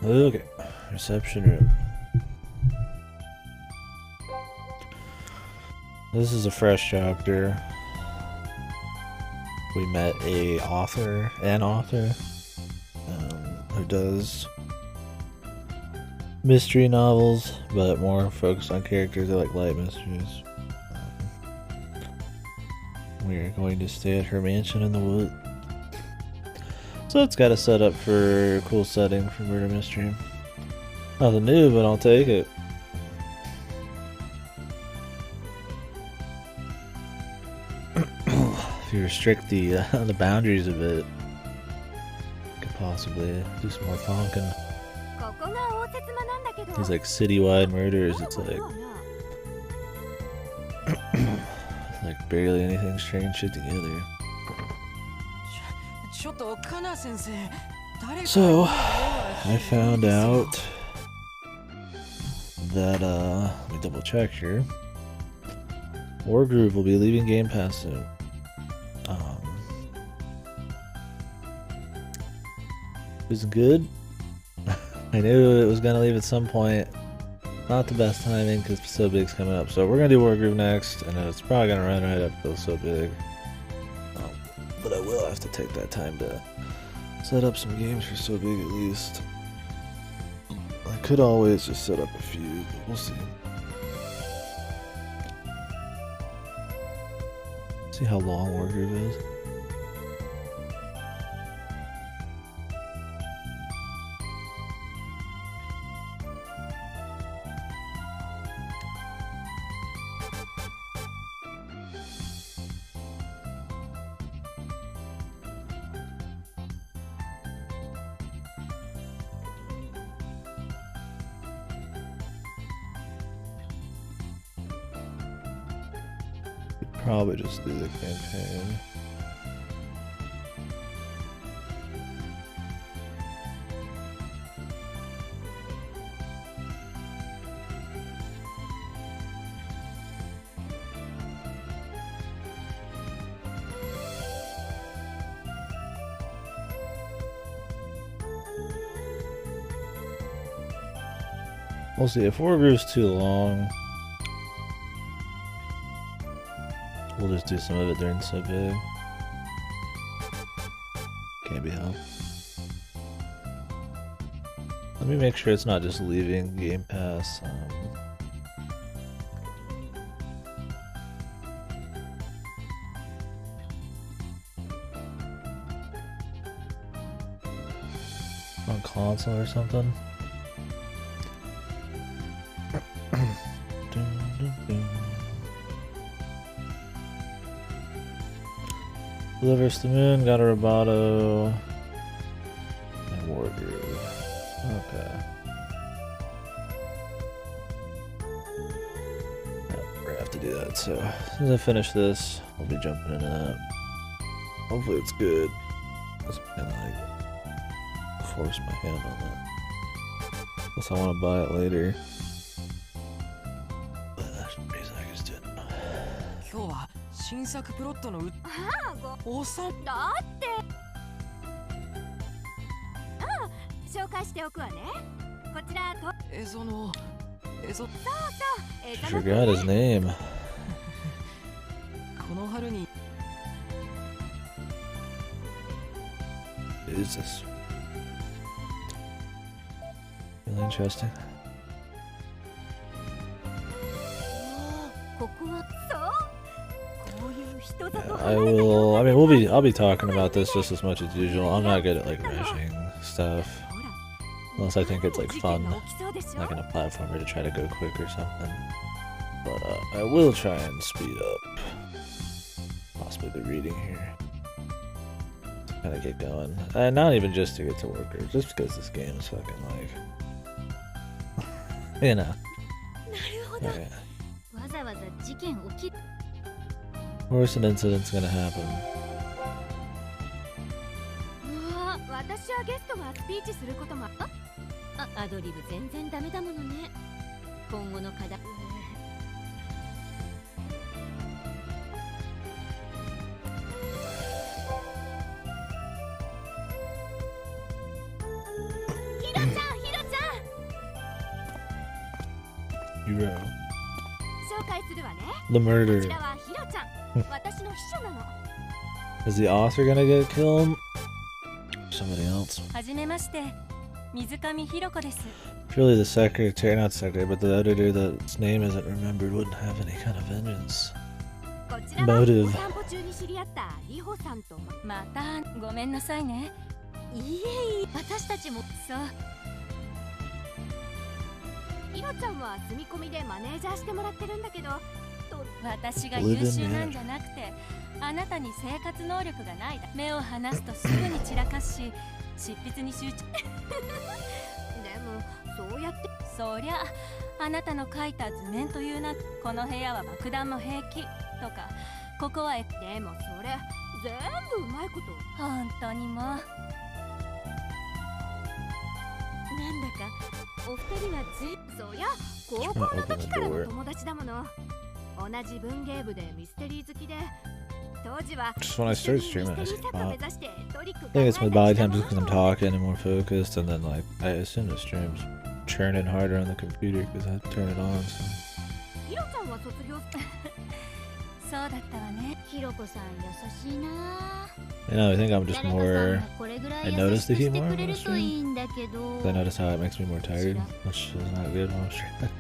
Okay, reception room. This is a fresh chapter. We met an author who does mystery novels, but more focused on characters that like light mysteries. We are going to stay at her mansion in the woods. So it's got a setup for a cool setting for murder mystery. Nothing new, but I'll take it. If you restrict the boundaries a bit, you could possibly do some more fonkin. These like citywide murders, it's like like barely anything stringing shit together. So I found out that let me double check here. Wargroove will be leaving Game Pass soon. It was good. I knew it was gonna leave at some point. Not the best timing because So Big's coming up. So we're gonna do Wargroove next, and it's probably gonna run right up to So Big. But I will have to take that time to set up some games for So Big at least. I could always just set up a few, but we'll see. See how long Wargroove is. Probably just do the campaign. We'll see. If Wargroove's too long, we'll just do some of it during So Big. Can't be helped. Let me make sure it's not just leaving Game Pass. On console or something. Delivers the Moon, got a Roboto, and Wargroove. Okay. Yep, we're gonna have to do that, so as soon as I finish this, I'll be jumping into that. Hopefully it's good. Just kind of like force my hand on that. Unless I want to buy it later. But that's the reason I just didn't. 新作プロットのおさだって紹介しておくわねこちらとそう Forgot his name. この春に What is this? Really interesting. ここはそう I'll be talking about this just as much as usual. I'm not good at like rushing stuff. Unless I think it's like fun, like in a platformer to try to go quick or something. But I will try and speed up possibly the reading here. Kind of get going. And not even just to get to work, just because this game is fucking like, you know. Okay. Worse an incident's gonna happen. 今後の課題。ヒロちゃん、ヒロちゃん。Hero. 紹介するわね。 The こ murder. ちらはヒロちゃん。私の秘書なの。 Is the author gonna get killed? Somebody else. はじめまして。水上ひろ子です。 Surely the secretary, not secretary, but the editor that's name isn't remembered wouldn't have any kind of vengeance. こちらはお Motive. 散歩中に知り合ったリホさんとまたごめんなさいね。いえいえ、私たちもそうヒロちゃんは住み込みでマネージャーしてもらってるんだけど、私が優秀なんじゃなくてあなたに生活能力がないだ。目を離すとすぐに散らかすし執筆に集中でもそうやってそりゃあなたの書いた図面というなこの部屋は爆弾も平気とかここはでもそれ全部うまいこと本当にもうなんだかお二人はそりゃ高校の時からの友達だもの。同じ文芸部でミステリー好きで当時は Just when I started streaming, I was like, wow. 目指してトリック I think it's my body time just because I'm talking and more focused, and then like I assume the stream's churning harder on the computer because I turn it on. So. ヒロちゃんは卒業そうだったわね。ヒロコさん優しいな。 You know, I think I'm just more. I notice the heat more on the stream. I notice how it makes me more tired, which is not good when I'm streaming.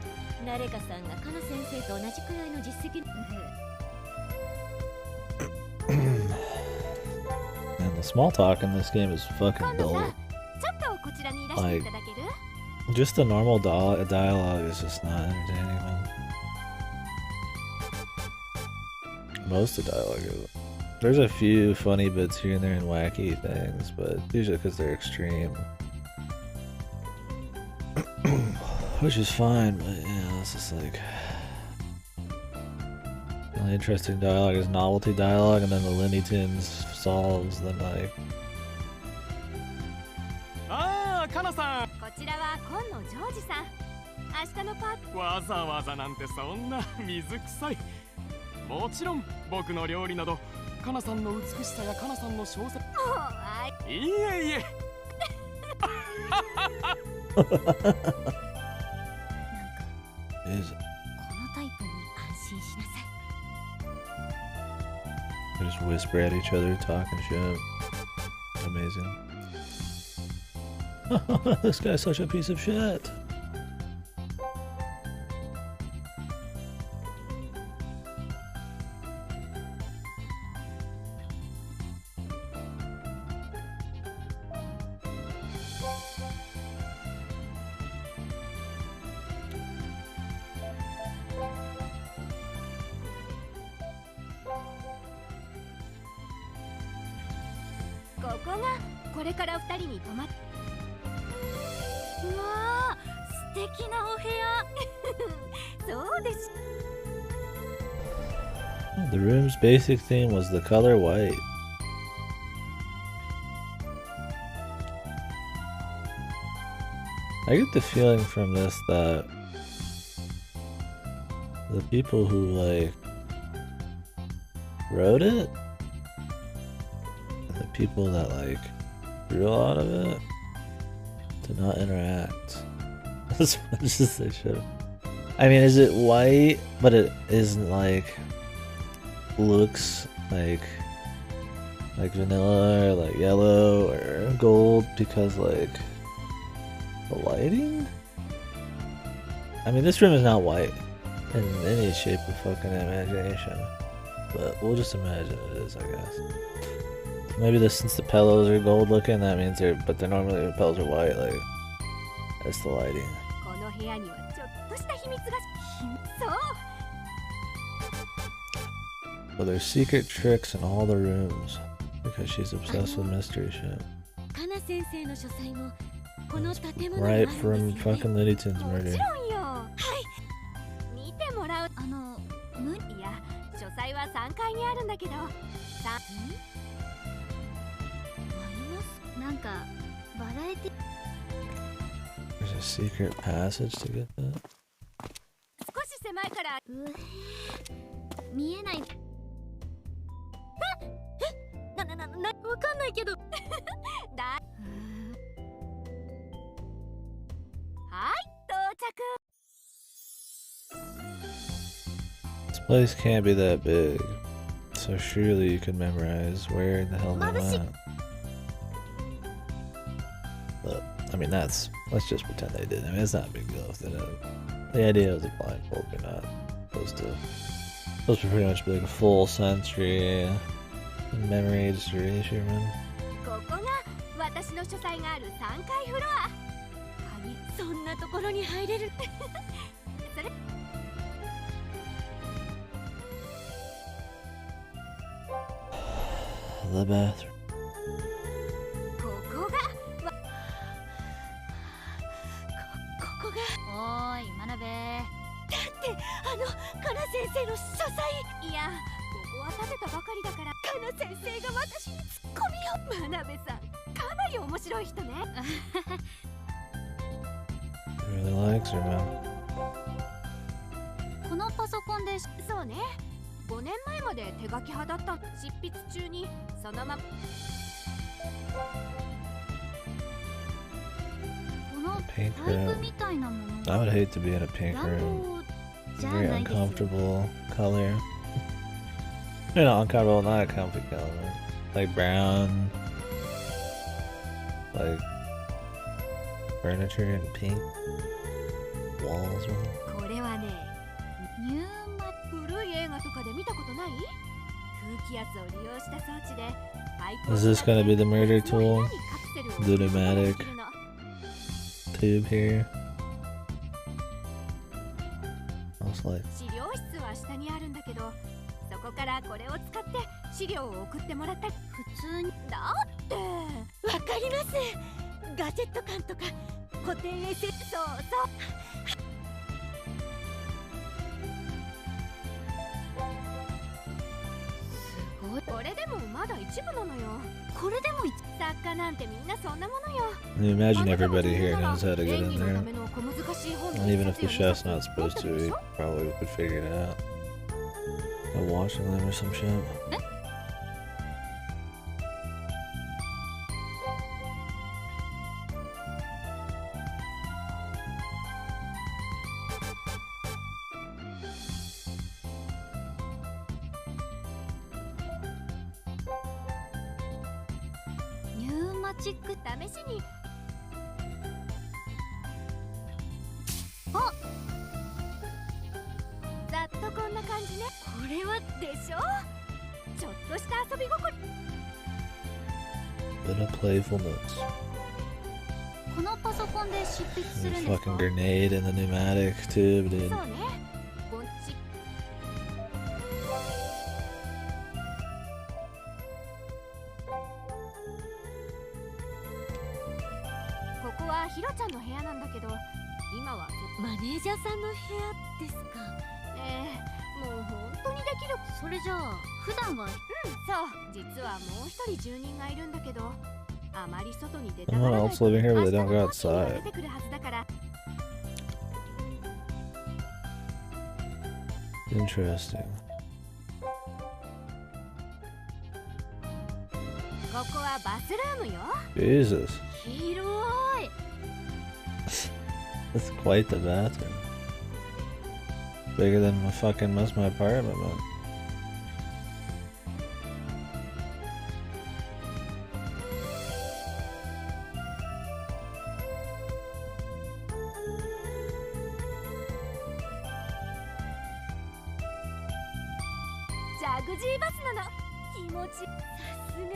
誰かさんがカナ先生と同じくらいの実績。 And the small talk in this game is fucking dull. ちょっとこちらにいらしていただける？ Just the normal dialogue is just not entertaining, man. Most of the dialogue is. There's a few funny bits here and there and wacky things, but usually because they're extreme. Which is fine, but yeah, it's just like. The only interesting dialogue is novelty dialogue, and then the Looney Tunes solves, then like. ああ、カナさん。こちらは今野ジョージさん。明日のパーティー。わざわざなんてそんな水臭い。もちろん僕の料理など、カナさんの美しさやカナさんの小説。いえいえ。Is it? このタイプに安心しなさい。 They just whisper at each other, talking shit. Amazing. This guy's such a piece of shit.ここがこれから二人に泊まっ。うわー、素敵なお部屋。そうです。 The room's basic theme was the color white. I get the feeling from this that the people who like wrote it, the people that like drew a lot of it, did not interact as much as they should. I mean, is it white, but it isn't like looks like vanilla or like yellow or gold because like the lighting? I mean, this room is not white in any shape of fucking imagination, but we'll just imagine it is, I guess. Maybe this, since the pillows are gold looking, that means they're, but they're normally the pillows are white, like that's the lighting. But there's secret tricks in all the rooms because she's obsessed with mystery shit. Right from fucking Looney Tunes murder. There's a secret passage to get that. 見えない。わかんないけど。はい、到着。 This place can't be that big, so surely you could memorize where in the hell they went. But, I mean, let's just pretend they did. I mean, it's not a big deal if they don't. The idea of the blindfold, you're not supposed to pretty much be like a full sensory memory duration, man. ここが私の書斎がある3階フロア。鍵、そんなところに入れる。それ。The bathroom. ここが。ここが。おーい、真鍋。だってカナ先生の書斎。いや、ここは食べたばかりだから。カナ先生が私にツッコミを。真鍋さん、かなり面白い人ね。Really likes her, man. このパソコンで。そうね。5年前まで手書き派だった。執筆中にそのまま。このタイプみたいなもの。I would hate to be in a pink room. Very uncomfortable color. You know, uncomfortable, not a comfy color. Like brown. Like furniture in pink. Walls. これはね、古い映画とかで見たことない？空気圧を利用した装置で。Is this gonna be the murder tool? The pneumatic tube here. Like... 資料室は下にあるんだけど、そこからこれを使って資料を送ってもらった。普通に。だってわかります。ガジェット感とか固定衛星。そうそう。これでもまだ一部なのよ。これでも作家なんてみんなそんなものよ。I imagine everybody here knows how to get in there. And even if the chef's not supposed to, he probably would figure it out. By watching them or some shit.チック試しに。ざっとこんな感じね。これはでしょ。ちょっとした遊び心。Bit of playfulness. このパソコンで執筆するんですか？ Fucking grenade in the pneumatic tube, dude. そうね。ここはヒロちゃんの部屋なんだけど、今はマネージャーさんの部屋ですか？もう本当にできる。それじゃあ普段は。そう、実はもう一人住人がいるんだけど、あまり外に出たがらない。Someone else living here, but they don't go outside. 出てくるはずだから。Interesting. ここはバスルームよ。Jesus. 広い。That's quite the bathroom. Bigger than my apartment, man. ジャグジーバスなの。気持ち。さすが。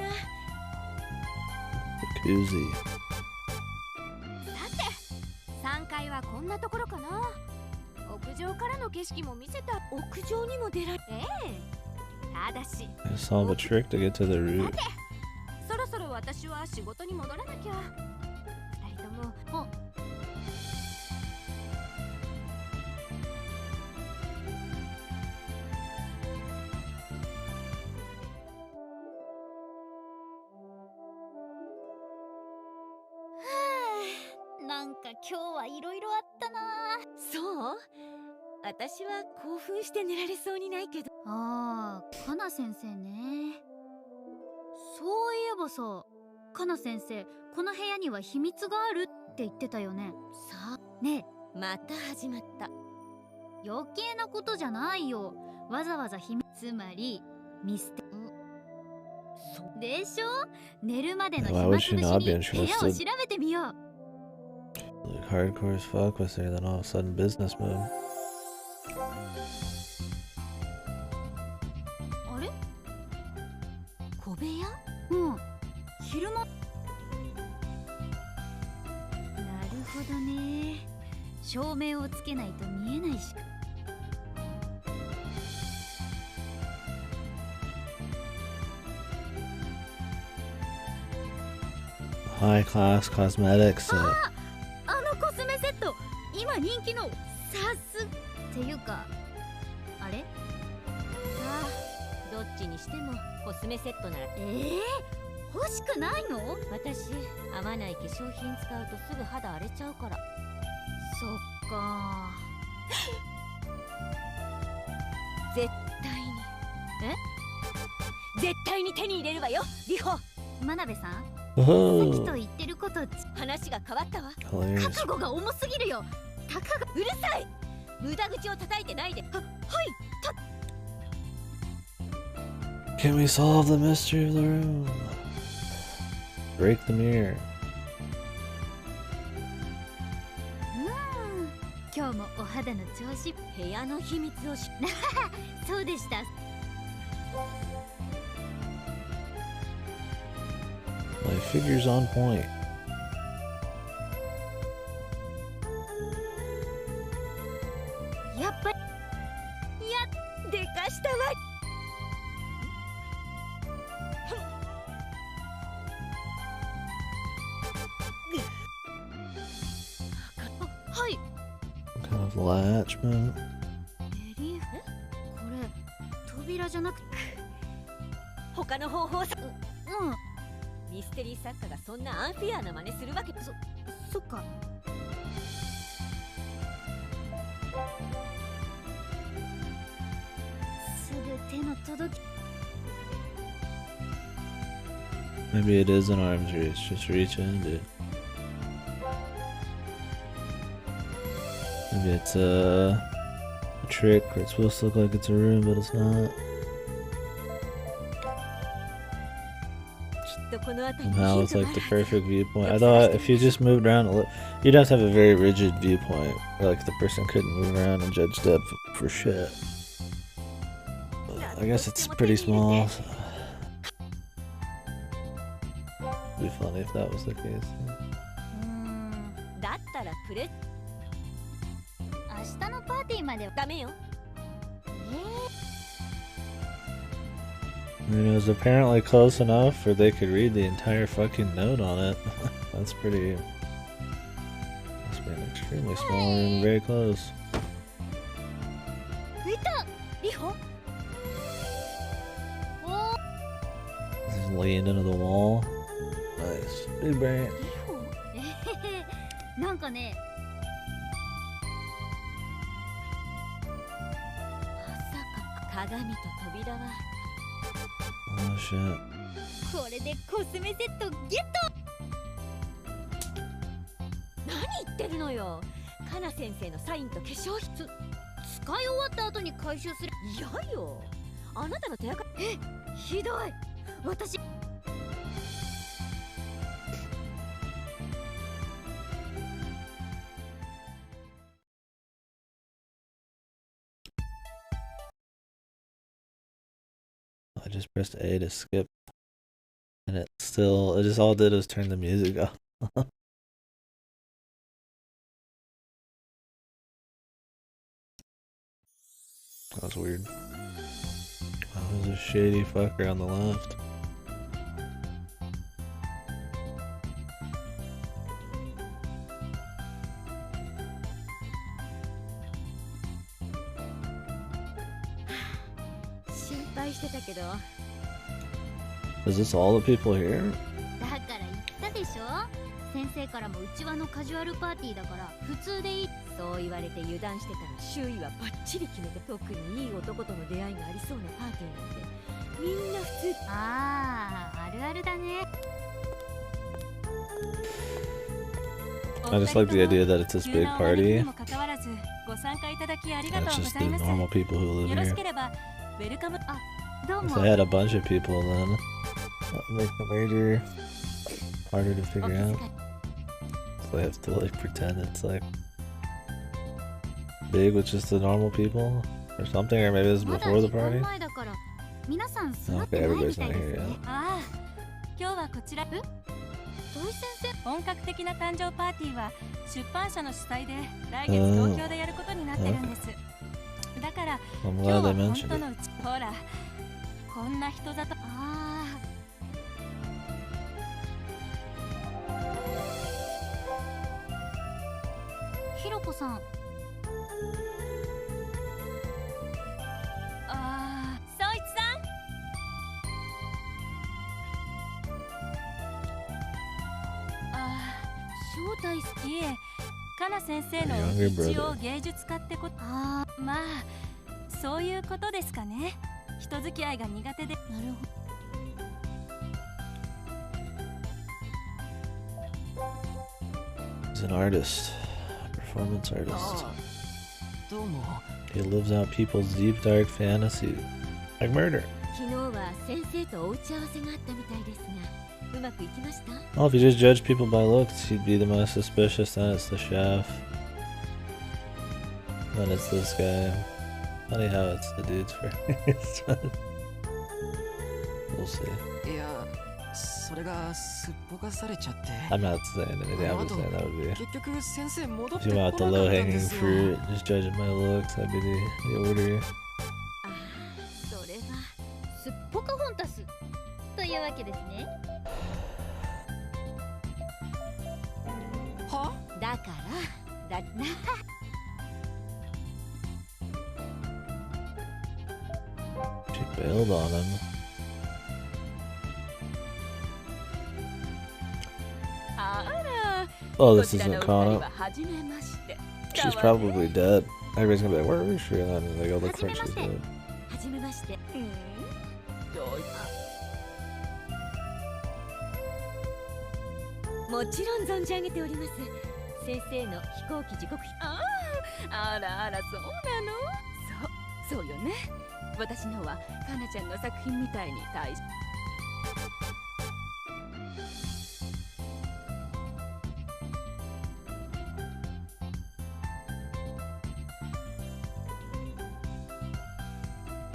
Jacuzzi. さて、3階はこんなところかな。屋上からの景色も見せた。屋上にも出られ。ただし。I solve a trick to get to the roof. さて、そろそろ私は仕事に戻らなきゃ。2人とも。なんか今日はいろいろあったな。そう？私は興奮して寝られそうにないけど。ああ、かな先生ね。そういえばさ、かな先生、この部屋には秘密があるって言ってたよね。さあ、ねえ、また始まった。余計なことじゃないよ。わざわざ秘密、つまりミステでしょ。寝るまでの暇つぶしに部屋を調べてみよう。Like hardcore as fuck with her, then all of a sudden business move. あれ？小部屋？うん。昼間。なるほどね。照明をつけないと見えないしか。High class cosmetics. あのコスメセット、今人気のさすっていうか、あれ？さあ、どっちにしてもコスメセットなら。欲しくないの？私、合わない化粧品使うとすぐ肌荒れちゃうから。そっか。絶対に。絶対に手に入れるわよ、リホ。真鍋さん、さっ Oh, きと言ってること話が変わったわ。 hilarious. 覚悟が重すぎるよ。たかがうるさい。無駄口を叩いてないで。はい。Can we solve the mystery of the room? Break the mirror. 今日もお肌の調子。部屋の秘密をそうでした。My figure's on point. やっぱりでかしたわ。はい。 Kind of latch, man. レリーフ？これ扉じゃなくて。他の方法さ。うん。ミステリー作家がそんなアンフェアな真似するわけ。そっか。すぐ手の届き。 Maybe it is an arm's reach. Just reach in, dude. Maybe it's a trick where it's supposed to look like it's a room, but it's not. きっとこの辺り Somehow it's like the perfect viewpoint. I thought if you just moved around, you'd have to have a very rigid viewpoint, where like the person couldn't move around and judge depth for shit. But I guess it's pretty small. So. It'd be funny if that was the case. だったらプレ明日のパーティーまではダメよ。I mean, it was apparently close enough where they could read the entire fucking note on it. That's pretty. Must be an extremely small room, very close. いたリホ。お Just leaned into the wall. Nice. Big brain. なんかね。まさか鏡と扉は。Oh shit. これでコスメセットゲット。何言ってるのよ。カナ先生のサインと化粧品。使い終わった後に回収する。嫌よ。あなたの手垢。ひどい。私。I just pressed A to skip, and it just all did was turn the music off. That was weird. Oh, there's a shady fucker on the left. Is this all the people here? だから言ったでしょ。先生からもうちわのカジュアルパーティーだから普通でいい。そう言われて油断してたら周囲はバッチリ決めて、特にいい男との出会いがありそうなパーティーなんてみんな普通。ああ、あるあるだね。 I just like the idea that it's this big party. にもかかわらずご参加いただきありが And と it's うご just ざ the います。 normal people who よ live ろし here. ければウェルカム。どう If も。 they had a bunch of people, then that would make the murder harder to お figure 気 out. 遣い So they have to like pretend it's like big with just the normal people or something, or maybe this is まだ before the 時間 party. 前だから皆さん座っ Okay, てないみ everybody's たい not です here ね。 yet. ああ、今日はこちら。土井先生、本格的な誕生パーティーは出版社の主催で来月東京でやることになってるんです。だから I'm 今日 glad は they 本 mentioned 当 it. のうち、ほらこんな人里。ああ、ひろこさん、ああ、総一さん。ああ、招待す。いえ、かな先生の Younger 一 brother. 応芸術家ってこと。あまあそういうことですかね。人付き合いが苦手で。あ、なるほど。 He's an artist, performance artist. どうも。 He lives out people's deep, dark fantasies, like murder. 昨日は先生とお打ち合わせがあったみたいですが、うまくいきました？ Well, if you just judge people by looks, he'd be the most suspicious. Then it's the chef. Then it's this guy. Funny how it's the dude's first. We'll see. いや、それがすっぽかされちゃって。 I'm not saying anything. I'm just saying that would be. 結局先生戻って If こ you なか want っ the たん low で hanging すよ。 fruit, just judging by looks, that'd be the order. ああ、それはすっぽかホンタスというわけですね。は？だからだな。 She bailed on him. Oh, this isn't Kana. She's probably dead. Everybody's gonna be like, where is she? And then they go look for her, she's dead. はじめまして。もちろん存じ上げております。先生の飛行機時刻。ああ、あらあら、そうなの？そうよね。私のはかなちゃんの作品みたいに大し。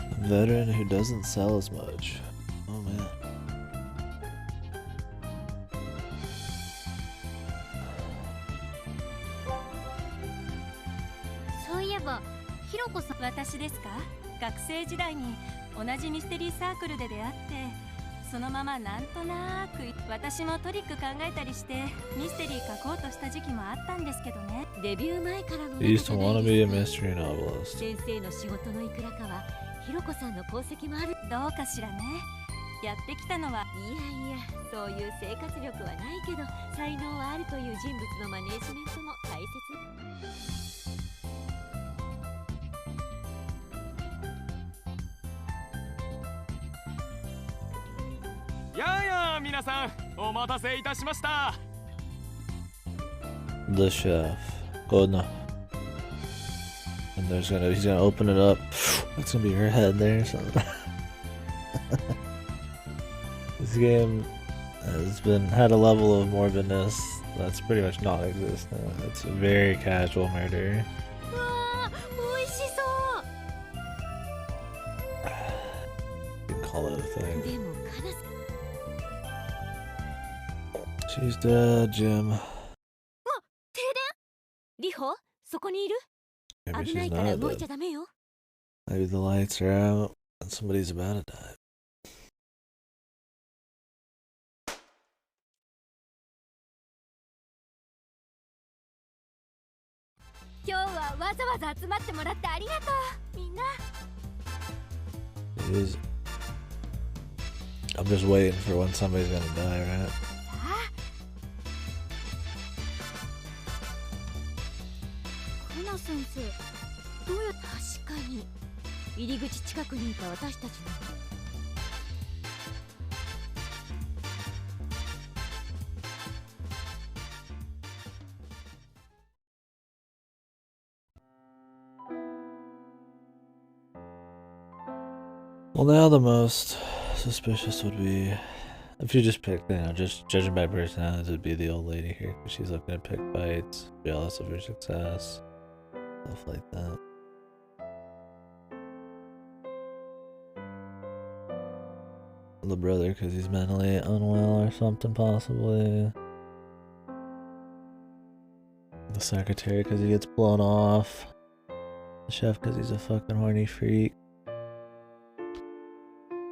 A veteran who doesn't sell as much. Oh man. そういえば、ひろこさん、私ですか？学生時代に同じミステリーサークルで出会って、そのままなんとなく私もトリック考えたりしてミステリー書こうとした時期もあったんですけどね。デビュー前からの He used to want to be a mystery novelist. 先生の仕事のいくらかはひろこさんの功績もある。どうかしらね。やってきたのは、いやいや、そういう生活力はないけど才能はあるという人物のマネージメントも大切。やあやあ、皆さん、お待たせいたしました。 The chef. Good enough. And he's gonna open it up. That's gonna be her head there or something. This game has had a level of morbidness that's pretty much non-existent. It's a very casual murder. わあ、美味しそ You can call it a う。 thing. でもカナス。 She's dead, Jim. 停電？リホ、そこにいる？ Maybe 危な she's いから not 動いちゃ dead. ダメよ。 Maybe the lights are out and somebody's about to die. 今日はわざわざ集まってもらってありがとう、みんな。 Jeez. I'm just waiting for when somebody's gonna die, right? こナ先生、どうや確かに入り口近くにいた私たちの。Well, now the most suspicious would be if you just picked, just judging by personality, it'd be the old lady here. She's looking to pick fights, jealous of her success, stuff like that. The brother, because he's mentally unwell or something, possibly. The secretary, because he gets blown off. The chef, because he's a fucking horny freak.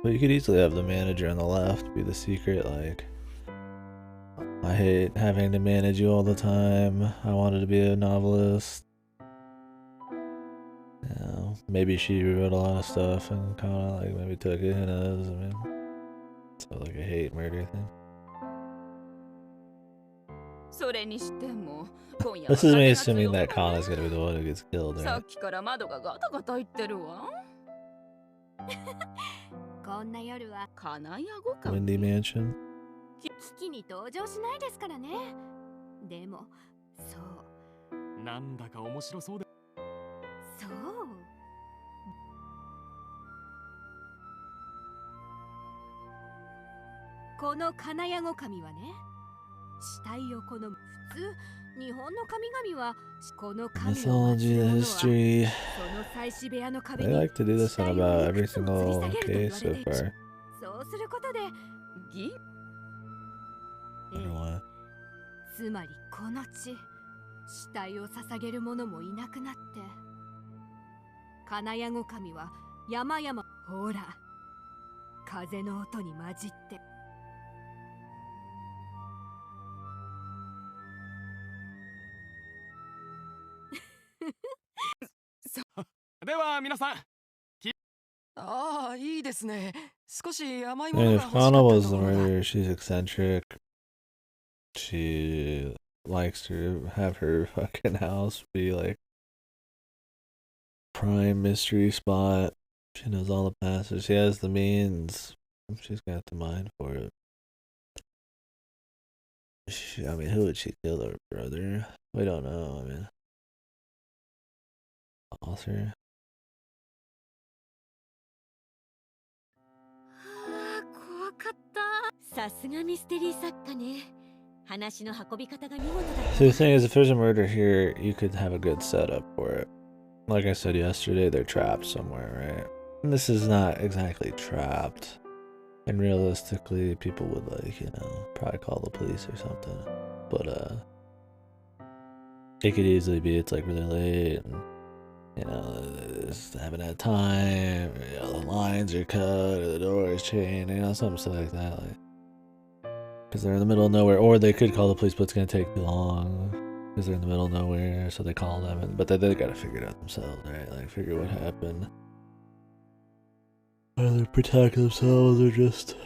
But you could easily have the manager on the left be the secret, like, I hate having to manage you all the time. I wanted to be a novelist. You know, maybe she wrote a lot of stuff and kind of like maybe took it as, I mean, so like a hate murder thing. This is me assuming that Kana's gonna be the one who gets killed, right? Windy Mansion. 危機に登場しないですからね。でも、そう。なんだか面白そうで。そう。この金谷子神はね、死体を好む。普通、日本の神々はこの神の Mythology, the history. その祭司部屋の壁 They に like to do this on about every single case so far. そうすることで、Why? つまりこの地、死体を捧げる者もいなくなって、金谷子神は山々、ほら、風の音に混じって。では皆さん。ああ、いいですね。少し甘いも I の mean, が if 欲しかった Kana と was the ころが。 murderer, she's eccentric. She likes to have her fucking house be like prime mystery spot. She knows all the passes. She has the means. She's got the mind for it. I mean, who would she kill? Her brother? We don't know. I mean, author. 怖かった。さすがミステリー作家ね。話の運び方が見事だった。 So the thing is, if there's a murder here, you could have a good setup for it. Like I said yesterday, they're trapped somewhere, right? And this is not exactly trapped. And realistically, people would like, probably call the police or something. But it could easily be it's like really late and just haven't had time, the lines are cut, or the door is chained, something like that, like, because they're in the middle of nowhere, or they could call the police, but it's gonna take too long, because they're in the middle of nowhere, so they call them, but they gotta figure it out themselves, right, like, figure what happened, either protect themselves, or just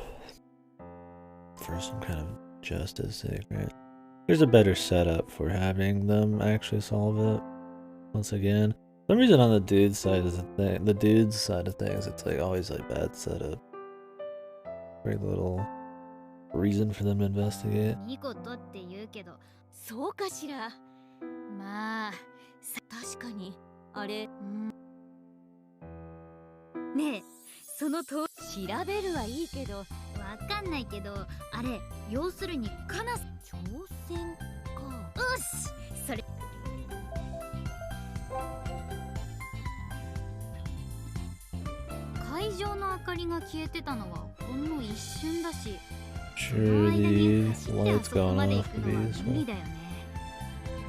for some kind of justice sake, right? There's a better setup for having them actually solve it, once again. For some reason on the dude's side is the dude's side of things, it's like always like bad setup. Very little reason for them to investigate. いいことって言うけど、そうかしら。まあ、確かにあれ、ねえ、そのと調べるはいいけど、わかんないけど、あれ、要するにカナ挑戦か。よし、それ。会場の明かりが消えてたのはほんの一瞬だし、 Sure, the lights going off could be 無理 useful. だよね。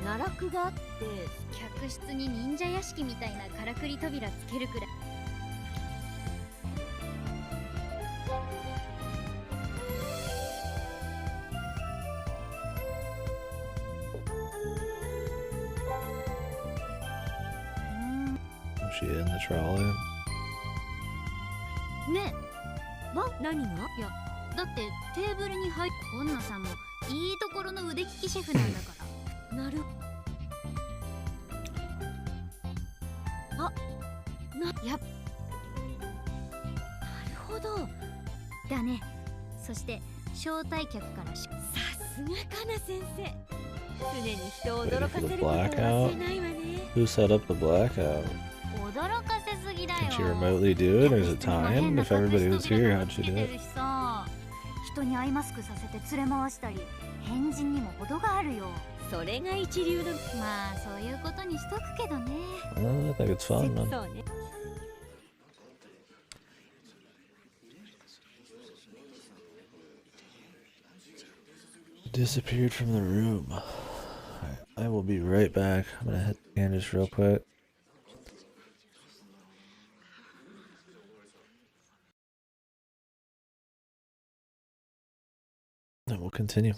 奈落があって客室に忍者屋敷みたいなからくり扉つけるくらい。Was she in the trolley? ねえ、何が？いや、だってテーブルに入っ本野さんもいいところの腕利きシェフなんだから。なる。やっなるほどだね。そして招待客からさすがかな先生。常に人を驚かせることを忘れないわね。 Who set up the blackout? 驚かせすぎだよ。 Can she remotely do it? Or is it time? If everybody was here, how'd she do it? 人にアイマスクさせて連れ回したり、変人にも程があるよ。それが一流の。まあそういうことにしとくけどね。I think it's fun, man. そうね。Disappeared from the room. Alright, I will be right back. I'm gonna hit the scan just real quick. And we'll continue.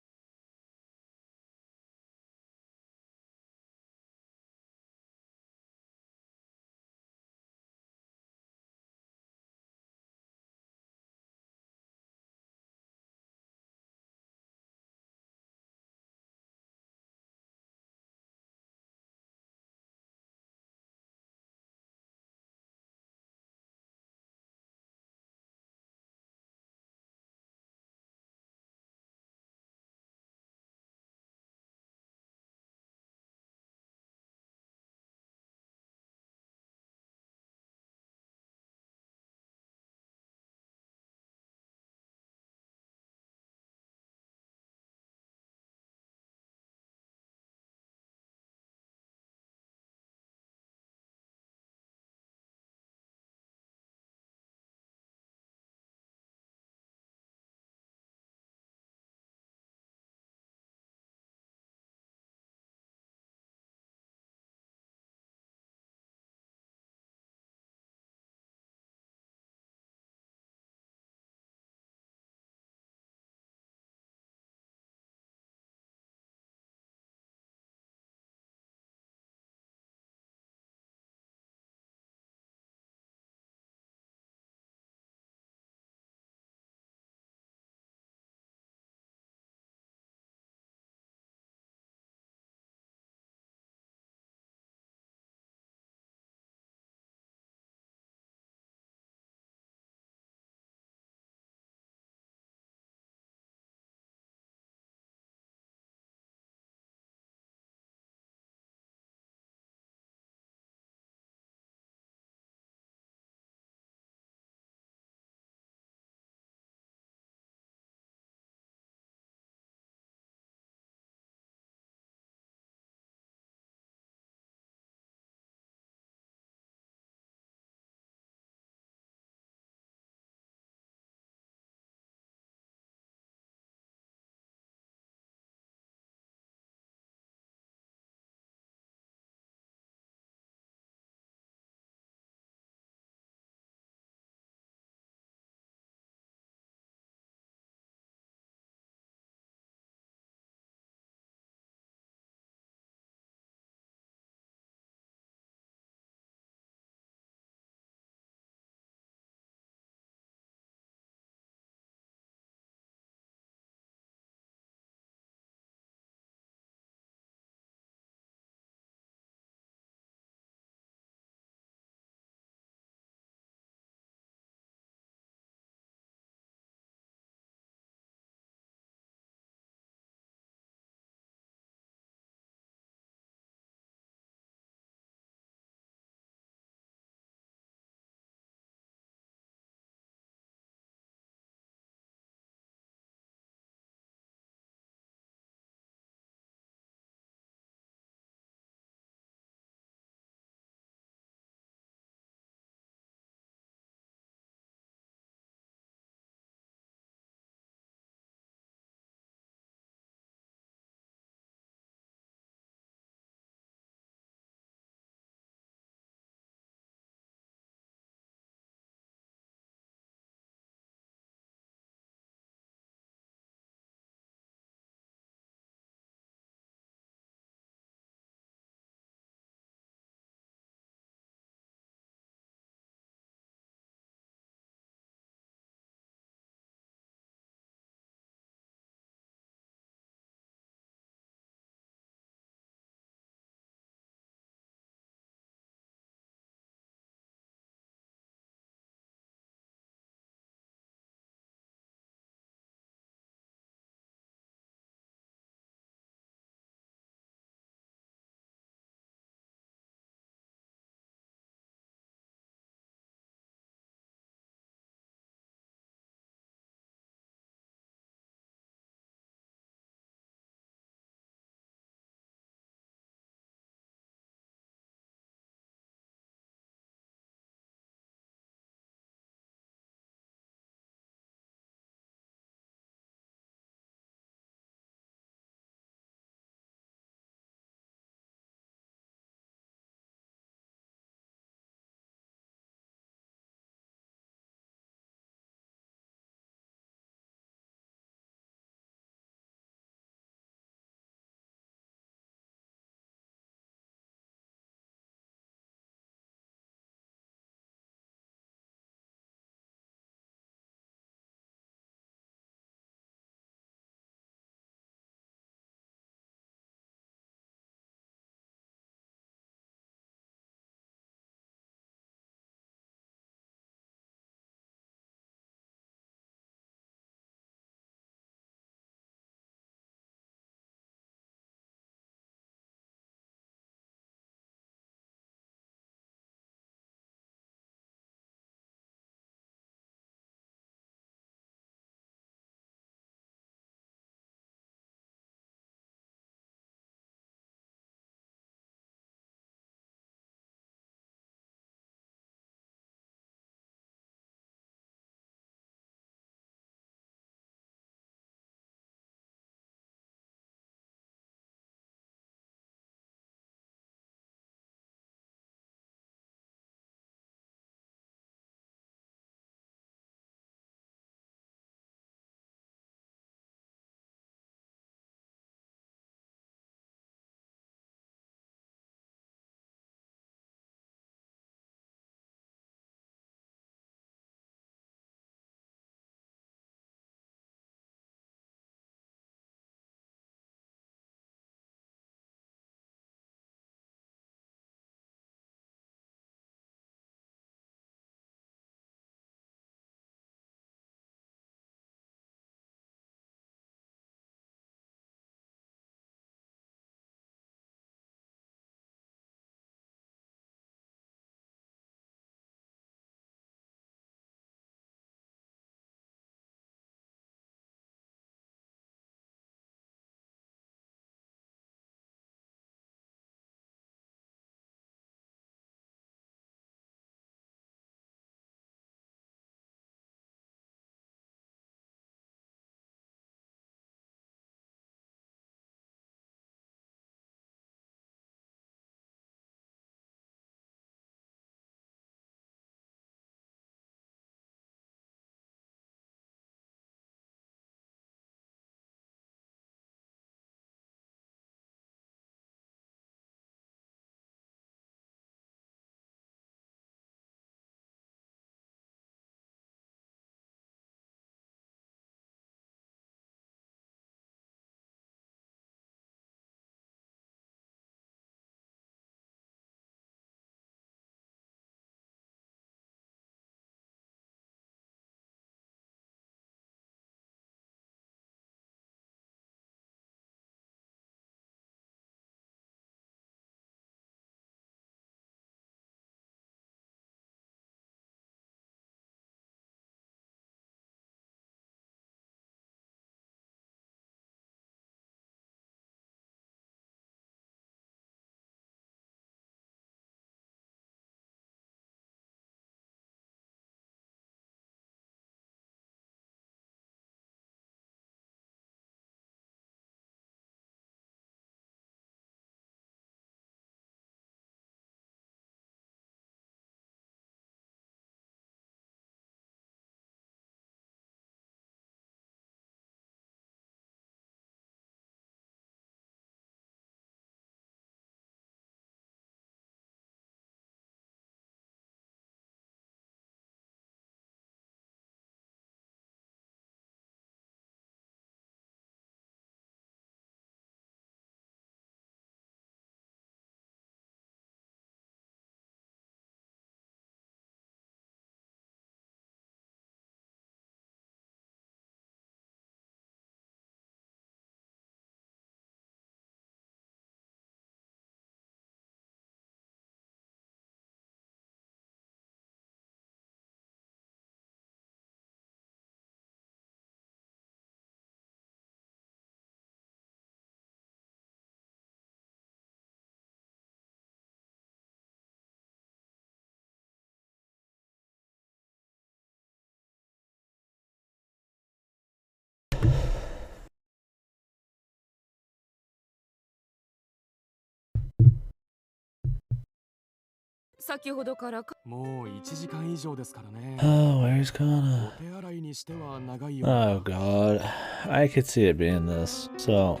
先ほどからか。もう1時間以上ですからね。 Oh, where's お Kana? 手洗いにしては長いよ。 Oh god. I could see it being this. So,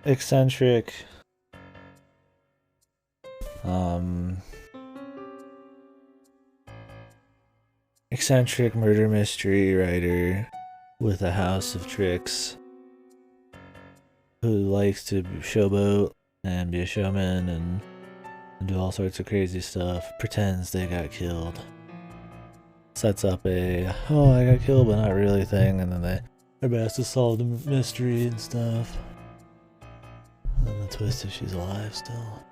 eccentric. Eccentric murder mystery writer with a house of tricks who likes to showboat and be a showman and do all sorts of crazy stuff, pretends they got killed, sets up a "oh, I got killed but not really" thing, and then they're best to solve the mystery and stuff. And the twist is she's alive still.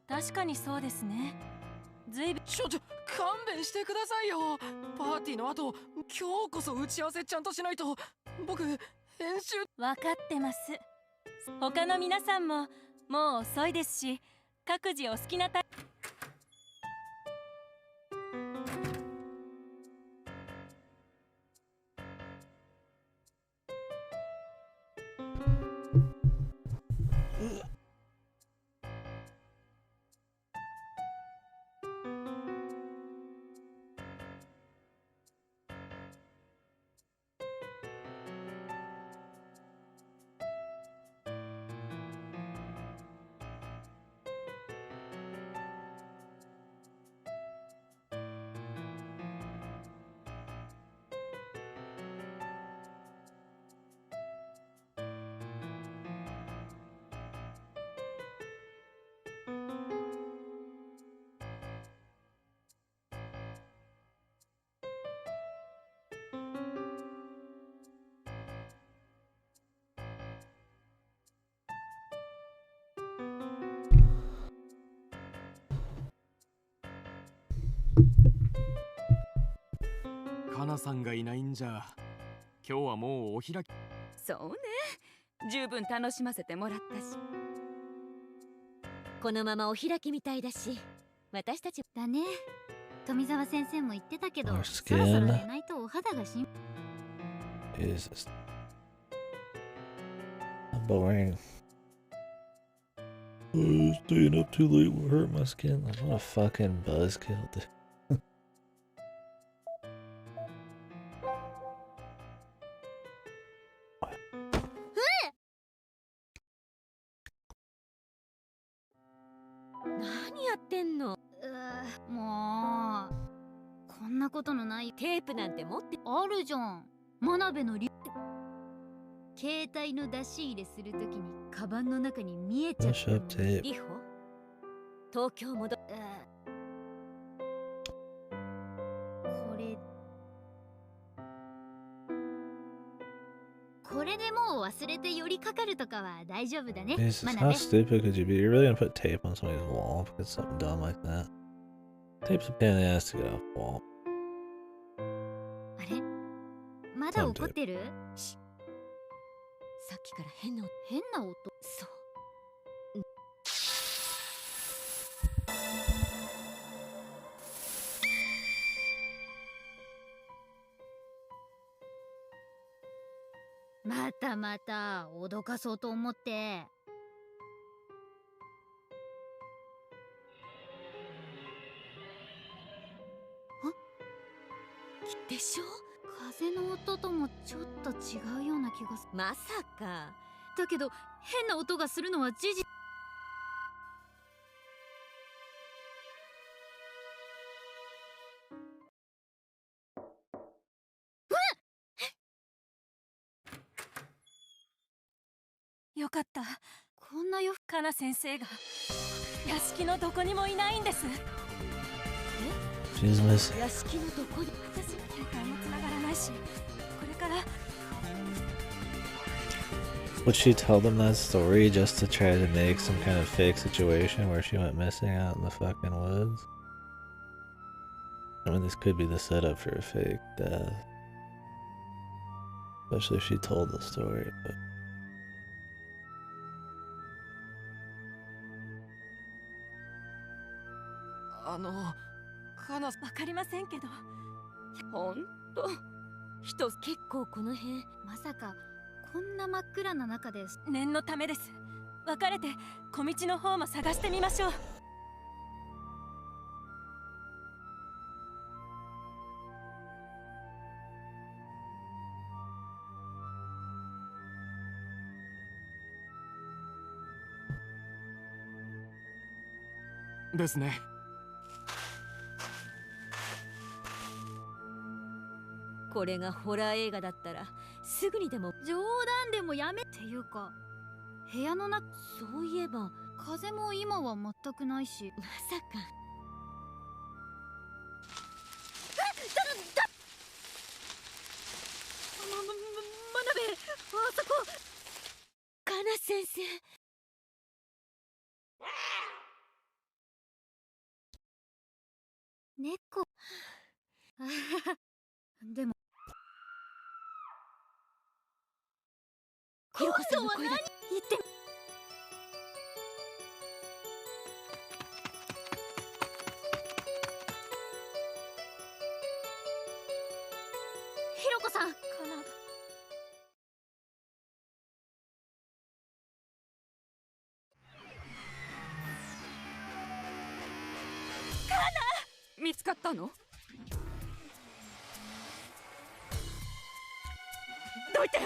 確かにそうですね。ずいぶん勘弁してくださいよ。パーティーの後、今日こそ打ち合わせちゃんとしないと。僕、編集。分かってます。他の皆さんももう遅いですし、各自お好きなタイプ。かなさんがいないんじゃ、今日はもうお開き。そうね、十分楽しませてもらったし。このままお開きみたいだし、私たちだね。富澤先生も言ってたけど、 Our そろそろ skin 寝ないとお肌が心 is boring. Staying up too late will hurt my skin. Like, what a fucking buzzkill, dude. 何やってんの。もうこんなことのないテープなんて持って。あるじゃん。真鍋の携帯の出し入れするときにカバンの中に見えちゃった Push up tape. リホ、東京戻っ。これでもう忘れて寄りかかるとかは大丈夫だね。 Jesus, まだ how ね。 stupid could you be? You're really gonna put tape on somebody's wall because something dumb like that? Tape's a pain in the ass to get off the wall. あれまだ怒ってる？さっきから変な音。そう。また脅かそうと思って。でしょ？風の音ともちょっと違うような気がする。まさか。だけど変な音がするのは事実。よかった。こんな夜更かな先生が屋敷のどこにもいないんです。She's missing. 屋敷のどこに。私の携帯も繋がらないし、これから。 Would she tell them that story just to try to make some kind of fake situation where she went missing out in the fucking woods? I mean, this could be the setup for a fake death. Especially if she told the story, but... かな。わかりませんけど。ほんと。結構この辺。まさかこんな真っ暗な中です。念のためです。別れて小道の方も探してみましょう。ですね。これがホラー映画だったらすぐにでも。冗談でもやめっていうか、部屋の中、そういえば風も今は全くないし。まさか。真鍋、あそこ。カナ先生。猫。でもひろこさんの声だ。言ってひろこさん。見つかったの？どいて。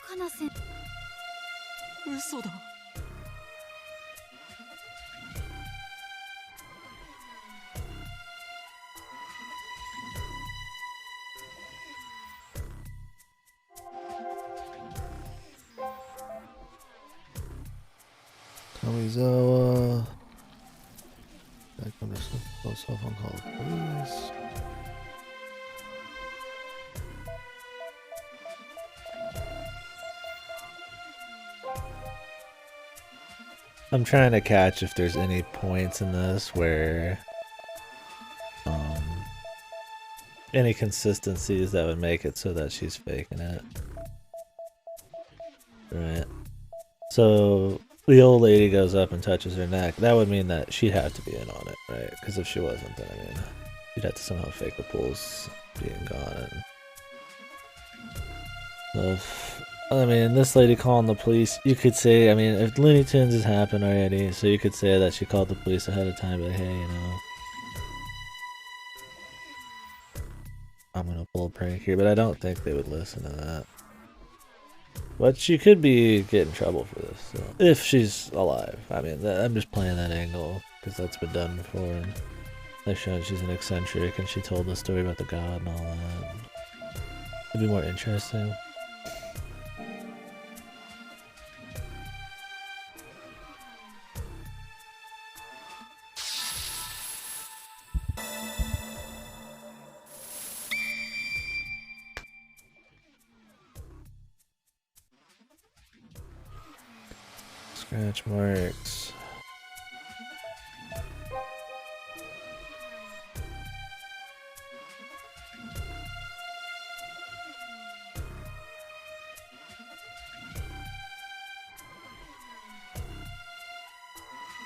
カナ先嘘だ。Kamizawa. Back on this cell phone call. Police. I'm trying to catch if there's any points in this where any consistencies that would make it so that she's faking it. Right. So the old lady goes up and touches her neck. That would mean that she'd have to be in on it, right? Because if she wasn't, then I mean, she'd have to somehow fake the pools being gone. And I mean, this lady calling the police, you could say, I mean, if Looney Tunes has happened already, so you could say that she called the police ahead of time, but hey, you know, I'm gonna pull a prank here, but I don't think they would listen to that. But she could be getting in trouble for this, so. If she's alive. I mean, I'm just playing that angle, because that's been done before, and they've shown she's an eccentric, and she told the story about the god and all that. It'd be more interesting. Scratch marks.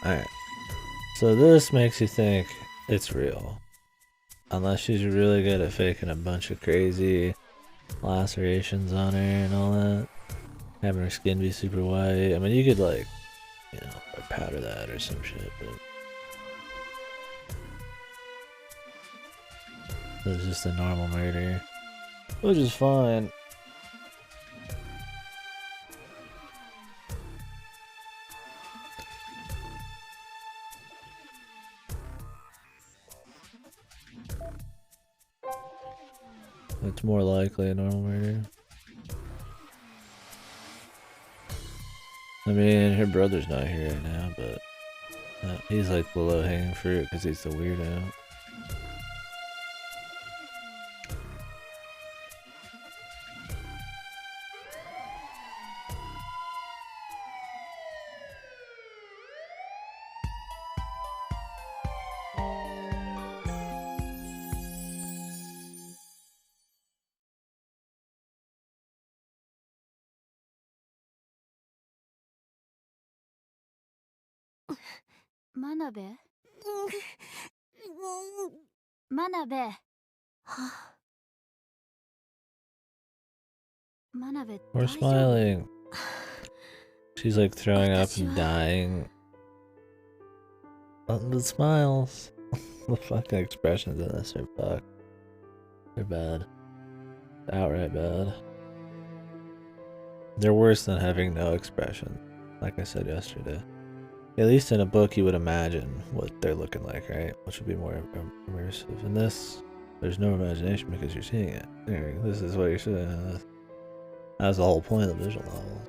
Alright. So this makes you think it's real. Unless she's really good at faking a bunch of crazy lacerations on her and all that. Having her skin be super white. I mean, you could, like, you know, powder that or some shit, but it's just a normal murder, which is fine. It's more likely a normal murder. I mean, her brother's not here right now, but he's like the low-hanging fruit because he's the weirdo. Manabe? Manabe. Manabe. We're smiling. She's like throwing up and dying. The smiles. The fucking expressions in this are fucked. They're bad. Outright bad. They're worse than having no expression. like I said yesterday. At least in a book, you would imagine what they're looking like, right? Which would be more immersive. In this, there's no imagination because you're seeing it. This is what you're seeing. That's the whole point of the visual novel.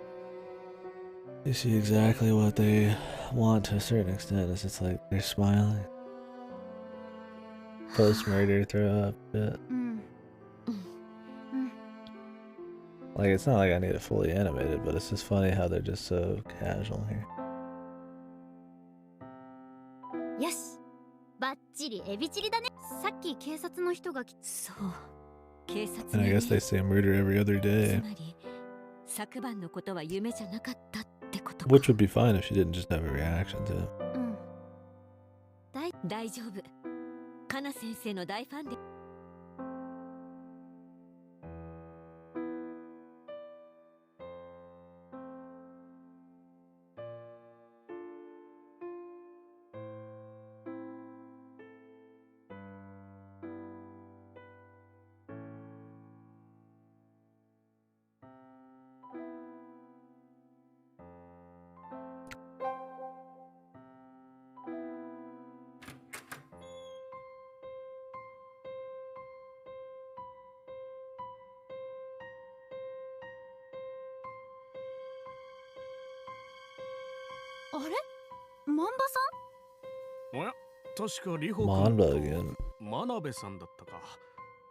You see exactly what they want to a certain extent. It's just like they're smiling. Post-murder throw up bit. Like, it's not like I need it fully animated, but it's just funny how they're just so casual here. Yes. バッチリエビチリだね。さっき警察の人がそう。警察 And I guess they say murder every other day. つまり昨晩のことは夢じゃなかったってことか。 Which would be fine if she didn't just have a reaction to it. 大丈夫。カナ先生の大ファンで。あれマンバさんおや、確かリホ君 Mamba again. 真鍋さんだったか。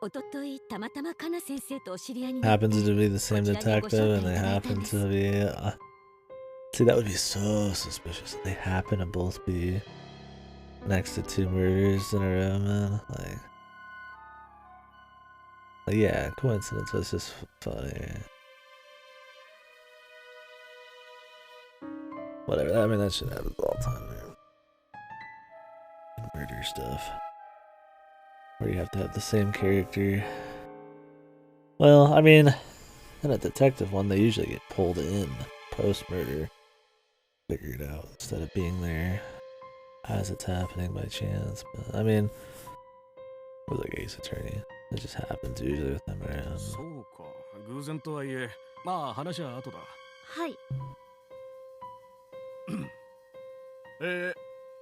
おとといたまたまカナ先生とお知り合いに Happens to be the same detective, and they happen to be. See, that would be so suspicious. They happen to both be next to two murders in a row, man. Like yeah, coincidence. It's just funny. Whatever. I mean, that shit happens all the time, man. Murder stuff. Where you have to have the same character. Well, I mean, in a detective one, they usually get pulled in post-murder. Figure it out instead of being there as it's happening by chance. But, I mean, with like Ace Attorney, it just happens usually with them around. そうか、偶然とはいえ、まあ話は後だ。はい。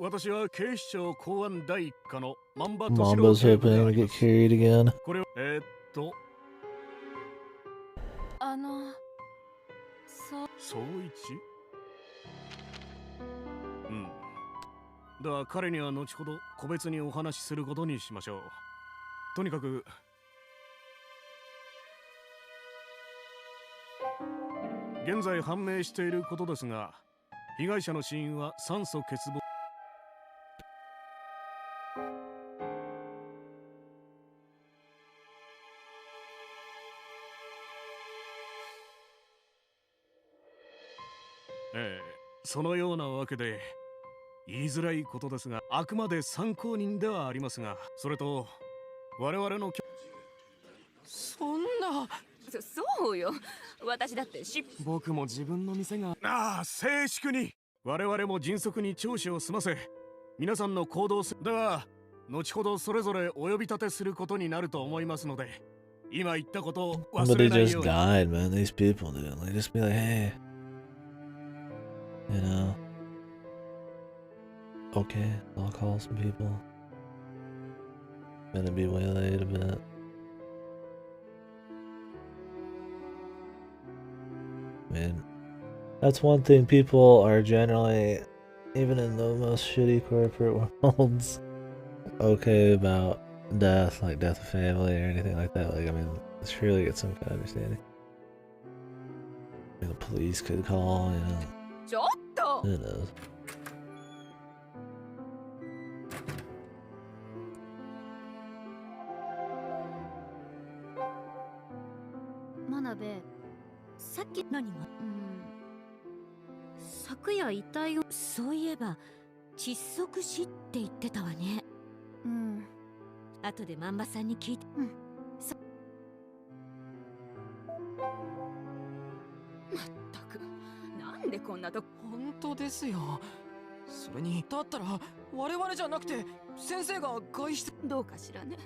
私は警視庁公安第一課のマンバ Mamba's hoping to get carried again. これ総一？うん。だが彼には後ほど個別にお話しすることにしましょう。とにかく現在判明していることですが、被害者の死因は酸素欠乏。そのようなわけで言いづらいことですが、あくまで参考人ではありますが、それと我々のそんなそうよ。私だって僕も自分の店が静粛に我々も迅速に聴取を済ませ、皆さんの行動では後ほどそれぞれお呼び立てすることになると思いますので、今言ったことを忘れないように。 But they just died, man. These people, dude. They just be like, hey, you know, okay, I'll call some people. Gonna be waylaid a bit. I mean, that's one thing people are generally, even in the most shitty corporate worlds, okay about death, like death of family or anything like that. Like, I mean, surely get some kind of understanding. The police could call, you know. ちょっと Who knows? 真鍋、さっき何が？昨夜遺体を。そういえば窒息死って言ってたわね。後で万場さんに聞いて。まったく、なんでこんなとこ。本当ですよ。それにだったら我々じゃなくて先生が外出。どうかしらね。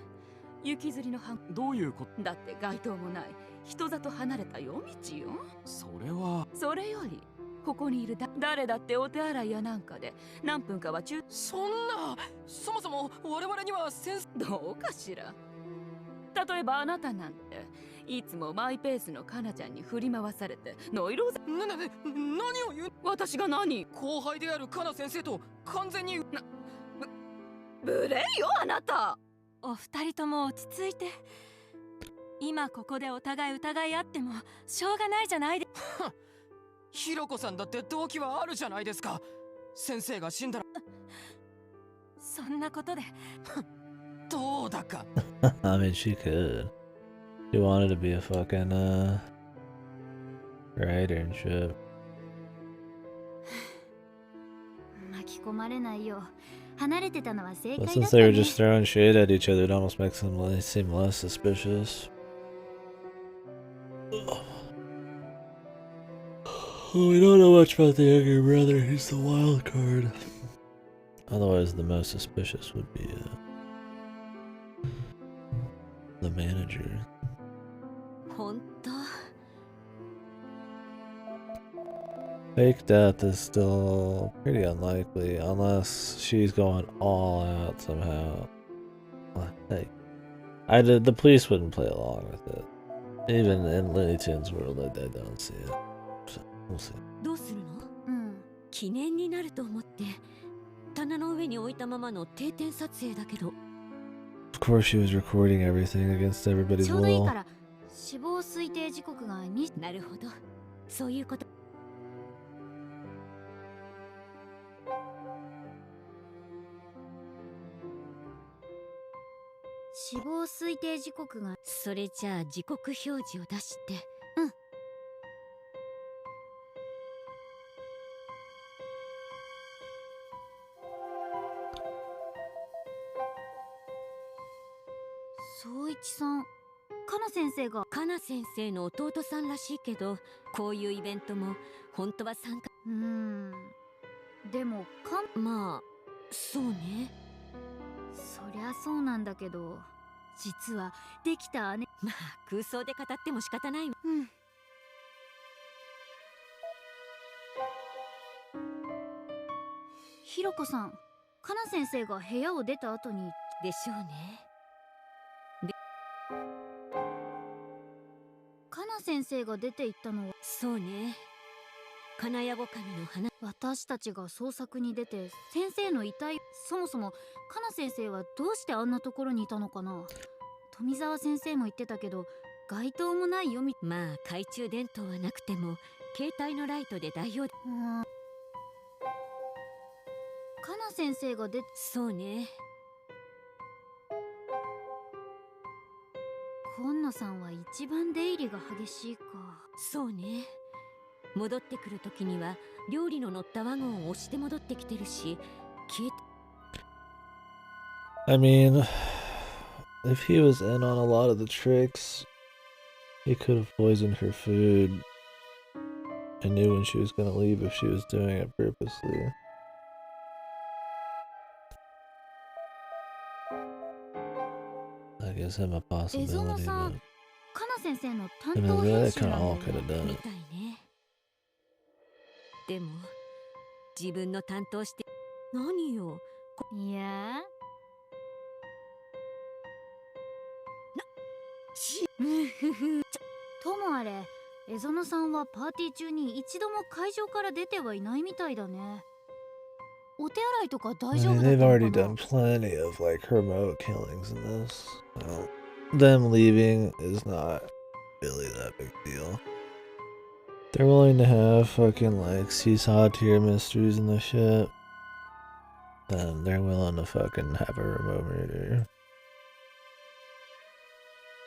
雪吊りの犯。どういうことだって街灯もない人里離れた夜道よ。それは。それよりここにいる誰だってお手洗いやなんかで何分かはそんな、そもそも我々には先生。どうかしら。例えばあなたなんていつもマイペースのカナちゃんに振り回されてノイローゼ。何を言う。私が何。後輩であるカナ先生と完全に無礼よあなた。お二人とも落ち着いて。今ここでお互い疑い合ってもしょうがないじゃないで。ひろこさんだって動機はあるじゃないですか。先生が死んだらそんなことでどうだか。I mean, she could. She wanted to be a fucking, writer and shit. 巻き込まれないよ。離れてたのは正 But 解だ since った they were ね。 just throwing shade at each other, it almost makes them seem less suspicious. Oh, we don't know much about the younger brother. He's the wild card. Otherwise, the most suspicious would be the manager. 本当。 Fake death is still pretty unlikely unless she's going all out somehow. Like, the police wouldn't play along with it. Even in Looney Tunes world, they don't see it. So, we'll see. どうするの？うん。記念になると思って棚の上に置いたままの定点撮影だけど。 Of course, she was recording everything against everybody's ちょうどいい will. から死亡推定時刻が2。なるほど。そういうこと。死亡推定時刻が。それじゃあ時刻表示を出して。うん。宗一さん、かな先生が。かな先生の弟さんらしいけど、こういうイベントも本当は参加。でもまあそうね。そりゃそうなんだけど、実はできた姉。まあ空想で語っても仕方ないわ。ひろこさん、かな先生が部屋を出た後に。でしょうね。かな先生が出て行ったのは。そうね。金谷神の花。私たちが捜索に出て先生の遺体。そもそもかな先生はどうしてあんなところにいたのかな。富澤先生も言ってたけど街灯もないよ。まあ懐中電灯はなくても携帯のライトで代用。かな先生が出。そうね。今野さんは一番出入りが激しいか。そうね。戻ってくる時には料理の乗ったワゴンを押して戻ってきてるし、消えて。 I mean, if he was in on a lot of the tricks, he could have poisoned her food and knew when she was going to leave if she was doing it purposely. That gives him a possibility, but かな先生の担 I 当 mean, 編 they 集 kind な of ん all だ could よ have ね。 done み it. たいね。でも自分の担当して。何よ。いやともあれ、江園さんはパーティー中に一度も会場から出てはいないみたいだね。お手洗いとか I 大丈夫 mean, だっ they've たの already かな。 done plenty of like remote killings in this. So them leaving is not really that big deal. They're willing to have fucking like seesaw tier mysteries and the shit. Then they're willing to fucking have a remote murder.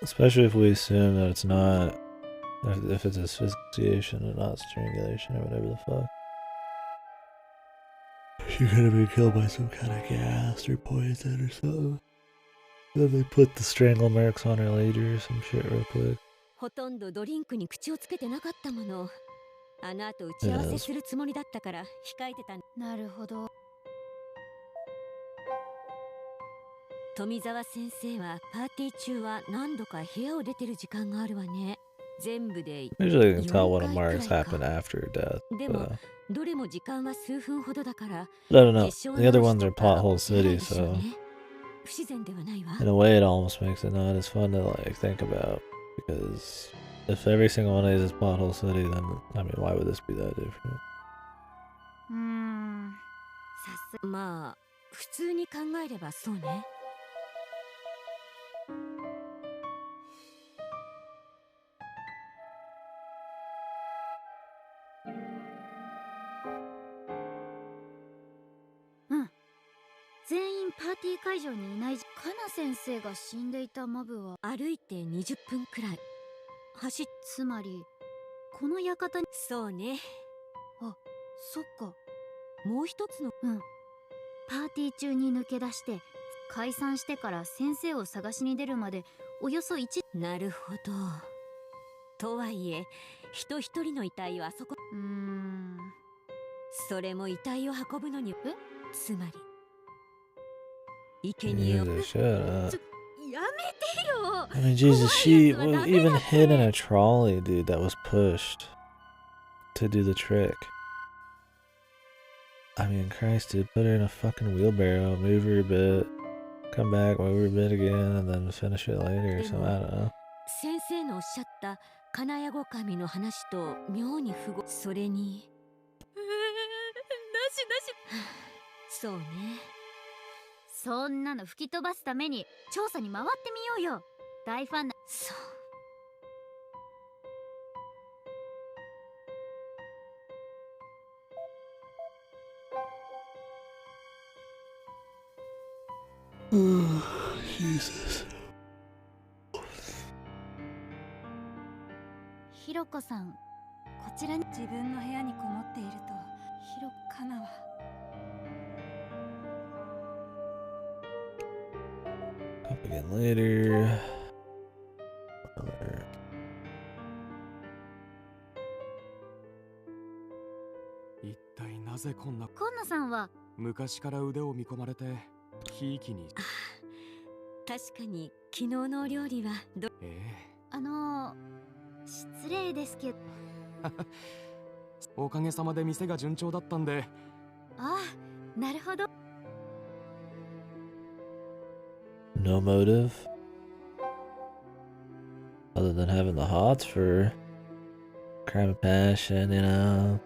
Especially if we assume that it's not, if it's asphyxiation and not strangulation or whatever the fuck. She could have been killed by some kind of gas or poison or something. Then they put the strangle marks on her later or some shit real quick. ほとんどドリンクに口をつけてなかったもの。あの後打ち合わせするつもりだったから控えてた。なるほど。富澤先生はパーティー中は何度か部屋を出てる時間があるわね。全部で Usually you can tell when a 4 marks 回く happen らいか。 after death, で but, もどれも時間は数分ほどだから but I don't know. 決勝 The other 直し ones と are か pothole お手洗い city, でしょう so ね。不自然ではないわ。 in a way it almost makes it not as fun to like think about, because if every single one of these is pothole city, then I mean, why would this be that different? さすまあ普通に考えればそうね。全員パーティー会場にいない。カナ先生が死んでいたマブは歩いて20分くらい走っ。つまりこの館に。そうね。あ、そっか。もう一つのパーティー中に抜け出して解散してから先生を探しに出るまでおよそ1。なるほど。とはいえ人一人の遺体をあそこ。それも遺体を運ぶのに。つまり池に You よ just shut up. やめてよ。 I mean, Jesus, she was even hid in a trolley, dude, that was pushed to do the trick. I mean, Christ, dude, put her in a fucking wheelbarrow, move her a bit, come back, move her a bit again, and then finish it later or something. I don't know. 先生のおっしゃった金谷語神の話と妙に符合。それにそうね。そんなの吹き飛ばすために調査に回ってみようよ。大ファンな。そう。Jesus. ひろこさん、こちらに。自分の部屋にこもっているとひろかなは。Up again later. Other. 一体なぜこんな。コンナさんは昔から腕を見込まれてひいきに。確かに昨日のお料理は失礼ですけど。おかげさまで店が順調だったんで。ああ、なるほど。 No motive other than having the hots for crime of passion, you know.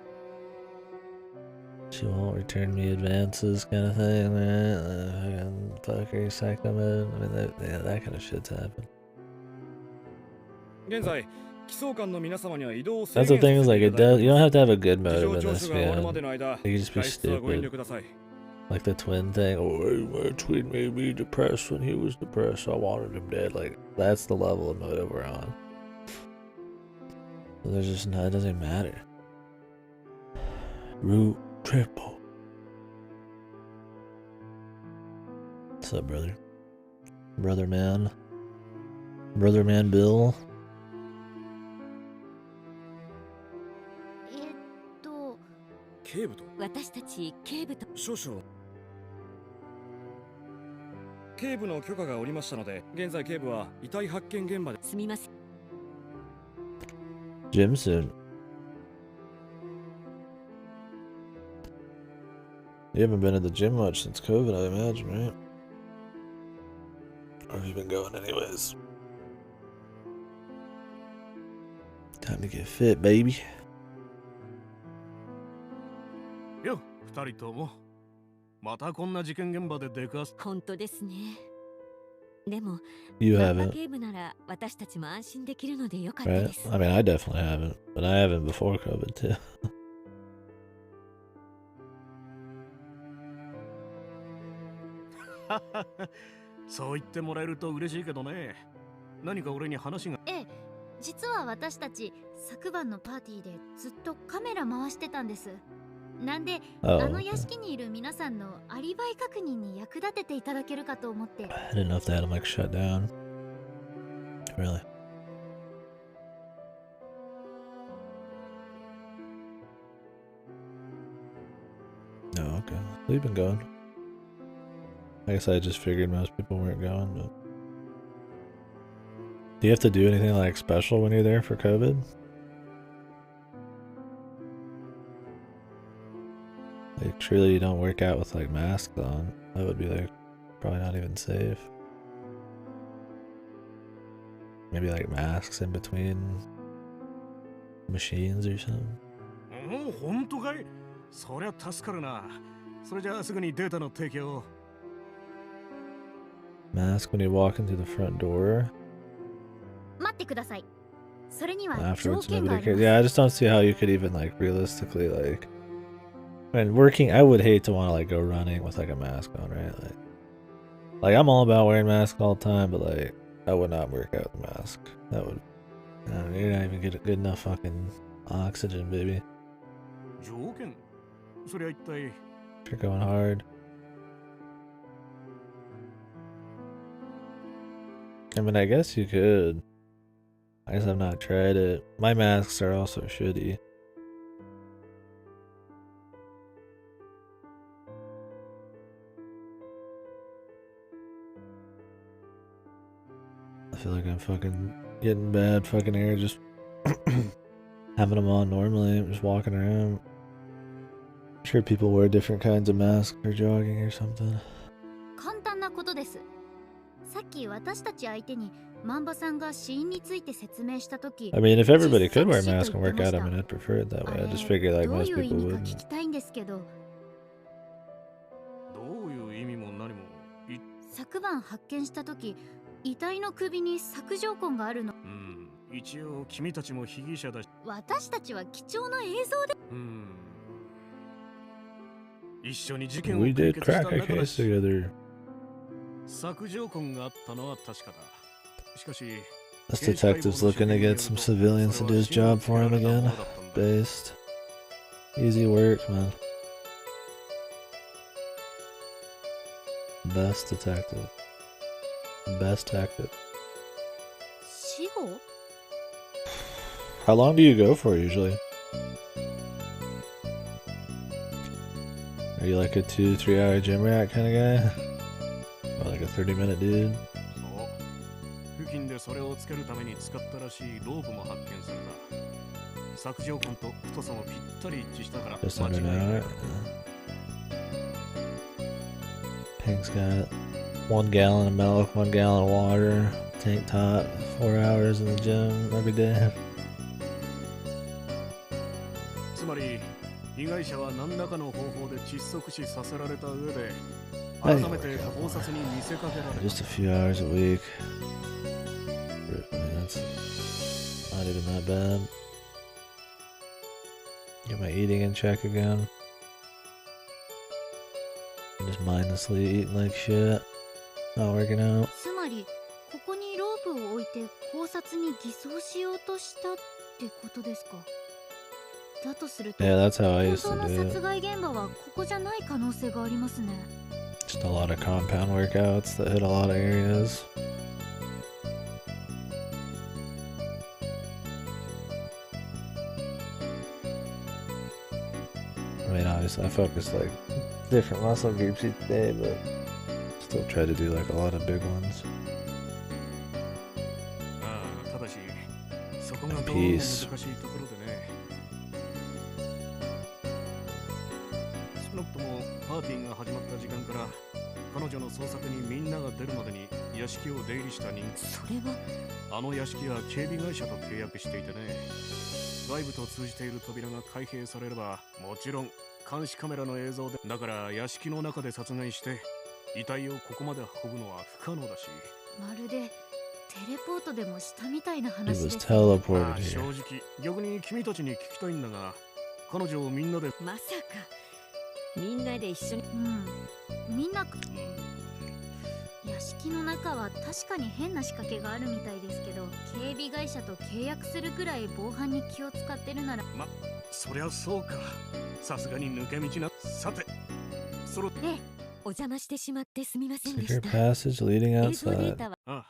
She won't return me advances, kind of thing, man. Fucker, psycho mode. I mean, that kind of shit's happened. That's the thing is, like, it does. You don't have to have a good motive in this, man. You can just be stupid. Like the twin thing. Oh, my twin made me depressed when he was depressed, so I wanted him dead. Like, that's the level of motive we're on. So there's just no, it doesn't matter. Root triple. What's up, brother? Brother man. Brother man Bill. 警部と。私たち警部と。少々。警部の許可が下りましたので、現在警部は遺体発見現場で。すみません。 Gym soon. You haven't been at the gym much since COVID, I imagine, right? Or have you been going anyways? Time to get fit, baby. よ、二人とも。またこんな事件現場で出かす。本当ですね。でも、 You 漫画 haven't, 警部なら私たちも安心できるのでよかったで right? す。 I mean, I definitely haven't, but I haven't before COVID too. そう言ってもらえると嬉しいけどね。何か俺に話が。ええ、実は私たち昨晩のパーティーでずっとカメラ回してたんです。なんで、 Oh, あの okay. 屋敷にいる皆さんのアリバイ確認に役立てていただけるかと思って。 I didn't know if they had them like shut down. Really? No, okay. So you've been going. I guess I just figured most people weren't going, but Do you have to do anything like special when you're there for COVID? Like, surely you don't work out with like masks on. That would be like probably not even safe. Maybe like masks in between machines or something. おお、本当かい？そりゃ助かるな。それじゃあすぐにデータの提供を。Mask when you walk into the front door. 待ってください。それには条 Afterwards, 件があ nobody りま cares. す。 Yeah, I just don't see how you could even like realistically like. When working, I would hate to want to like go running with like a mask on, right? Like I'm all about wearing masks all the time, but like I would not work out with a mask. That would, you're not even get good enough fucking oxygen, baby. 条件？そりゃ一体。 You're going hard. I mean, I guess you could. I guess I've not tried it. My masks are also shitty. I feel like I'm fucking getting bad fucking air just having them on normally. I'm just walking around. I'm sure people wear different kinds of masks for jogging or something. 簡単なことです。さっき私たち相手にマンバさんが死因について説明したとき、 I mean, if everybody could wear masks and work out, I mean, I'd prefer it that way. I just figured like どう most いう意 people 味か wouldn't. 聞きたいんですけど、どういう意味も何も。昨晩発見したとき、遺体の首に索状痕があるの。うん。一応君たちも被疑者だし。私たちは貴重な映像で。うん。一緒に事件を We 解 did 決した crack a 仲だ case し。 together. 索状痕があったのは確かだ。しかし、 This detective's looking to get some civilians to do his job for him again. Based. Easy work, man. Best detective. Best tactic. 死後？ How long do you go for usually? Are you like a 2-3 hour gym rat kind of guy? Or like a 30-minute dude? そう付近でそれをつけるために使ったらしいロープも発見された。索状痕と太さもぴったり一致したから Just 間 under 違い an ない。 hour. Pink's got 1 gallon of milk, 1 gallon of water, tank top, 4 hours in the gym every day. つまり被害者は何らかの方法で窒息死させられた上で改めて考察に見せかけられた。 Just a few hours a week. I mean, that's not even that bad. Get my eating in check again. I'm just mindlessly eating like shit. Not working out. つまりここにロープを置いて考察に偽装しようとしたってことですか？だとすると、 Yeah, that's how I 本 used 当 to の do 殺 it. 害現場はここじゃない可能性がありますね。 Just a lot of compound workouts that hit a lot of areas. I mean, obviously, I focus like different muscle groups each day, but still try to do like a lot of big ones. ああ、ただしそこがどうも難 Peace. しいところでね。少なくともパーティーが始まった時間から彼女の捜索にみんなが出るまでに屋敷を出入りした人それはあの屋敷は警備会社と契約していてね、外部と通じている扉が開閉されればもちろん監視カメラの映像で、だから屋敷の中で殺害して遺体をここまで運ぶのは不可能だし、まるでテレポートでもしたみたいな He 話 was です、ね。 teleported まあ正 here. 直逆に君たちに聞きたいんだが、彼女をみんなで、まさかみんなで一緒にうん。みんな屋敷の中は確かに変な仕掛けがあるみたいですけど、警備会社と契約するくらい防犯に気を使ってるなら、ま、そりゃそうか。さすがに抜け道な。さて、そろ、ええお邪魔してしまってすみませんでし Secret た。 passage leading 映像デー outside. タはああ、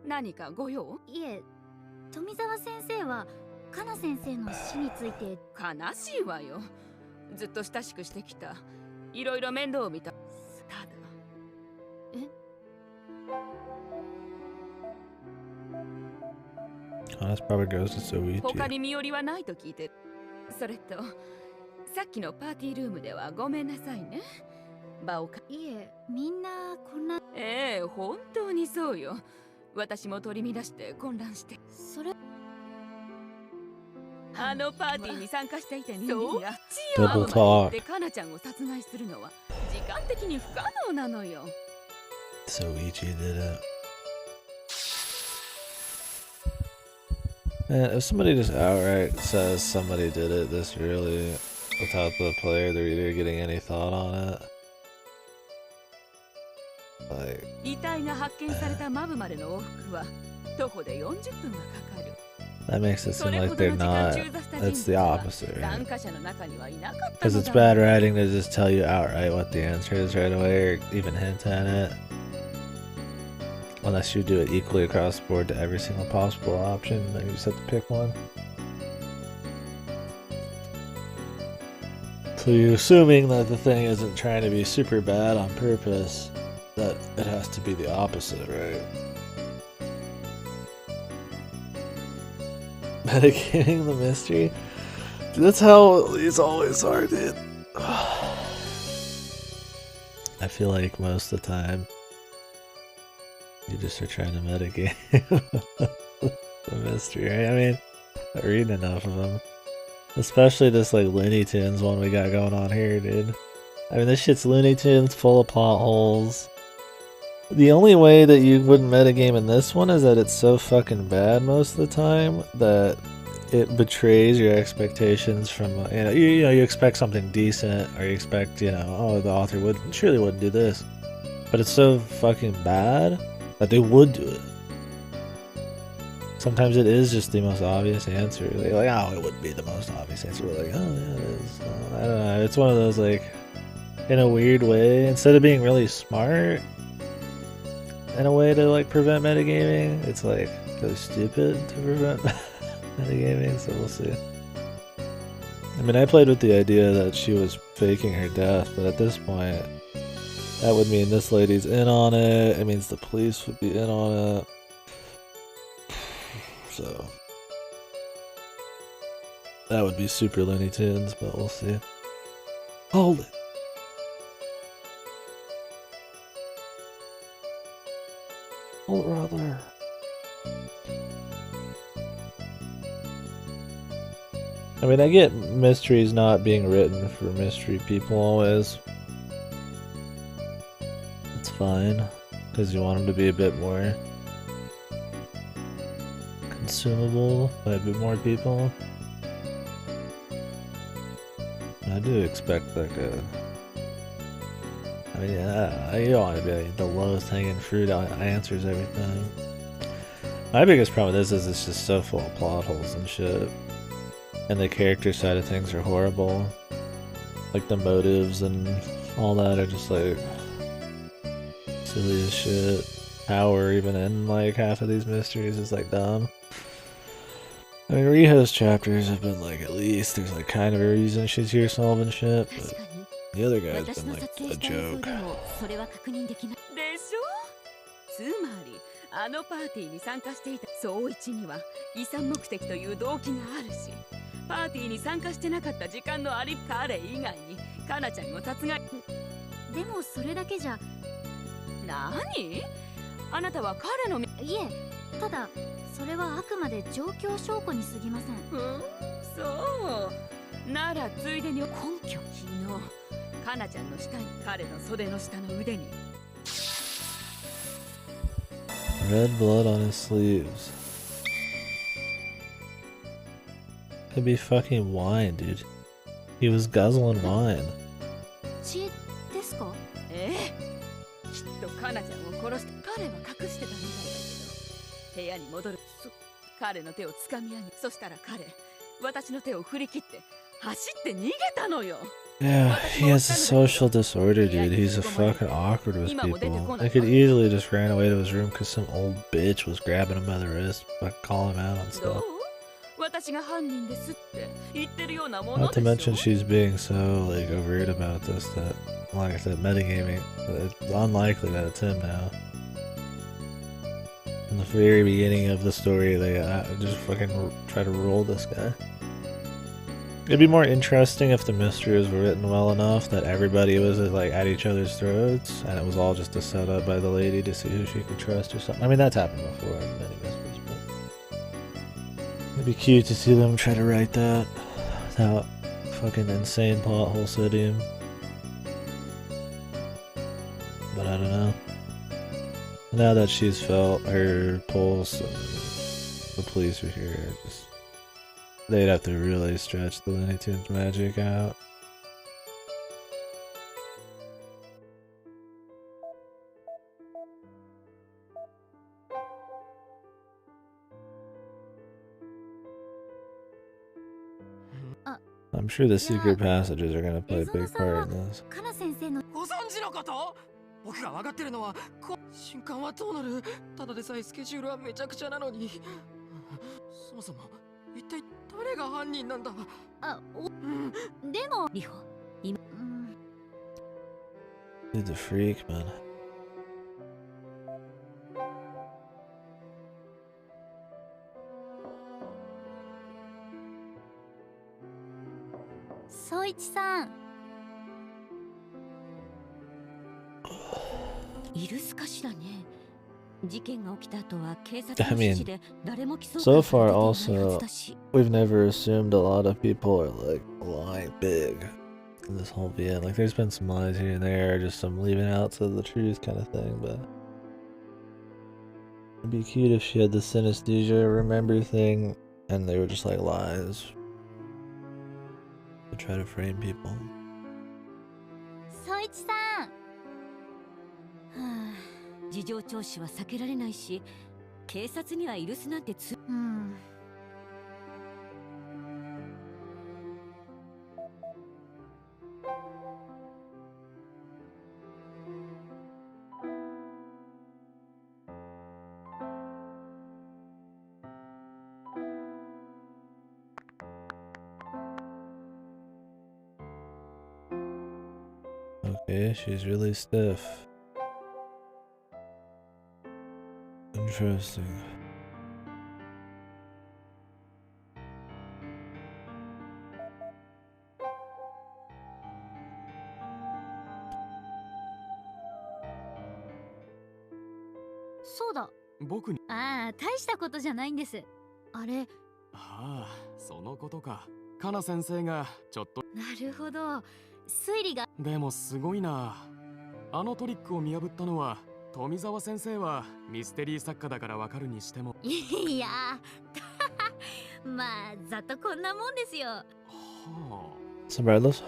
何かご用？いえ、富澤先生ははカナ先生の死について。悲しいわよ。ずっと親しくしてきた。いろいろ面倒を見た。ただ。Honest probably goes to Soichi. 他に身寄りはないと聞いてる。それと、さっきのパーティールームではごめんなさいね。場をか。いえ、みんな混乱。ええ、本当にそうよ。私も取り乱して混乱して。それ。あのパーティーに参加していて人間がDouble talk. でカナちゃんを殺害するのは時間的に不可能なのよ。Soichi did it. Man, if somebody just outright says somebody did it this early without the player, the reader getting any thought on it, like, 遺体が発見されたマブまでの往復は徒歩で40分はかかる。 that makes it seem like they're not. It's the opposite, right? 参加者の中にはいなかったのだ。 Because it's bad writing to just tell you outright what the answer is right away, or even hint at it. Unless you do it equally across the board to every single possible option, then you just have to pick one. So you're assuming that the thing isn't trying to be super bad on purpose, that it has to be the opposite, right? Metagaming the mystery? Dude, that's how these always are, dude. I feel like most of the time you just are trying to metagame the mystery, right? I mean, I read enough of them. Especially this like Looney Tunes one we got going on here, dude. I mean, this shit's Looney Tunes, full of plot holes. The only way that you wouldn't metagame in this one is that it's so fucking bad most of the time that it betrays your expectations from, you expect something decent, or you expect, oh, the author surely wouldn't do this. But it's so fucking bad that they would do it. Sometimes it is just the most obvious answer. They're like, oh, it wouldn't be the most obvious answer. We're like, oh, yeah, it is. I don't know. It's one of those, like, in a weird way, instead of being really smart in a way to, like, prevent metagaming, it's, like, really stupid to prevent metagaming, so we'll see. I mean, I played with the idea that she was faking her death, but at this point, that would mean this lady's in on it. It means the police would be in on it. So that would be super Looney Tunes, but we'll see. Hold it. Hold it right there. I mean, I get mysteries not being written for mystery people always. It's fine, because you want them to be a bit more consumable by a bit more people. I do expect like I mean, yeah, you don't want to be like the lowest hanging fruit answers everything. My biggest problem with this is it's just so full of plot holes and shit. And the character side of things are horrible. Like the motives and all that are just like silly as shit. Power even in like half of these mysteries is like dumb. I mean, Riho's chapters have been like, at least there's like kind of a reason she's here solving shit, but the other guy's been like a joke. でしょ？つまりあのパーティーに参加していた総一には遺産目的という動機があるし、パーティーに参加してなかった時間のあり彼以外にカナちゃんを殺害。でもそれだけじゃ。何？あなたは彼の。いえ、ただそれはあくまで状況証拠に過ぎません。そう。ならついでに根拠。昨日カナちゃんの下に彼の袖の下の腕に。Red blood on his sleeves. Could be fucking wine, dude. He was guzzling wine. 血ですか？ええ。きっとカナちゃんを殺して彼は隠してたみたいだけど、部屋に戻る。彼の手を掴み上げ、そしたら彼、私の手を振り切って走って逃げたのよ。Yeah, he has a social disorder, dude. He's a fucking awkward with people. I could easily just ran away to his room because some old bitch was grabbing him by the wrist, like calling him out on stuff. 私が犯人ですって言ってるようなも Not の to でし mention ょ she's being so like overt about this that, like I said, metagaming. It's unlikely that it's him now. In the very beginning of the story, they just fucking try to roll this guy. It'd be more interesting if the mysteries were written well enough that everybody was like at each other's throats, and it was all just a setup by the lady to see who she could trust or something. I mean, that's happened before in many mysteries, but it'd be cute to see them try to write that without fucking insane plot hole setting. But I don't know. Now that she's felt her pulse and the police are here, they'd have to really stretch the Looney Tunes magic out. I'm sure the secret passages are gonna play a big part in this. カナ先生のご存知のこと？僕が分かってるのは瞬間はどうなる？ただでさえスケジュールはめちゃくちゃなのに。そもそも一体誰が犯人なんだ？でもリホ、今、Dude, the freak, man. Soichi さん。イルスかしらね。事件が起きた後は警察 I の mean, 指示で誰も起訴 so され far ていないは also, ずだし。 we've never assumed a lot of people are like lying big in this whole VN. Like, there's been some lies here and there, just some leaving out to the truth kind of thing, but it'd be cute if she had the synesthesia remember thing and they were just like lies to try to frame people. ソイチさん。はあ、事情聴取は避けられないし、警察にはイルスなんてOkay, she's really stiff. Interesting.そうだ。僕に。ああ、大したことじゃないんです。あれ。ああ、そのことか。カナ先生がちょっと。なるほど。推理が。でもすごいな。あのトリックを見破ったのは富澤先生はミステリー作家だからわかるにしても。いやまあざっとこんなもんですよ。はあ。So regardless.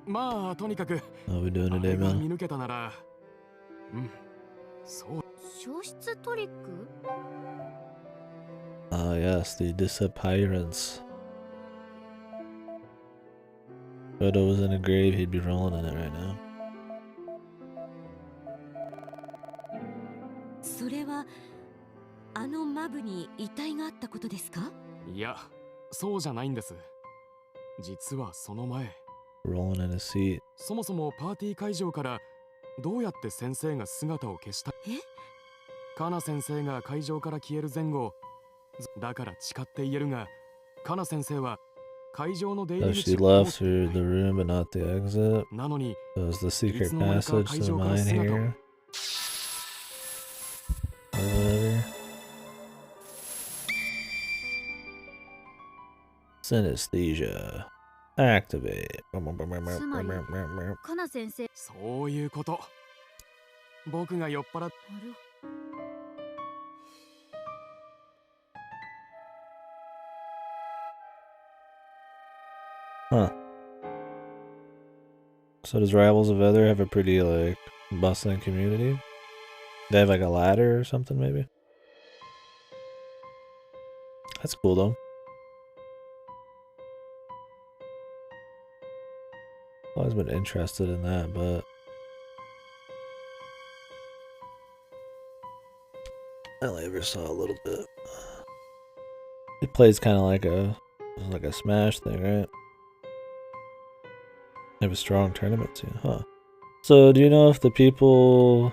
まあとにかく。How we doing today, man? 見抜けたなら。うん。そう。消失トリック？ Ah, yes, the disappearance. If Odo was in a grave, he'd be rolling in it right now. それはあのマブに遺体があったことですか？いや、そうじゃないんです。実はその前、Rolling in a seat. そもそもパーティー会場からどうやって先生が姿を消した？カナ先生が会場から消える前後、だから誓って言えるが、カナ先生は会場の出入 So り she 口 left through the room but not the exit. なのに、 So it's the secret passage to the mine here. Or whatever. Synesthesia. Activate. つまりカナ先生。そういうこと。僕が酔っ払っ。Huh. So does Rivals of Ether have a pretty, like, bustling community? They have, like, a ladder or something, maybe? That's cool, though. Always been interested in that, but I only ever saw a little bit. It plays kind of like a Smash thing, right? They have a strong tournament scene, huh? So do you know if the people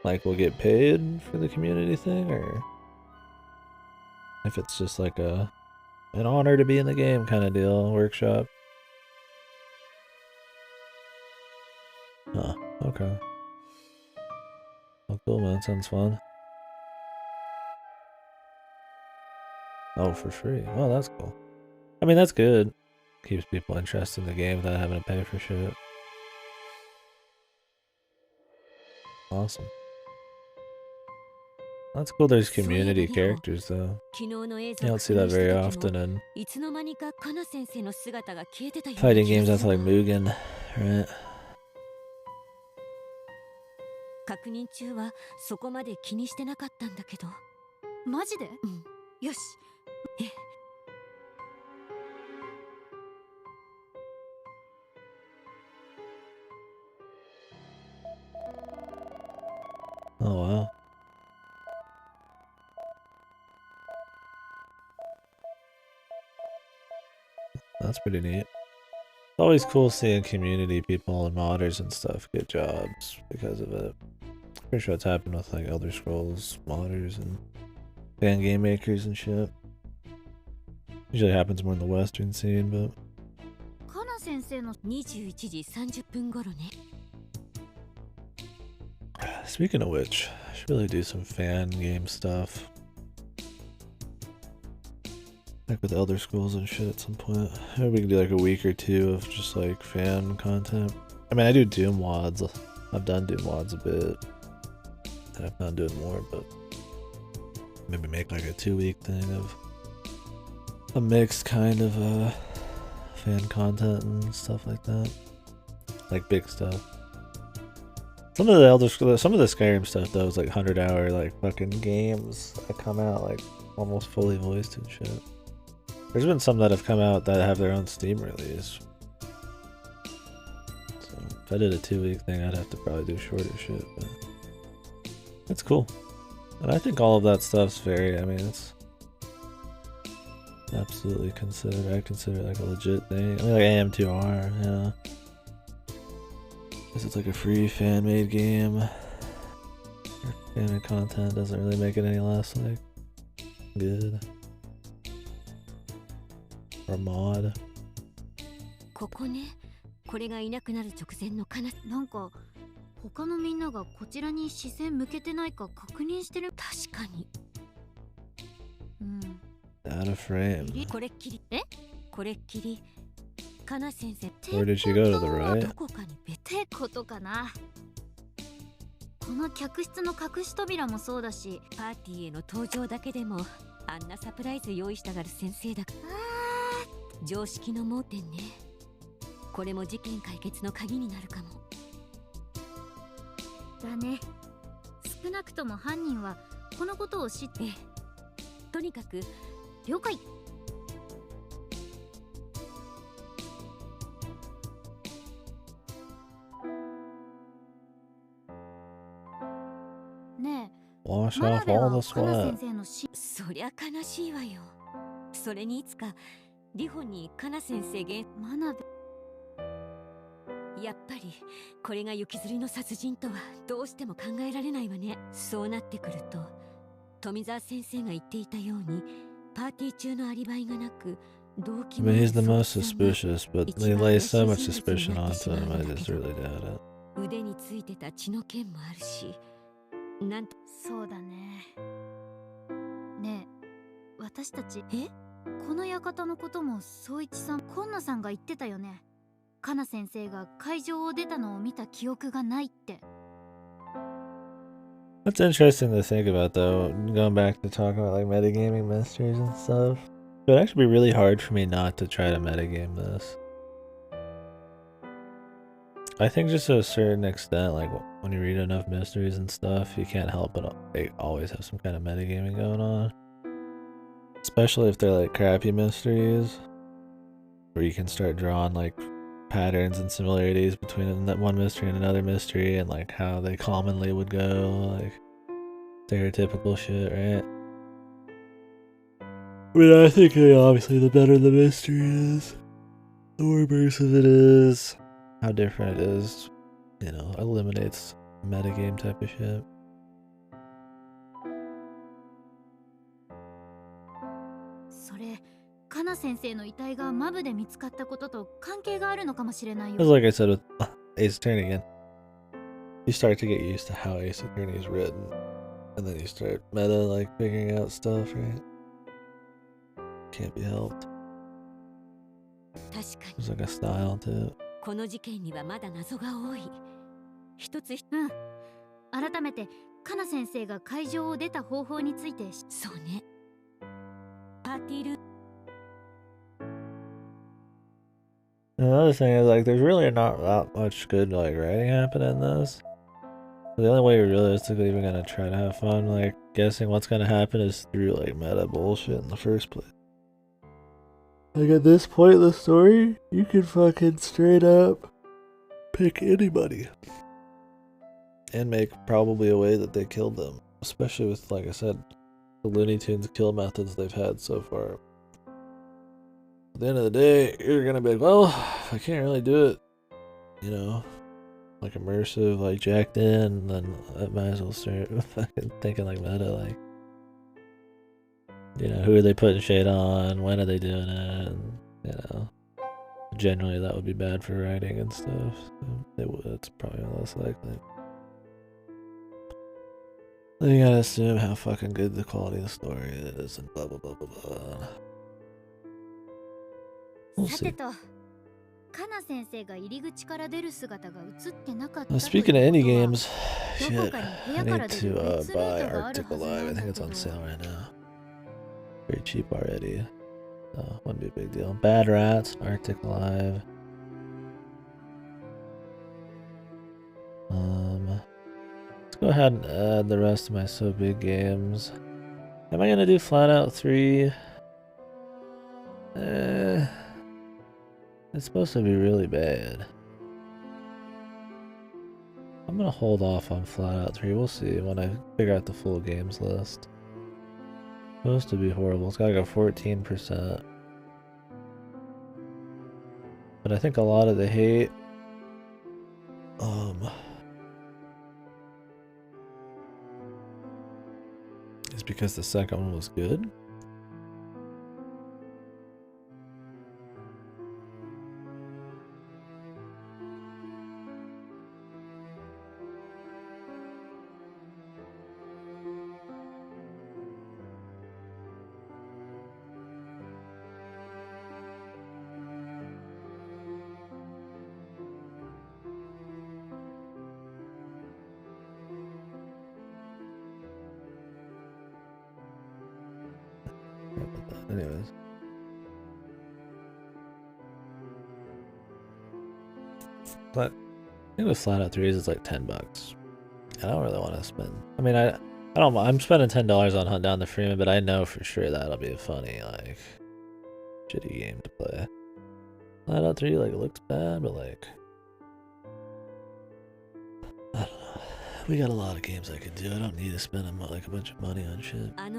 like will get paid for the community thing, or if it's just like an honor to be in the game kind of deal, workshop? Huh, okay. Oh, cool, man. Sounds fun. Oh, for free. Oh, that's cool. I mean, that's good. Keeps people interested in the game without having to pay for shit. Awesome. That's cool there's community characters, though. You don't see that very often in fighting games outside like Mugen, right? 確認中はそこまで気にしてなかったんだけど。マジで？うん。よし。え。Oh wow. That's pretty neat. It's always cool seeing community people and modders and stuff get jobs because of it. Pretty sure it's happened with like Elder Scrolls modders and fan game makers and shit. Usually happens more in the Western scene, but. カナ先生の21時30分頃ね。 Speaking of which, I should really do some fan game stuff. Like with Elder Scrolls and shit at some point. Maybe we can do like a week or two of just like fan content. I mean, I do Doom WODs. I've done Doom WODs a bit. And I've not doing more, but maybe make like a 2-week thing of a mixed kind of fan content and stuff like that. Like big stuff. Some of the Skyrim stuff though is like 100-hour like fucking games that come out like almost fully voiced and shit. There's been some that have come out that have their own Steam release. So if I did a 2-week thing, I'd have to probably do shorter shit, but it's cool. And I think all of that stuff's very, I mean, it's absolutely I consider it like a legit thing. I mean, like AM2R, yeah. Because it's like a free fan-made game. Fan content doesn't really make it any less like good. Or mod. ここね。これがいなくなる直前のなんか他のみんながこちらに視線向けてないか確認してる。確かに。うん。Out of frame. これっきり。え？これっきり。カナ先生。 Where did she go, to the right? どこかにってことかな。この客室の隠し扉もそうだし、パーティーへの登場だけでもあんなサプライズ用意したがる先生だ。常識の盲点ね。これも事件解決の鍵になるかも。だね。少なくとも犯人はこのことを知って、とにかく了解。ねえ、 Wash off all the sweat. そりゃ悲しいわよ。それにいつかリホにカナ先生が真鍋。やっぱりこれが雪吊りの殺人とはどうしても考えられないわね。そうなってくると富澤先生が言っていたようにパーティー中のアリバイがなく動機も I mean, he's the most suspicious, but they lay so much suspicion onto him, I just really doubt it. 腕についてた血の件もあるし、なんと。そうだね。ねえ、私たちえ？この館のことも宗一さん、今野さんが言ってたよね。カナ先生が会場を出たのを見た記憶がないって。That's interesting to think about, though. Going back to talking about like metagaming mysteries and stuff, it would actually be really hard for me not to try to metagame this. I think just to a certain extent, like when you read enough mysteries and stuff, you can't help but they always have some kind of metagaming going on. Especially if they're like crappy mysteries, where you can start drawing like patterns and similarities between that one mystery and another mystery, and like how they commonly would go, like stereotypical shit, right? I mean, I think obviously the better the mystery is, the more immersive it is, how different it is, you know, eliminates metagame type of shit. Because like I said with Ace Attorney again, you start to get used to how Ace Attorney is written, and then you start meta like figuring out stuff, right? Can't be helped. There's like a style to it. この事件にはまだ謎が多い。一つ改めてカナ先生が会場を出た方法について。そうね。パーティールーム。 Another thing is like there's really not that much good like writing happening in this. The only way you're realistically even gonna try to have fun like guessing what's gonna happen is through like meta bullshit in the first place. Like at this point in the story, you can fucking straight up pick anybody and make probably a way that they killed them. Especially with, like I said, the Looney Tunes kill methods they've had so far. At the end of the day, you're gonna be like, well, I can't really do it, you know, like immersive, like jacked in, then I might as well start fucking thinking like meta, like, you know, who are they putting shade on, when are they doing it, and, you know, generally that would be bad for writing and stuff, so it's probably less likely. Then you gotta assume how fucking good the quality of the story is, and blah blah blah blah blah. We'll see. Speaking of indie games, shit, I need to buy Arctic Alive. I think it's on sale right now. Very cheap already. So, wouldn't be a big deal. Bad Rats, Arctic Alive. Let's go ahead and add the rest of my So Big games. Am I gonna do Flat Out 3? It's supposed to be really bad. I'm gonna hold off on Flat Out 3. We'll see when I figure out the full games list. Supposed to be horrible. It's gotta go 14%. But I think a lot of the hate is because the second one was good. Anyways. But I think with Flat Out 3s it's like $10. I don't really want to spend. I mean, I don't. I'm spending $10 on Hunt Down the Freeman, but I know for sure that'll be a funny, like, shitty game to play. Flat Out 3 like looks bad, but like, I don't know. We got a lot of games I could do. I don't need to spend like a bunch of money on shit. I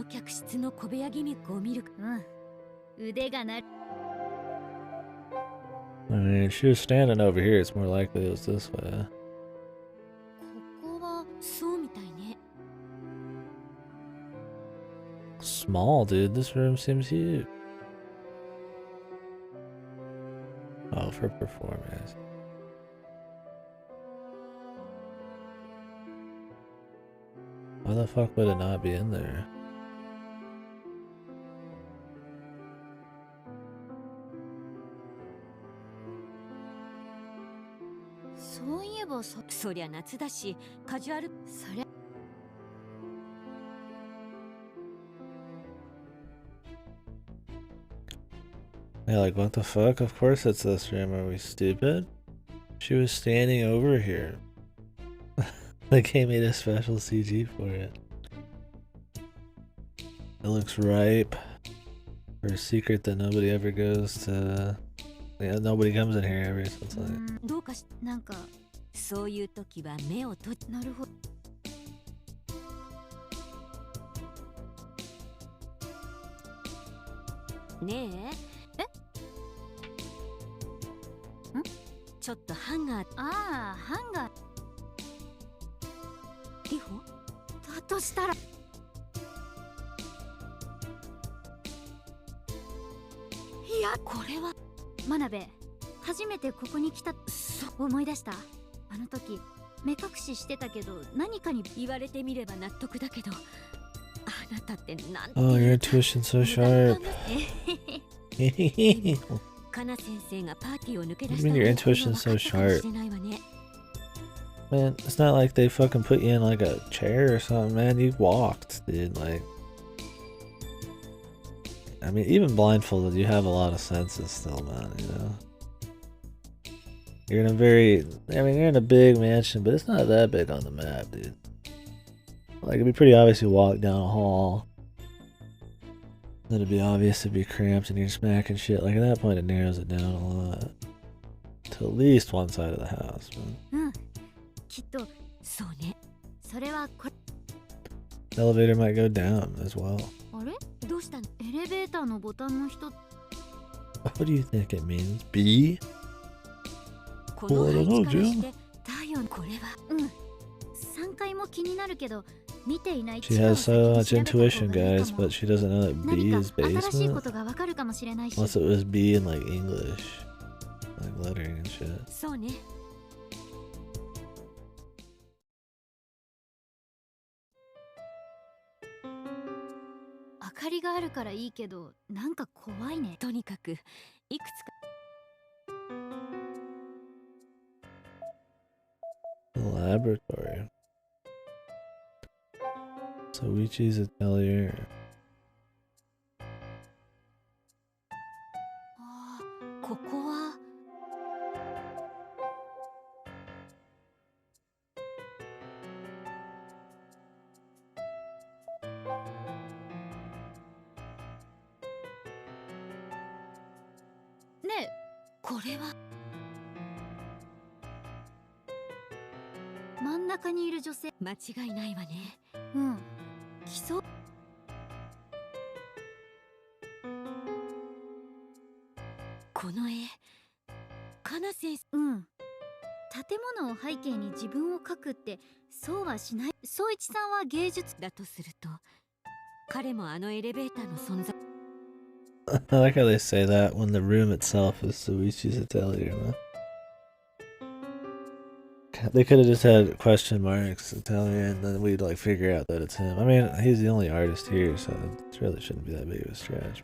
mean, if she was standing over here, it's more likely it was this way. Small, dude. This room seems huge. Oh, for performance. Why the fuck would it not be in there? Yeah, like what the fuck? Of course it's this room. Are we stupid? She was standing over here. Like they made a special CG for it. It looks ripe for a secret that nobody ever goes to. Yeah, nobody comes in here ever, so it's like. ねえ。ん？ちょっとハンガー。ああ、ハンガー。リホ？だとしたら。いや、これは。真鍋、初めてここに来た。思い出した。あの時、目隠ししてたけど、何かに言われてみれば納得だけど、あなたってなんて。Oh, your intuition's so sharp. カナ先生がパーティーを抜け出 What し do た you mean your intuition's so sharp? Man, it's not like they fucking put you in like a chair or something, man. You walked, dude. Like, I mean, even blindfolded, you have a lot of senses still, man, you know? You're in a very, I mean, you're in a big mansion, but it's not that big on the map, dude. Like, it'd be pretty obvious you walk down a hall. Then it'd be obvious it'd be cramped and you're smacking shit. Like, at that point, it narrows it down a lot. To at least one side of the house, man. きっと、そうね。それはこれ。The elevator might go down as well. あれ？どうしたの？エレベーターのボタンの人。What do you think it means? B? この配置からして、だよ、これは。3階も気になるけど、見ていない。She has so much intuition, guys, but she doesn't know that B is basement. 新しいことがわかるかもしれないし。Unless it was B in like English, like lettering and shit. そうね。明かりがあるからいいけど、なんか怖いね。とにかくいくつか。The laboratory. Soichi's atelier. ああ、ここは。ねえ、これは。真ん中にいる女性。間違いないわね。基礎。この絵、カナ先生。建物を背景に自分を描くってそうはしない。宗一さんは芸術だとすると、彼もあのエレベーターの存在。I like how they say that when the room itself is Soichi's atelier, man. They could have just had question marks atelier and then we'd like figure out that it's him. I mean, he's the only artist here, so it really shouldn't be that big of a stretch.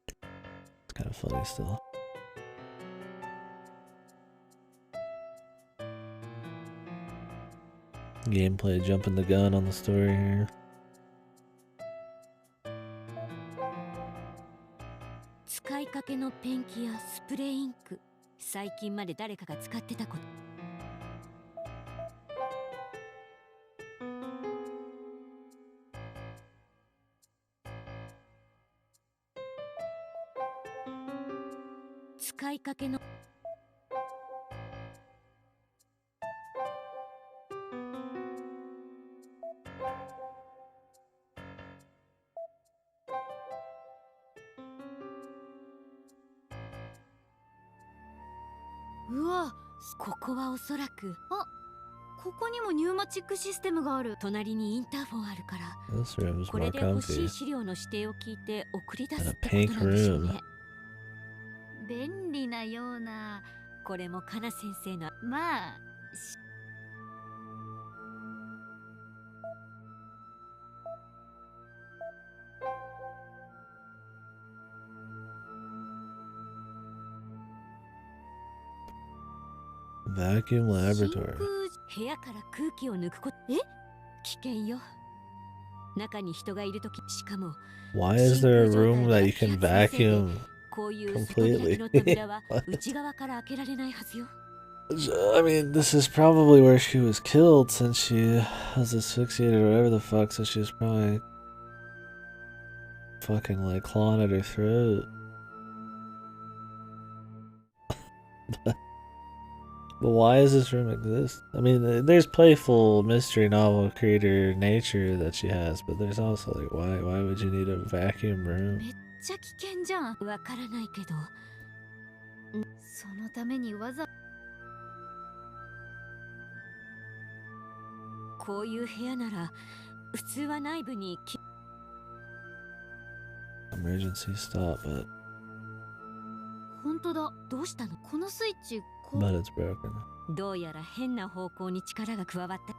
It's kind of funny still. Gameplay jumping the gun on the story here. 使いかけのペンキやスプレーインク、最近まで誰かが使ってたこと。使いかけの。うわ、ここはおそらく。ここにもニューマチックシステムがある。隣にインターフォンあるから。This room's これ more で欲し comfy. い資料の指定を聞いて送り出す And っ a てことなんでしょう pink ね。便利なような。これもカナ先生の。まあ。Vacuum laboratory. 部屋から空気を抜くこと。危険よ。中に人がいるとき、しかも。Why is there a room that you can vacuum こういう外開きの扉は内側から開けられないはずよ。I mean, this is probably where she was killed since she was asphyxiated or whatever the fuck, so she was probably fucking like clawing at her throat. But why does this room exist? I mean, there's playful mystery novel creator nature that she has, but there's also like, why would you need a vacuum room? ちゃ危険じゃん。わからないけど、そのためにわざこういう部屋なら普通は内部にEmergency stop, but 本当だ。どうしたの？このスイッチbut it's broken. どうやら変な方向に力が加わった。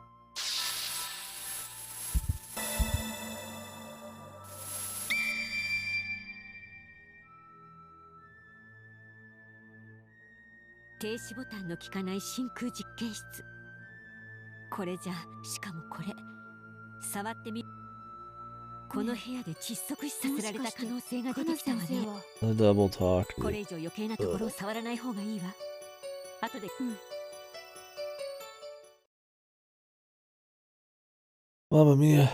停止ボタンの効かない真空実験室。これじゃ、しかもこれ触ってみ。この部屋で窒息死させられた可能性が出てきたわね。 The double talk. これ以上余計なところを触らない方がいいわ。後で。Mamma mia.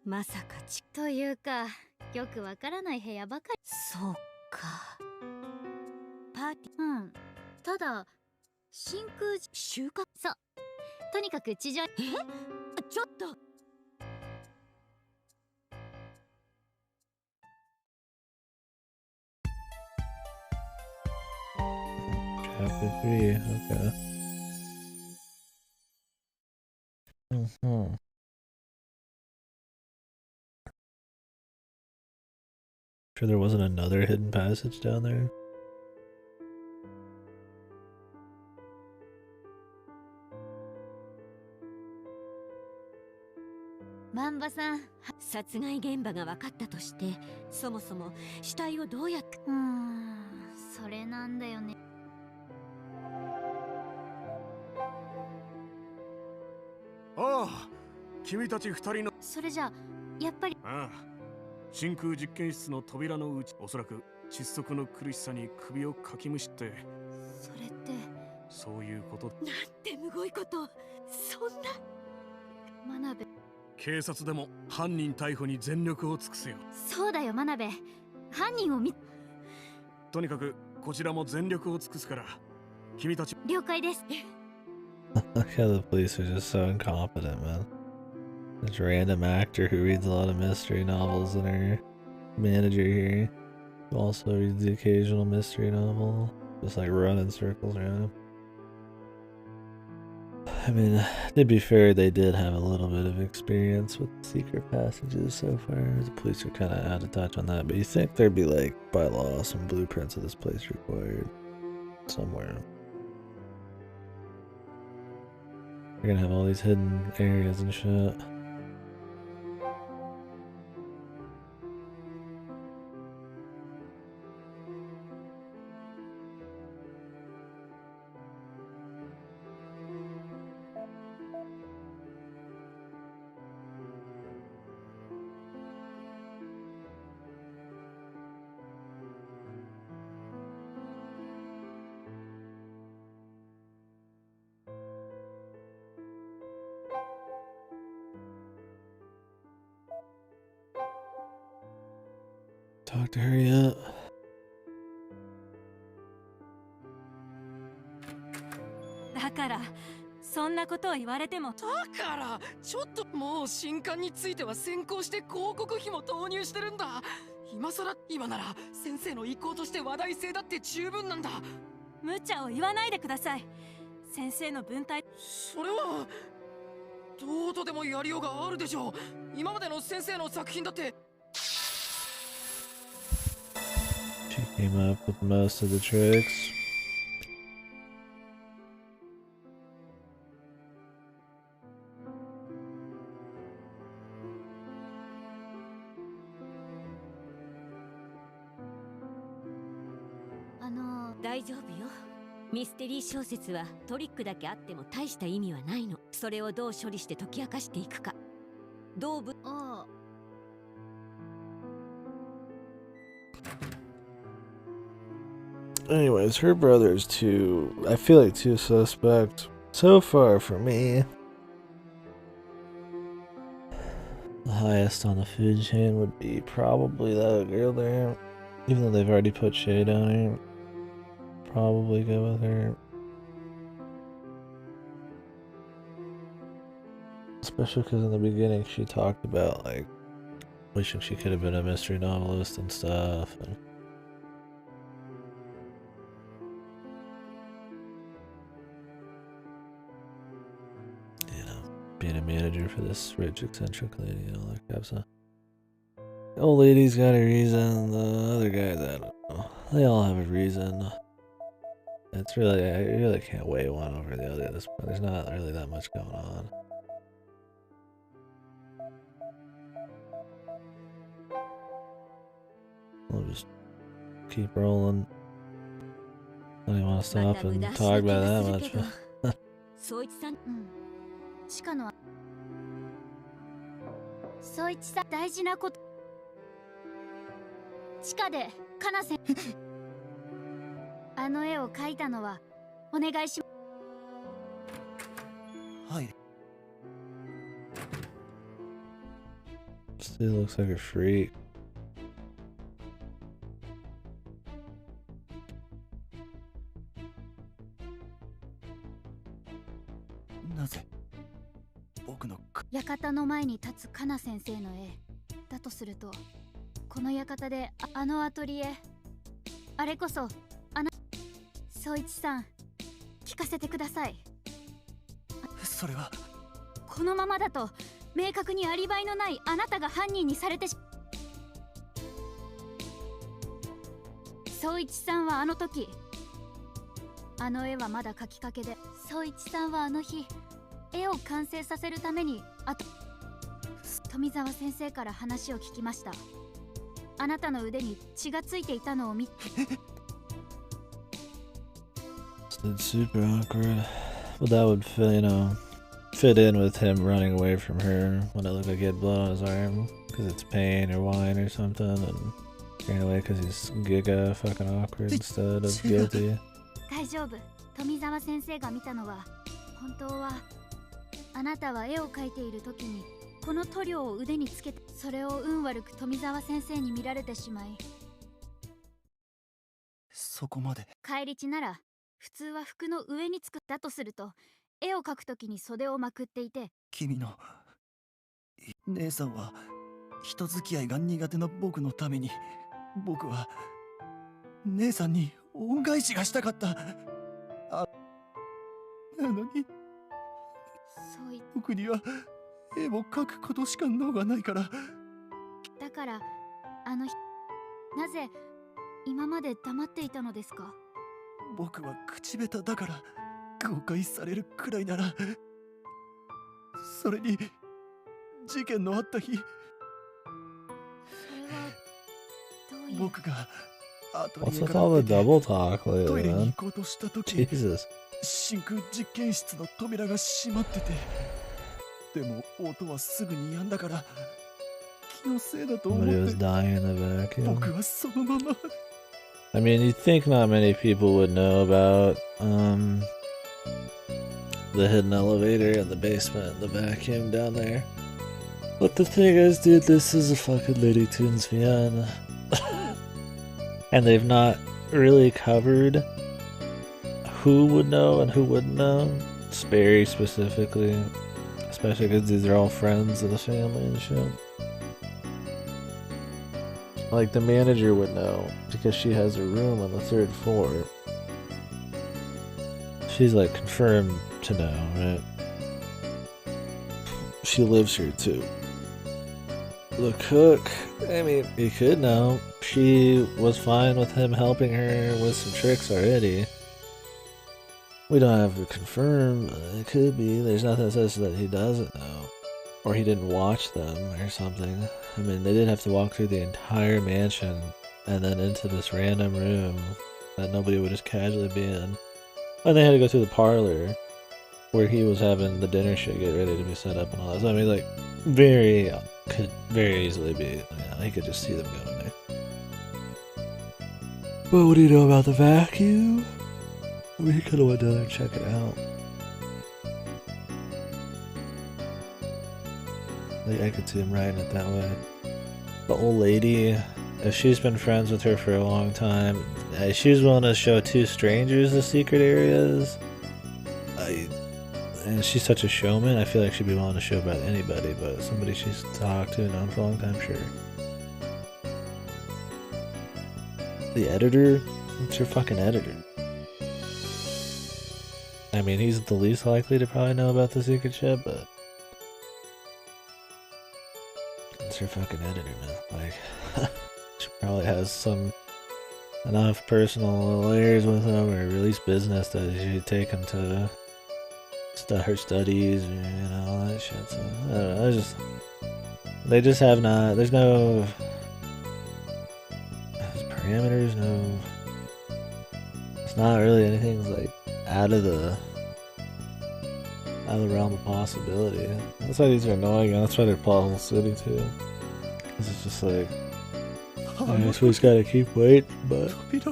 まさかというか、よくわからない部屋ばかり。そうか。パーティー。うん。ただ真空収穫。そう。とにかく地上。ちょっと。Chapter 3. Okay. Sure there wasn't another hidden passage down there? 万場さん。殺害現場が分かったとして、そもそも死体をどうやって。それなんだよね。ああ、君たち二人の。それじゃやっぱり。ああ、真空実験室の扉の内、おそらく窒息の苦しさに首をかきむしって。それってそういうこと。なんてむごいこと。そんな。真鍋。警察でも犯人逮捕に全力を尽くすよ。そうだよ真鍋。犯人をとにかくこちらも全力を尽くすから君たち。了解です。Look how the police are just so incompetent, man. This random actor who reads a lot of mystery novels and our manager here who also reads the occasional mystery novel. Just like run in circles around him. I mean, to be fair, they did have a little bit of experience with secret passages so far. The police are kind of out of touch on that, but you think there'd be like, by law, some blueprints of this place required somewhere. You're gonna have all these hidden areas and shit. Talk to her yet? だからそんなことを言われても。だからちょっともう新刊については先行して広告費も投入してるんだ。今なら先生の意向として話題性だって十分なんだ。無茶を言わないでください。先生の文体。それはどうとでもやりようがあるでしょう。今までの先生の作品だって。She came up with most of the tricks.あの大丈夫よ。ミステリー小説はトリックだけあっても大した意味はないの。それをどう処理して解き明かしていくか。どうぶ。ああ。Anyways, her brother's I feel like too suspect so far for me. The highest on the food chain would be probably that girl there. Even though they've already put shade on her. Probably go with her. Especially because in the beginning she talked about like wishing she could have been a mystery novelist and stuff. And you know, being a manager for this rich, eccentric lady and all that crap. So the old lady's got a reason. The other guys, I don't know. They all have a reason. It's really, I really can't weigh one over the other at this point. There's not really that much going on. We'll just keep rolling. I don't want to stop and talk about that much. 宗一さん、地下の宗一さん、大事なこと。地下でカナセンあの絵を描いたのはお願いします。はい。 Still looks like a freak. なぜ僕の館の前に立つカナ先生の絵だとすると、この館であのアトリエ、あれこそ宗一さん、聞かせてください。それはこのままだと明確にアリバイのないあなたが犯人にされて宗一さんはあの時、あの絵はまだ描きかけで、宗一さんはあの日絵を完成させるために富澤先生から話を聞きました。あなたの腕に血がついていたのを見It's super awkward. Well, that would fit in with him running away from her when it looked like he had blood on his arm because it's pain or wine or something, and ran away because he's giga fucking awkward instead of guilty. 大丈夫。富澤先生が見たのは、本当はあなたは絵を描いている時にこの塗料を腕につけて、それを運悪く富澤先生に見られてしまい、そこまで。返り血なら普通は服の上につく。だとすると絵を描く時に袖をまくっていて、君の姉さんは人付き合いが苦手な僕のために、僕は姉さんに恩返しがしたかった。なのに僕には絵を描くことしか能がないから。だからあの日、なぜ今まで黙っていたのですか？僕は口下手だから誤解されるくらいなら。それに事件のあった日、それはどういう。僕がアト What's リエ with から all 出 the て double talk トイレ lately, に man? 行こうとした時、 Jesus. 真空実験室の扉が閉まってて、でも音はすぐに止んだから気のせいだと思っ Somebody was て、 dying in the vacuum. 僕はそのまま。 I mean, you'd think not many people would know about the hidden elevator in the basement and the vacuum down there. But the thing is, dude, this is a fucking Looney Tunes fan. And they've not really covered who would know and who wouldn't know. Sperry specifically. Especially because these are all friends of the family and shit. Like, the manager would know because she has a room on the 3rd floor. She's like confirmed to know, right? She lives here too. The cook, I mean, you could know. She was fine with him helping her with some tricks already. We don't have to confirm. It could be. There's nothing that says that he doesn't know. Or he didn't watch them or something. I mean, they did have to walk through the entire mansion and then into this random room that nobody would just casually be in. And they had to go through the parlor where he was having the dinner shit get ready to be set up and all that. So I mean, like, could very easily be, you know, he could just see them going there. But what do you know about the vacuum? I mean, he could have went down there and check it out. Like, I could see him writing it that way. The old lady, if she's been friends with her for a long time, she's willing to show 2 strangers the secret areas. And she's such a showman, I feel like she'd be willing to show about anybody, but somebody she's talked to and known for a long time, sure. The editor? What's your fucking editor? I mean, he's the least likely to probably know about the secret ship, but it's your fucking editor, man. Like, she probably has some enough personal layers with him, or at least business, that she take him to her studies, or, you know, all that shit. So I don't know. They just have not. There's no parameters. No. It's not really anything like out of the realm of possibility. That's why these are annoying, and that's why they're Puzzle City too. Cause it's just like, I guess we just gotta keep waiting, but there's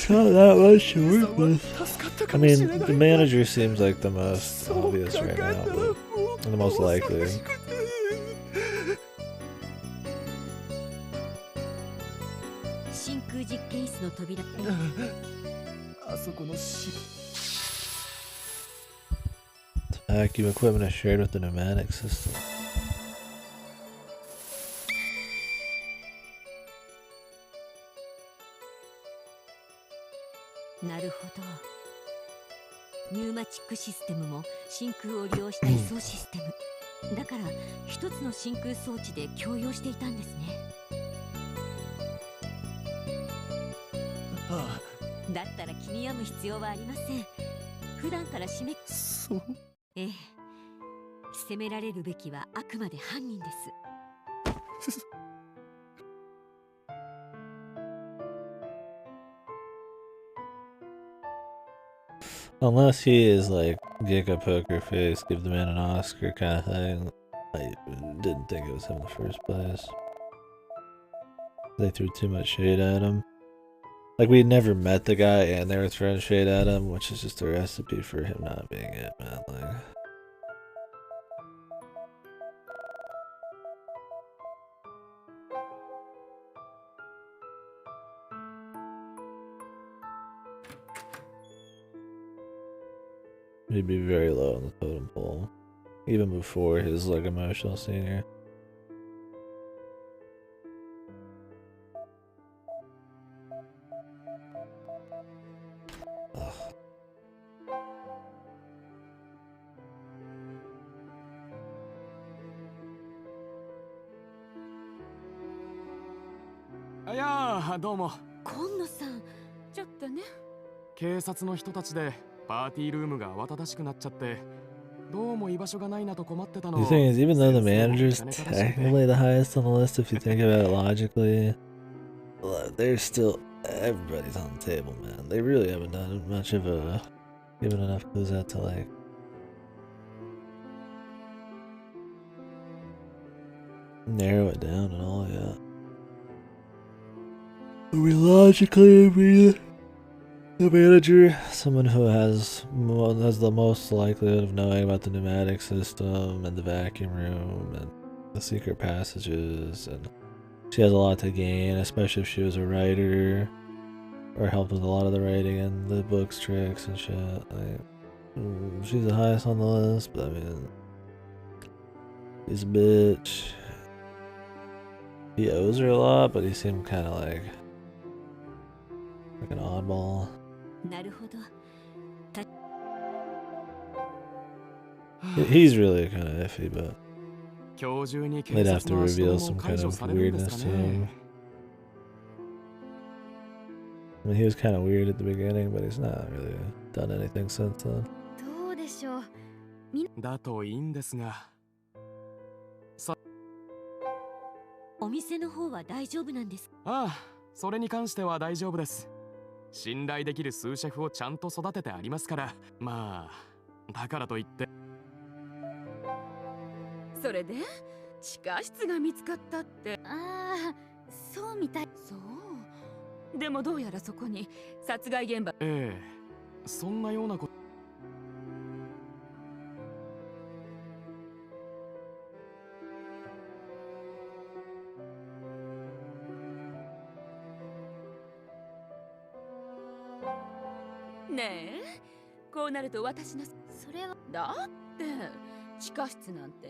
not that much to work with. I mean, the manager seems like the most obvious right now, and the most likely. Vacuum equipment is shared with the pneumatic system. Unless he is like Giga Poker Face, give the man an Oscar kind of thing. I didn't think it was him in the first place. They threw too much shade at him. Like, we had never met the guy and they were throwing shade at him, which is just a recipe for him not being it, man. Like, he'd be very low on the totem pole, even before his like emotional senior.どうも。今野さん、ちょっとね。警察の人たちでパーティールームが慌ただしくなっちゃって、どうも居場所がないなと困ってたの。 The thing is, even though the manager's technically the highest on the list, if you think about it logically, there's still, everybody's on the table, man. They really haven't done much of a, given enough clues out to like narrow it down and all yet. We logically be the manager, someone who has the most likelihood of knowing about the pneumatic system and the vacuum room and the secret passages, and she has a lot to gain, especially if she was a writer or helped with a lot of the writing and the books, tricks and shit. Like, she's the highest on the list, but I mean, he's a bitch. He owes her a lot, but he seemed kind of like an oddball. He's really kind of iffy, but they'd have to reveal some kind of weirdness to him. I mean, he was kind of weird at the beginning, but he's not really done anything since then. だといいんですが。お店の方は大丈夫なんですか？ああ、それに関しては大丈夫です。信頼できるスーシェフをちゃんと育ててありますから。まあ、だからといって。それで地下室が見つかったって。ああ、そうみたい。そう。でもどうやらそこに殺害現場。ええ、そんなようなこと。ねえ、こうなると私のそれはだって地下室なんて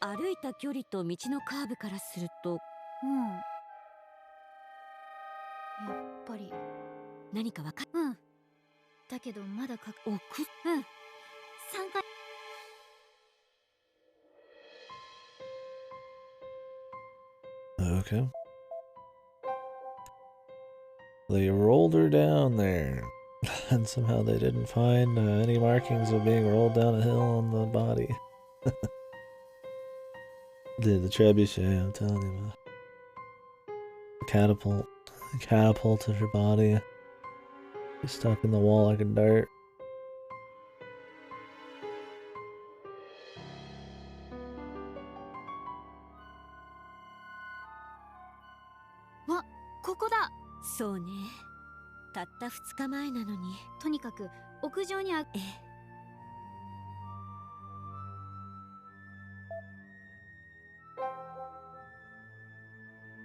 歩いた距離と道のカーブからすると、うん。やっぱり。何かわかっ。うん。だけどまだか奥。うん。3回。Okay. They rolled her down there, and somehow they didn't find any markings of being rolled down a hill on the body. Dude, the trebuchet, I'm telling you, man. Catapulted her body. She's stuck in the wall like a dart. What? ここだ。そうね。たった2日前なのに。とにかく屋上にあ。ええ。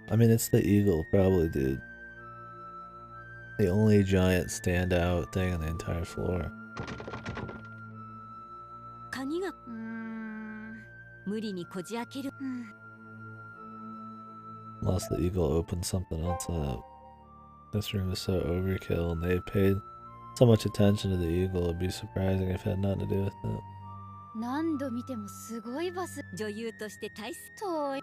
I mean, it's the eagle, probably, dude. The only giant standout thing on the entire floor. 鍵が無理にこじ開ける。Unless the eagle opened something else up. This room is so overkill, and they paid so much attention to the eagle. It'd be surprising if it had nothing to do with it. 何度見てもすごいバス。女優として大切。遠い。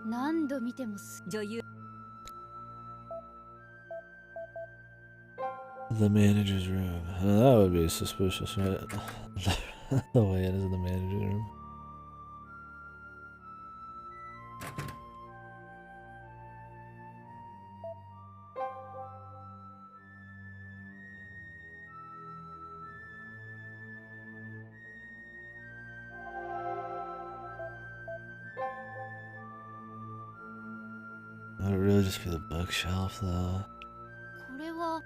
何度見ても女優。The manager's room. That would be suspicious, right? The way it is in the manager's room. That would really just be the bookshelf, though. これは。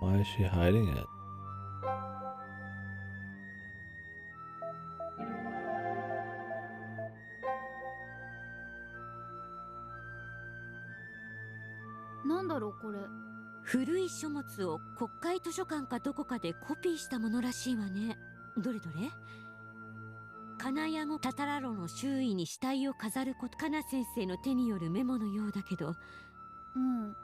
Why is she hiding it?これ。古い書物を国会図書館かどこかでコピーしたものらしいわね。どれどれ。金谷語タタラロの周囲に死体を飾ること。カナ先生の手によるメモのようだけど。うん。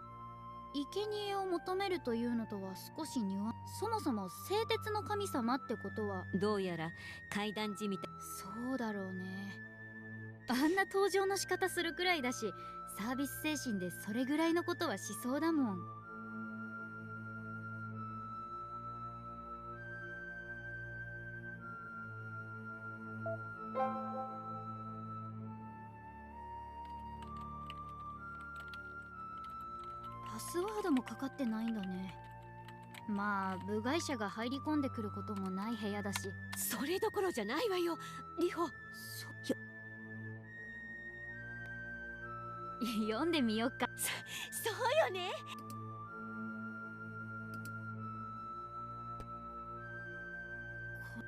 生贄を求めるというのとは少しニュアンス。そもそも製鉄の神様ってことは。どうやら階段地みたい。そうだろうね。あんな登場の仕方するくらいだし、サービス精神でそれぐらいのことはしそうだもん。パスワードもかかってないんだね。まあ部外者が入り込んでくることもない部屋だし。それどころじゃないわよ、リホ。読んでみよっか。そうよね。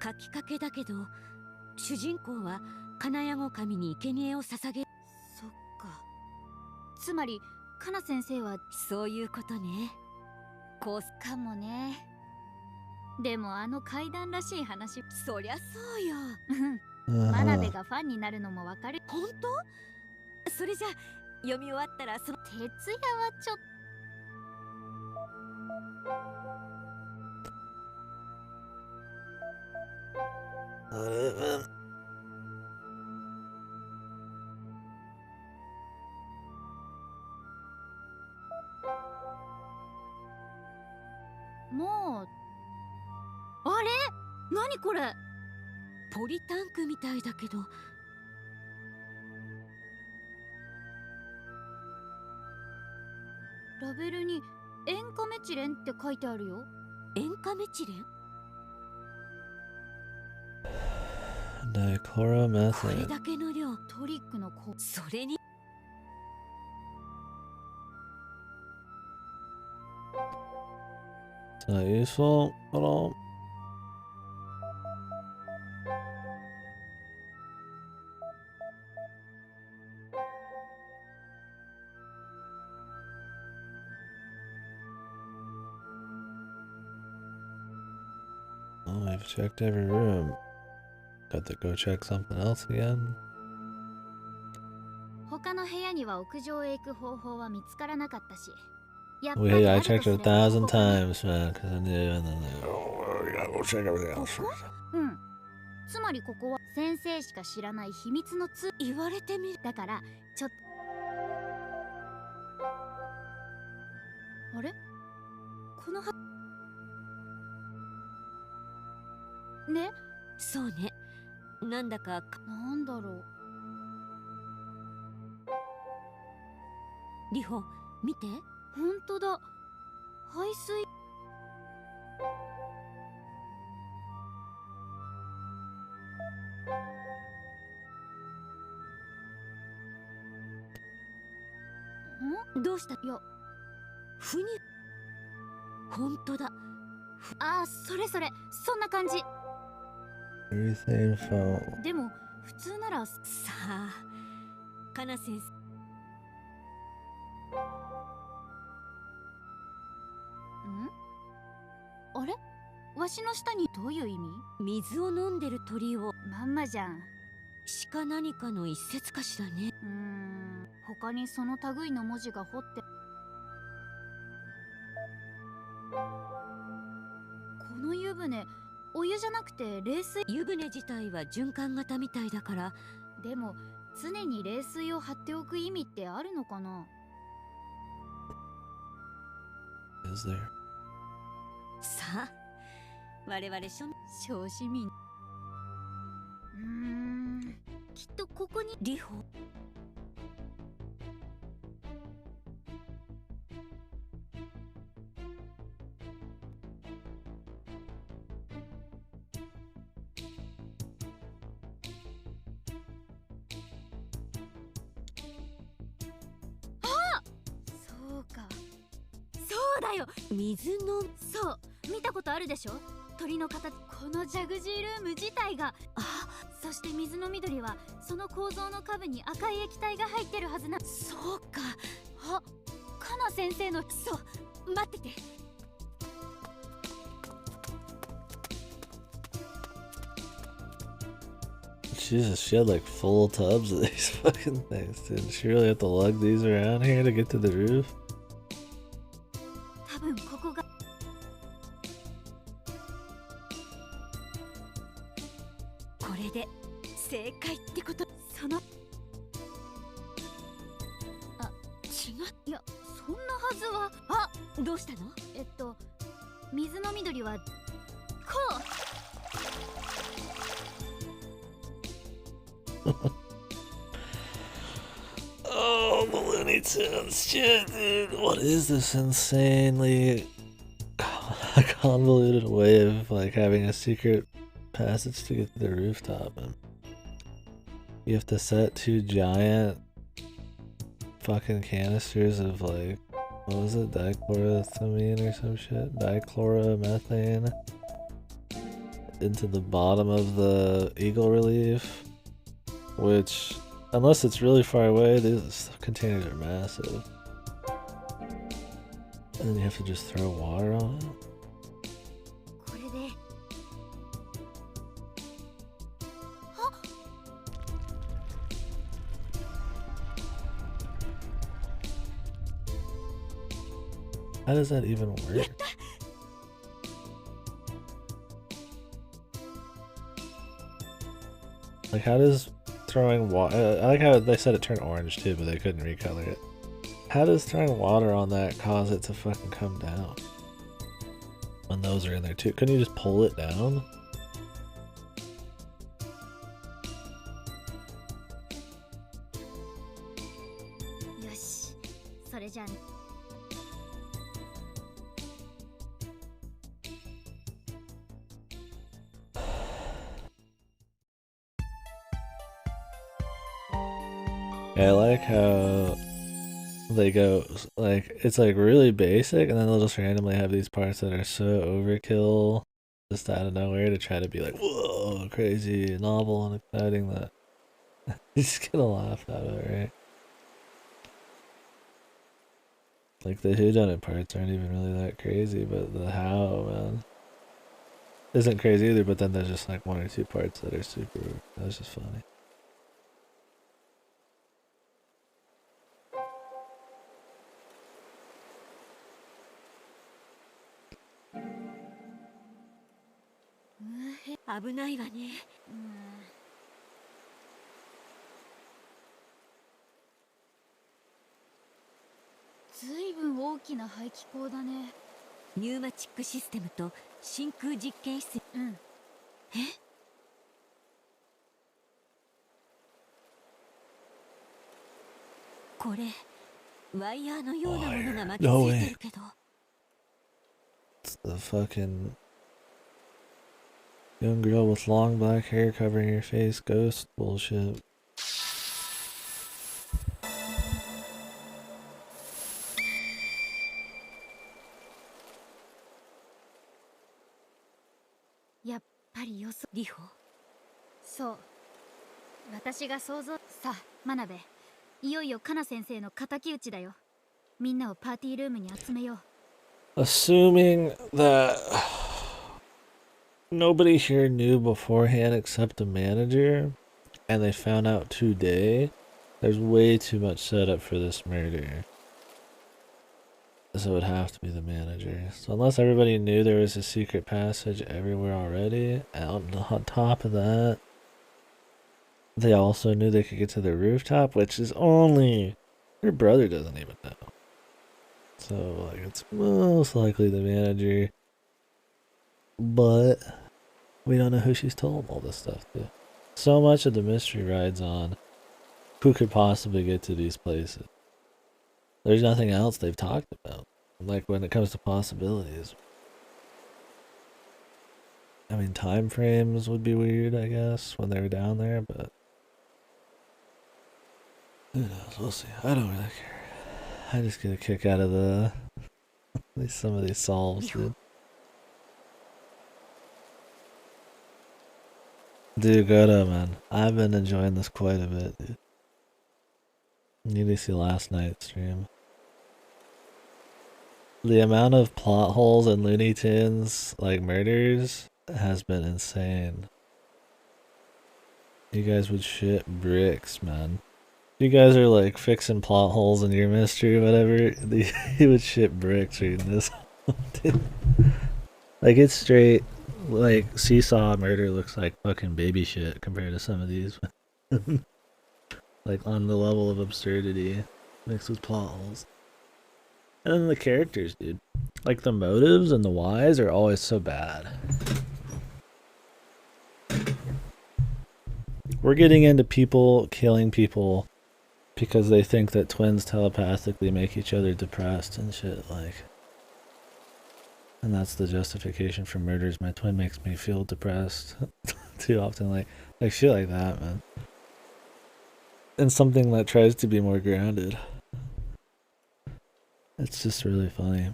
書きかけだけど、主人公は金谷語神に生贄を捧げ。そっか。つまりカナ先生はそういうことね。こうかもね。でもあの怪談らしい話。そりゃそうよ。真鍋がファンになるのもわかる。本当？それじゃ読み終わったらその徹夜はちょっもうあれ何これ。ポリタンクみたいだけど。ラベルに塩化メチレンって書いてあるよ。塩化メチレン。これだけの量。トリックの子。それにIt's not useful at all. We've checked every room. Got to go check something else again? 他の部屋には屋上へ行く方法は見つからなかったし。Wait, I checked it 1,000 times, man, because I knew, and then we gotta go check everything else first. つまりここは先生しか知らない秘密の言われてみる。だからちょっとあれこのねそうね。なんだかなんだろう。リホ見て。本当だ。排水。どうした？いや、ふに。本当だ。ああ、それそれ、そんな感じ。Everything felt. でも普通ならさあ、カナ先生。あれ？わしの下にどういう意味？水を飲んでる鳥を。まんまじゃん。鹿何かの一節かしらね。他にその類の文字が彫って。この湯船、お湯じゃなくて冷水。湯船自体は循環型みたいだから。でも常に冷水を張っておく意味ってあるのかな？ Is there? さあ、我々小市民。きっとここにリホ。そうか。そうだよ。水の。そう、見たことあるでしょ。鳥の形。このジャグジールーム自体が。そして水の緑はその構造の下部に赤い液体が入ってるはずな。そうか。カナ先生の。そう、待ってて。Jesus, she had like full tubs of these fucking things, dude. She really have to lug these around here to get to the roof? 多分ここが。これで正解ってこと。その。違う。いや、そんなはずは。どうしたの？水の緑はこう。Oh, the Looney Tunes shit, dude. What is this insanely convoluted way of like having a secret passage to get to the rooftop? And you have to set 2 giant fucking canisters of like, what was it, dichloramethane or some shit? Dichloromethane into the bottom of the eagle relief, which, unless it's really far away, these containers are massive. And then you have to just throw water on it. これで。How does that even work? Like, how does throwing water... I like how they said it turned orange too, but they couldn't recolor it. How does throwing water on that cause it to fucking come down? When those are in there too. Couldn't you just pull it down? I like how they go, like, it's like really basic, and then they'll just randomly have these parts that are so overkill, just out of nowhere, to try to be like, whoa, crazy, novel, and exciting, that you just get a laugh out of it, right? Like, the whodunit parts aren't even really that crazy, but the how, man. isn't crazy either, but then there's just like one or two parts that are super, that was just funny. No way. It's the fucking young girl with long black hair covering her face ghost bullshit.そう私が想像さあ真鍋いよいよカナ先生の敵討ちだよみんなをパーティールームに集めよう Assuming that nobody here knew beforehand except the manager and they found out today, there's way too much setup for this murder. So it would have to be the manager. So unless everybody knew there was a secret passage everywhere already, and on top of that, they also knew they could get to the rooftop, which is only her brother doesn't even know. So like it's most likely the manager, but we don't know who she's told all this stuff to. So much of the mystery rides on who could possibly get to these places. There's nothing else they've talked about, like when it comes to possibilities. I mean, time frames would be weird, I guess, when they were down there, but who knows? We'll see. I don't really care. I just get a kick out of some of these solves, dude. Dude, Goto, man. I've been enjoying this quite a bit, dude. You need to see last night's stream. The amount of plot holes in Looney Tunes, like murders, has been insane. You guys would shit bricks, man. You guys are like fixing plot holes in your mystery or whatever. You would shit bricks reading this. Like it's straight, like Seesaw Murder looks like fucking baby shit compared to some of these. Like on the level of absurdity mixed with plot holes. And then the characters, dude. Like the motives and the whys are always so bad. We're getting into people killing people because they think that twins telepathically make each other depressed and shit, like. And that's the justification for murders. My twin makes me feel depressed too often, like shit like that, man. And something that tries to be more grounded. It's just really funny.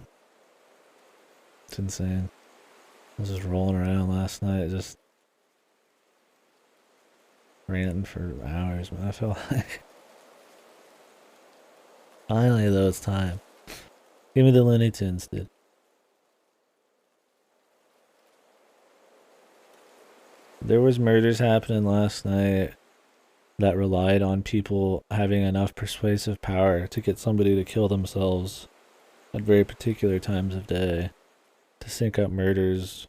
It's insane. I was just rolling around last night, just ranting for hours, man. I feel like finally though it's time. Give me the Looney Tunes, dude. There was murders happening last night that relied on people having enough persuasive power to get somebody to kill themselves at very particular times of day, to sync up murders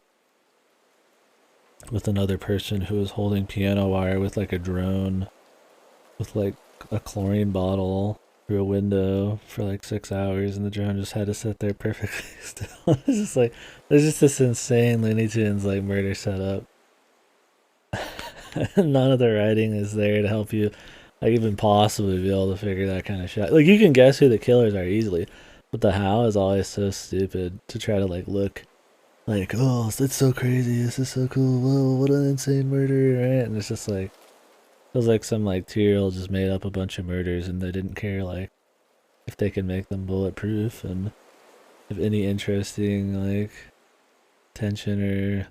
with another person who was holding piano wire with like a drone with like a chlorine bottle through a window for like 6 hours, and the drone just had to sit there perfectly still. It's just like there's just this insane Looney Tunes like murder setup. None of the writing is there to help you like even possibly be able to figure that kind of shit. Like you can guess who the killers are easily, but the how is always so stupid to try to like look like, oh, it's so crazy, this is so cool, whoa, what an insane murder, right? And it's just like feels like some like 2-year-old just made up a bunch of murders and they didn't care like if they can make them bulletproof and if any interesting like tension or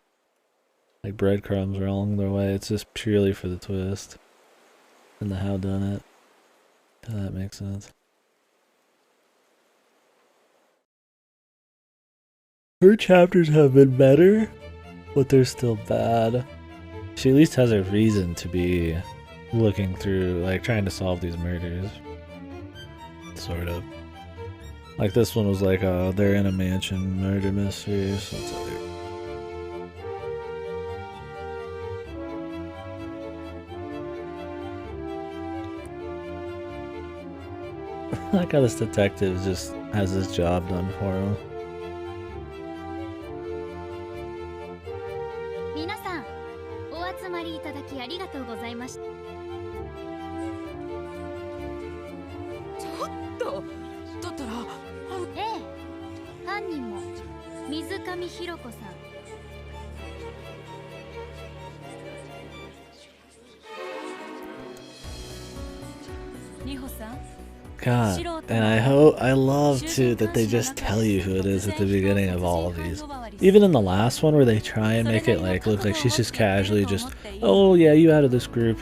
like breadcrumbs are along their way. It's just purely for the twist and the how done it. If that makes sense. Her chapters have been better, but they're still bad. She at least has a reason to be looking through, like, trying to solve these murders. Sort of. Like, this one was like, they're in a mansion murder mystery, so it's like... I like how this detective just has his job done for him. 皆さん、お集まりいただきありがとうございました。ちょっとだったらええ、犯人も水上博子さん。里穂さん。 God, and I love too that they just tell you who it is at the beginning of all of these. Even in the last one where they try and make it like look like she's just casually just, oh yeah, you out of this group.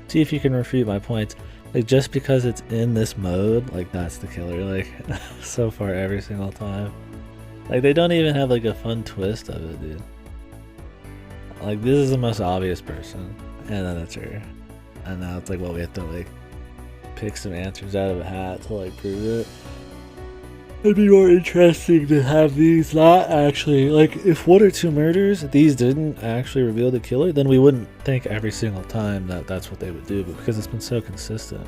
See if you can refute my points. Like just because it's in this mode, like that's the killer. Like so far every single time. Like they don't even have like a fun twist of it, dude. Like this is the most obvious person, and then it's her, and now it's like, well, we have to like pick some answers out of a hat to like prove it. It'd be more interesting to have these not actually, like if one or two murders, these didn't actually reveal the killer, then we wouldn't think every single time that that's what they would do, but because it's been so consistent.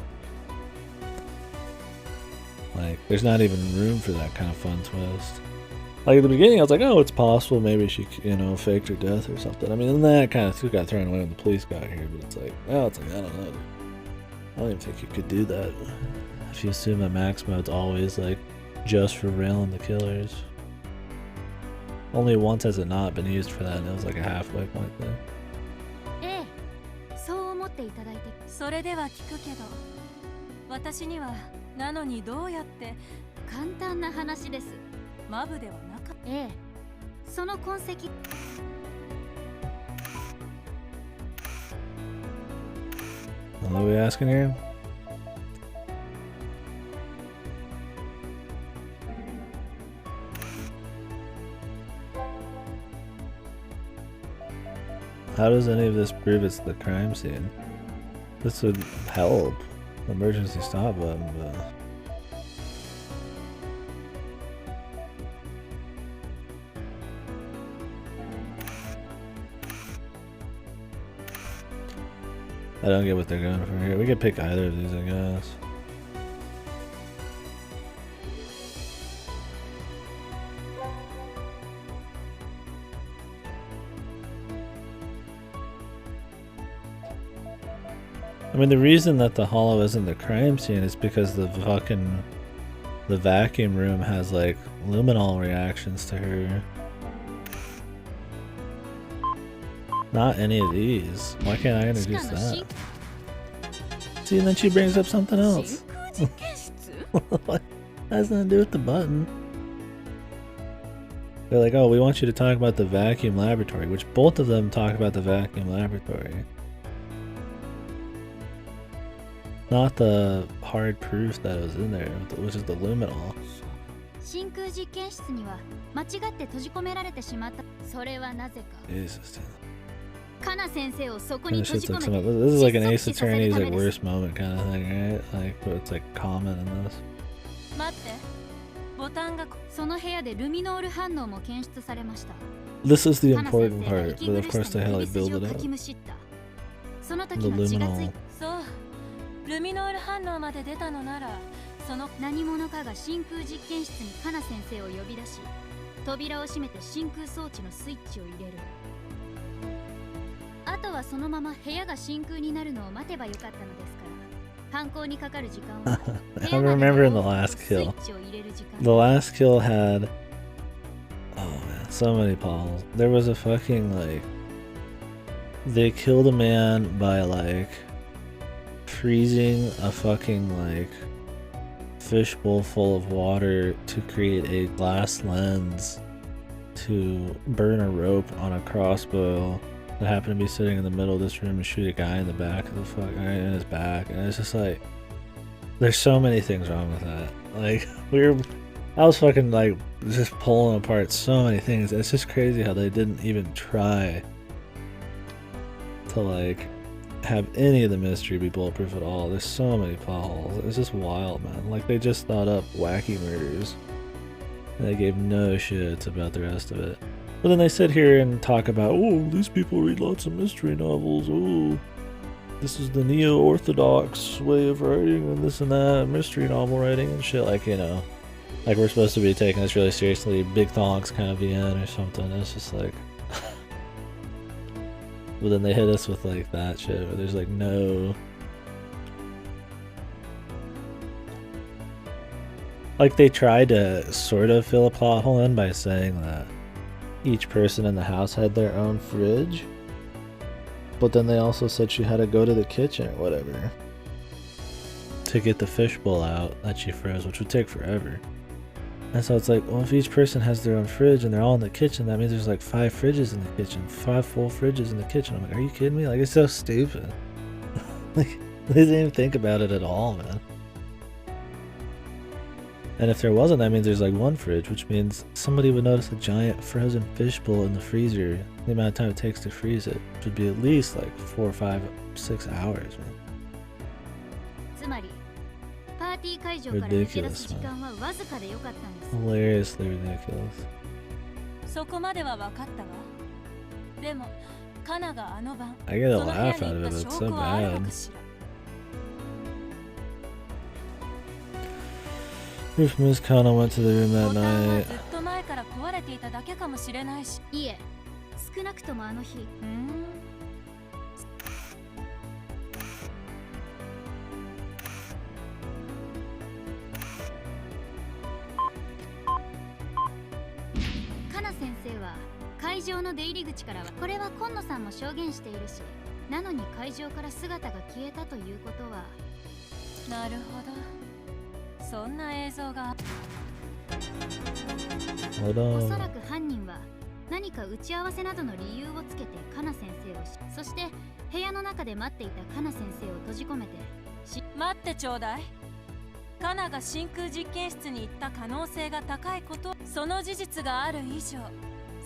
Like there's not even room for that kind of fun twist. Like at the beginning I was like, oh, it's possible maybe she, you know, faked her death or something. I mean, and that kind of got thrown away when the police got here, but it's like, well, it's like, I don't know. I don't even think you could do that if you assume that max mode's always like just for railing the killers. Only once has it not been used for that, and it was like a halfway point there. ええ、そう思っていただいて。それでは聞くけど、私にはなのにどうやって簡単な話です。マブではなかった。ええ、その痕跡。What are we asking here? How does any of this prove it's the crime scene? This would help. Emergency stop button, but... I don't get what they're going for here. We could pick either of these, I guess. I mean, the reason that the hollow isn't the crime scene is because the vacuum room has like luminol reactions to her. Not any of these. Why can't I introduce that? See, and then she brings up something else. What has nothing to do with the button? They're like, oh, we want you to talk about the vacuum laboratory, which both of them talk about the vacuum laboratory. Not the hard proof that was in there, which is the luminol. 真空実験室には間違って閉じ込められてしまった。それはなぜか。 Jesus. This is like an Ace Attorney's like worst moment kind of thing, right? Like, but it's like common in this. 待って。ボタンがその部屋でルミノール反応も検出されました。 This is the important part, but of course they had to like build it up. The luminol. そう。ルミノール反応まで出たのなら、その何者かが真空実験室にカナ先生を呼び出し、扉を閉めて真空装置のスイッチを入れる。あとはそのまま部屋が真空になるのを待てばよかったのですから、犯行にかかる時間は I remember in the last kill. The last kill had, oh man, so many pawns. There was a fucking like, they killed a man by like freezing a fucking like fishbowl full of water to create a glass lens to burn a rope on a crossbow that happened to be sitting in the middle of this room and shoot a guy in the back of the fuck, in his back. And it's just like, there's so many things wrong with that. Like, I was fucking like just pulling apart so many things. It's just crazy how they didn't even try to like have any of the mystery be bulletproof at all. There's so many plot holes. It's just wild, man. Like they just thought up wacky murders and they gave no shits about the rest of it. But then they sit here and talk about, oh, these people read lots of mystery novels. Oh, this is the neo-orthodox way of writing and this and that, mystery novel writing and shit. Like, you know, like we're supposed to be taking this really seriously, Big Thonks kind of the end or something. It's just like... But then they hit us with like that shit where there's like no... Like they tried to sort of fill a plot hole in by saying that each person in the house had their own fridge. But then they also said she had to go to the kitchen or whatever to get the fishbowl out that she froze, which would take forever. And so it's like, well, if each person has their own fridge and they're all in the kitchen, that means there's like 5 fridges in the kitchen, 5 full fridges in the kitchen. I'm like, are you kidding me? Like, it's so stupid. Like, they didn't even think about it at all, man. And if there wasn't, that means there's like 1 fridge, which means somebody would notice a giant frozen fishbowl in the freezer. The amount of time it takes to freeze it, which would be at least like 4, 5, 6 hours, man. Ridiculous, man. Hilariously ridiculous. I get a laugh out of it, it's so bad. If Miss Kana went to the room that night.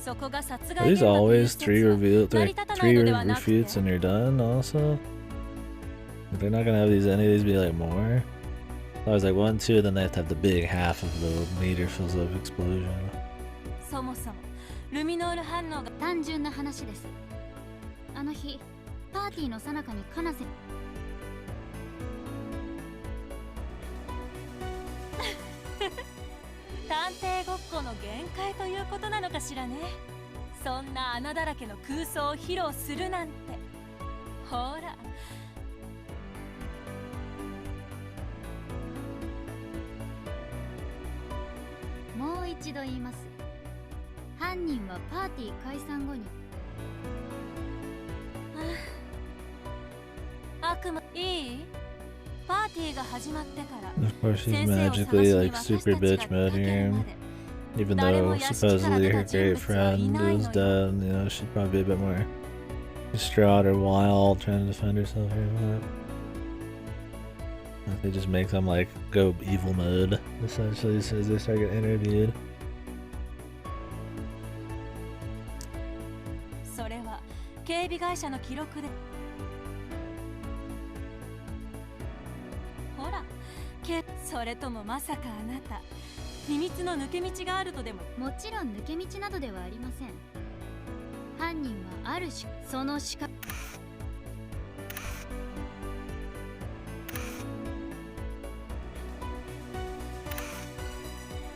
Are these always 3 reveals, like 3 refutes and you're done also? They're not gonna have any of these be like more? I was like 1, 2, then they have to have the big half of the meter fills up explosion. Of course she's magically like super bitch mode here. Even though supposedly her great friend is dead, you know, she'd probably be a bit more distraught or wild trying to defend herself here. But they just make them like go evil mode essentially as soon as they start getting interviewed.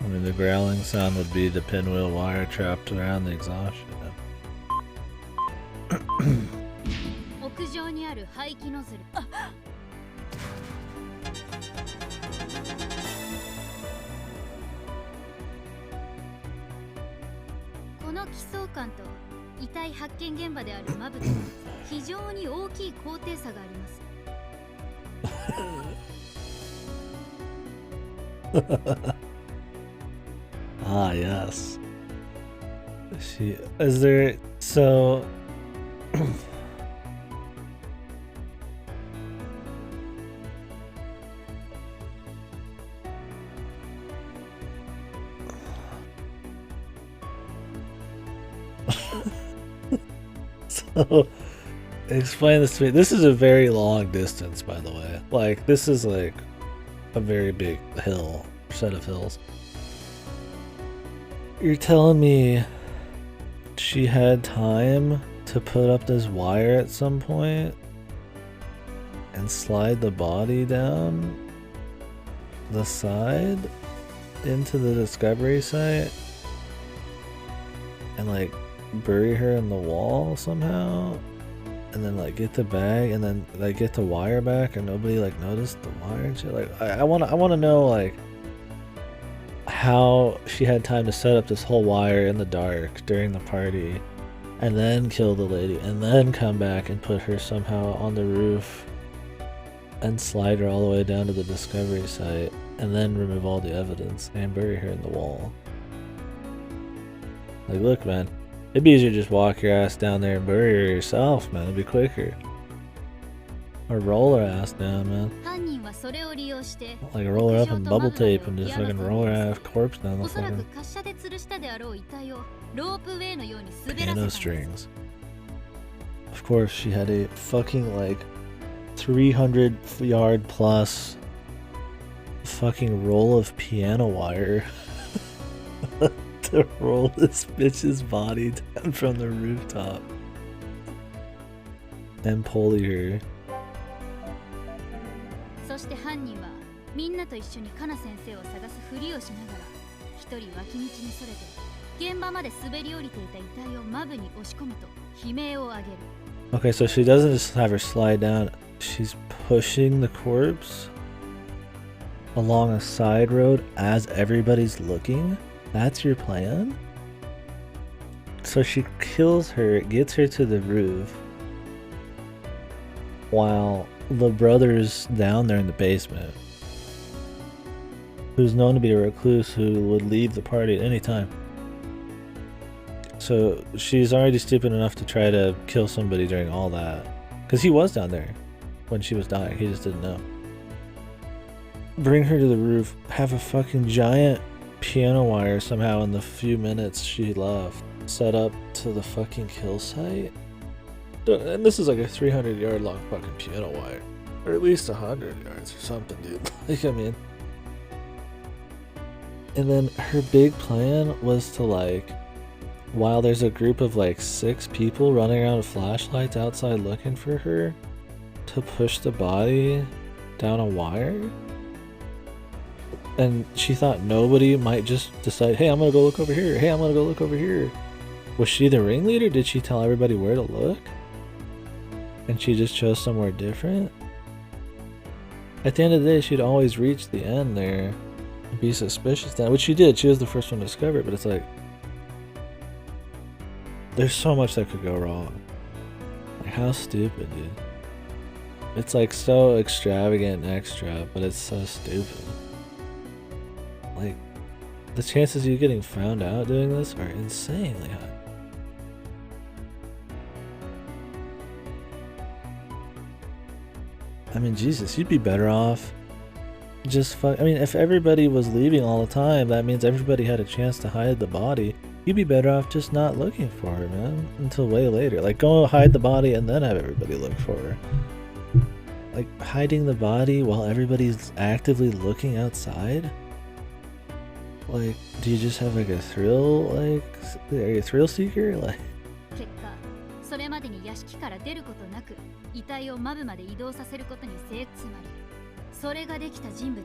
I mean, the growling sound would be the pinwheel wire trapped around the exhaust shaft. この奇想感と遺体発見現場であるマブとは非常に大きい高低差があります。Ah, yes. She is there so Explain this to me. This is a very long distance, by the way. Like, this is like a very big hill, set of hills. You're telling me she had time to put up this wire at some point and slide the body down the side into the discovery site and like bury her in the wall somehow, and then like get the bag and then like get the wire back, and nobody like noticed the wire and shit? Like I want to know like how she had time to set up this whole wire in the dark during the party and then kill the lady and then come back and put her somehow on the roof and slide her all the way down to the discovery site and then remove all the evidence and bury her in the wall. Like, look, man, it'd be easier to just walk your ass down there and bury her yourself, man. It'd be quicker. Or roll her ass down, man. Like roll her up in bubble tape and just fucking roll her ass corpse down the fucking piano strings. Of course, she had a fucking like 300 yard plus fucking roll of piano wire to roll this bitch's body down from the rooftop and pulley her. そして犯人はみんなと一緒にカナ先生を探すふりをしながら一人脇道にそれて現場まで滑り降りていた遺体をマブに押し込むと悲鳴を上げる。 Okay, so she doesn't just have her slide down, she's pushing the corpse along a side road as everybody's looking? That's your plan? So she kills her, gets her to the roof while the brother's down there in the basement, who's known to be a recluse who would leave the party at any time. So she's already stupid enough to try to kill somebody during all that, because he was down there when she was dying, he just didn't know. Bring her to the roof, have a fucking giant piano wire somehow in the few minutes she left set up to the fucking kill site. And this is like a 300 yard long fucking piano wire. Or at least 100 yards or something, dude. Like, I mean. And then her big plan was to like, while there's a group of like 6 people running around with flashlights outside looking for her, to push the body down a wire. And she thought nobody might just decide, hey, I'm gonna go look over here. Hey, I'm gonna go look over here. Was she the ringleader? Did she tell everybody where to look? And she just chose somewhere different? At the end of the day, she'd always reach the end there and be suspicious then, which she did. She was the first one to discover it, but it's like, there's so much that could go wrong. Like, how stupid, dude. It's like so extravagant and extra, but it's so stupid. Like, the chances of you getting found out doing this are insanely high. I mean, Jesus, you'd be better off just I mean, if everybody was leaving all the time, that means everybody had a chance to hide the body. You'd be better off just not looking for her, man, until way later. Like, go hide the body and then have everybody look for her. Like, hiding the body while everybody's actively looking outside? Like, do you just have like a thrill, like, are you a thrill seeker? Like, 結果、それまでに屋敷から出ることなく、遺体をマブまで移動させることに成功。つまり、それができた人物。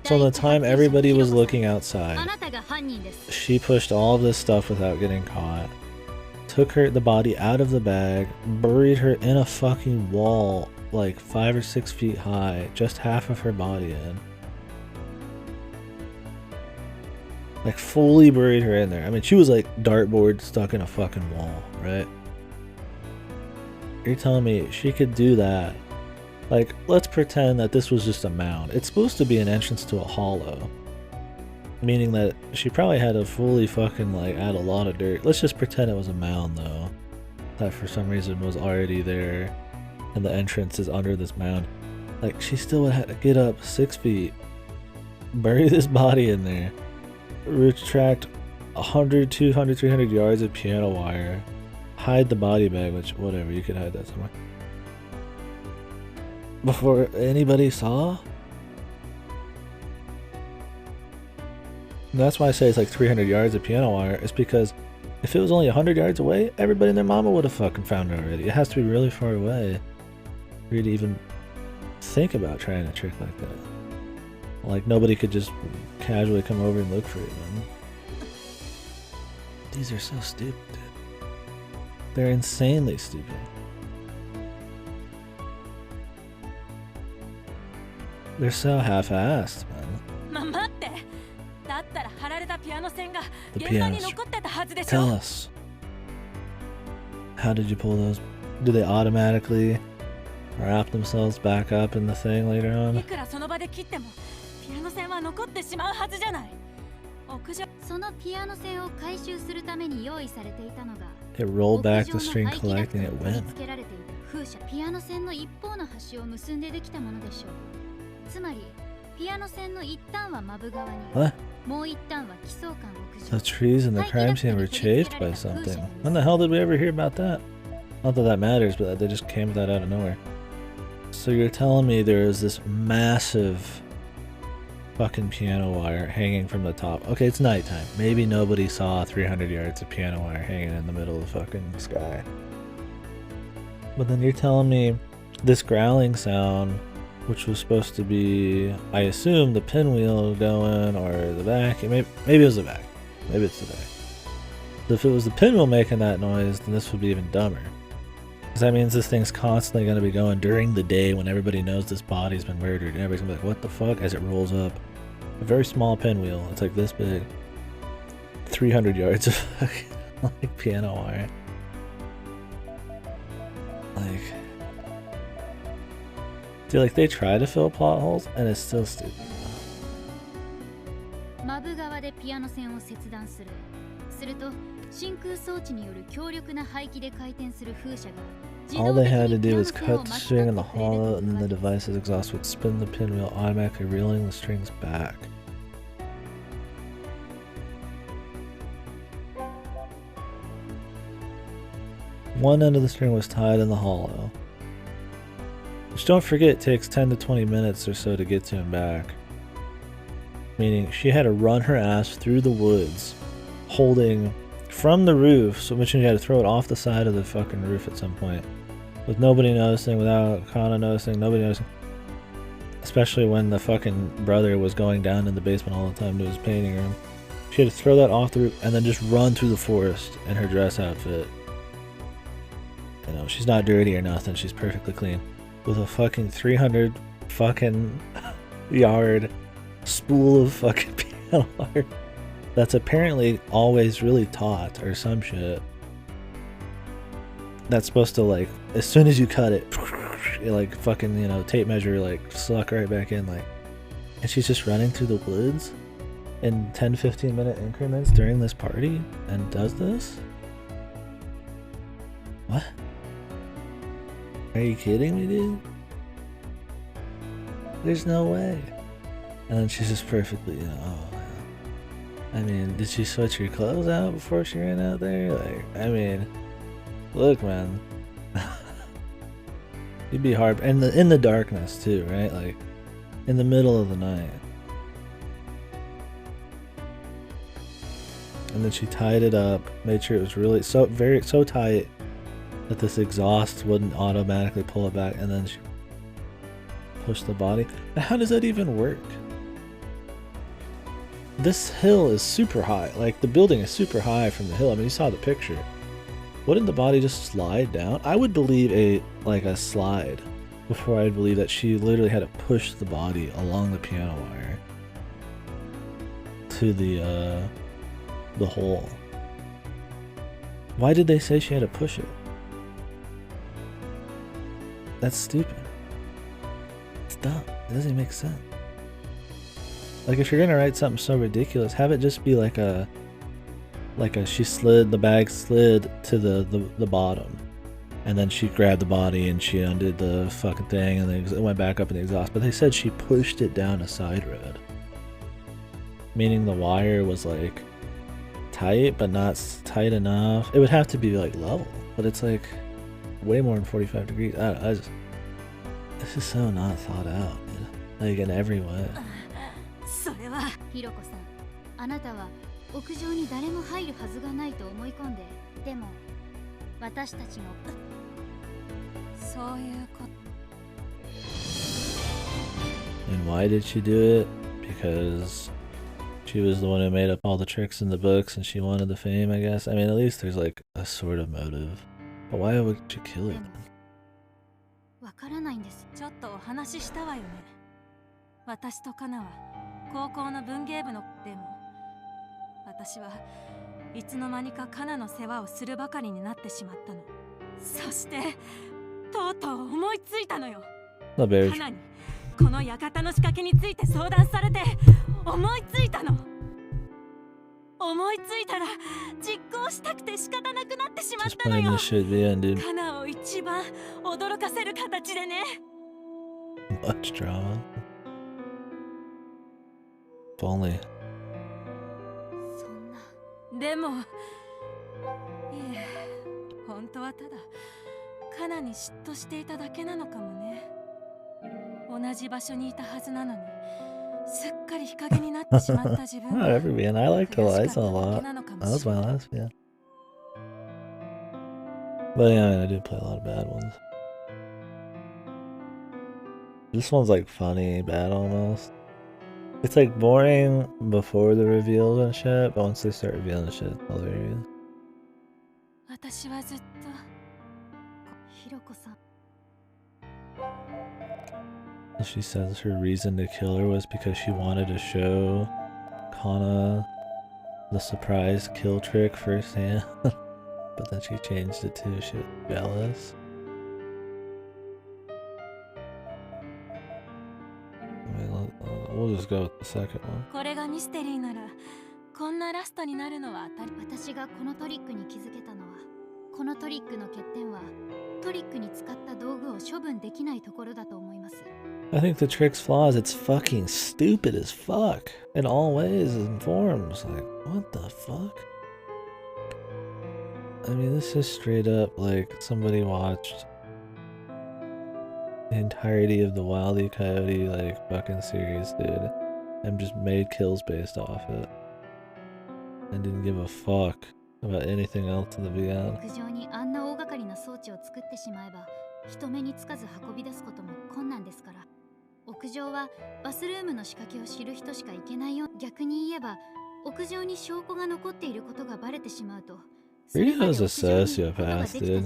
so the time everybody was looking outside, あなたが犯人です。 she pushed all of this stuff without getting caught, took the body out of the bag, buried her in a fucking wall like 5 or 6 feet high, just half of her body in. Like, fully buried her in there. I mean, she was like dartboard stuck in a fucking wall, right? You're telling me she could do that? Like, let's pretend that this was just a mound. It's supposed to be an entrance to a hollow, meaning that she probably had to fully fucking like add a lot of dirt. Let's just pretend it was a mound though, that for some reason was already there and the entrance is under this mound. Like, she still would have to get up 6 feet, bury this body in there, retract 100, 200, 300 yards of piano wire, hide the body bag, which, whatever, you could hide that somewhere. Before anybody saw? And that's why I say it's like 300 yards of piano wire. It's because if it was only 100 yards away, everybody and their mama would have fucking found it already. It has to be really far away for you to even think about trying a trick like that. Like, nobody could just casually come over and look for it, man. These are so stupid, dude. They're insanely stupid. They're so half-assed, man. The pianos. Tell us. How did you pull those? Do they automatically wrap themselves back up in the thing later on? It rolled back the string, collecting it when? What? The trees in the crime scene were chafed by something. When the hell did we ever hear about that? Not that that matters, but they just came with that out of nowhere. So you're telling me there is this massive fucking piano wire hanging from the top. Okay, it's nighttime. Maybe nobody saw 300 yards of piano wire hanging in the middle of the fucking sky. But then you're telling me this growling sound, which was supposed to be, I assume, the pinwheel going, or the back. Maybe it was the back. Maybe it's the back. But if it was the pinwheel making that noise, then this would be even dumber. Because that means this thing's constantly going to be going during the day when everybody knows this body's been murdered. And everybody's going to be like, what the fuck? As it rolls up. A very small pinwheel. It's like this big. 300 yards of fucking like piano wire. Like... Dude, like, they try to fill plot holes, and it's still stupid. All they had to do was cut the string in the hollow, and then the device's exhaust would spin the pinwheel, automatically reeling the strings back. One end of the string was tied in the hollow. Which, don't forget, it takes 10 to 20 minutes or so to get to him back. Meaning, she had to run her ass through the woods, holding from the roof, so which means you had to throw it off the side of the fucking roof at some point. With nobody noticing, without Kana noticing, nobody noticing. Especially when the fucking brother was going down in the basement all the time to his painting room. She had to throw that off the roof and then just run through the forest in her dress outfit. You know, she's not dirty or nothing, she's perfectly clean. With a fucking 300 fucking yard spool of fucking piano wire that's apparently always really taut or some shit. That's supposed to, like, as soon as you cut it, like fucking, you know, tape measure, like suck right back in, like. And she's just running through the woods in 10-15 minute increments during this party and does this? What? Are you kidding me, dude? There's no way. And then she's just perfectly, you know, oh, I mean, did she switch her clothes out before she ran out there? Like, I mean, look, man. You'd be hard, and in the darkness too, right? Like, in the middle of the night. And then she tied it up, made sure it was really so tight that this exhaust wouldn't automatically pull it back, and then she pushed the body. Now, how does that even work? This hill is super high. Like, the building is super high from the hill. I mean, you saw the picture. Wouldn't the body just slide down? I would believe a slide before I'd believe that she literally had to push the body along the piano wire to the hole. Why did they say she had to push it? That's stupid. It's dumb. It doesn't make sense. Like, if you're gonna write something so ridiculous, have it just be like a the bag slid to the bottom, and then she grabbed the body and she undid the fucking thing, and then it went back up in the exhaust. But they said she pushed it down a side road, meaning the wire was like tight, but not tight enough. It would have to be like level, but it's like way more than 45 degrees. I just, this is so not thought out, man. Like in every way. それはひろこさん、あなたは屋上に誰も入るはずがないと思い込んで、でも私たちのそういうこと。 And why did she do it? Because she was the one who made up all the tricks in the books and she wanted the fame, I guess. I mean, at least there's like a sort of motive. But why would you kill her then? わからないんです。ちょっとお話ししたわよね。私とカナは高校の文芸部のでも、私はいつの間にかカナの世話をするばかりになってしまったの。そしてとうとう思いついたのよ。カナにこの館の仕掛けについて相談されて思いついたの。思いついたら実行したくて仕方なくなってしまったのよ。カナを一番驚かせる形でね。Much drama. If only. そんな。でも、いえ、本当はただカナに嫉妬していただけなのかもね。同じ場所にいたはずなのに、すっかり日陰になってしまった自分が。Not every man. I liked Eliza a lot. That was my last man. But yeah, I did play a lot of bad ones. This one's like funny, bad almost. It's like boring before the reveals and shit, but once they start revealing shit, it's hilarious. 私はずっとひろこさん。 She says her reason to kill her was because she wanted to show Kana the surprise kill trick firsthand. But then she changed it too. She was jealous. I mean, we'll just go with the second one. これがミステリーならこんなラストになるのは当たり。私がこのトリックに気づけたのは、このトリックの欠点はトリックに使った道具を処分できないところだと思います。 I think the trick's flaws. It's fucking stupid as fuck in all ways and forms. Like, what the fuck? I mean, this is straight up like somebody watched the entirety of the Wile E. Coyote like fucking series, dude, and just made kills based off it, and didn't give a fuck about anything else in the VM. 屋上にあんな大掛かりな装置を作ってしまえば、人目につかず運び出すことも困難ですから。 屋上はバスルームの仕掛けを知る人しか行けないよ。逆に言えば、屋上に証拠が残っていることがバレてしまうと。Rita's a sociopath, dude.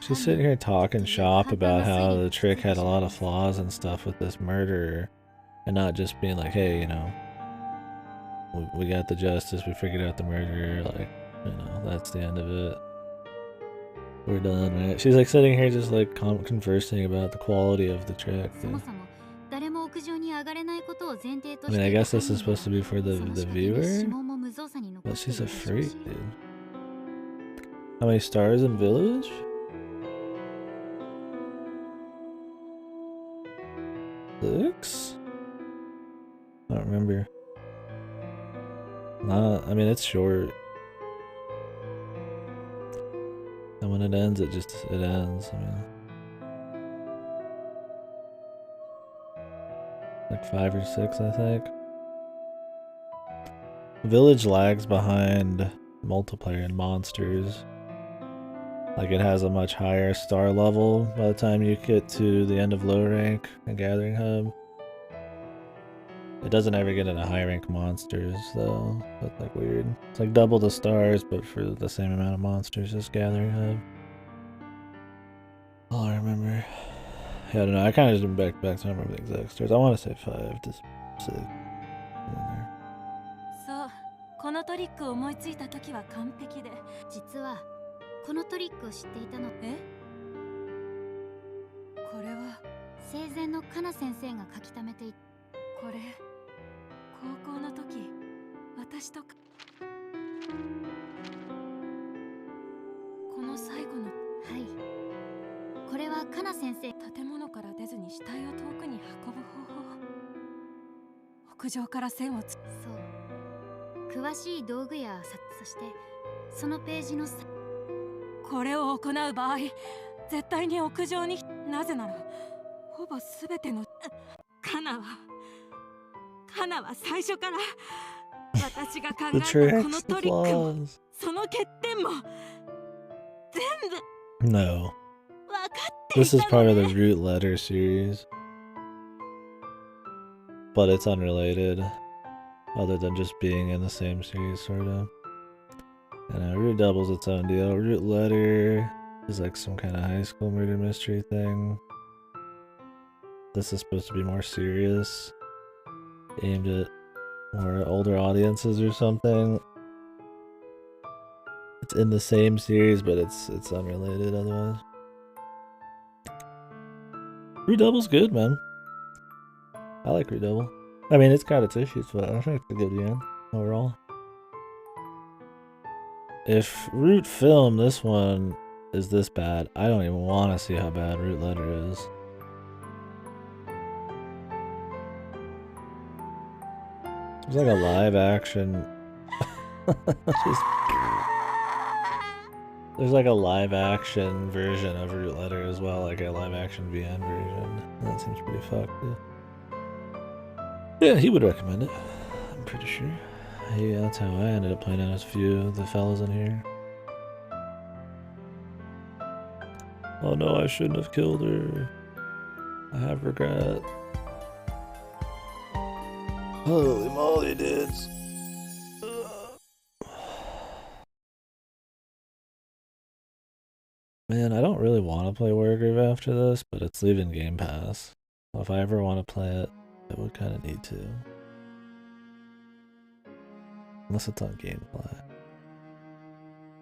She's sitting here talking shop about how the trick had a lot of flaws and stuff with this murderer, and not just being like, hey, you know, we got the justice, we figured out the murderer, like, you know, that's the end of it. We're done, right? She's like sitting here just like conversing about the quality of the trick, dude. I mean, I guess this is supposed to be for the viewer, but she's a freak, dude. How many stars in Village? Six? I don't remember. I mean, it's short. And when it ends, it ends. I mean, like 5 or 6, I think. Village lags behind multiplayer and monsters. Like, it has a much higher star level by the time you get to the end of low rank and Gathering Hub. It doesn't ever get into high rank monsters though. That's like weird. It's like double the stars, but for the same amount of monsters as Gathering Hub. All I remember. Yeah, I don't know. I kind of just went back to remember the exact stars. I want to say 5 to 6. So, このトリックを思いついた時は完璧で、実はこのトリックを知っていたの。え？これは生前のカナ先生が書き溜めていた。これ高校の時、私とかこの最後の、はい、これはカナ先生。建物から出ずに死体を遠くに運ぶ方法。屋上から線をつ。そう、詳しい道具やそしてそのページのこれを行う場合、絶対に屋上に。なぜならほぼ全てのカナは最初から私が考え The た tricks, この the トリックも flaws. その欠点も全部 No. 分かってい This is た part の of the ね。 root letter series. But it's unrelated. Other than just being in the same series, sort of. And root double's its own deal. Root letter is like some kind of high school murder mystery thing. This is supposed to be more serious, aimed at more older audiences or something. It's in the same series, but it's unrelated otherwise. Redouble's good, man. I like Redouble. I mean, it's got its issues, but I think it's a good game overall. If Root Film, this one, is this bad, I don't even want to see how bad Root Letter is. There's like a live action. There's like a live action version of Root Letter as well, like a live action VN version. That seems pretty fucked. Yeah, he would recommend it. I'm pretty sure. Yeah, that's how I ended up playing as a few of the fellas in here. Oh no, I shouldn't have killed her. I have regret. Holy moly, dudes. Man, I don't really want to play Wargroove after this, but it's leaving Game Pass. So if I ever want to play it, I would kind of need to. Unless it's on Gameplay.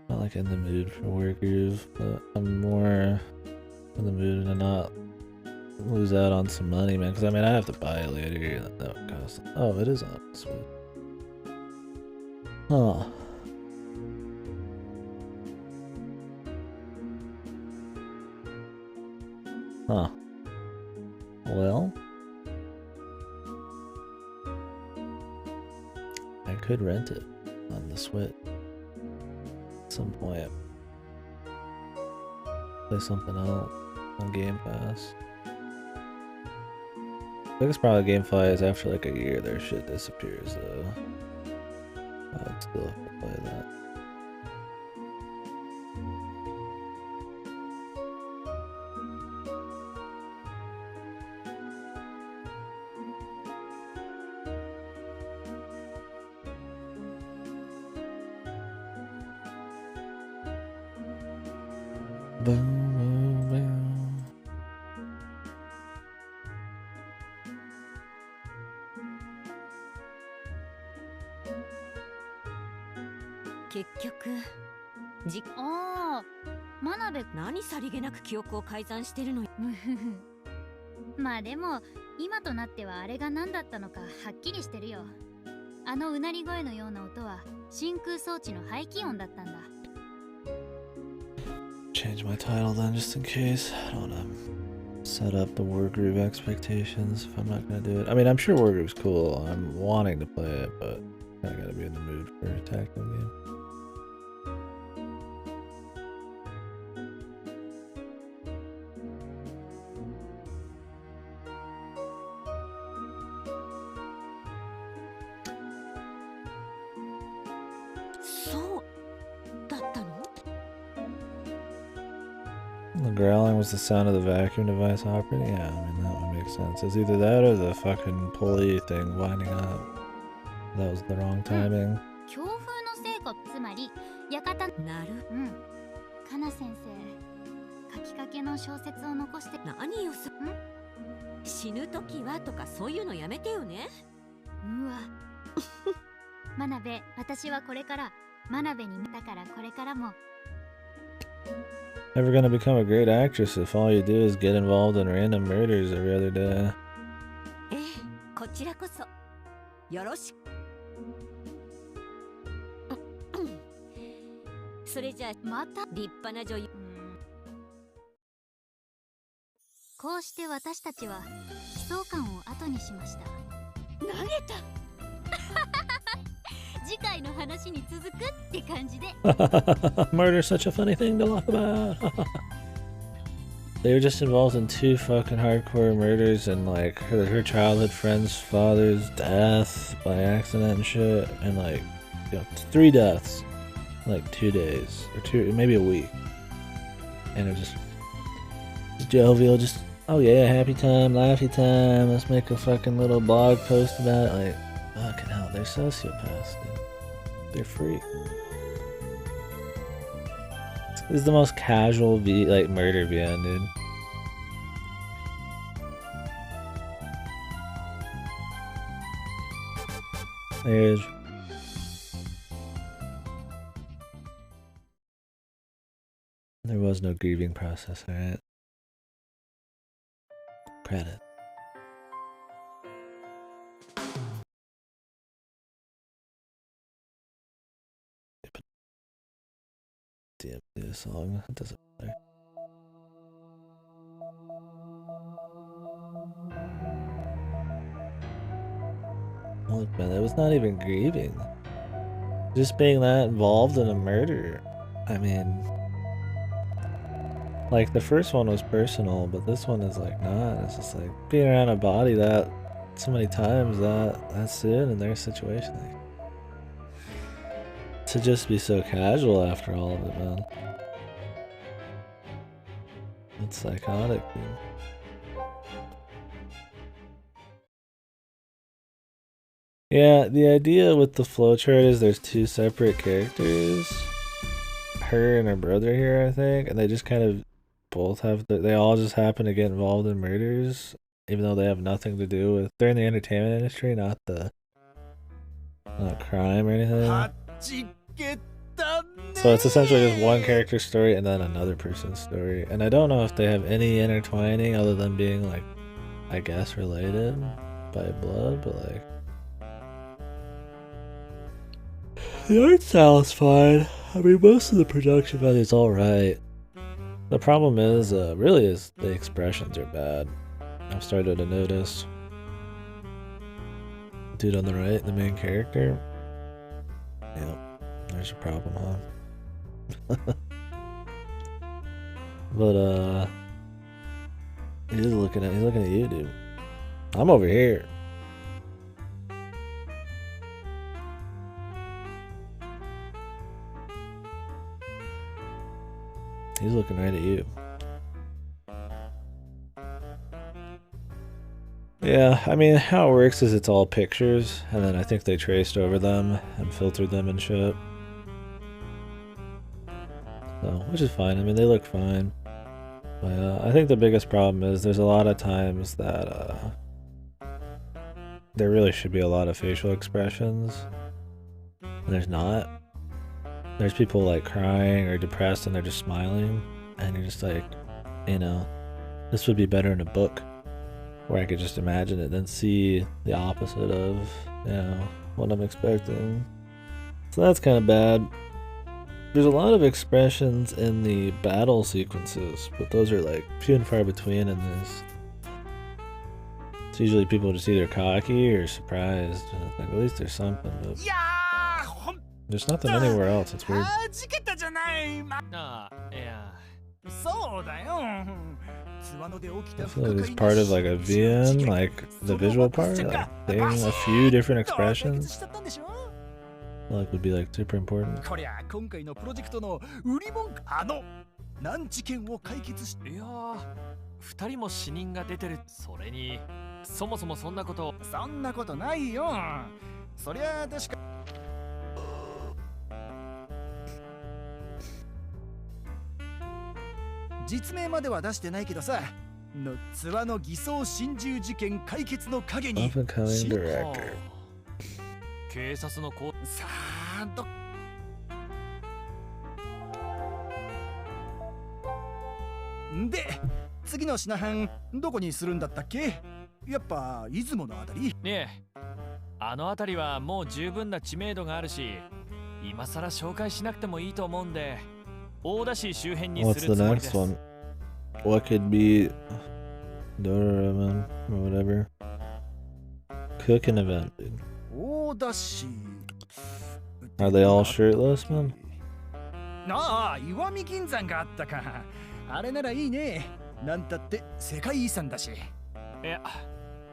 Not like in the mood for Wargroove, but I'm more in the mood to not lose out on some money, man. Because I mean, I have to buy it later. That would cost. Oh, it is on Switch. Huh. Huh. Well, I could rent it on the Switch at some point. Play something else on Game Pass. Biggest problem with GameFly is after like a year, their shit disappears though. I would still have to play that. Boom, boom, boom.真鍋何さりげなく記憶を改ざんしてるのよ。まあでも今となってはあれが何だったのかはっきりしてるよ。あのうなり声のような音は真空装置の排気音だったんだ。Change my title then, just in case. I don't wanna set up the Wargroove expectations if I'm not gonna do it. I mean, I'm sure Wargroove's cool. I'm wanting to play it, but I gotta be in the mood for a tactical game. The growling was the sound of the vacuum device operating? Yeah, I mean, that would make sense. It's either that or the fucking pulley thing winding up. That was the wrong timing. 強風のせいか、つまり館なる。かな先生、書きかけの小説を残して。何よ死ぬ時はとかそういうのやめてよね。うわ。真鍋、私はこれから真鍋にだからこれからも。Never gonna become a great actress if all you do is get involved in random murders every other day. こちらこそよろしく。それじゃあまた立派な女優。こうして私たちは悲壮感を後にしました。投げた。次次回の話に続くって感じで。Murder's such a funny thing to laugh about. They were just involved in 2 fucking hardcore murders and like her childhood friend's father's death by accident and shit, and like 3 deaths in like 2 days or 2, maybe a week, and it was just jovial, just oh yeah, happy time, laughy time. Let's make a fucking little blog post about it. Like fucking hell, they're sociopaths, dude. They're freaks. This is the most casual murder VN, dude. There was no grieving process, alright? Credit. DMC song, it doesn't matter. Look, man, it was not even grieving. Just being that involved in a murder. I mean, like the first one was personal, but this one is like not. It's just like being around a body that so many times that's it in their situation. Like, to just be so casual after all of it, man. It's psychotic, dude. Yeah, the idea with the flowchart is there's 2 separate characters. Her and her brother here, I think, and they just kind of both have they all just happen to get involved in murders, even though they have nothing to do with, they're in the entertainment industry, not crime or anything. So it's essentially just one character's story and then another person's story. And I don't know if they have any intertwining other than being like, I guess, related by blood, but like the art style is fine. I mean, most of the production value is alright. The problem is, really is the expressions are bad. I've started to notice. Dude on the right, the main character. Yep, there's a problem, huh? But he's looking at you, dude. I'm over here. He's looking right at you. Yeah, I mean, how it works is it's all pictures, and then I think they traced over them and filtered them and shit. So, which is fine. I mean, they look fine. But I think the biggest problem is there's a lot of times that there really should be a lot of facial expressions. And there's not. There's people like crying or depressed and they're just smiling, and you're just like, you know, this would be better in a book where I could just imagine it than see the opposite of, you know, what I'm expecting. So that's kind of bad. There's a lot of expressions in the battle sequences, but those are like few and far between in this. It's usually people just either cocky or surprised. Like, at least there's something, but there's nothing anywhere else. It's weird. I feel like it's part of like a VN, like the visual part, like saying a few different expressions. Like would be like super important. 2人も死人が出てる。それにそもそもそんなことないよ。そりゃ確か実名までは出してないけどさ、のツワの偽装心中事件解決の陰に警察のこうさーんとで次の品班どこにするんだったっけ？やっぱ出雲のあたり？ねえ、あのあたりはもう十分な知名度があるし、今さら紹介しなくてもいいと思うんで、大田市周辺にするつもりです。 What's the next one? What could be Doraemon or whatever? Cooking event, dude. 大田市。Are they all shirtless, man? ああ、石見銀山があったか。あれならいいね。なんたって世界遺産だし。いや、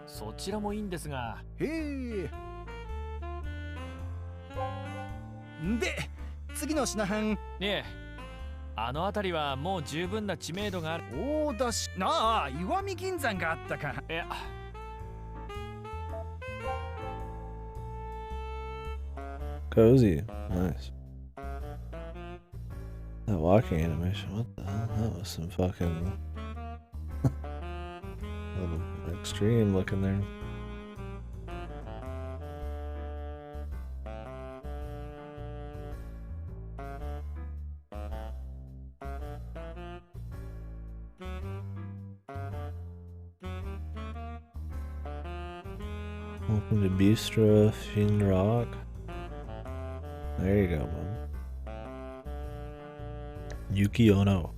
そちらもいいんですが。へえ。で、次の品班。ねえ、あの辺りはもう十分な知名度がある。大田市。ああ、石見銀山があったか。いや。Cozy. Nice. That walking animation, what the hell? That was some fucking a little extreme looking there. Welcome to Bistro Fin Rock. There you go, man. Yuki Ono.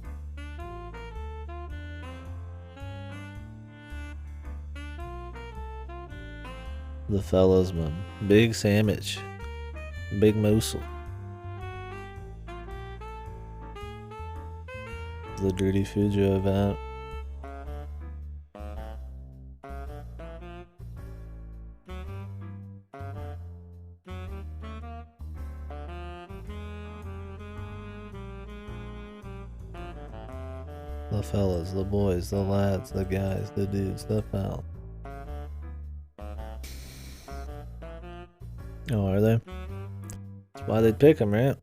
The fellas, man. Big sandwich. Big morsel. The Dirty Fujo event. The fellas, the boys, the lads, the guys, the dudes, the pals. Oh, are they? That's why they'd pick him, right?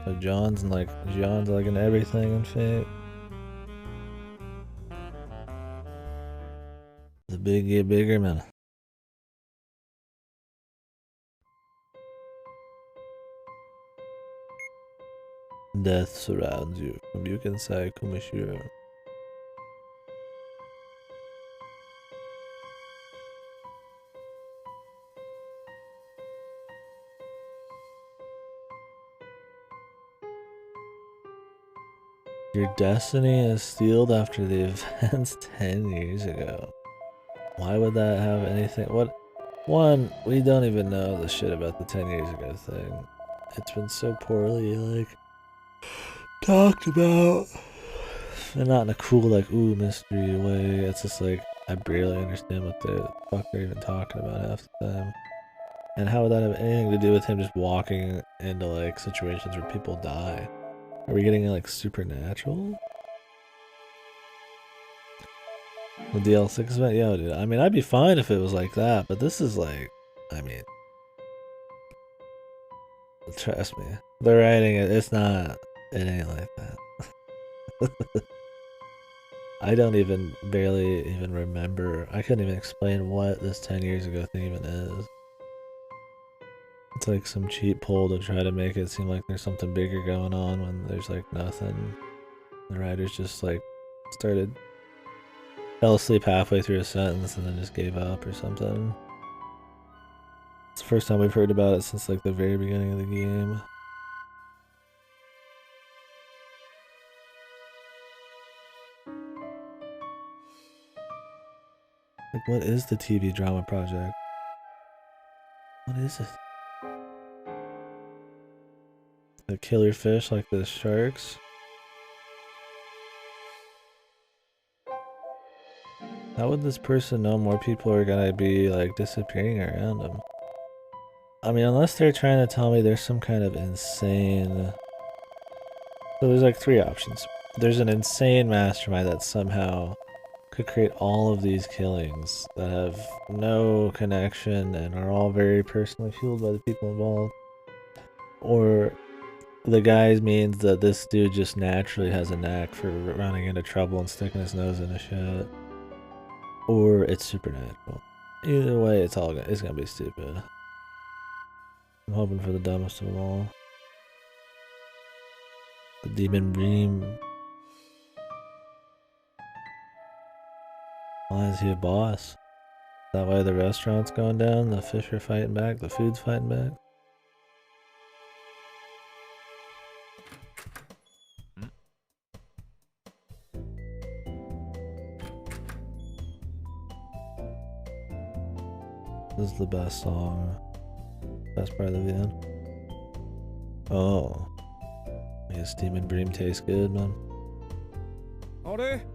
So John's like in everything and Fate. The big get bigger, man. Death surrounds you. You can say Kumashiro. Your destiny is sealed after the events 10 years ago. Why would that have anything? What? One, we don't even know the shit about the 10 years ago thing. It's been so poorly, like, talked about. And not in a cool, like, ooh, mystery way. It's just like, I barely understand what the fuck they're even talking about half the time. And how would that have anything to do with him just walking into, like, situations where people die? Are we getting, like, supernatural? The DL6 event? Yo, dude, I mean, I'd be fine if it was like that, but this is like, I mean, trust me. The writing, it ain't like that. I don't even barely even remember. I couldn't even explain what this 10 years ago thing even is. It's like some cheap pull to try to make it seem like there's something bigger going on when there's like nothing. The writers just like fell asleep halfway through a sentence and then just gave up or something. It's the first time we've heard about it since like the very beginning of the game. Like, what is the TV drama project? What is it? The killer fish, like the sharks? How would this person know more people are gonna be like disappearing around them? I mean, unless they're trying to tell me there's some kind of insane... So there's like three options. There's an insane mastermind that somehow could create all of these killings that have no connection and are all very personally fueled by the people involved. Or the guy means that this dude just naturally has a knack for running into trouble and sticking his nose into shit. Or it's supernatural. Either way, it's gonna be stupid. I'm hoping for the dumbest of them all. The demon dream. Why is he a boss? That way the restaurant's going down, the fish are fighting back, the food's fighting back. This is the best song. Best part of the video. Oh. I guess Demon Bream tastes good, man. あれ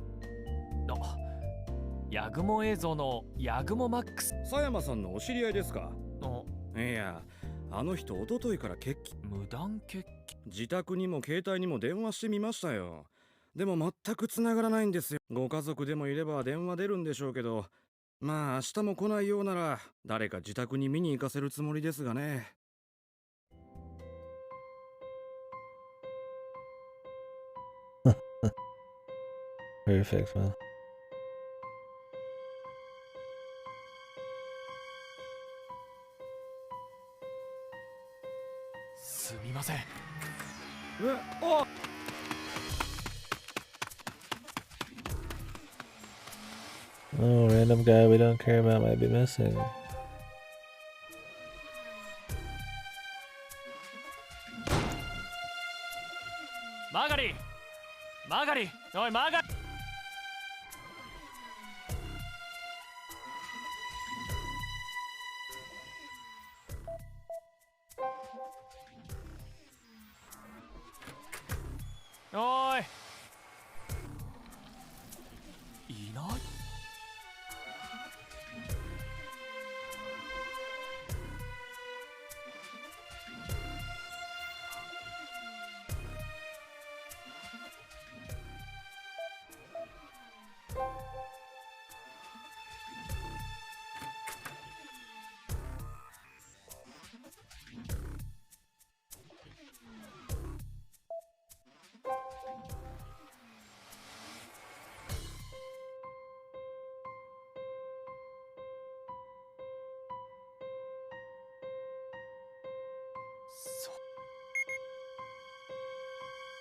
ヤグモ映像のヤグモマックス。佐山さんのお知り合いですか？いや、あの人一昨日から欠勤。無断欠勤。自宅にも携帯にも電話してみましたよ。でも全く繋がらないんですよ。ご家族でもいれば電話出るんでしょうけど、まあ明日も来ないようなら誰か自宅に見に行かせるつもりですがね。Perfect, man. すみません。あ Oh, random guy we don't care about might be missing. マーガリー、マーガリー、おいマーガリー。おーい。いない。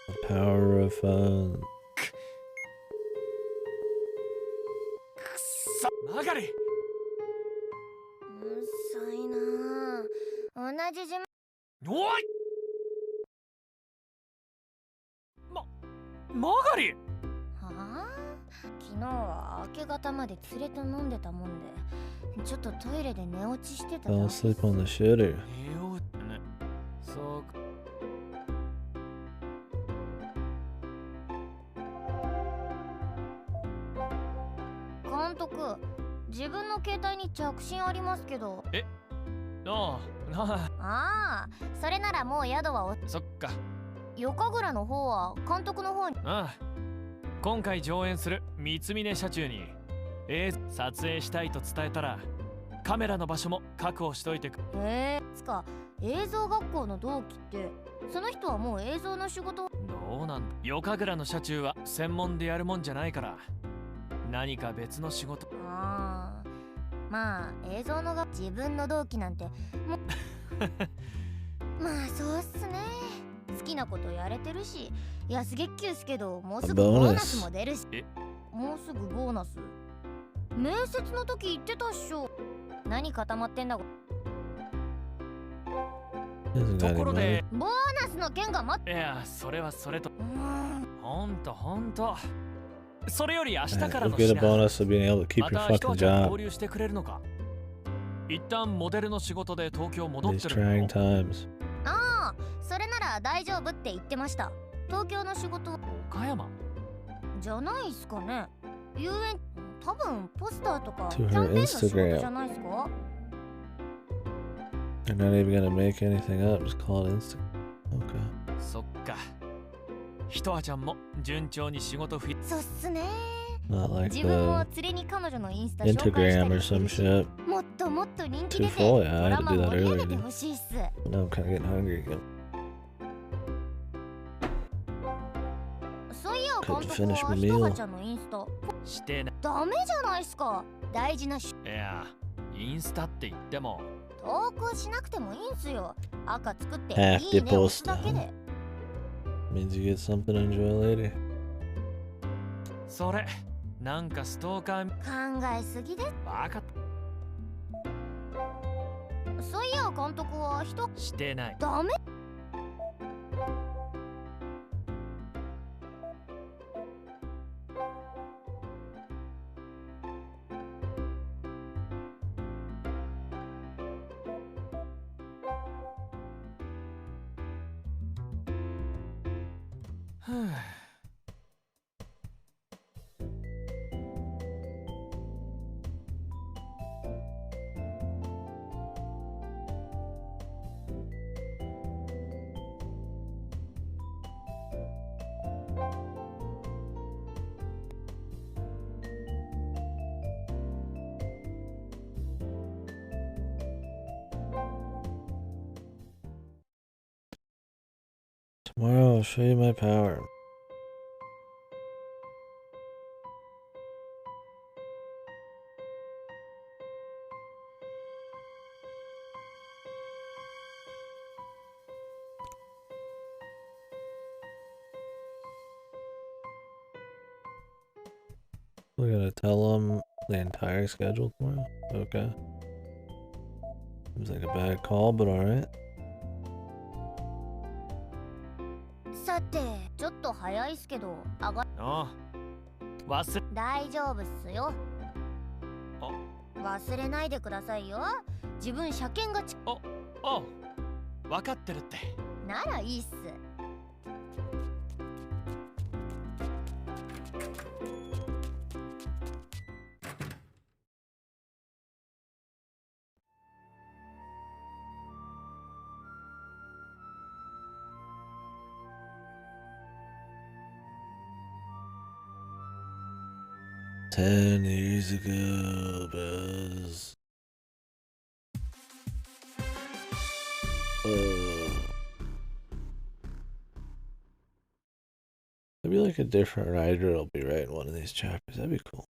The power of fun. マーガリー。うるさいなあ。同じ事務。おい。マーガリー。はあ、昨日は明け方まで連れて飲んでたもんで、ちょっとトイレで寝落ちしてただ Fell け。 asleep on the shitter. そうか。監督、自分の携帯に着信ありますけど。ああ、それならもう宿はそっか。横倉の方は監督の方に。今回上演する三峰社中に撮影したいと伝えたら、カメラの場所も確保しといてく。つか映像学校の同期って、その人はもう映像の仕事。どうなんだ。横倉の社中は専門でやるもんじゃないから、何か別の仕事。まあ映像の自分の同期なんてもまあそうっすね。好きなことやれてるし、安月給っすけど、もうすぐボーナスも出るし。もうすぐボーナス。面接の時言ってたっしょ。何固まってんだ。ところでボーナスの件がいや、それはそれと。ほんとそれより明日からの get a bonus of being able to keep your また fucking 一ちゃん job. 合流してくれるのか。一旦モデルの仕事で東京戻っ These てる。 trying times. それなら大丈夫って言ってました。東京の仕事岡山じゃないっすかね。遊園、多分ポスターとか To キ her ャンペーンの仕事 Instagram. じゃないっすか。 They're not even gonna make anything up. Just call it Insta. Okay. そっか。ひとあちゃんも順調に仕事そうっすね。 Not like 自分も the 連れに彼女のインスタ紹介したり Instagram or してる some し、 shit. もっともっと人気 Too 出て full, ド yeah. I ラ had マ to do that 盛り上げ earlier. て Dude. ほしいっす。 Now I'm kind of getting hungry again. そういや監 Couldn't 督 finish は my ひと meal. はちゃんのインスタしてない。ダメじゃないっすか。大事なしいや、インスタって言っても投稿しなくてもいいんすよ。赤作ってHalf いいね the 押すだ poster. けで。 Means you get something to enjoy later. それなんかストーカー。考えすぎです。わかっそういや監督は人た。してない。ダメ。Tomorrow I'll show you my power. We're gonna tell them the entire schedule tomorrow? Okay. Seems like a bad call, but alright. さて、ちょっと早いっすけど、上が大丈夫っすよ。忘れないでくださいよ。自分車検が分かってるって。ならいいっす。10 years ago, Buzz. Maybe like a different writer will be writing one of these chapters. That'd be cool.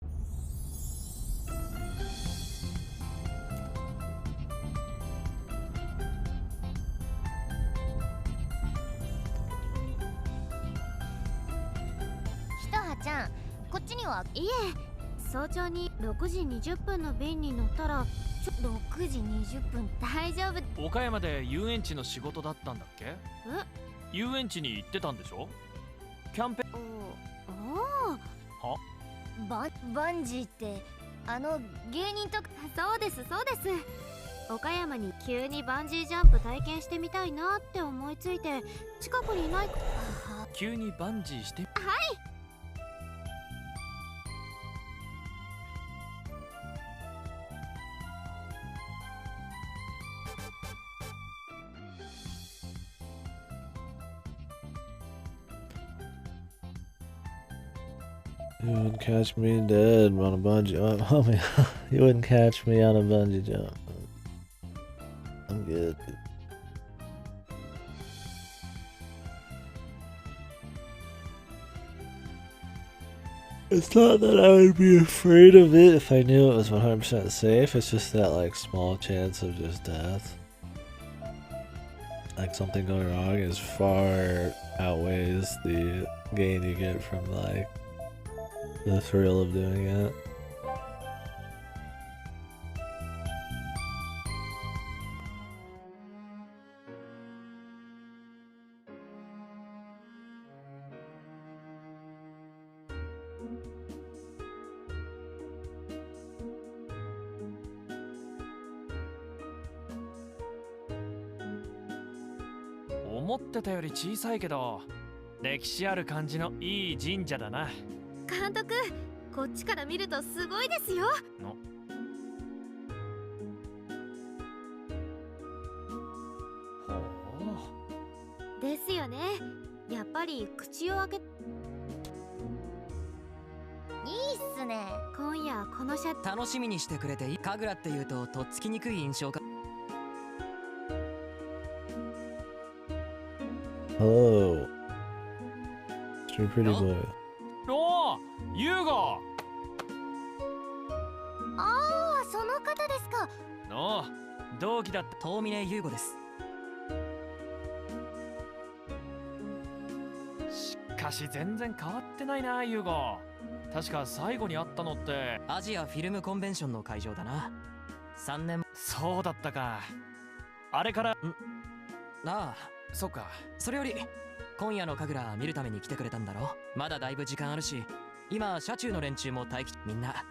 Hitoha-chan, こっちには。いえ、早朝に6時20分の便に乗ったら、6時20分大丈夫。岡山で遊園地の仕事だったんだっけ？遊園地に行ってたんでしょ？キャンペーン。バンジーって芸人とか。そうですそうです。岡山に急にバンジージャンプ体験してみたいなって思いついて、近くにないか。急にバンジーして。はい。You wouldn't catch me dead on a bungee. Oh man, you wouldn't catch me on a bungee jump. I'm good. It's not that I would be afraid of it if I knew it was 100% safe. It's just that like small chance of just death. Like something going wrong is far outweighs the gain you get from like the thrill of doing it. Oh. 思ってたより小さいけど歴史ある感じのいい神社だな。監督、こっちから見るとすごいですよ。ですよね。やっぱり口を開け。いいっすね。今夜この楽しみにしてくれていい？神楽って言うととっつきにくい印象か。Hello. You're pretty boy. おお、ユーゴ。ああ、その方ですか。同期だった遠峰ユーゴです。しかし全然変わってないな、ユーゴ。確か最後に会ったのってアジアフィルムコンベンションの会場だな。3年。そうだったか。あれからああ、そっか。それより今夜の神楽見るために来てくれたんだろ。まだだいぶ時間あるし、今車中の連中も待機。みんな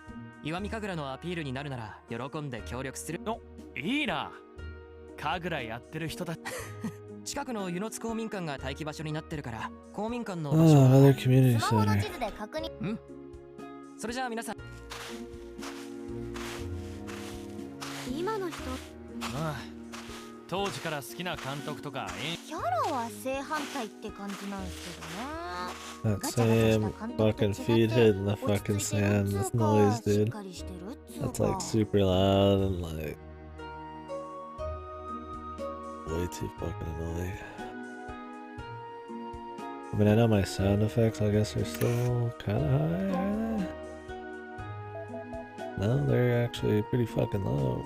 石見神楽のアピールになるなら喜んで協力する。いいな。神楽やってる人だ。近くの湯の津公民館が待機場所になってるから、公民館の Oh, 場所。another community スマホの center. 地図で確認。それじゃあ皆さん。今の人、当時から好きな監督とかキャラは正反対って感じなんですけどね。 That same fucking feet hit in the fucking sand. This noise, dude. That's like super loud and like way too fucking annoying. I mean, I know my sound effects, I guess, are still kind of high, are they? No, they're actually pretty fucking low.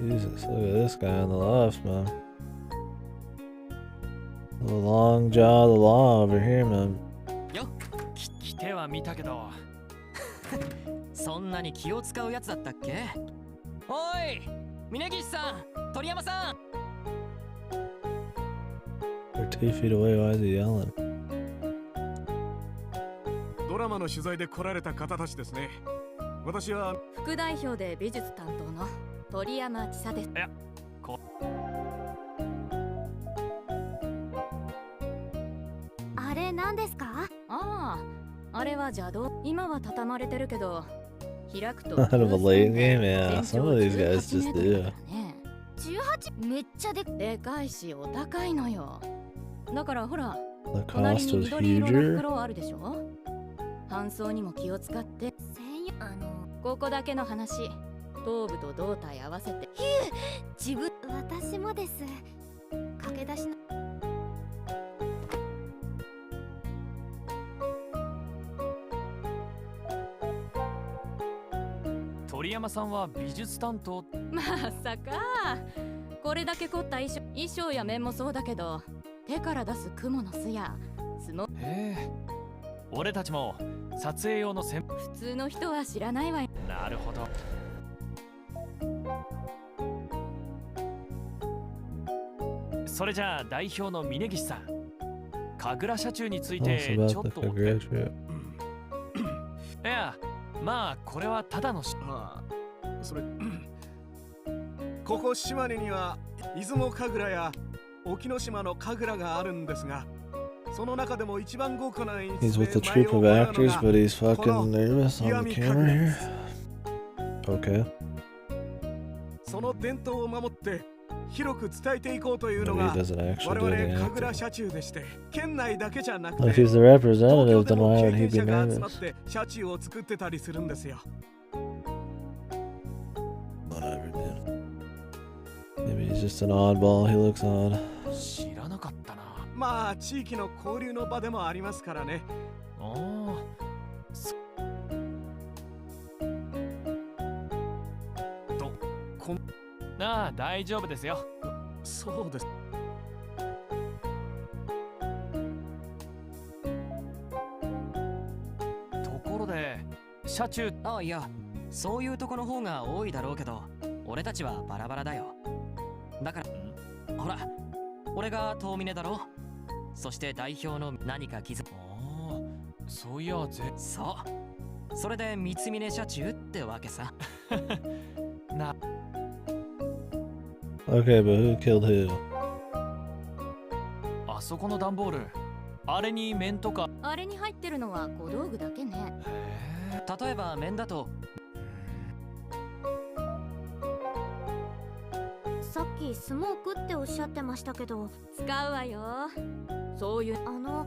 Jesus, look at this guy on the left, man. The long jaw of the law over here, man. よ来ては見たけどそんなに気を使うやつだったっけ。おい峯岸さん、鳥山さん。 They're 2 feet away, why is he yelling? ドラマの取材で来られた方たちですね。私は副代表で美術担当の鳥山千佐です。いや、あれ何ですか？ああ、あれは邪道。今は畳まれてるけど、開くと Out of a late game, yeah. Some of these guys just do. 18めっちゃでかいしお高いのよ。だからほら、 The 隣 cost に was 緑色の huger. 袋あるでしょ。搬送にも気を使って。ここだけの話。頭部と胴体合わせて。自分、私もです。駆け出しの。鳥山さんは美術担当。まさか。これだけ凝った衣装や面もそうだけど、手から出す蜘蛛の巣やスモ。へえ。俺たちも撮影用の普通の人は知らないわよ。なるほど。それじゃあ代表の峯岸さん、神楽社中につい Oh, て it's ちょ about っ the と。い Kagura trip. や、まあこれはただのああ、それここ島根には出雲神楽や沖ノ島の神楽があるんですが、その中でも一番豪華な演 He's 出 with で the 前 troupe を of 行うの actors, が but he's fucking nervous on the camera here. Okay. その伝統を守って広く伝えていこうというの Maybe が he doesn't 我 actually do 々 any 神楽 acting. 社中でして、県内だけじゃなく Well, if て he's the 東 representative, 京で then も why 経 would he 験 be 者が集まっ nervous? て車中を作ってたりするんですよ。 Whatever, dude. Maybe he's just an oddball. He looks odd. 知らなかったな。まあ地域の交流の場でもありますからね。おお。と、なあ、大丈夫ですよ。そうです。ところで、車中。ああ、いや、そういうとこの方が多いだろうけど、俺たちはバラバラだよ。だから、ほら、俺が遠峰だろ。そして代表の何か気づく。ああ、そういやそう。それで三峰社中ってわけさ。な。Okay, but who killed who? あそこの段ボール、あれに面とか。あれに入ってるのは小道具だけね。へえ。例えば面だと、さっきスモークっておっしゃってましたけど、使うわよ。そういう。も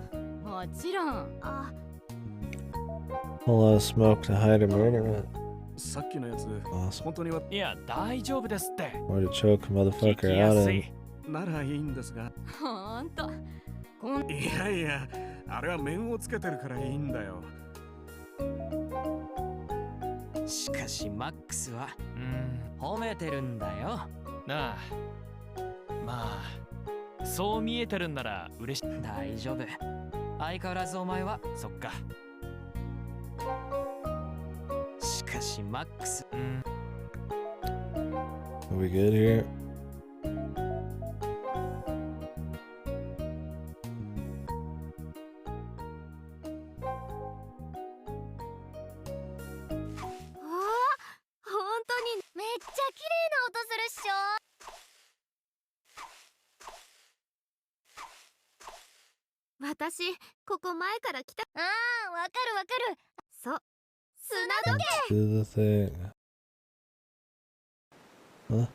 ちろん。あ、 A lot of smoke to hide a murder. さっきのやつ、 Awesome. 本当にいや、大丈夫ですって。 Or to choke a 聞き motherfucker や out す in. い。ならいいんですが。ほんと。いやいや、あれは面をつけてるからいいんだよ。しかしマックスは、褒めてるんだよ。なあ。まあ、そう見えてるんなら嬉しい。大丈夫。相変わらずお前は、そっか。しマックス。Are we good here? 本当にめっちゃ綺麗な音するっしょ。私ここ前から来た。ああ、わかるわかる。そう、砂時計。 Let's do the thing. Huh?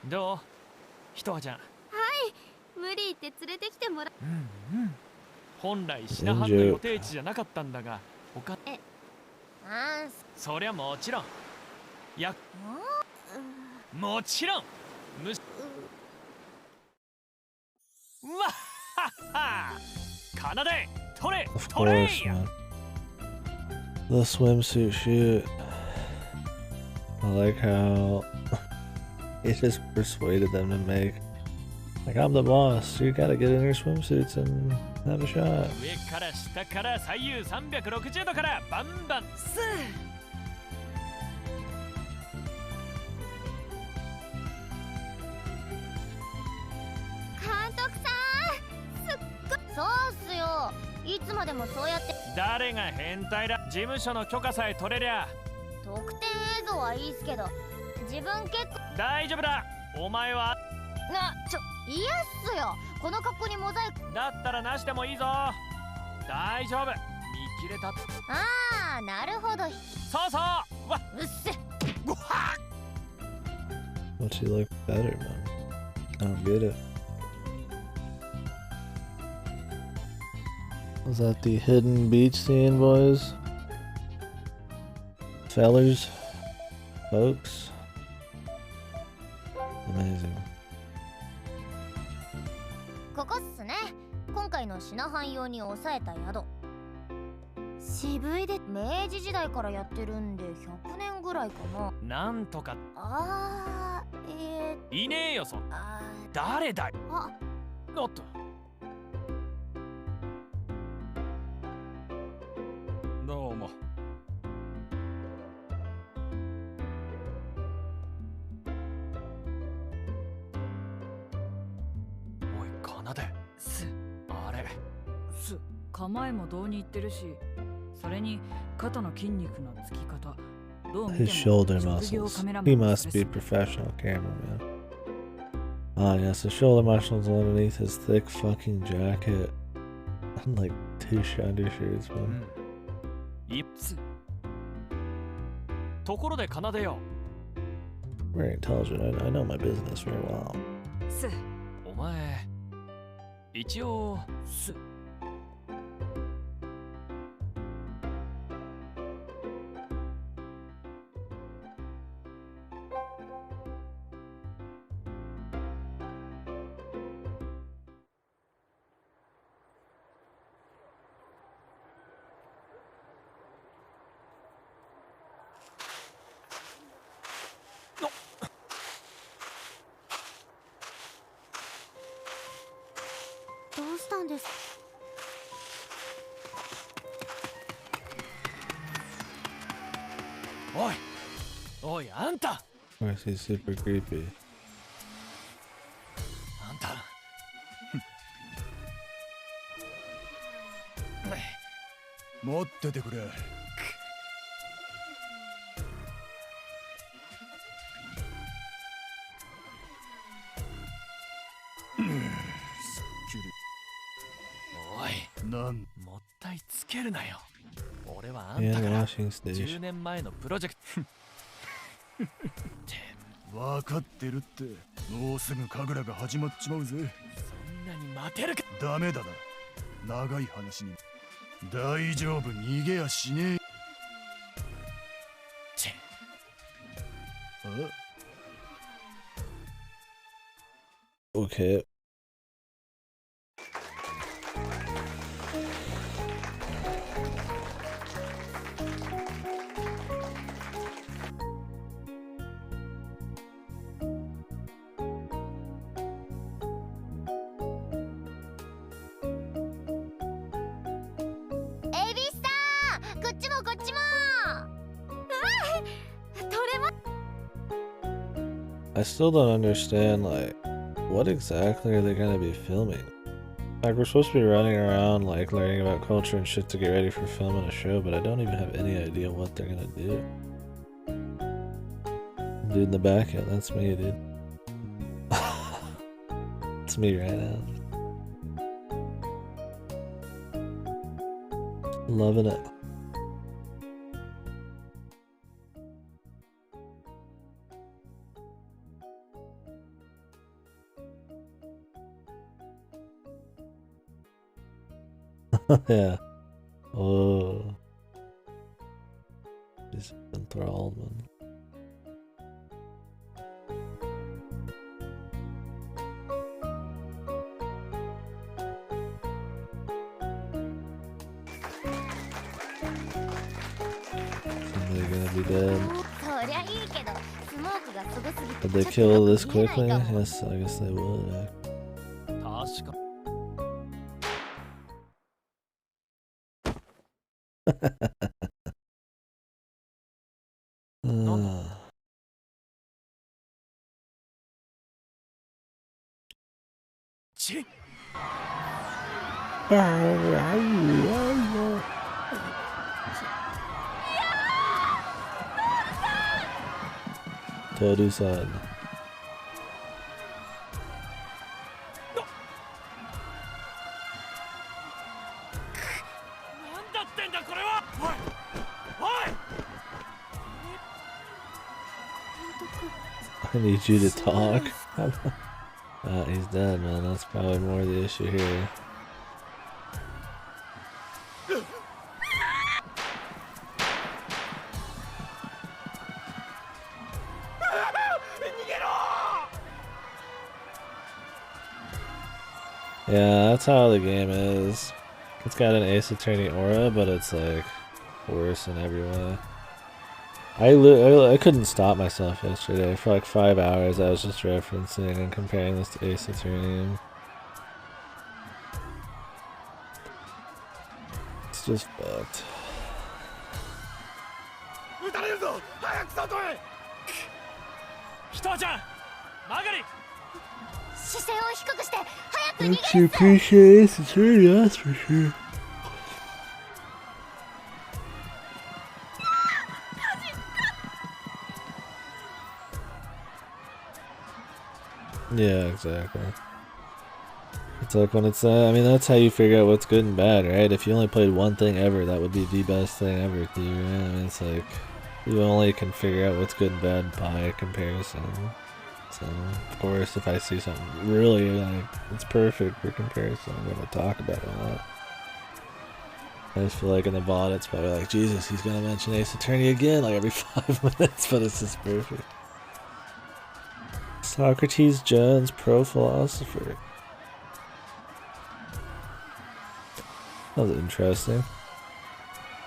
どうひとはちゃん。無理言って連れてきてもら本来シナハンの予定地じゃなかったんだが、他あそりゃもちろん。いや、もちろんむしわっはっはかなで取れ Of 取れ course, man. The swimsuit shoot. I like how he just persuaded them to make. Like, I'm the boss. You gotta get in your swimsuits and have a shot. 上から下から左右360度からバンバンス監督さん、すっごい。そうっすよ、いつまでもそうやって。誰が変態だ。事務所の許可さえ取れりゃ特典映像はいいっすけど、自分結構大丈夫だ。お前は嫌っすよ、この格好にモザイク。だったらなしでもいいぞ。大丈夫、見切れた。ああ、なるほど。そうそうわうっせ。 What's he like better, man? I don't get it. Was that the hidden beach scene, boys? Fellers? Folks? Amazing. ここっすね、今回のシナハン用に抑えた宿。渋いで、明治時代からやってるんで100年ぐらいかな。なんとかあー、いねえよ。あ誰だい。あ、おっとどうも。おいかなで。あれ構えも胴にいってるし、それに肩の筋肉のつき方、どう見て His も shoulder 職業 muscles. カメラマ He ンの must そ be れ a professional cameraman. Ah, yes, the shoulder muscles underneath his thick fucking jacket. And like two undershirts, man. いっつところでかなでよ。 Very intelligent. I know my business very well. お前一応どうしたんですか。おいおいあんた Of course, he's super creepy. あんた待っててくれ。おいなんもったいつけるなよ。俺はあん And たから washing 10 station. 年前のプロジェクト分かってるって。もうすぐ神楽が始まっちまうぜ。そんなに待てるか。ダメだな、長い話に。大丈夫、逃げやしねえ。チェあ、 Okay. I still don't understand, like, what exactly are they gonna be filming? Like, we're supposed to be running around, like, learning about culture and shit to get ready for filming a show, but I don't even have any idea what they're gonna do. Dude in the back, yeah, that's me, dude. It's me right now. Loving it. Yeah. Oh. He's enthralled, man. Somebody gonna be dead. Did they kill this quickly? Yes, I guess they would. Toru-san. I need you to talk. He's dead, man. That's probably more the issue here. Yeah, that's how the game is. It's got an Ace Attorney aura, but it's like worse in every way. I couldn't stop myself yesterday. For like 5 hours I was just referencing and comparing this to Ace Attorney. It's just fucked. Don't you appreciate Ace Attorney, that's for sure. Yeah, exactly. It's like when it's I mean, that's how you figure out what's good and bad, right? If you only played one thing ever, that would be the best thing ever to you, right? I mean, it's like you only can figure out what's good and bad by comparison. So, of course, if I see something really like it's perfect for comparison, I'm gonna talk about it a lot. I just feel like in the VOD, it's probably like, Jesus, he's gonna mention Ace Attorney again, like every 5 minutes, but it's just perfect. Socrates Jones, pro philosopher. That was interesting.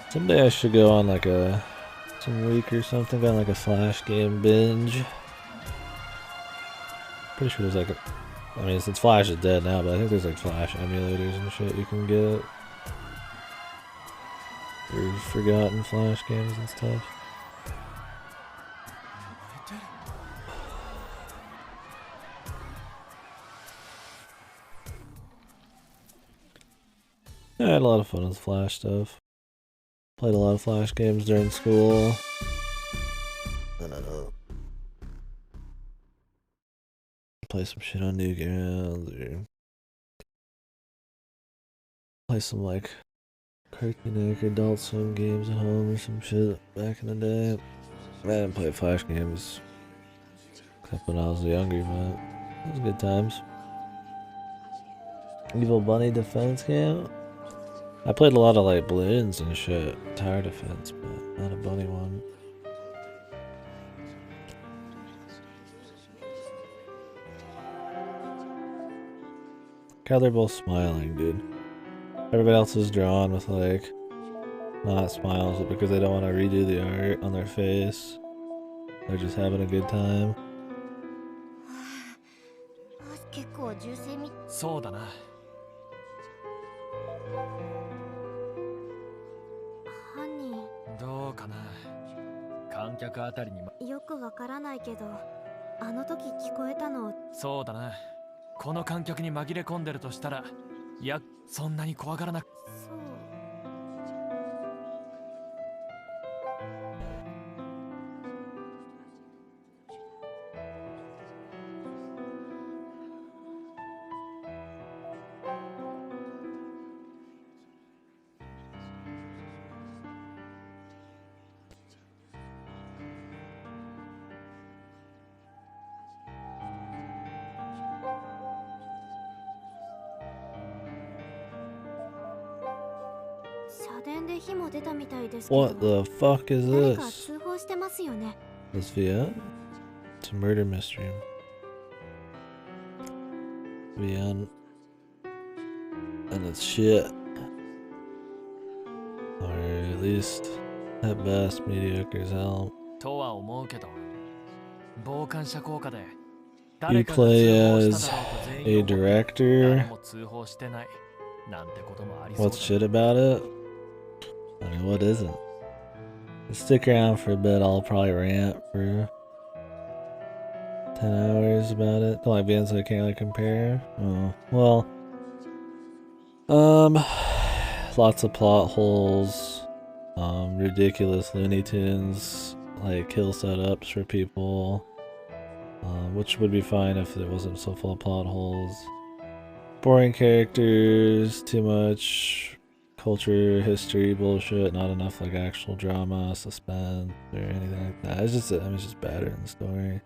Someday I should go on like some week or something, on like a Flash game binge. Pretty sure there's like I mean, since Flash is dead now, but I think there's like Flash emulators and shit you can get. Or forgotten Flash games and stuff. I had a lot of fun with Flash stuff. Played a lot of Flash games during school. I don't know. Play some shit on Newgrounds or play some like Cartoon or Adult Swim games at home or some shit back in the day. I didn't play Flash games except when I was younger, but it was good times. Evil Bunny Defense Camp? I played a lot of like balloons and shit, tower defense, but not a bunny one. God, they're both smiling, dude. Everybody else is drawn with like not smiles, but because they don't want to redo the art on their face. They're just having a good time. そうだな。犯人どうかな。観客あたりによくわからないけどあの時聞こえたの。そうだな。この観客に紛れ込んでるとしたら、いや、そんなに怖がらなく。そう。What the fuck is this? 通報してますよね。 This VN? It's a murder mystery. VN. And it's shit. Or at least, at best, mediocre as hell. とは思うけど、傍観者効果で You play as a director. What's shit about it? I mean, what isn't? Stick around for a bit, I'll probably rant for 10 hours about it. Don't like being so I can't really compare. Oh, well. Lots of plot holes. Ridiculous Looney Tunes, like kill setups for people. Which would be fine if it wasn't so full of plot holes. Boring characters, too much culture, history bullshit, not enough like actual drama, suspense, or anything like that. It's just better in the story.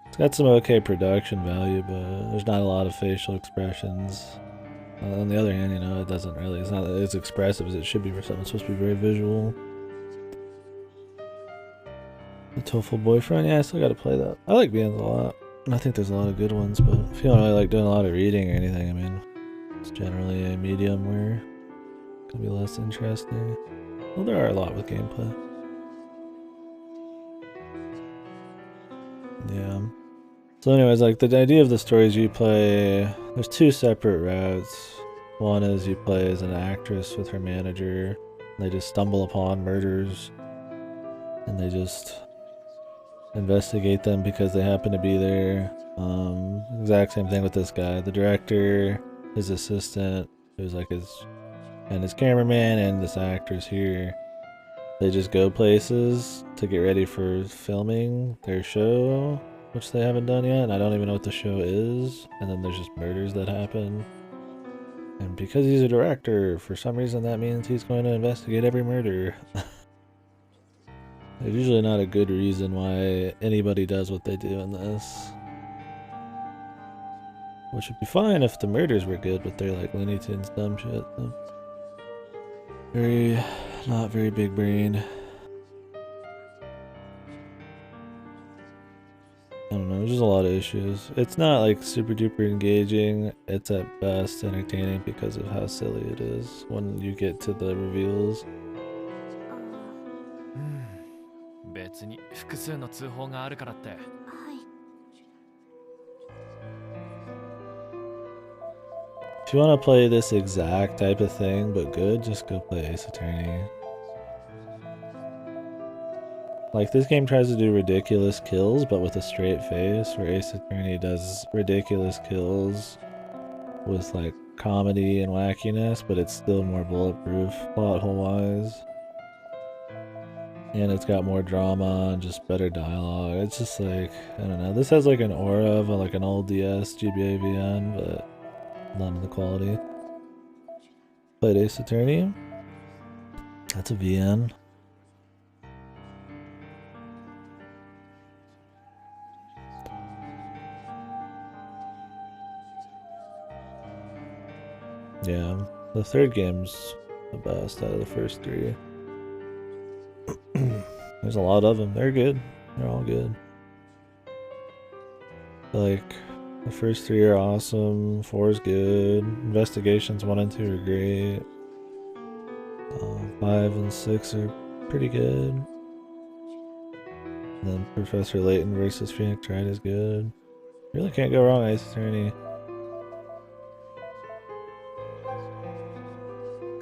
It's got some okay production value, but there's not a lot of facial expressions. On the other hand, you know, it's not as expressive as it should be for something that's supposed to be very visual. The Tofu Boyfriend, yeah, I still gotta play that. I like VNs a lot, and I think there's a lot of good ones, but if you don't really like doing a lot of reading or anything, I mean, it's generally a medium where it could be less interesting. Well, there are a lot with gameplay. Yeah. So anyways, like, the idea of the story is you play, there's two separate routes. One is you play as an actress with her manager, and they just stumble upon murders, and they just investigate them because they happen to be there. Exact same thing with this guy. The director, his assistant, who's like his cameraman, and this actress here. They just go places to get ready for filming their show, which they haven't done yet, and I don't even know what the show is. And then there's just murders that happen. And because he's a director, for some reason that means he's going to investigate every murder. There's usually not a good reason why anybody does what they do in this. Which would be fine if the murders were good, but they're like Looney Tunes dumb shit. So. Not very big brain. I don't know, there's just a lot of issues. It's not like super duper engaging. It's at best entertaining because of how silly it is when you get to the reveals. If you want to play this exact type of thing but good, just go play Ace Attorney. Like, this game tries to do ridiculous kills but with a straight face, where Ace Attorney does ridiculous kills with like comedy and wackiness, but it's still more bulletproof plot hole wise. And it's got more drama and just better dialogue. It's just like, I don't know, this has like an aura of like an old DS GBA VN, but none of the quality. Played Ace Attorney. That's a VN. Yeah, the third game's the best out of the first three. There's a lot of them. They're good. They're all good. Like, the first three are awesome. 4 is good. Investigations 1 and 2 are great. 5 and 6 are pretty good. And then Professor Layton versus Phoenix Wright is good. Really can't go wrong, Ace Attorney.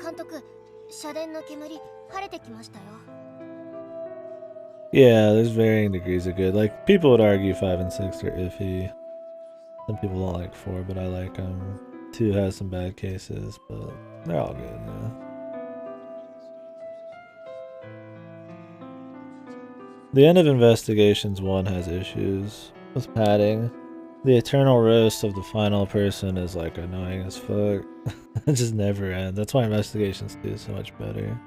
監督、社殿の煙晴れてきましたよ。Yeah, there's varying degrees of good. Like, people would argue 5 and 6 are iffy. Some people don't like 4, but I like them. 2 has some bad cases, but they're all good, yeah. The end of Investigations 1 has issues with padding. The eternal roast of the final person is like annoying as fuck. It just never ends. That's why Investigations 2 is so much better.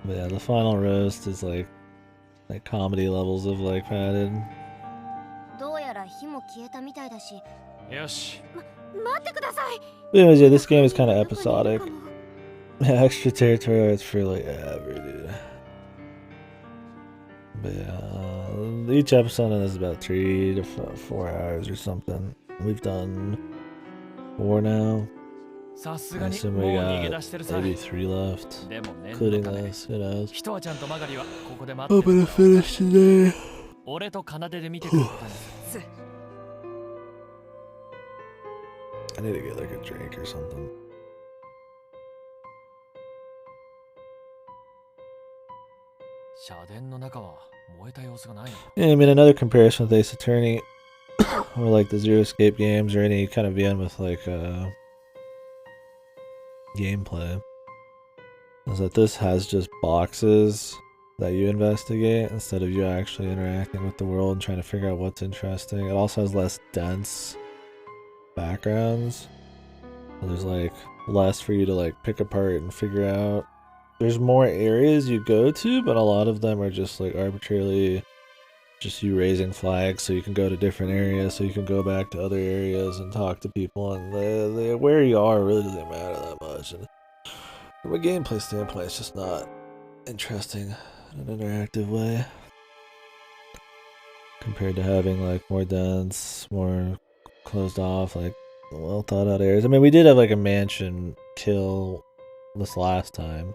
But yeah, the final roast is like comedy levels of like padded. Anyways, yeah, this game is kind of episodic. Extraterritorial, it's for like ever, dude. But yeah, each episode is about 3 to 4 hours or something. We've done 4 now. I assume we got maybe 3 left, including this, who knows. Hoping to finish today. I need to get like a drink or something. Yeah, I mean, another comparison with Ace Attorney, or like the Zero Escape games, or any kind of VM with like gameplay, is that this has just boxes that you investigate instead of you actually interacting with the world and trying to figure out what's interesting. It also has less dense backgrounds. So there's like less for you to like pick apart and figure out. There's more areas you go to, but a lot of them are just like arbitrarily just you raising flags so you can go to different areas, so you can go back to other areas and talk to people, and where you are really doesn't matter that much. And from a gameplay standpoint, it's just not interesting in an interactive way compared to having like more dense, more closed off, like well thought out areas. I mean, we did have like a mansion kill this last time.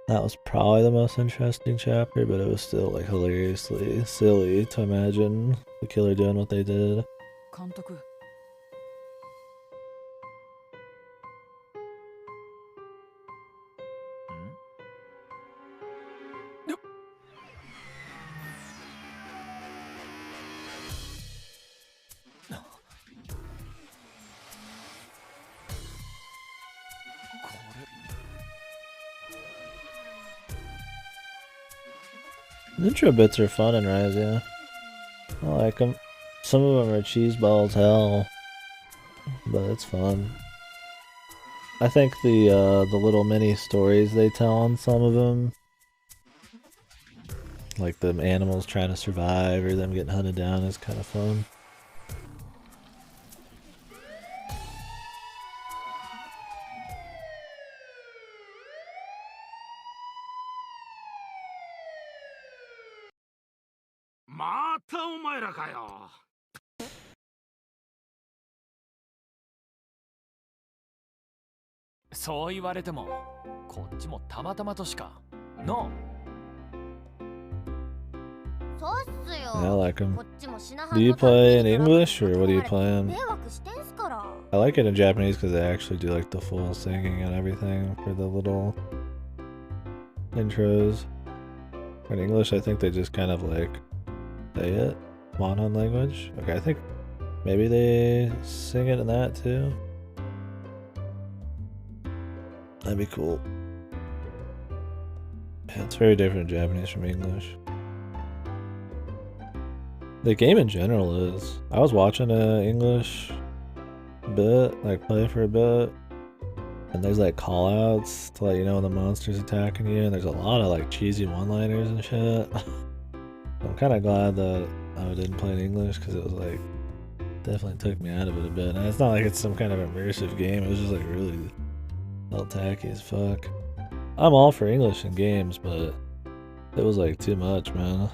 That was probably the most interesting chapter, but it was still like hilariously silly to imagine the killer doing what they did. The intro bits are fun in Rise, yeah. I like them. Some of them are cheeseball as hell, but it's fun. I think the little mini stories they tell on some of them, like the animals trying to survive or them getting hunted down, is kind of fun. I like them. Do you play in English or what are you playing? I like it in Japanese because they actually do like the full singing and everything for the little intros. In English, I think they just kind of like say it, Monon language. Okay, I think maybe they sing it in that too. That'd be cool. Yeah, it's very different in Japanese from English. The game in general is. I was watching English bit, like play for a bit, and there's like call outs to let you know when the monster's attacking you, and there's a lot of like cheesy one-liners and shit. I'm kind of glad that I didn't play in English because it was like definitely took me out of it a bit. And it's not like it's some kind of immersive game, it was just like really felt tacky as fuck. I'm all for English in games, but it was like too much, man.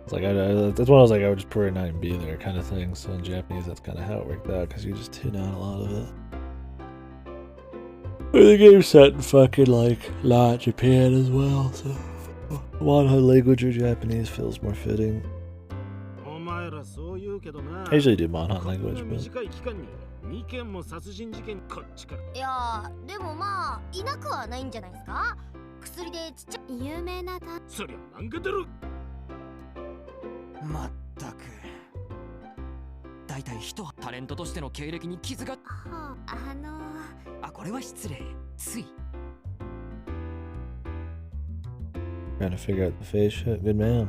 It's like that's one I was like, I would just prefer not even be there kind of thing. So in Japanese, that's kind of how it worked out because you just tune out a lot of it. The game's set in fucking like not Japan as well, so one language or Japanese feels more fitting. I usually do Monhan language, but 2件も殺人事件こっちからいやでもまあいなくはないんじゃないですか薬でちっちゃい有名なそりゃなんけてる。まったく。大体人はタレントとしての経歴に傷が。はあ、これは失礼。つい。Trying to figure out the face shit. Good man.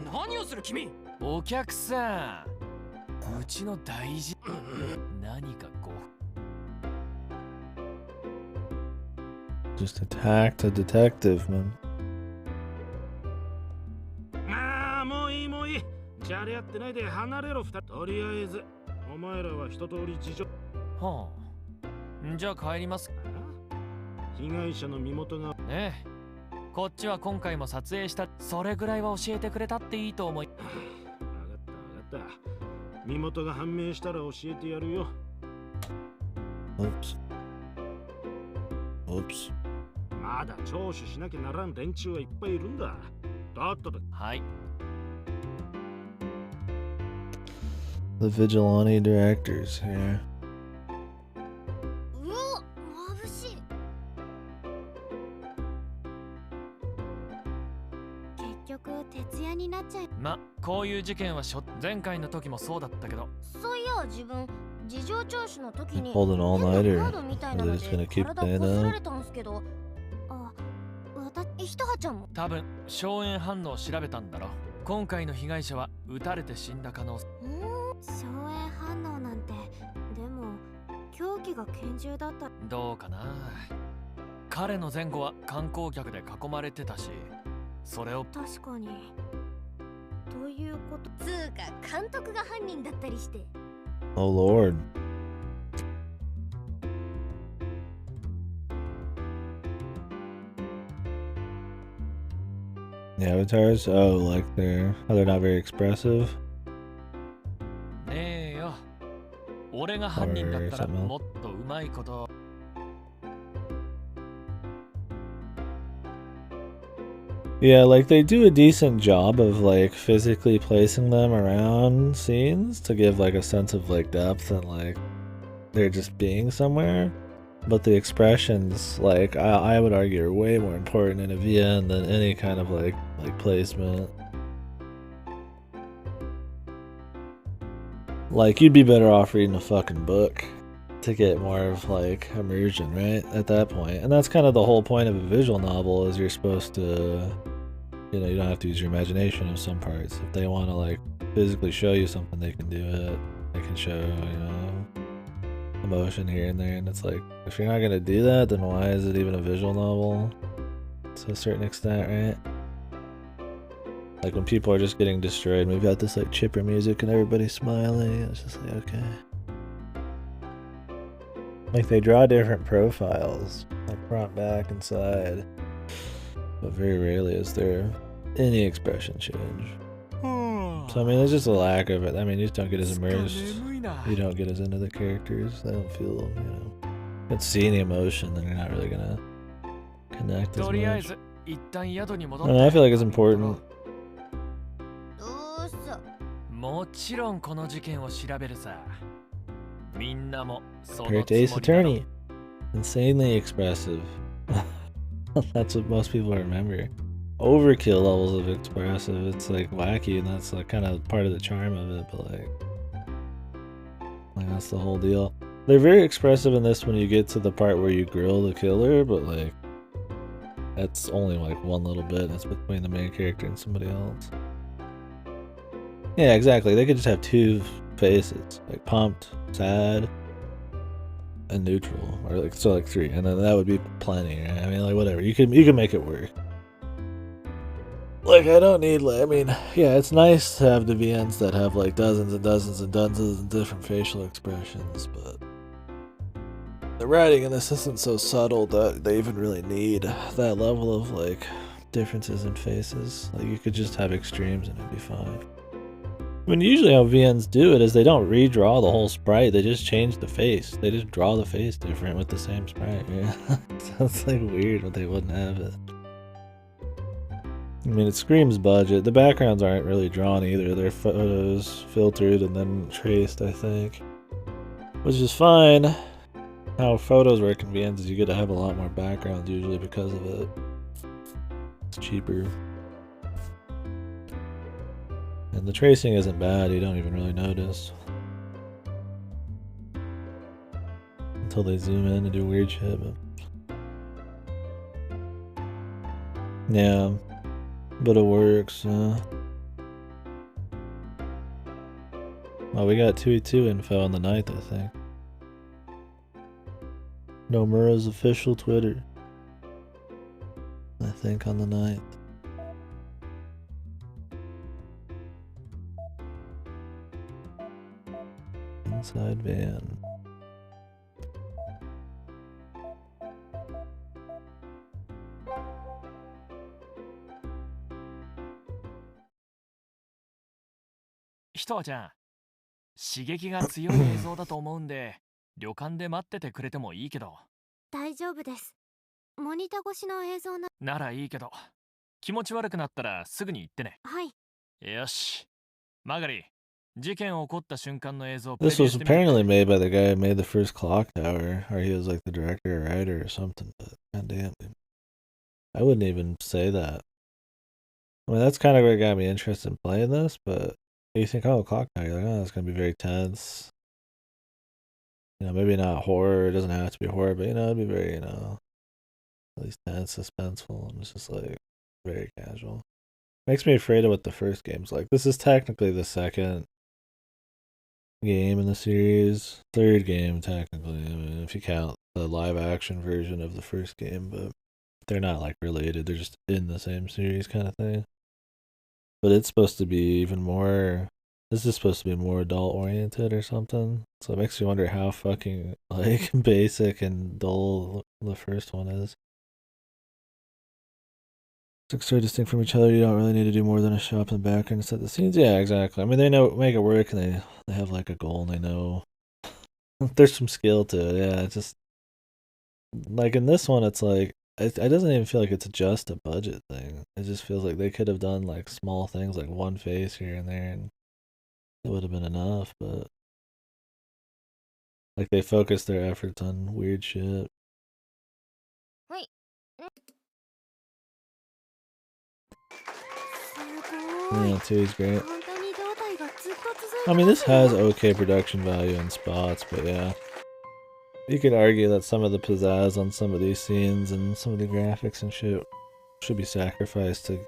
何をする君。お客さん、うちの大事何かご。 Just attacked a detective, man. ああ、もういいもういい。じゃれ合ってないで離れろ二人。とりあえずお前らは一通り事情。はあ、じゃあ帰ります。被害者の身元が。ねえ、こっちは今回も撮影した。それぐらいは教えてくれたっていいと思い。分かった分かった。身元が判明したら教えてやるよ。Oops. Oops. まだ聴取しなきゃならん連中はいっぱいいるんだ。だったと。はい。The vigilante directors here. うお、眩しい。結局徹夜になっちゃい。ま、こういう事件は前回の時もそうだったけど。そういや自分事情聴取の時に Hold an all-nighter. カードみたいなので They're just gonna keep 体 playing こすられ up. たんすけど、あ、ひとはちゃんも多分硝煙反応を調べたんだろ。今回の被害者は撃たれて死んだ可能性。硝煙反応なんて。でも凶器が拳銃だった。どうかな。彼の前後は観光客で囲まれてたし、それを。確かに。ということつうか監督が犯人だったりして。 Oh lord. The avatars? Oh, like they're not very expressive? ねえよ。俺が犯人だったらもっとうまいこと。Yeah, like they do a decent job of like physically placing them around scenes to give like a sense of like depth and like they're just being somewhere. But the expressions, like I would argue, are way more important in a VN than any kind of like placement. Like you'd be better off reading a fucking book to get more of like immersion, right? At that point. And that's kind of the whole point of a visual novel, is you're supposed to, you know, you don't have to use your imagination in some parts. If they want to like physically show you something, they can do it. They can show, you know, emotion here and there, and it's like, if you're not gonna do that, then why is it even a visual novel to a certain extent, right? Like when people are just getting destroyed, we've got this like chipper music and everybody's smiling. It's just like, okay. Like they draw different profiles, like front, back, and side, but very rarely is there any expression change. So I mean, there's just a lack of it. I mean, you just don't get as immersed. You don't get as into the characters. They don't feel, you know, you don't see any emotion, then you're not really gonna connect as much. And I feel like it's important. もちろんこの事件を調べるさ。みんなもその Compared to Ace Attorney, insanely expressive. That's what most people remember. Overkill levels of expressive. It's like wacky, and that's like kind of part of the charm of it. But like that's the whole deal. They're very expressive in this when you get to the part where you grill the killer, but like that's only like one little bit. That's between the main character and somebody else. Yeah, exactly. They could just have two faces, like pumped, sad, and neutral, or like so like three, and then that would be plenty. Right? I mean, like whatever. You can make it work. Like I don't need like, I mean, yeah, it's nice to have the VNs that have like dozens and dozens and dozens of different facial expressions, but the writing in this isn't so subtle that they even really need that level of like differences in faces. Like you could just have extremes and it'd be fine. I mean, usually how VNs do it is they don't redraw the whole sprite, they just change the face. They just draw the face different with the same sprite, yeah. Sounds like weird, but they wouldn't have it. I mean, it screams budget. The backgrounds aren't really drawn either. They're photos filtered and then traced, I think. Which is fine. How photos work in VNs is you get to have a lot more backgrounds usually because of it. It's cheaper. And the tracing isn't bad, you don't even really notice. Until they zoom in and do weird shit. But yeah, but it works. Oh, we got 2v2 info on the 9th, I think. Nomura's official Twitter. I think on the 9th. Inside van. Hitoちゃん、刺激が強い映像だと思うんで、旅館で待っててくれてもいいけど。大丈夫です。モニター越しの映像ならいいけど、気持ち悪くなったらすぐに言ってね。はい。よし。マガリ、事件起こった瞬間の映像を This was apparently made by the guy who made the first clock tower, or he was like the director or writer or something, but goddamn, dude. I wouldn't even say that. I mean, that's kind of what got me interested in playing this, but you think, oh, clock tower, you're like, oh, it's gonna be very tense. You know, maybe not horror, it doesn't have to be horror, but you know, it'd be very, you know, at least tense, suspenseful, and it's just like very casual. Makes me afraid of what the first game's like. This is technically the second game in the series. Third game, technically. I mean, if you count the live action version of the first game, but they're not like related. They're just in the same series kind of thing. But it's supposed to be even more. This is supposed to be more adult oriented or something. So it makes you wonder how fucking like basic and dull the first one is. It's so distinct from each other, you don't really need to do more than a shop in the background to set the scenes. Yeah, exactly. I mean, they know make it work, and they have like a goal, and they know there's some skill to it. Yeah, it's just like in this one, it's like it doesn't even feel like it's just a budget thing. It just feels like they could have done like small things, like one face here and there, and it would have been enough. But like they focused their efforts on weird shit. Yeah, too, he's great. I mean, this has okay production value in spots, but yeah. You could argue that some of the pizzazz on some of these scenes and some of the graphics and shit should be sacrificed to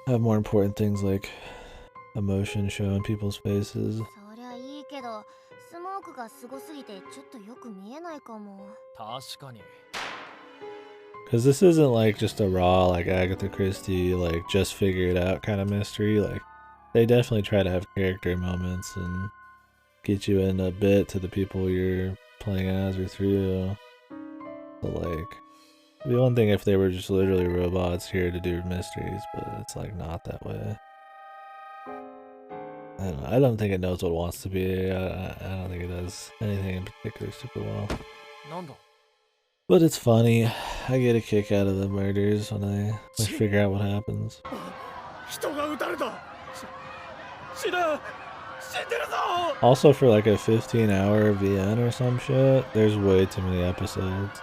have more important things like emotion show in people's faces. Because this isn't like just a raw, like Agatha Christie, like just figure it out kind of mystery. Like, they definitely try to have character moments and get you in a bit to the people you're playing as or through. But like, it'd be one thing if they were just literally robots here to do mysteries, but it's like not that way. I don't think it knows what it wants to be. I don't think it does anything in particular super well. But it's funny. I get a kick out of the murders when I figure out what happens. Also, for like a 15-hour VN or some shit, there's way too many episodes.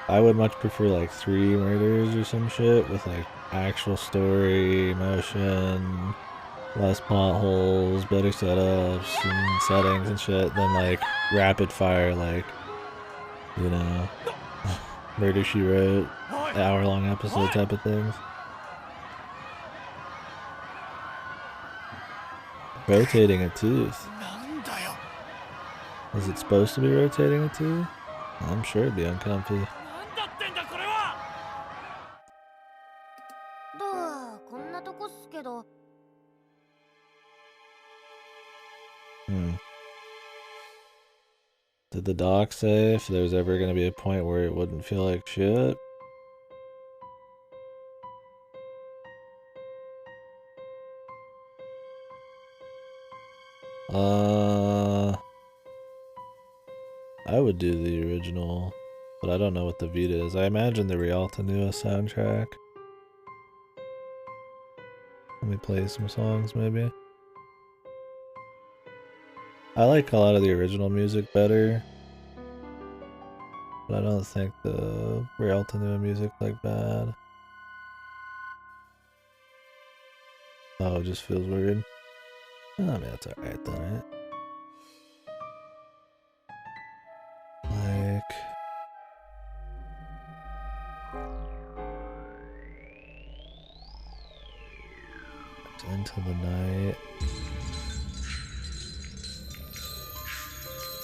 I would much prefer like 3 murders or some shit with like actual story, emotion, less plot holes, better setups and settings and shit than like rapid fire, like, you know, Murder, She Wrote, hour-long episode type of things. Rotating a tooth. Is it supposed to be rotating a tooth? I'm sure it'd be uncomfy. Did the doc say if there was ever going to be a point where it wouldn't feel like shit? I would do the original, but I don't know what the Vita is. I imagine the Rialto Nua soundtrack. Let me play some songs, maybe. I like a lot of the original music better. But I don't think the Real Tanua music like bad. Oh, it just feels weird. I mean, that's alright then, right? Like... Into the Night.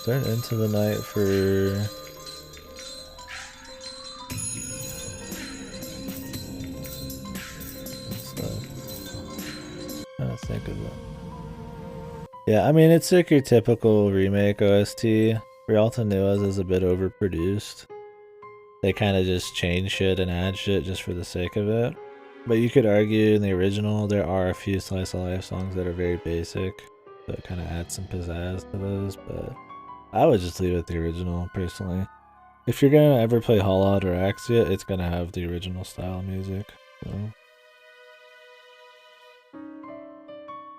Turn Into the Night for... Trying to think of it. Yeah, I mean, it's like your typical remake OST. Real Tanua's is a bit overproduced. They kind of just change shit and add shit just for the sake of it. But you could argue in the original, there are a few Slice of Life songs that are very basic. So it kind of adds some pizzazz to those, but I would just leave it the original, personally. If you're gonna ever play Hollow or Axia, it's gonna have the original style music, so...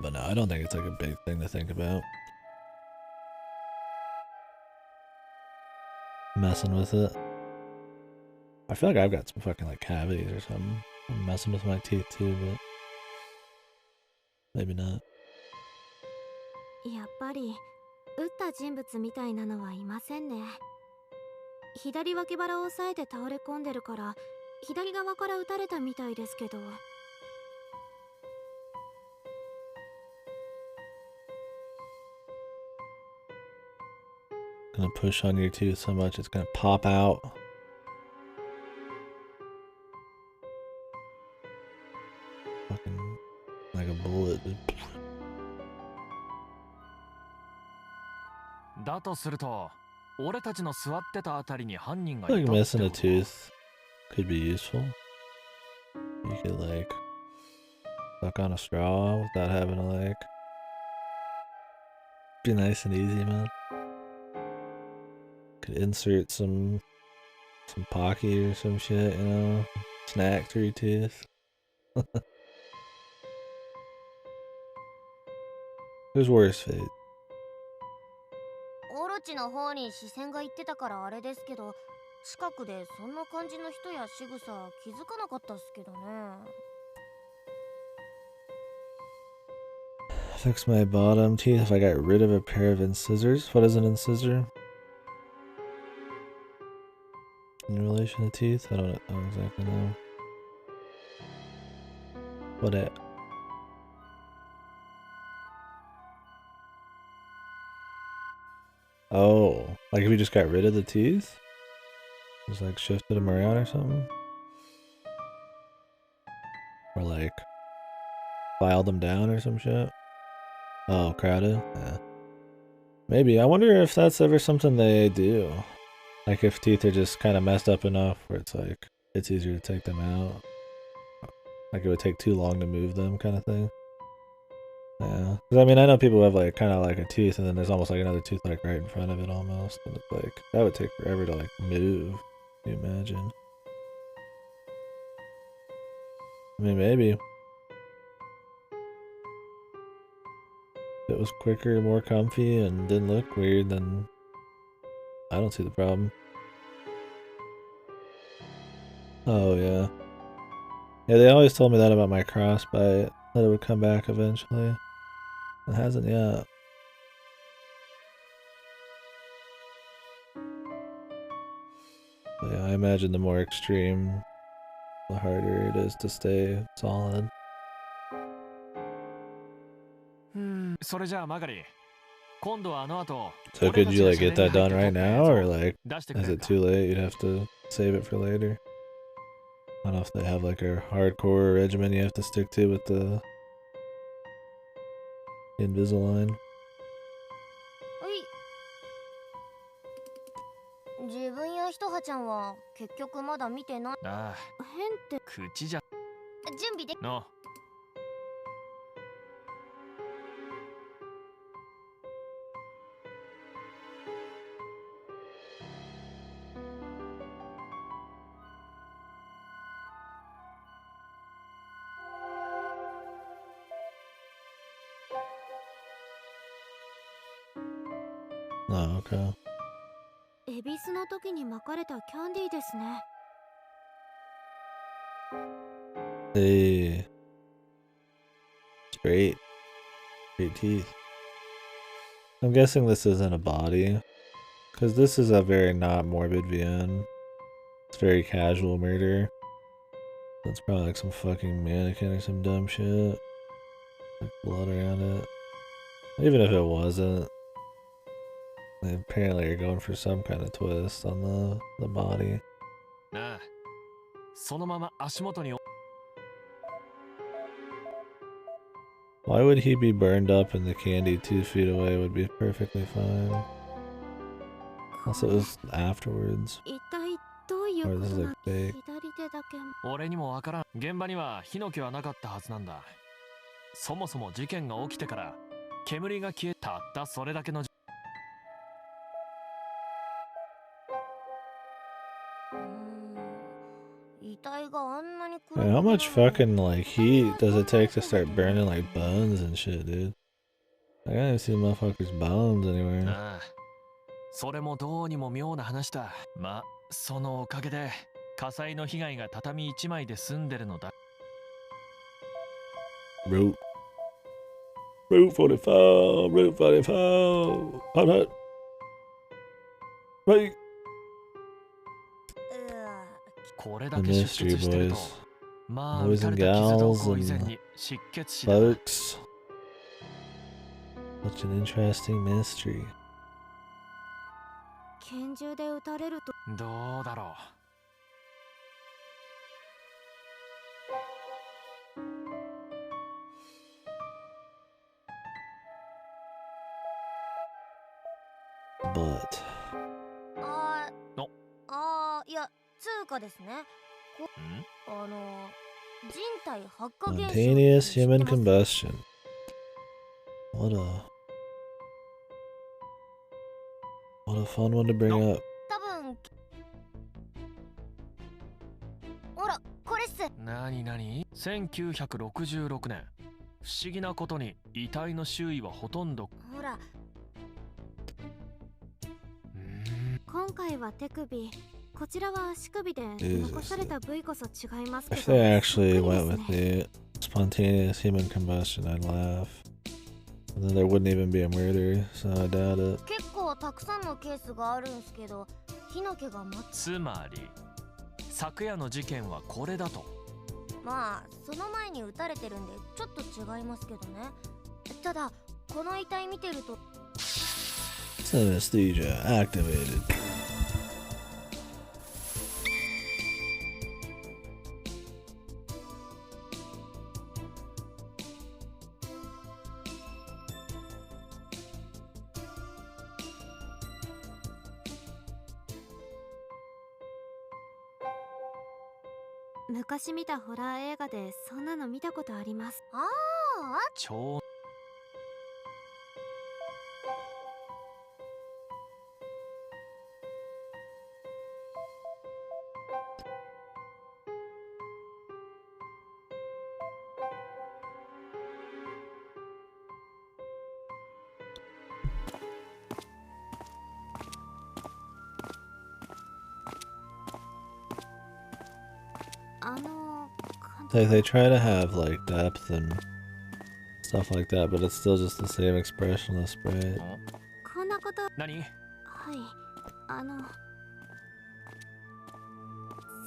But no, I don't think it's like a big thing to think about. Messing with it. I feel like I've got some fucking like cavities or something. I'm messing with my teeth too, but maybe not. やっぱり撃った人物みたいなのはいませんね。左脇腹を押さえて倒れ込んでるから左側から撃たれたみたいですけど。Gonna push on your tooth so much it's gonna pop out. Fucking like a bullet. だとすると、俺たちの座ってたあたりに犯人がい Like たって missing a こと tooth could be useful. You could like suck on a straw without having to like be nice and easy, man. Could insert some Pocky or some shit, you know? Snack through your tooth. There's worse fate. オロチの方に視線が行ってたからあれですけど、近くでそんな感じの人や仕草気づかなかったっすけどね。Fix my bottom teeth if I got rid of a pair of incisors. What is an incisor? In relation to teeth? I don't exactly know. What it? Oh, like if we just got rid of the teeth? Just like shifted them around or something? Or like filed them down or some shit? Oh, crowded? Yeah. Maybe. I wonder if that's ever something they do. Like if teeth are just kind of messed up enough where it's like, it's easier to take them out. Like it would take too long to move them kind of thing. Yeah. Because I mean, I know people have like kind of like a tooth and then there's almost like another tooth like right in front of it almost. And it's like, that would take forever to like move. Can you imagine? I mean, maybe. If it was quicker, more comfy, and didn't look weird, then I don't see the problem. Oh, yeah. Yeah, they always told me that about my crossbite, that it would come back eventually. It hasn't yet. But yeah, I imagine the more extreme, the harder it is to stay solid. それじゃあマガリ、今度はあの後、 So could you like get that done right now, or like is it too late? You'd have to save it for later. I don't know if they have like a hardcore regimen you have to stick to with the Invisalign. 自分やひとはちゃんは結局まだ見てない。ああ、変って口じゃ。準備で。の。Oh, okay. エビスの時に巻かれたキャンディーですね。Hey. Straight. Straight teeth. I'm guessing this isn't a body. Because this is a very not morbid VN. It's very casual murder. That's probably like some fucking mannequin or some dumb shit. Like blood around it. Even if it wasn't. Apparently you're going for some kind of twist on the body. Why would he be burned up and the candy 2 feet away would be perfectly fine? Also, it was afterwards. Or this is like fake. 俺にもわからん。現場には火の気はなかったはずなんだ。そもそも事件が起きてから煙が消えたったそれだけの。How much fucking like heat does it take to start burning like bones and shit, dude? I can't even see motherfuckers' bones anywhere. それもどうにも妙な話だ。まあ、そのおかげで火災の被害が畳一枚で済んでるのだ。Route 44, Route 44. Hot hot. Right. これだけ出血してると、まあ、 boys and gals and folks. Such an interesting mystery. 拳銃で撃たれるとどうだろう。But いや、つうかですね。人体発火現象。Spontaneous human combustion. What a fun one to bring up. 多分。ほら、これっす。なになに ?1966 年。不思議なことに遺体の周囲はほとんど。ほら。今回は手首。こちらは足首で残された部位こそ違いますけど。If they actually went with the spontaneous human combustion, I'd laugh. And then there wouldn't even be a murder, so I doubt it. 結構たくさんのケースがあるんすけど、火の気がつまり、昨夜の事件はこれだと。まあ、その前に撃たれてるんでちょっと違いますけどね。ただ、この遺体見てると Synesthesia activated. 昔見たホラー映画でそんなの見たことあります。超They try to have like depth and stuff like that, but it's still just the same expressionless sprite. こんなこと。何？はい。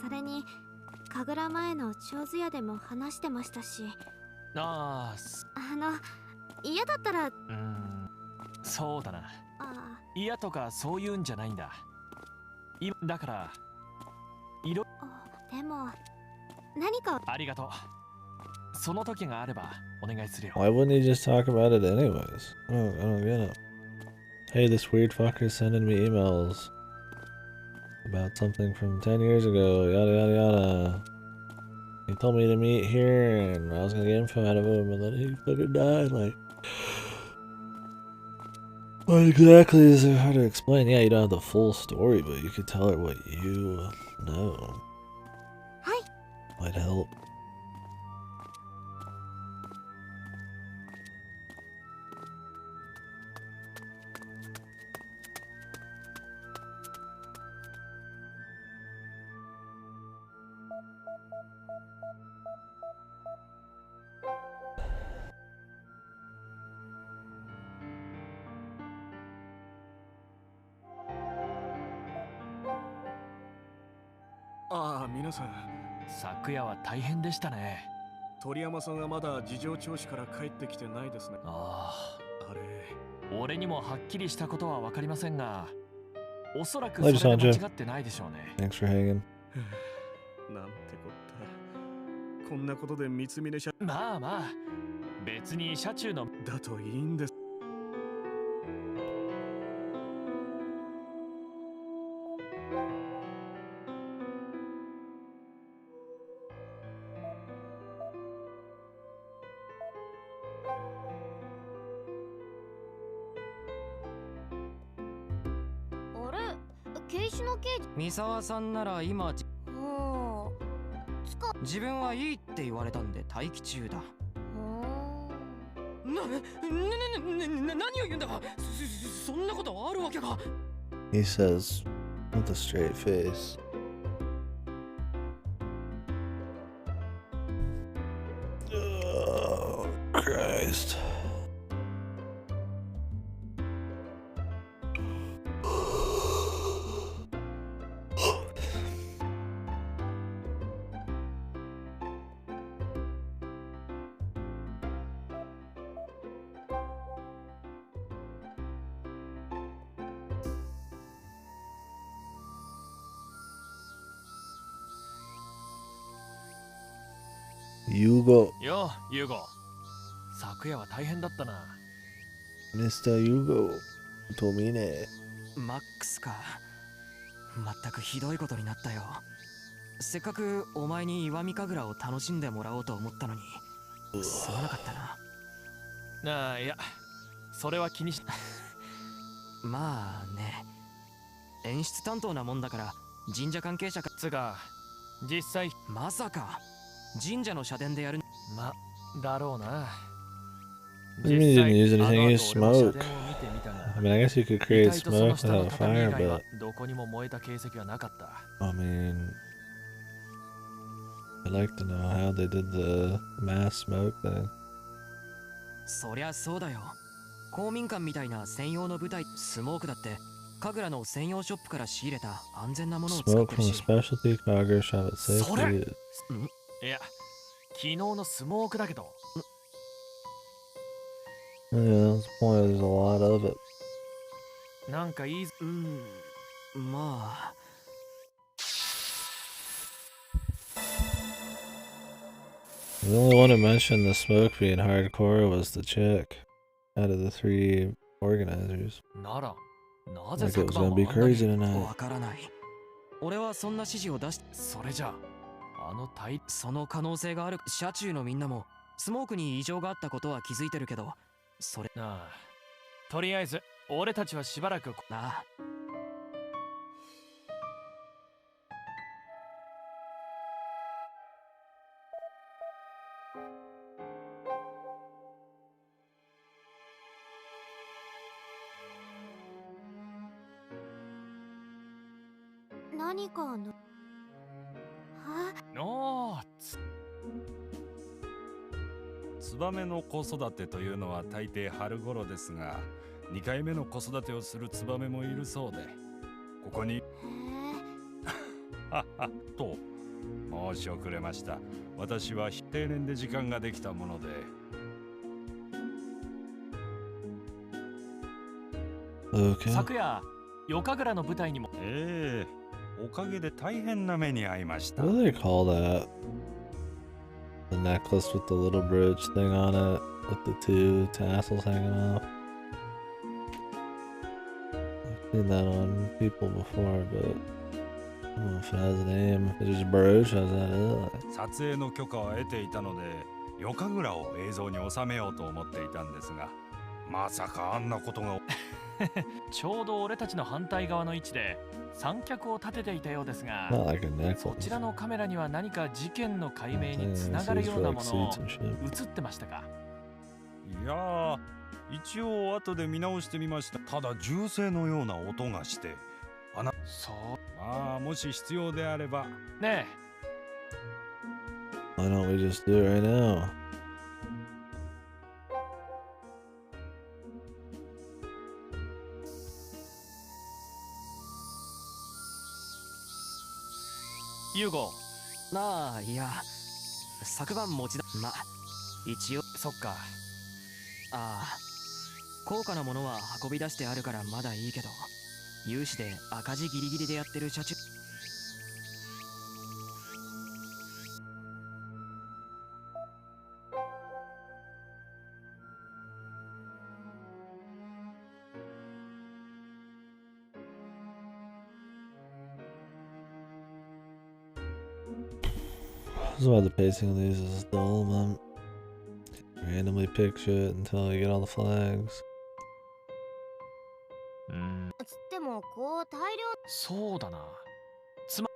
それに神楽前の長寿屋でも話してましたし。嫌だったら。そうだな。嫌とかそういうんじゃないんだ。だから。でも。何かありがとう。その時があればお願いするよ。Why wouldn't he just talk about it anyways? I don't get it. Hey, this weird fucker's sending me emails about something from 10 years ago, yada yada yada. He told me to meet here and I was gonna get info out of him and then he fucking died. Like, what exactly is it hard to explain? Yeah, you don't have the full story, but you could tell her what you know. Might help. ああ、皆さん。昨夜は大変でしたね。鳥山さんはまだ事情聴取から帰ってきてないですね。ああ。あれ。俺にもはっきりしたことはわかりませんが、おそらくそれで間違ってないでしょうね。Thanks for hanging. なんてこった。こんなことで三峰社。まあまあ、別に車中のだといいんです。あれ、警視の刑事。三沢さんなら今自分はいいって言われたんで待機中だ。何を言うんだ。そんなことあるわけが。 He says with a straight face. Oh, Christ. Yugo. よ、ユーゴ。昨夜は大変だったな。Mr. Yugo. Tomine. マックスか。まったくひどいことになったよ。せっかくお前に石見神楽を楽しんでもらおうと思ったのにすまなかったな。ああ、いや、それは気にしまあね、演出担当なもんだから神社関係者かつが実際まさか神社の社殿でやる。ま、だろうな。 What do you mean you didn't use anything? You smoke. I mean, I guess you could create smoke without fire, but どこにも燃えた形跡はなかった。 I mean, I'd like to know how they did the mass smoke thing. そりゃそうだよ。公民館みたいな専用の舞台、スモークだって神楽の専用ショップから仕入れた安全なものを使っ Smoke てる from a し。 specialty Kager shop at safe to use. いや、昨日のスモークだけど。 Yeah, that's the point. There's a lot of it. なんかいい。まあ。 The only one who mentioned the smoke being hardcore was the chick out of the 3 organizers. なら、なぜ Like it 昨 was 晩 gonna も be あんなに crazy tonight. わからない。俺はそんな指示を出し、それじゃあ、その可能性がある。車中のみんなもスモークに異常があったことは気づいてるけど、それなあ、とりあえず俺たちはしばらくなあ。 何かのおー、ツバメの子育てというのは大抵春頃ですが、2回目の子育てをするツバメもいるそうで、ここにと申し遅れました。私は定年で時間ができたもので。昨夜、夜神楽の舞台にも。おかげで大変な目に遭いました。 What do they call that? The necklace with the little brooch thing on it, with the 2 tassels hanging off. I've seen that on people before, but I don't know if it has a name. If it's just brooch, how's that it? 撮影の許可を得ていたので、夜神楽を映像に収めようと思っていたんですが、まさかあんなことが。ちょうど俺たちの反対側の位置で三脚を立てていたようですが、 Not like a necklace. そちらのカメラには何か事件の解明につながるようなものを映ってましたか？いやー、一応後で見直してみました。ただ銃声のような音がして、そう。まあもし必要であれば。ねえ。Why don't we just do it right now? Yugo ゴ。なあ、いや、昨晩持ちだ。ま、一応。そっか。ああ、高価なものは運び出してあるからまだいいけど、有志で赤字ギリギリでやってる社長。This is why the pacing of these is dull, man. Randomly pick shit until you get all the flags. つってもこう大量。そうだな。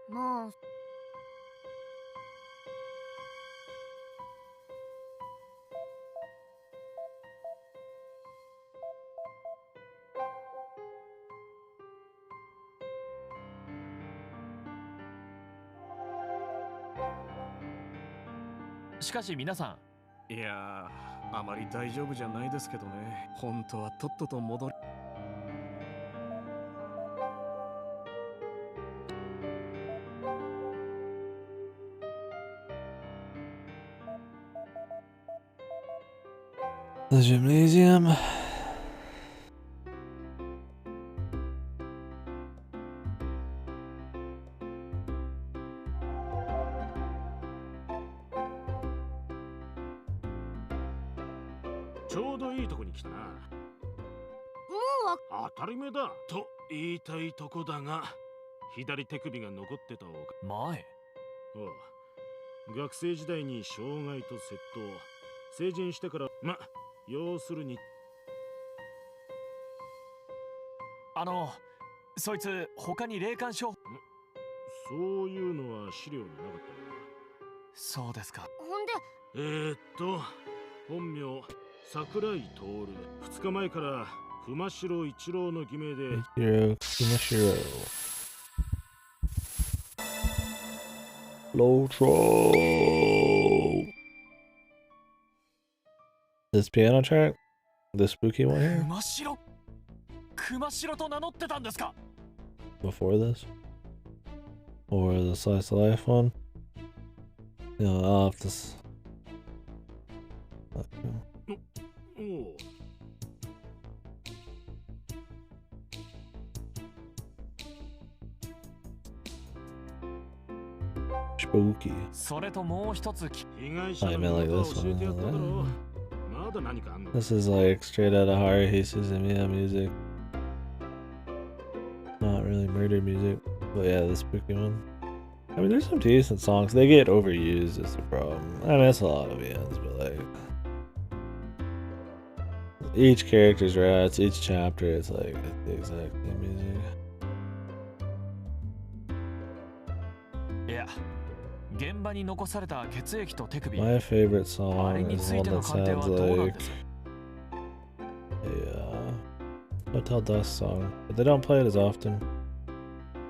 もうしかし皆さん。いやー、あまり大丈夫じゃないですけどね。本当はとっとと戻り。The gymnasium. More 当たり前だと言いたいとこだが、左手首が残ってた方が。前。学生時代に傷害と窃盗、成人してから、要するに。そいつ他に霊感商法。そういうのは資料になかったよ。そうですか。ほんで本名桜井徹。2日前から熊代一郎の偽名で。Lotro. This piano track? The spooky one here? 熊代と名乗ってたんですか? Before this? Or the slice of life one? I'll have to. Spooky. I mean, like this one. This is like straight out of Haruhi Suzumiya music. Not really murder music, but yeah, the spooky one. I mean, there's some decent songs. They get overused is the problem. I mean, it's a lot of VNs, but like each character's rats, each chapter, it's like the exact same music. Yeah. My favorite song is one that sounds like a Hotel Dust song, but they don't play it as often.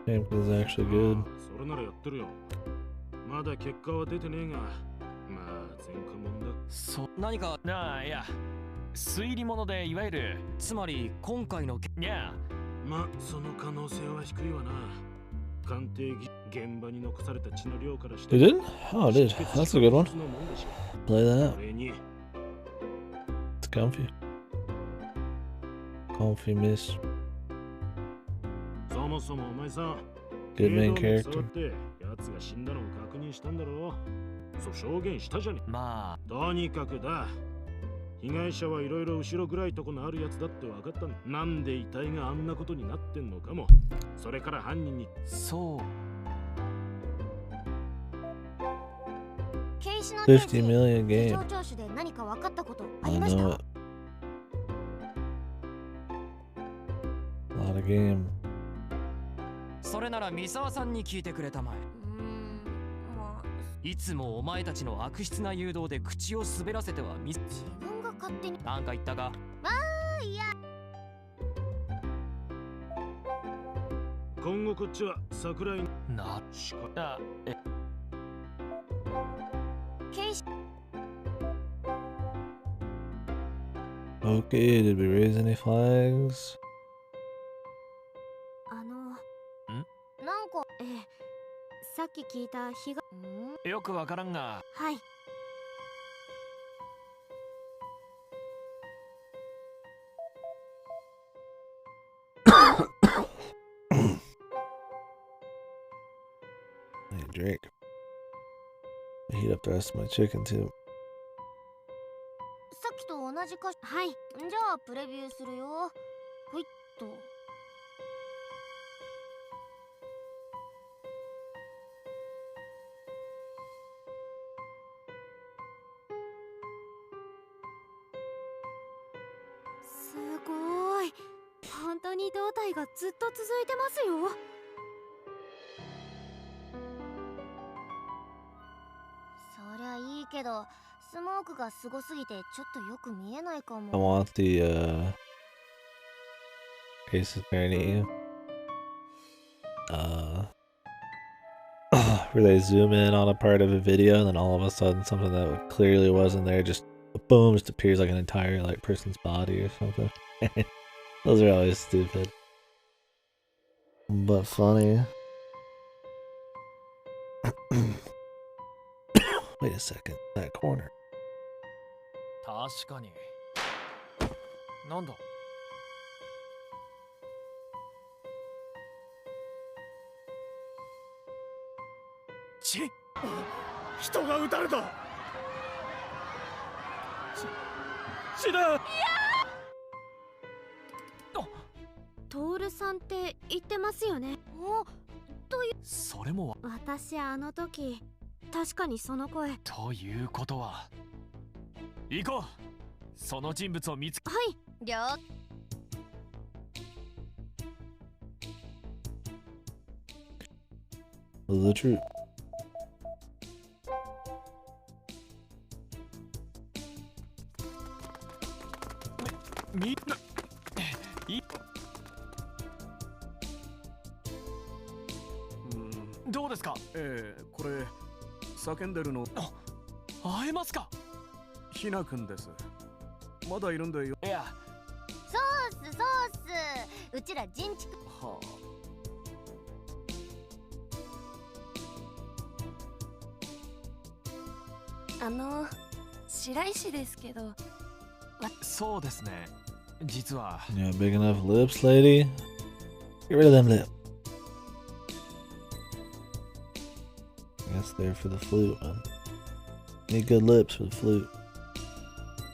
Game is actually good. You did? Oh, I did. That's a good one. Play that. It's comfy. Comfy miss. Good main character. $50 million game. I know it. A lot of game. それなら三沢さんに聞いてくれたまえ。いつもお前たちの悪質な誘導で口を滑らせては自分が勝手に。なんか言ったか。いや。今後こっちは桜井なしか。Okay, did we raise any flags? なんか、さっきき聞いた日がよくわからんが。はい。Hey, Drake. I heat up the rest of my chicken too. さっきと同じか。はい。じゃあプレビューするよ。ほいっと。すごい。本当に胴体がずっと続いてますよ。そりゃいいけど、スモークがすごすぎてちょっとよく見えないかも。 I want the Ace Attorney where they zoom in on a part of a video and then all of a sudden something that clearly wasn't there just boom just appears like an entire like person's body or something. Those are always stupid but funny. Wait a second, that corner. 確かに。なんだ。人が撃たれた。死だ。トールさんって言ってますよね。おという。それも私あの時確かにその声。ということは。行こう。その人物を見つけ。はい。了。The truth. みんな。どうですか。これ叫んでるの。会えますか。ひなくんです。まだいるんだよ。そうっすそうっす。うちら人畜。はあ。白石ですけど。そうですね。実は。Yeah, big enough lips, lady. Get rid of them lips. I guess they're for the flute, man. Need good lips for the flute.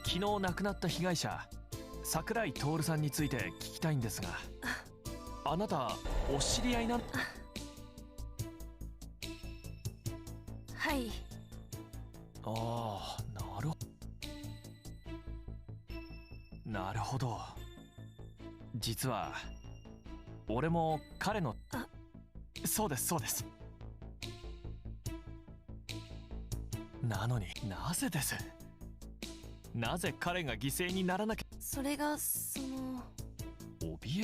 昨日亡くなった被害者桜井徹さんについて聞きたいんですが、あなたお知り合いなん？はい。ああ、なるほど。実は俺も彼の。そうですそうです。なのになぜです。なぜ彼が犠牲にならなきゃ。それが怯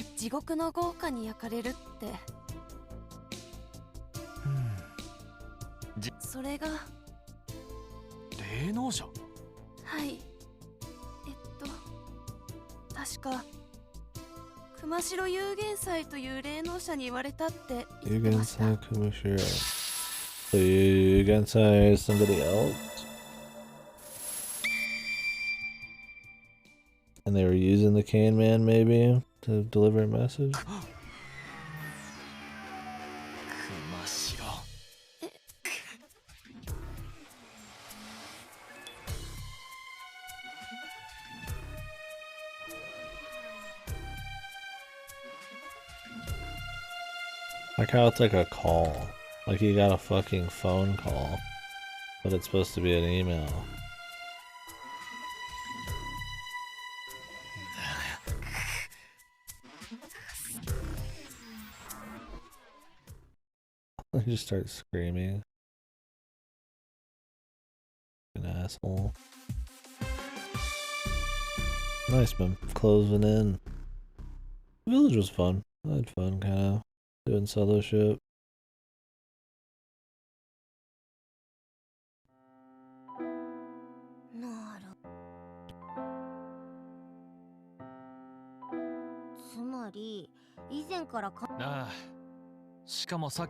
え。地獄の豪華に焼かれるって。それが霊能者。はい。確か熊代有限祭という霊能者に言われたって言ってました。有限祭熊代。So you can say somebody else? And they were using the Can Man maybe to deliver a message? Like how it's like a call. Like you got a fucking phone call. But it's supposed to be an email. I just start screaming. An asshole. Nice man. Closing in. The village was fun. I had fun kinda doing solo shit. しかもさ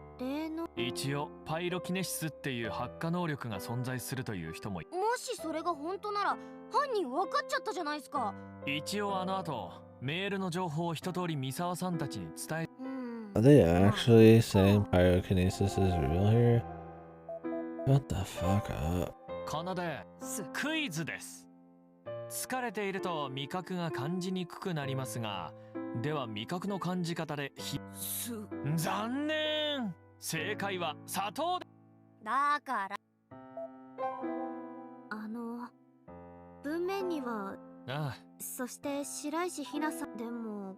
一応パイロキネシスっていう発火能力が存在するという人ももしそれが本当なら犯人分かっちゃったじゃないですか。一応あの後メールの情報を一通り三沢さんたちに伝え Are they actually saying pyrokinesis is real here? What the fuck up? このでクイズです。疲れていると味覚が感じにくくなりますが、では味覚の感じ方で残念、正解は砂糖だから文面にはああ、そして白石ひなさんでも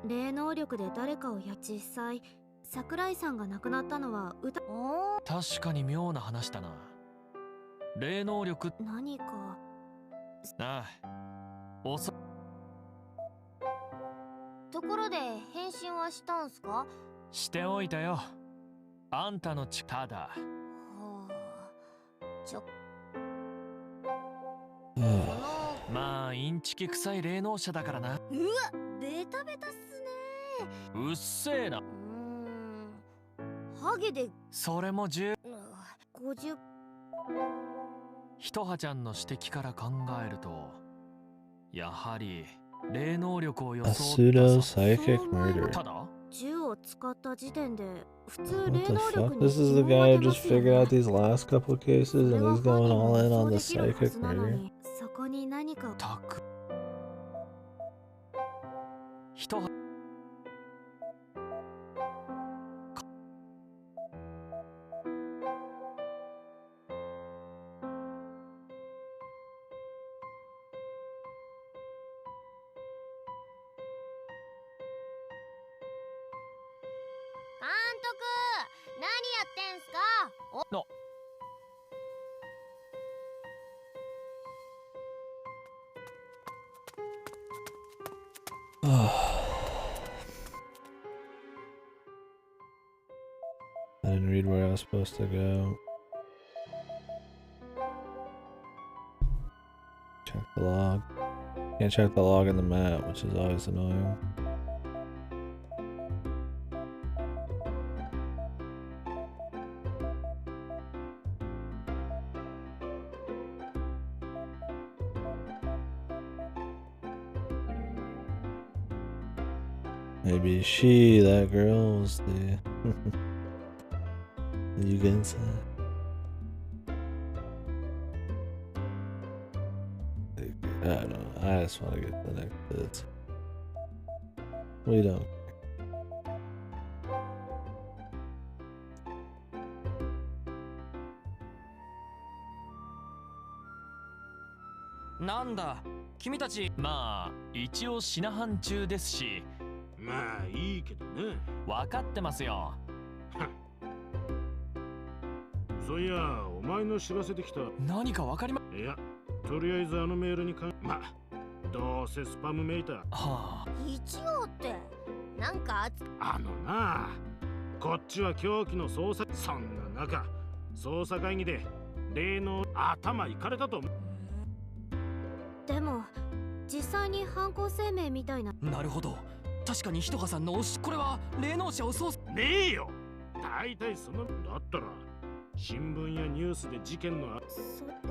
霊能力で誰かを実際桜井さんが亡くなったのは確かに妙な話だな。霊能力何かああ、ところで返信はしたんすか？しておいたよ。あんたのただまあインチキ臭い霊能者だからな。うわ、ベタベタっすね。うっせえな。ハゲでそれも50ひとはちゃんの指摘から考えると、やはり霊能力を装った pseudo psychic murder. ただ銃を使った時点で普通 What 霊 the 能 fuck? 力 This に is the 疑問 guy が who 出ま just すよ figured ね。 out these last couple cases and he's going all in on the psychic murder. そこに何かたくひとは監督、何やってんすか？のI didn't read where I was supposed to go. Check the log. Can't check the log in the map, which is always annoying. Maybe she, that girl, was the Yugensa. I don't know. I just want to get the next bits. We don't. なんだ君たち。まあ一応シナハン中ですし。まあいいけどね。分かってますよ。そういや、お前の知らせてきた。何か分かりま。いや、とりあえずあのメールにまあどうせスパムメーター。はあ。一応ってなんかなあ、こっちは狂気の捜査。そんな中捜査会議で霊能頭いかれたと思う。でも実際に犯行声明みたいな。なるほど、確かにひとはさんのこれは霊能者を操作。ねえよ、大体そのだったら新聞やニュースで事件の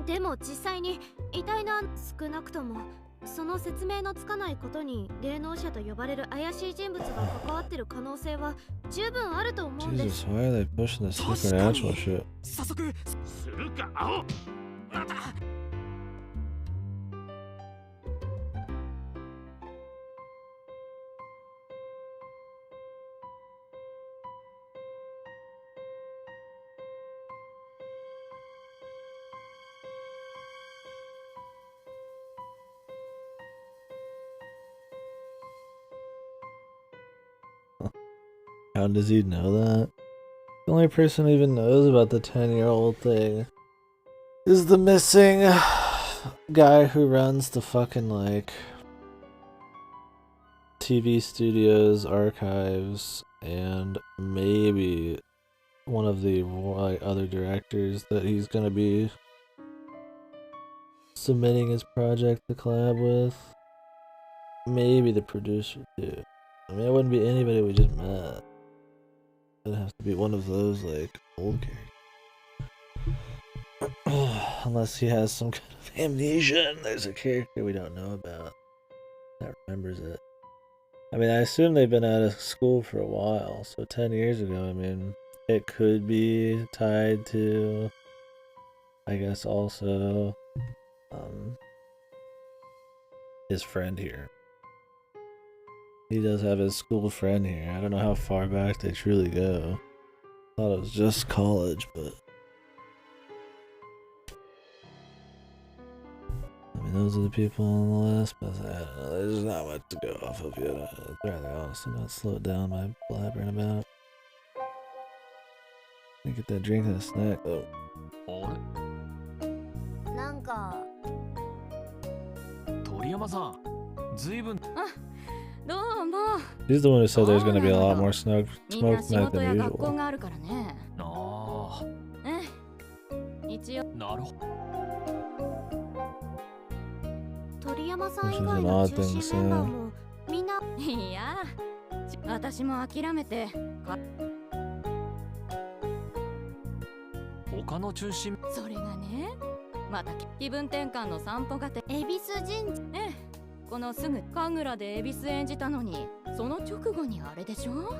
でも実際に遺体の少なくともその説明のつかないことに霊能者と呼ばれる怪しい人物が関わってる可能性は十分あると思うんです。 Jesus, why are they pushing this supernatural shit? 早速するか、青。How does he know that? The only person who even knows about the 10-year-old thing is the missing guy who runs the fucking, like, TV studios, archives, and maybe one of the other directors that he's gonna be submitting his project to collab with. Maybe the producer too. I mean, it wouldn't be anybody we just met. It has to be one of those like old characters. Unless he has some kind of amnesia and there's a character we don't know about that remembers it. I mean, I assume they've been out of school for a while, so 10 years ago, I mean, it could be tied to, I guess, also his friend here. He does have his school friend here. I don't know how far back they truly go. Thought it was just college, but I mean, those are the people on the list, but I don't know. There's not much to go off of yet. I'd rather honestly not slow it down by blabbering about. Let me get that drink and a snack though. He's the one who said there's going to be a lot more smoke tonight than usual. Which is an odd thing to say. いや、私も諦めて。他の中心。それがね、また気分転換の散歩がて恵比寿神社。このすぐ神楽で恵比寿演じたのに、その直後にあれでしょ。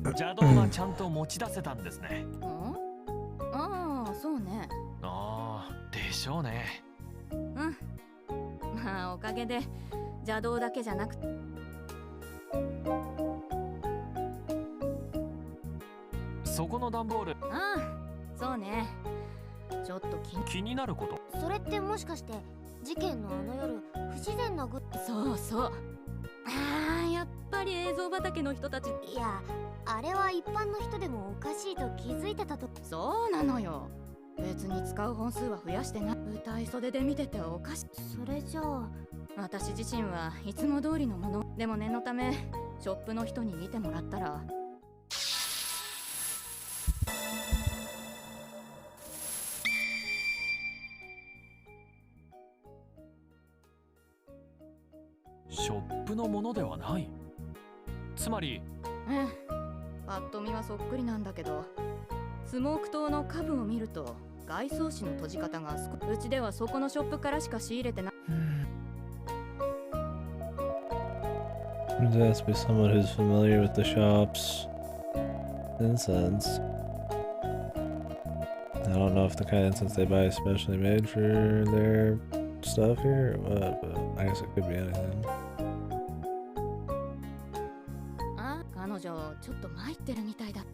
邪道はちゃんと持ち出せたんですね。ああ、そうね。ああ、でしょうね。うん。まあおかげで邪道だけじゃなくて。そこの段ボール。ああ、そうね。ちょっと気になること。それってもしかして事件のあの夜不自然なそうそう。ああ、やっぱり映像畑の人たち。いや、あれは一般の人でもおかしいと気づいてたと。そうなのよ。別に使う本数は増やしてない。舞台袖で見てておかしい。それじゃあ私自身はいつも通りのもの。でも念のためショップの人に見てもらったら。ショップのものではない。つまり、パッと見はそっくりなんだけど、スモーク島の下部を見ると外装紙の閉じ方がうちではそこのショップからしか仕入れてない。There has to be someone who's familiar with the shop's incense. I don't know if the kind of incense they buy is specially made for their stuff here or what, but I guess it could be anything. あ、彼女ちょっと参ってるみたいだ。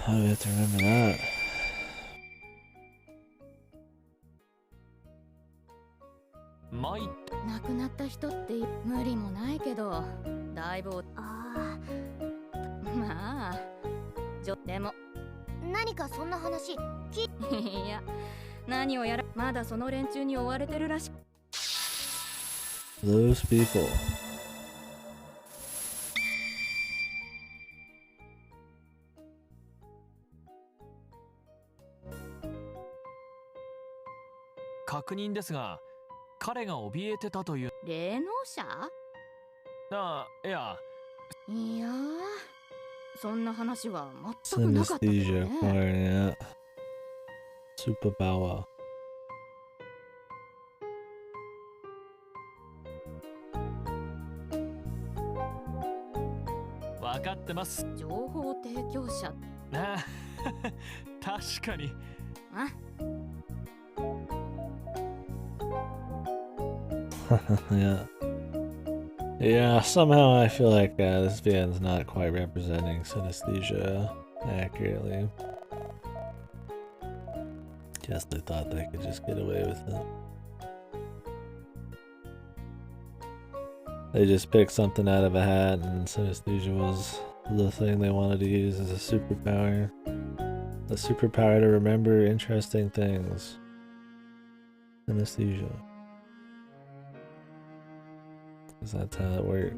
How do we have to remember that? 亡くなった人って無理もないけど、だいぶまあでも何かそんな話いや、何をやらまだその連中に追われてるらしい。 Those people. 確認ですが、彼が怯えてたという霊能者？いや、そんな話は全くなかったけどね。Superpower. 分かってます。情報提供者。確かに。Yeah, somehow I feel like this VN's not quite representing synesthesia accurately. Guess they thought they could just get away with it. They just picked something out of a hat and synesthesia was the thing they wanted to use as a superpower. A superpower to remember interesting things. Synesthesia. Because that's how it works.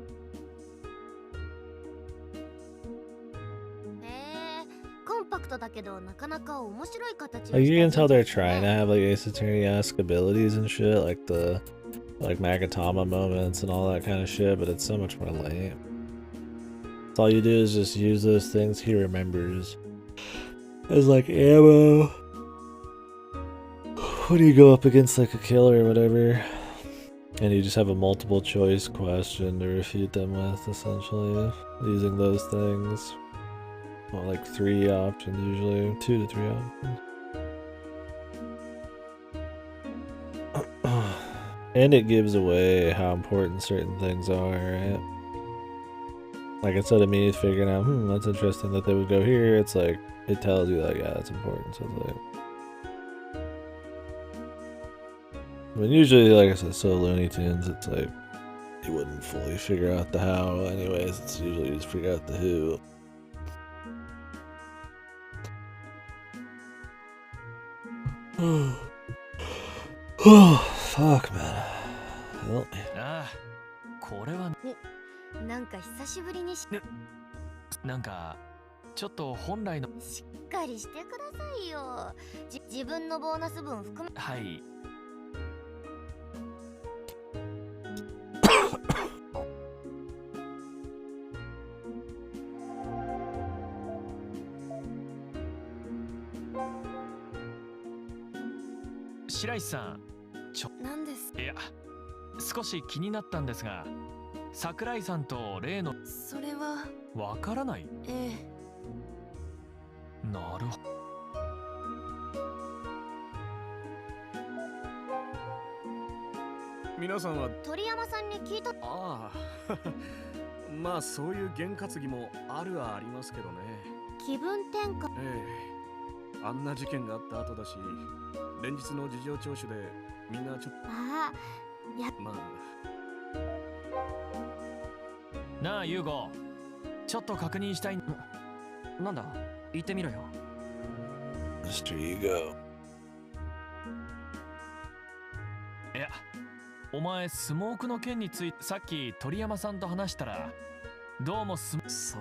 Like you can tell they're trying to have like Ace Attorney-esque abilities and shit, like the like Magatama moments and all that kind of shit, but it's so much more lame. So all you do is just use those things he remembers as like ammo when you go up against like a killer or whatever, and you just have a multiple choice question to refute them with, essentially, using those things. Well, like 3 options usually, 2 to 3 options. And it gives away how important certain things are, right? Like instead of me figuring out, that's interesting that they would go here, it's like, it tells you like, yeah, that's important, so it's like... I mean, usually, like I said, so Looney Tunes, it's like, you wouldn't fully figure out the how anyways, it's usually you just figure out the who. Oh, fuck, man. Help me. Ah, これはなんか久しぶりになんかちょっと本来のしっかりしてくださいよ。自分のボーナス分含め。はい。白石さん、何です？いや、少し気になったんですが、桜井さんと例のそれはわからない？ええ。なるほど。皆さんは鳥山さんに聞いた。ああまあそういう験担ぎもあるはありますけどね。気分転換。ええ、あんな事件があった後だし、連日の事情聴取でみんなちょっとああ、まあなあ、ユーゴ、ちょっと確認したい。なんだ、言ってみろよ。Mr. Hugo。いや、お前スモークの件についてさっき鳥山さんと話したら、どうもそれそ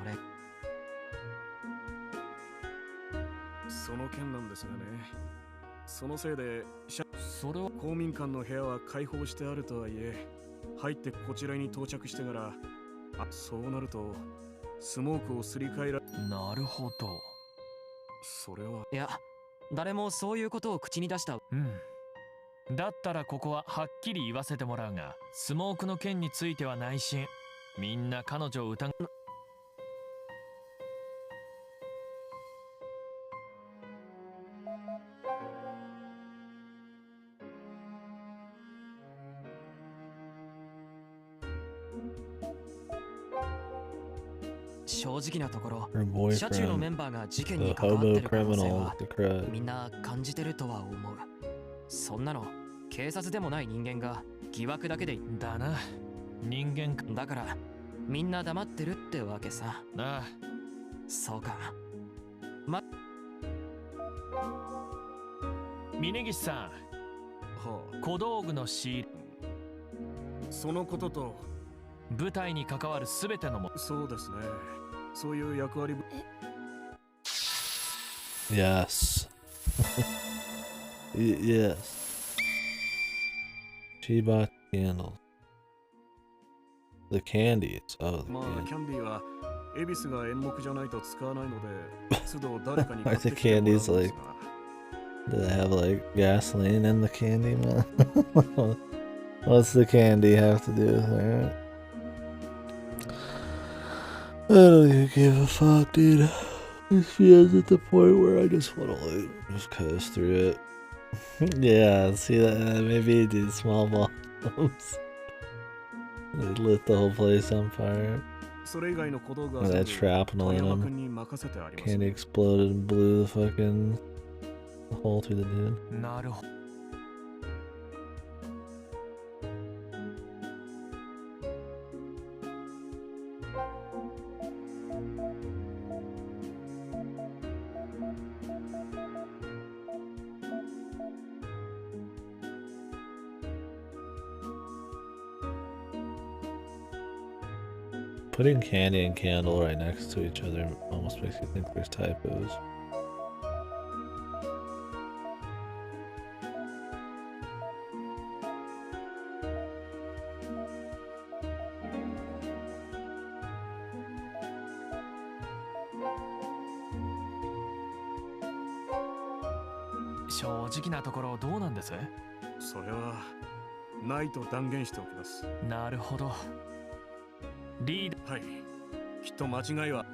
の件なんですがね。そのせいでそれは公民館の部屋は開放してあるとはいえ、入ってこちらに到着してから、そうなるとスモークをすり替えられ。なるほど。それは。いや、誰もそういうことを口に出した。だったらここははっきり言わせてもらうが、スモークの件については内心、みんな彼女を疑う。正直なところ、 Her boyfriend, 車中のメンバーが事件に the 関わって hobo る可能性 criminal は with the crud. みんな感じてるとは思う。そんなの警察でもない人間が疑惑だけでだな。人間か。だからみんな黙ってるってわけさ。ああ、そうか。峯岸さん、小道具の仕入れ、そのことと舞台に関わるすべてのも。そうですね。そういう役割。Yes. Yes. She bought candles. The candies. Oh, the まあ candies. キャンディーは恵比寿が演目じゃないと使わないので、都度誰かに Are the candies like? Do they have like gasoline in the candy, man? What's the candy have to do with that? I don't even give a fuck, dude. She is at the point where I just want to like just coast through it. Yeah, see that? Maybe do small bombs. They lit the whole place on fire. それ以外の小道具は That shrapnel in 山 him. 君に任せてあります。 Candy exploded and blew the fucking hole through the dude. なるほど。Putting candy and candle right next to each other almost makes you think there's typos. 正直なところどうなんです？それはないと断言しておきます。なるほど。リーダー。はい。きっと間違いは。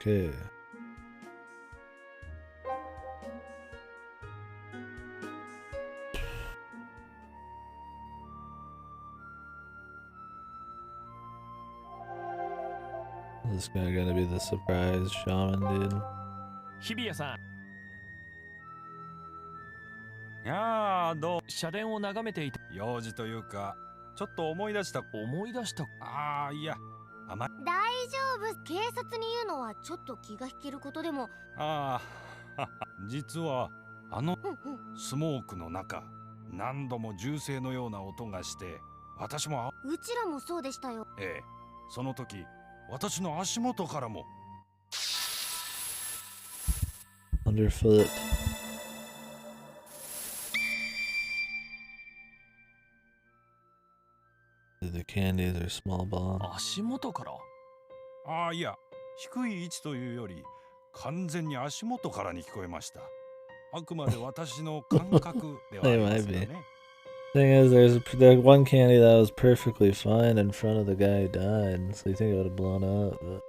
Okay. This guy gonna be the surprise shaman, dude. 日比谷さん。いやー、どう社殿を眺めていた。用事というか、ちょっと思い出した。ああ、いや、大丈夫。警察に言うのはちょっと気が引けることでも。ああ、実はスモークの中、何度も銃声のような音がして、私もうちらもそうでしたよ。ええ、その時、私の足元からも。Underfoot. The candies are small bombs. 足元から？ああ、いや、低い位置というより、完全に足元からに聞こえました。あくまで私の感覚ではありますよね。Thing is, there's that one candy that was perfectly fine in front of the guy who died, so you think it would have blown up. But...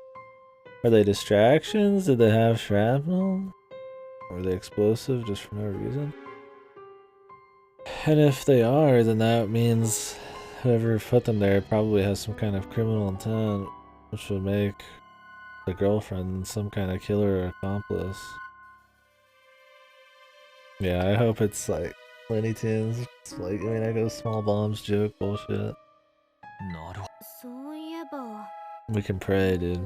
Are they distractions? Did they have shrapnel? Were they explosive just for no reason? And if they are, then that means whoever put them there probably has some kind of criminal intent, which would make the girlfriend some kind of killer or accomplice. Yeah, I hope it's like Looney Tunes. It's like, I mean, I go small bombs joke bullshit. We can pray, dude.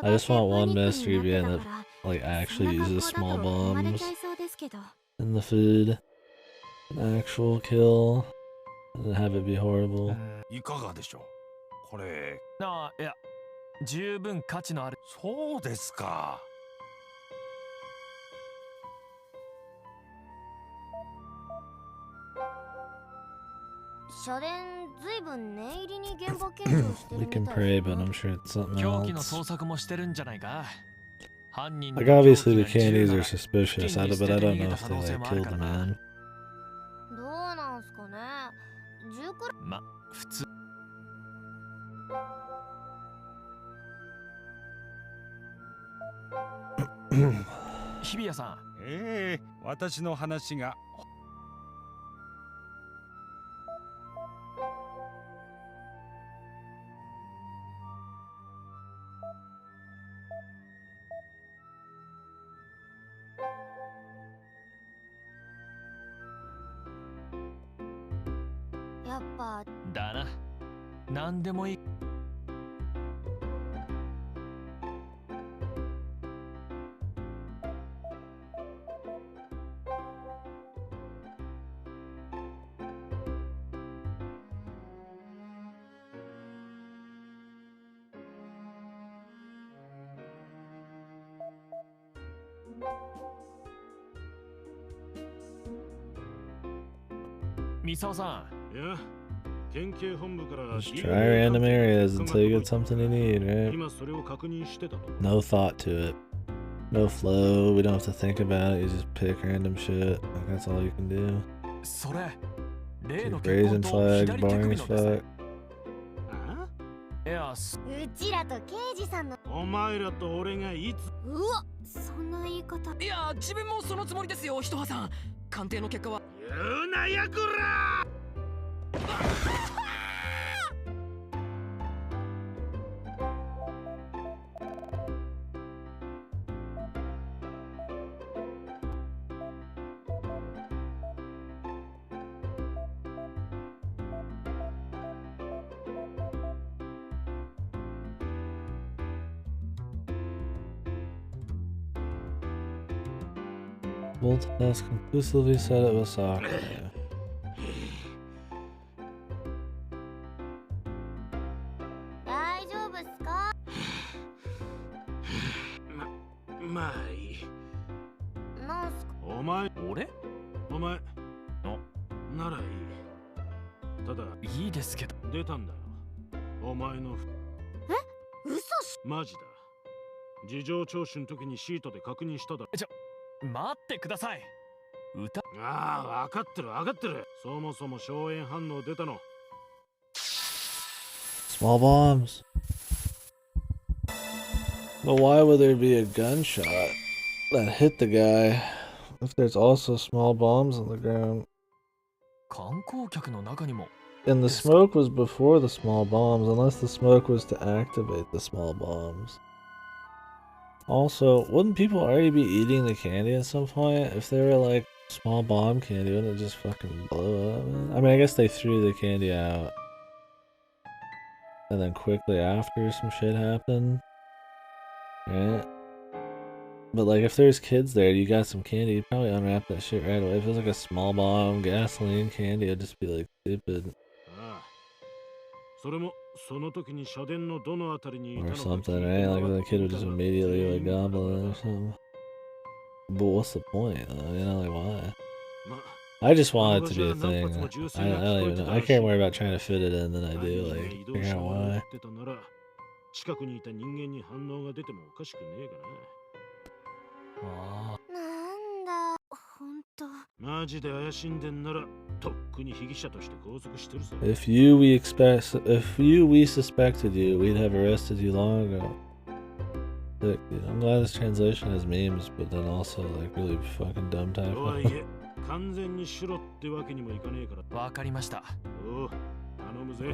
I just want one mystery being that like actually uses small bombs in the food. An actual kill. And have it be horrible. いかがでしょうこれ。ああ、いや、十分価値のある。そうですか。社殿ずいぶん念入りに現場検証してる We みたい can な。 pray, but I'm sure it's something 凶器の else. 捜索もしてるんじゃないか。犯人の Like, obviously the 凶器が銃 candies な are ら suspicious, 付近に but 捨 I てて don't 逃げ know た if 可 they 能性 like もある killed か the らな。 man. どうなんすかね。銃くらま、普通。日比谷さん。ええ、私の話が。やっぱだな。なんでもいい。ミサオさん。いや、県警本部から Just try random areas until you get something you need, right? 今それを確認してたと。 No thought to it. No flow, we don't have to think about it, you just pick random shit. Like, that's all you can do. それ、例の Brazen 結婚と flag, 左手 boring 首 as のです。 fuck. いや、うちらと刑事さんの。お前らと俺がいつ。うわ、そんな言い方。いや、自分もそのつもりですよ、ひとはさん。鑑定の結果は。言うなやこら。Bolt has conclusively said it was soccer. 大丈夫っすか。まあいい。なんすか。お前、俺？お前、ならいい。ただいいですけど。出たんだよ。お前の嘘し。マジだ。事情聴取の時にシートで確認しただろ。待ってください。歌。ああ、分かってる分かってる。そもそも硝煙反応出たの。Small bombs. But why would there be a gunshot that hit the guy if there's also small bombs on the ground? 観光客の中にも。And the smoke was before the small bombs, unless the smoke was to activate the small bombs. Also, wouldn't people already be eating the candy at some point? If they were like small bomb candy, wouldn't it just fucking blow up? I mean, I guess they threw the candy out. And then quickly after some shit happened. Right? But like if there's kids there, you got some candy, you'd probably unwrap that shit right away. If it was like a small bomb, gasoline candy, it'd just be like stupid. Or something, right? Like the kid would just immediately like gobble it or something. But what's the point though? You know, like why? I just want it to be a thing. I don't even know. I care more about trying to fit it in than I do like figuring out why. If we suspected you, we'd have arrested you long ago. Look, dude, I'm glad this translation has memes, but then also like really fucking dumb typo. I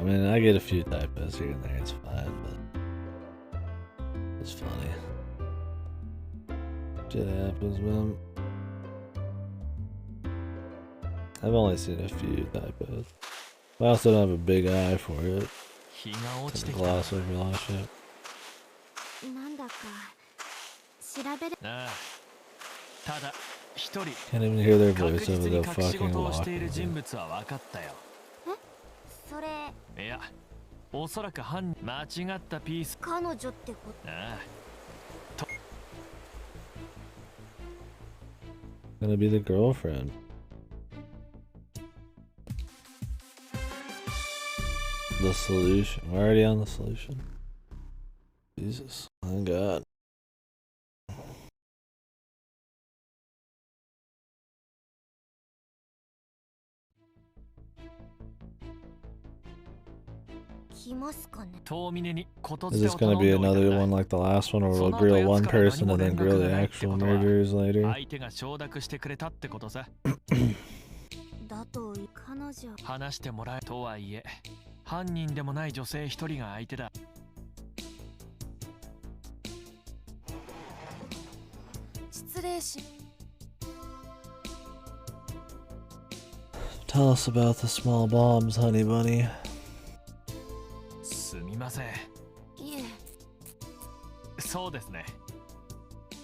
mean, I get a few typos here and there, it's fine, but it's funny. Shit happens, man. I've only seen a few typos. I also don't have a big eye for it. Tend to gloss over a lot of shit. Can't even hear their voice over the fucking lock. Gonna be the girlfriend. The solution. We're already on the solution. Jesus. Thank God. Is this gonna be another one like the last one where we'll grill one person and then grill the actual murderers later? Tell us about the small bombs, honey bunny. すみません。そうですね。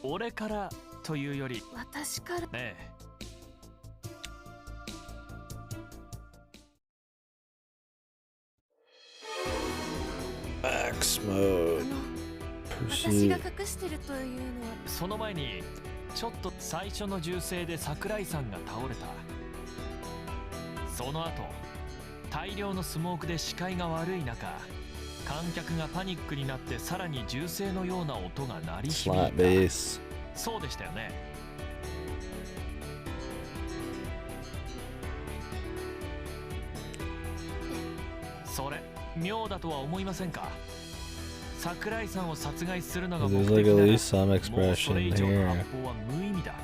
俺からというより、私からねえ。Max mode. 私が隠してるというのは。その前にちょっと最初の銃声で桜井さんが倒れた。その後、大量のスモークで視界が悪い中。観客がパニックになってさらに銃声のような音が鳴り響いた。そうでしたよね。それ妙だとは思いませんか？桜井さんを殺害するのが目的なら、もうそれ以上の発砲は無意味だ。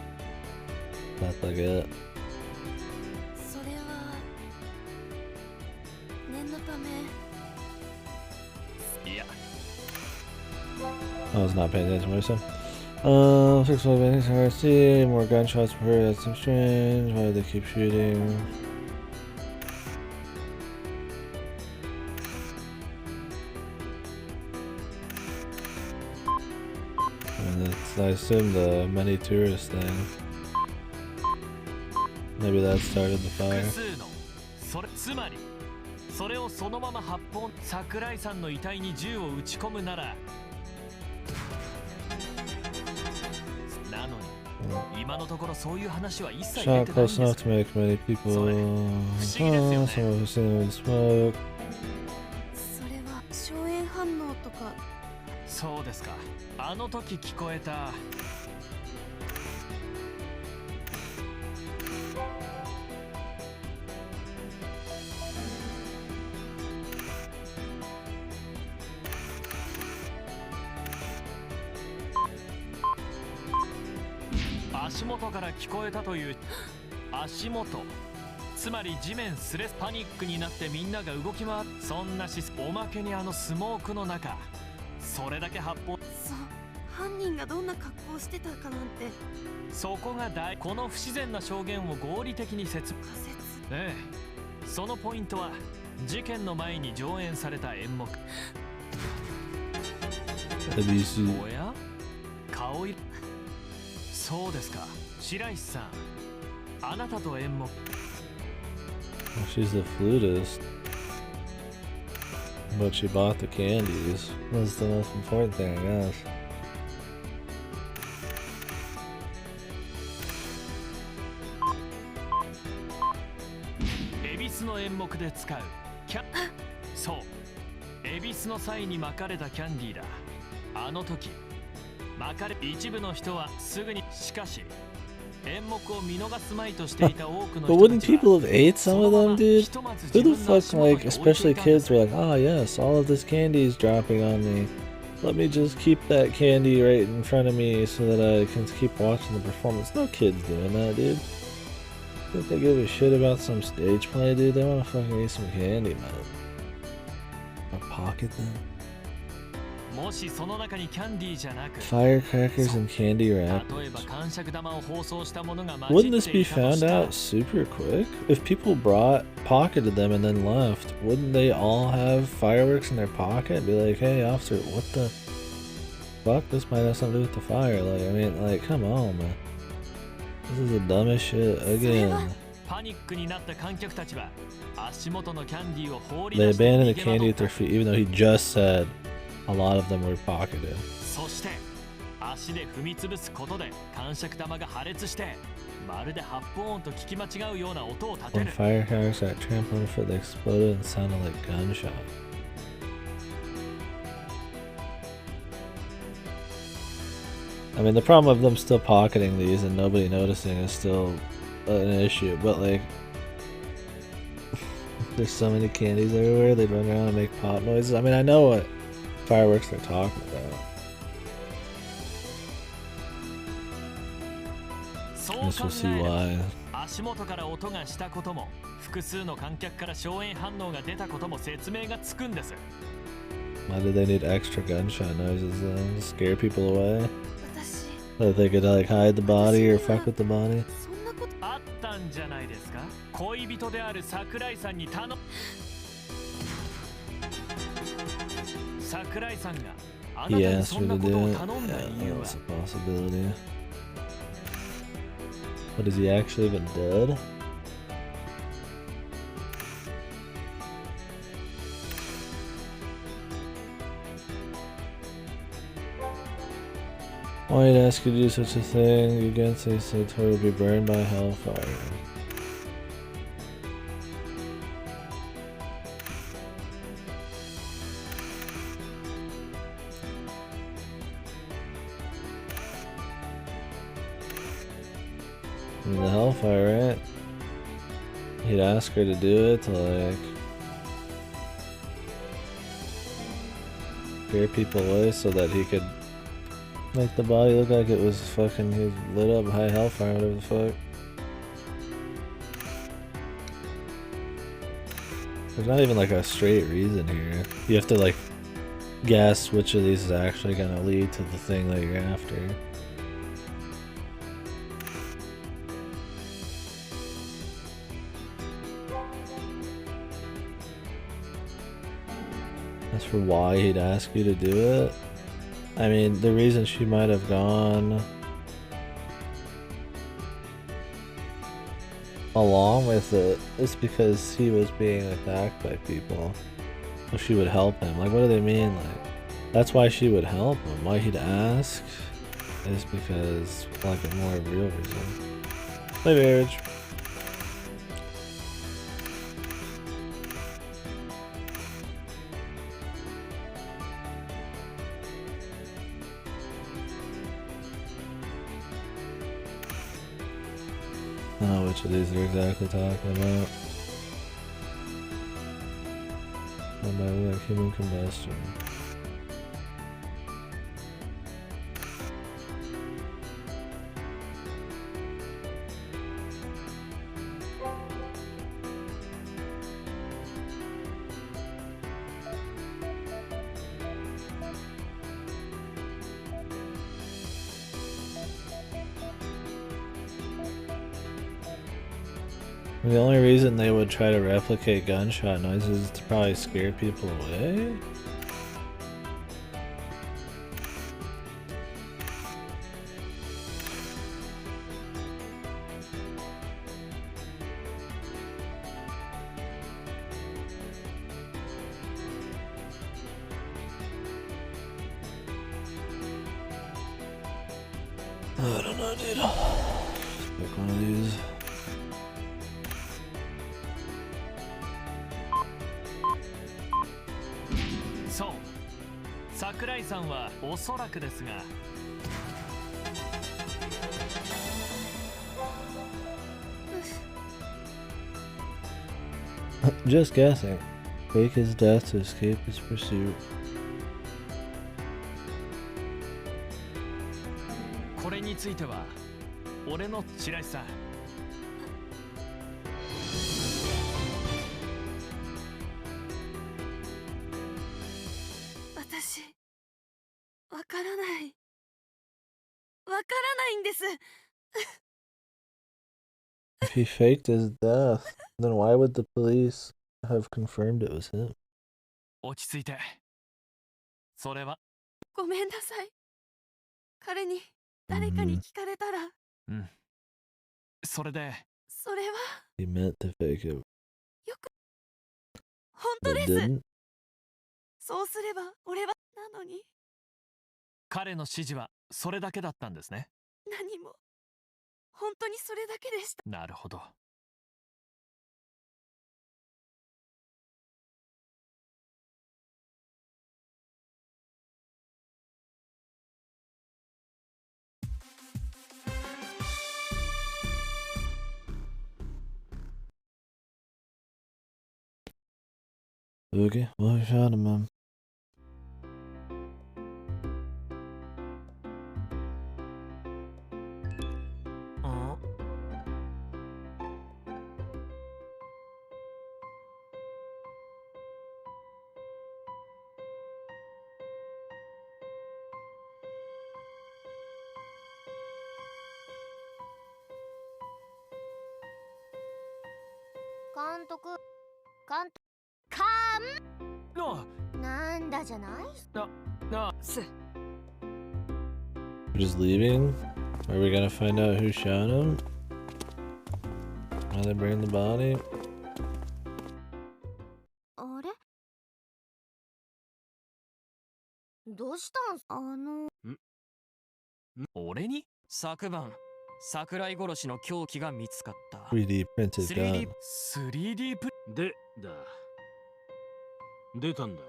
Not like it. I was not paying attention to what I said. 6 weapons, RC, more gunshots per heard, that seems strange. Why do they keep shooting? And it's, I assume the many tourists thing. Maybe that started the fire. それをそのまま発砲。桜井さんの遺体に銃を撃ち込むなら。なのに Shot close enough to make many people. Someone who's seen smoke. そうですか。あの時聞こえた。足元から聞こえたという足元、つまり地面スレスパニックになってみんなが動き回っ、そんなおまけにあのスモークの中、それだけ発砲。そう、犯人がどんな格好をしてたかなんて。そこがこの不自然な証言を合理的に説明。ええ、そのポイントは事件の前に上演された演目。おや、顔色。そうですか、白石さん、あなたと演目。She's the flutist, but she bought the candies. That's the most important thing, I guess. 恵比寿の演目で使うそう、恵比寿の際に巻かれたキャンディーだ。あの時巻かれ、一部の人はすぐに、しかし演目を見逃すまいとしていた多くの人たちは。 But wouldn't people have ate some of them, dude? Who the fuck, like, especially kids, were like, ah, yes, all of this candy is dropping on me. Let me just keep that candy right in front of me so that I can keep watching the performance. No kids doing that, dude. Think they give a shit about some stage play, dude? They want to fucking eat some candy, man. Or pocket them. もしその中にキャンディーじゃなく、 Firecrackers and candy wrappers. 例えば感触玉を包装したものが混 Wouldn't じっ this て be いたと found したら、 out super quick? If people pocketed them and then left, wouldn't they all have fireworks in their pocket? Be like, hey, officer, what the fuck? This might have something to do with the fire. Like, I mean, like, come on, man. This is the dumbest shit again. パニックになった観客たちは足元のキャンディーを放り They 出して abandoned 逃 the げ惑 candy っ at た。 their feet, even though he just said a lot of them were pocketed. そして足で踏み潰すことで感触玉が破裂して、まるで発砲音と聞き間違うような音を立て When る。 firecrackers got trampled underfoot, they exploded and sounded like gunshots. I mean, the problem of them still pocketing these and nobody noticing is still an issue, but like, there's so many candies everywhere, they run around and make pop noises. I mean, I know what fireworks they're talking about. I guess we'll see why. 足元から音がしたことも、複数の観客から硝煙反応が出たことも説明がつくんです。 Why do they need extra gunshot noises then? To scare people away? So that they could like hide the body or fuck with the body? あったんじゃないですか。恋人である桜井さんに桜井さんがあなた He に asked そ her んな to こと do を it. 頼んだ Yeah, 理由 that は was a possibility. But is he actually even dead? Why did I ask you to do such a thing? You again say Sator will be burned by hellfire. I mean, the hellfire, right? He'd ask her to do it to like scare people away so that he could make the body look like it was fucking, he was lit up high hellfire, whatever the fuck. There's not even like a straight reason here. You have to like guess which of these is actually gonna lead to the thing that you're after. As for why he'd ask you to do it, I mean, the reason she might have gone along with it is because he was being attacked by people. So she would help him. Like, what do they mean? Like, that's why she would help him. Why he'd ask? is because like a more real reason. Play marriage. I don't know which of these they're exactly talking about. By like human combustion. The only reason they would try to replicate gunshot noises is to probably scare people away? I don't know, dude. Pick one of these. So, 桜井さんはおそらくですが。Just guessing. Fake his death to escape his pursuit. これについては俺の白石さん。私わからないんです。 If he faked his death, then why would the police have confirmed it was him? 落ち着いて。それは。ごめんなさい。彼に誰かに聞かれたら。うん。それで。それは。He meant to fake it. よく。本当です。そうすれば俺はなのに。彼の指示はそれだけだったんですね。何も。本当にそれだけでした。なるほど。Okay, well, I shot him, man. We're just leaving? Are we gonna find out who shot him? Why they bring the body? あれ？どうしたん？俺に？昨晩、桜井殺しの凶器が見つかった。3D printed gun. 3D プで出たんだよ。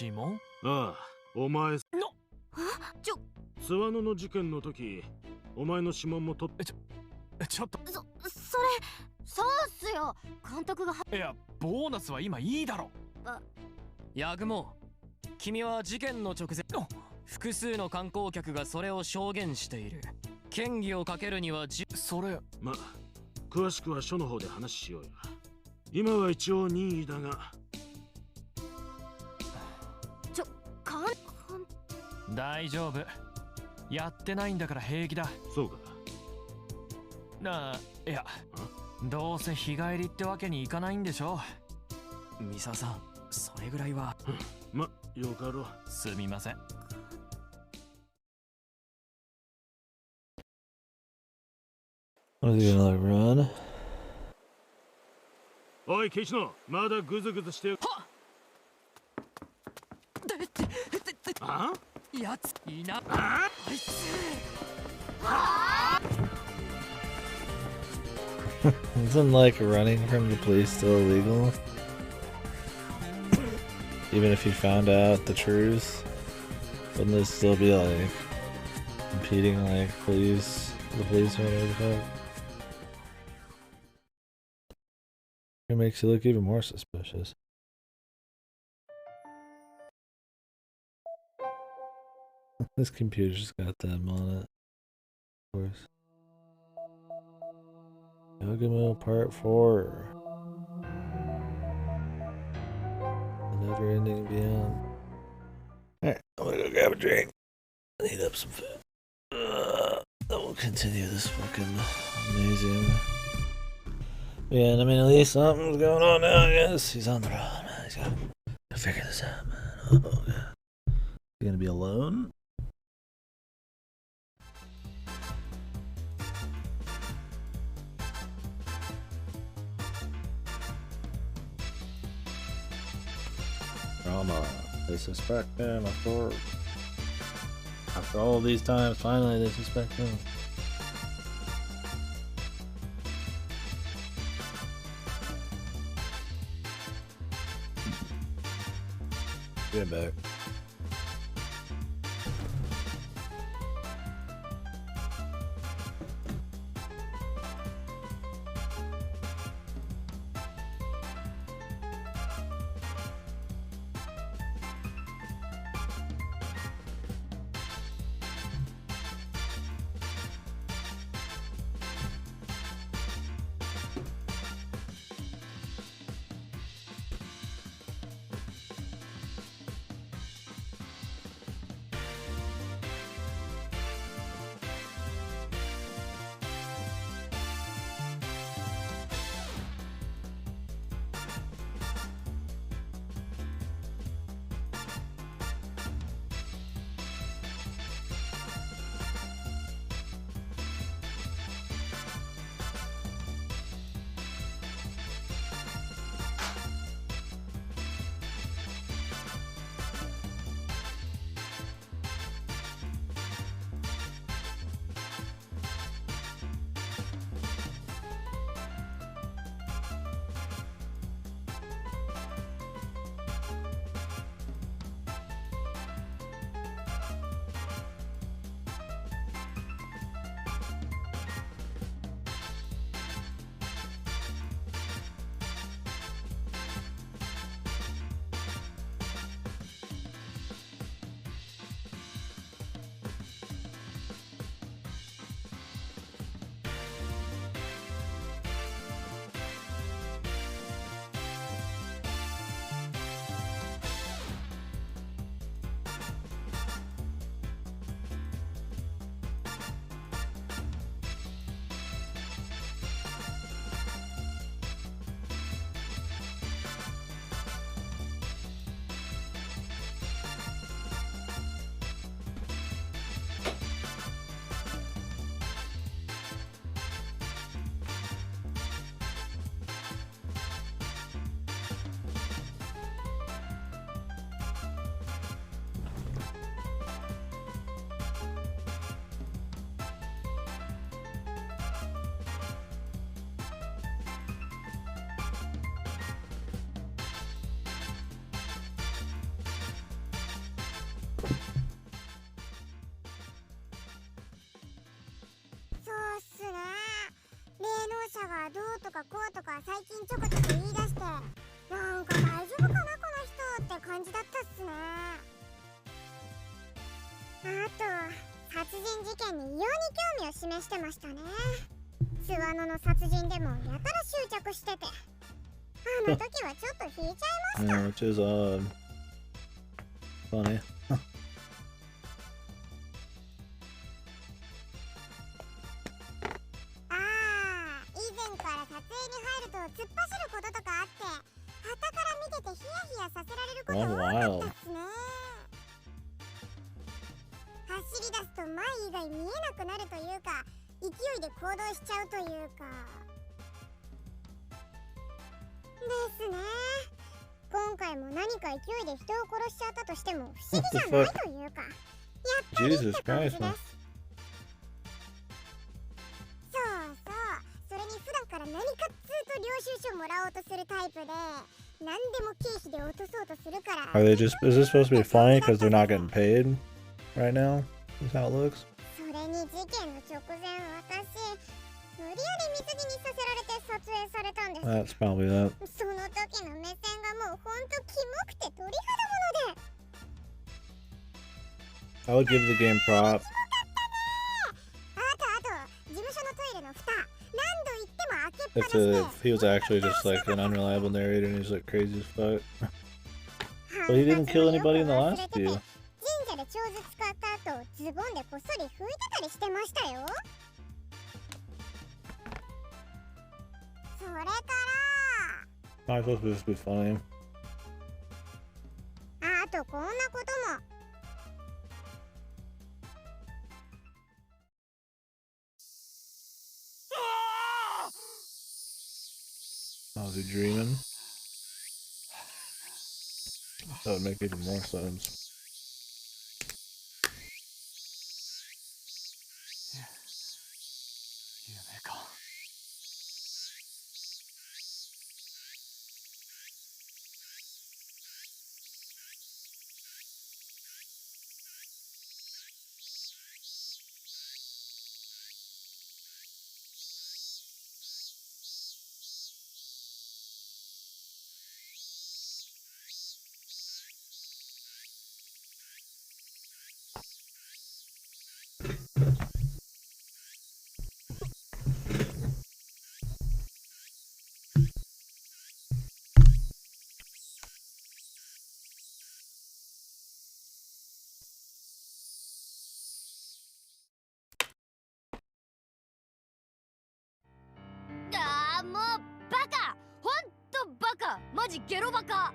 指紋？ああ、お前の諏訪野の事件の時、お前の指紋も取ってちょっとそうっすよ。監督がいや、ボーナスは今いいだろ。ヤグモ、君は事件の直前、複数の観光客がそれを証言している。嫌疑をかけるにはそれま、詳しくは署の方で話しようよ。今は一応任意だが。大丈夫。やってないんだから平気だ。そうか。いや、どうせ日帰りってわけにいかないんでしょ。ミサさん、それぐらいは。ま、よかろう。すみません。Was he gonna like run? おい、ケイチノ、まだグズグズして。はっ！あ？やついな。あいつ Isn't like running from the police still illegal? Even if you found out the truth, wouldn't it still be like impeding like the police or whatever the fuck? It makes you look even more suspicious. This computer's got them on it, of course. Yogamo Part 4. The never ending beyond. Alright, I'm gonna go grab a drink. Heat up some food. Then we'll continue this fucking amazing. Yeah, and I mean, at least something's going on now, I guess. He's on the run, man. He's gotta figure this out, man. Oh, God. He's gonna be alone? Drama. They suspect him, of course. After all these times, finally they suspect him. Get back.がどうとかこうとか最近ちょこちょこ言い出して、なんか大丈夫かなこの人って感じだったっすね。あと殺人事件に異様に興味を示してましたね。スワノの殺人でもやたら執着してて、あの時はちょっと引いちゃいました。Which is funny. 撮影に入ると突っ走ることとかあって、傍から見ててヒヤヒヤさせられること多かったっすね。走り出すと前以外見えなくなるというか、勢いで行動しちゃうというかですね。今回も何か勢いで人を殺しちゃったとしても不思議じゃないというか、Jesus Christ, man. そうそう、それに普段から何かっつうと領収書もらおうとするタイプで、何でも経費で落とそうとするから。Are they just? Is this supposed to be funny because they're not getting paid right now? Is how it looks. それに事件の直前、私無理やり水着にさせられて撮影されたんです。 That's probably that. その時の目線がもうほんとキモくて鳥肌もので。 I would give the game props. あと事務所のトイレの蓋、何度言っても開けっぱなしで。 If he was actually just like an unreliable narrator and he's like crazy as fuck. But he didn't kill anybody in the last few. 神社で長図使った後、ズボンでこっそり拭いてたりしてましたよ。それから Not supposed to just be funny. あとこんなことも。 Was he dreaming? That would make even more sense.マジゲロバカ。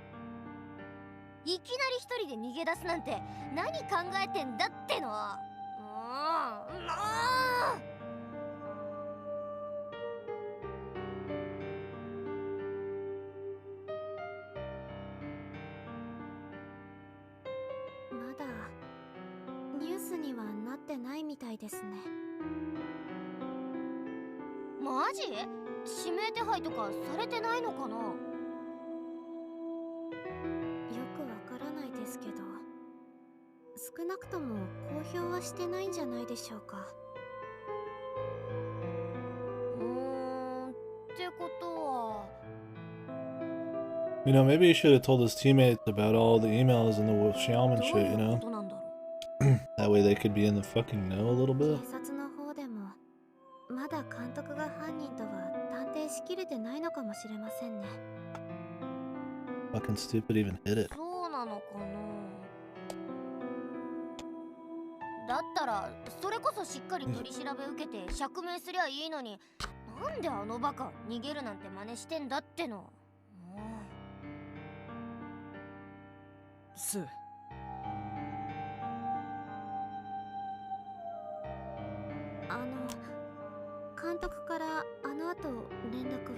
いきなり一人で逃げ出すなんて何考えてんだっての。まだニュースにはなってないみたいですね。マジ？指名手配とかされてないのかな？けど少なくとも公表はしてないんじゃないでしょうか。ってことは You know, maybe he should have told his teammates about all the emails and the shaman shit, you know? That way they could be in the fucking know a little bit. 警察の方でもまだ監督が犯人とは断定しきれてないのかもしれませんね。 Fucking stupid even hit it. そうなのかな。だったらそれこそしっかり取り調べ受けて釈明すりゃいいのに、なんであのバカ逃げるなんて真似してんだっての。スー、監督からあの後連絡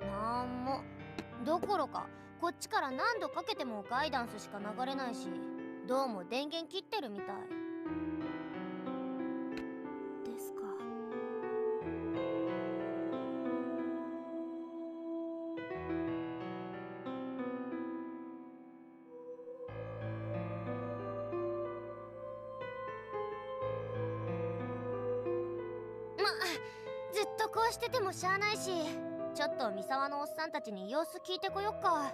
は？なんも。どころかこっちから何度かけてもガイダンスしか流れないし、どうも電源切ってるみたいですか。ずっとこうしててもしゃあないし、ちょっと三沢のおっさんたちに様子聞いてこよっか。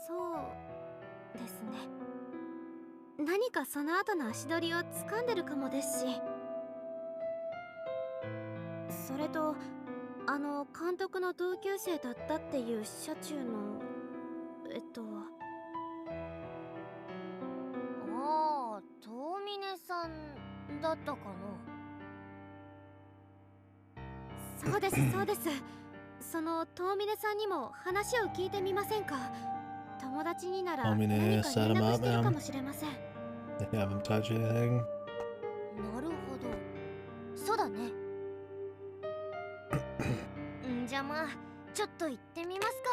そうですね。何かその後の足取りを掴んでるかもですし、それと監督の同級生だったっていう車中のああ、遠峰さんだったかな。そうですそうです。その遠峰さんにも話を聞いてみませんか。友達になら何か連絡してるかもしれません。They haven't touched anything. なるほど、そうだね。じゃあまあちょっと行ってみますか。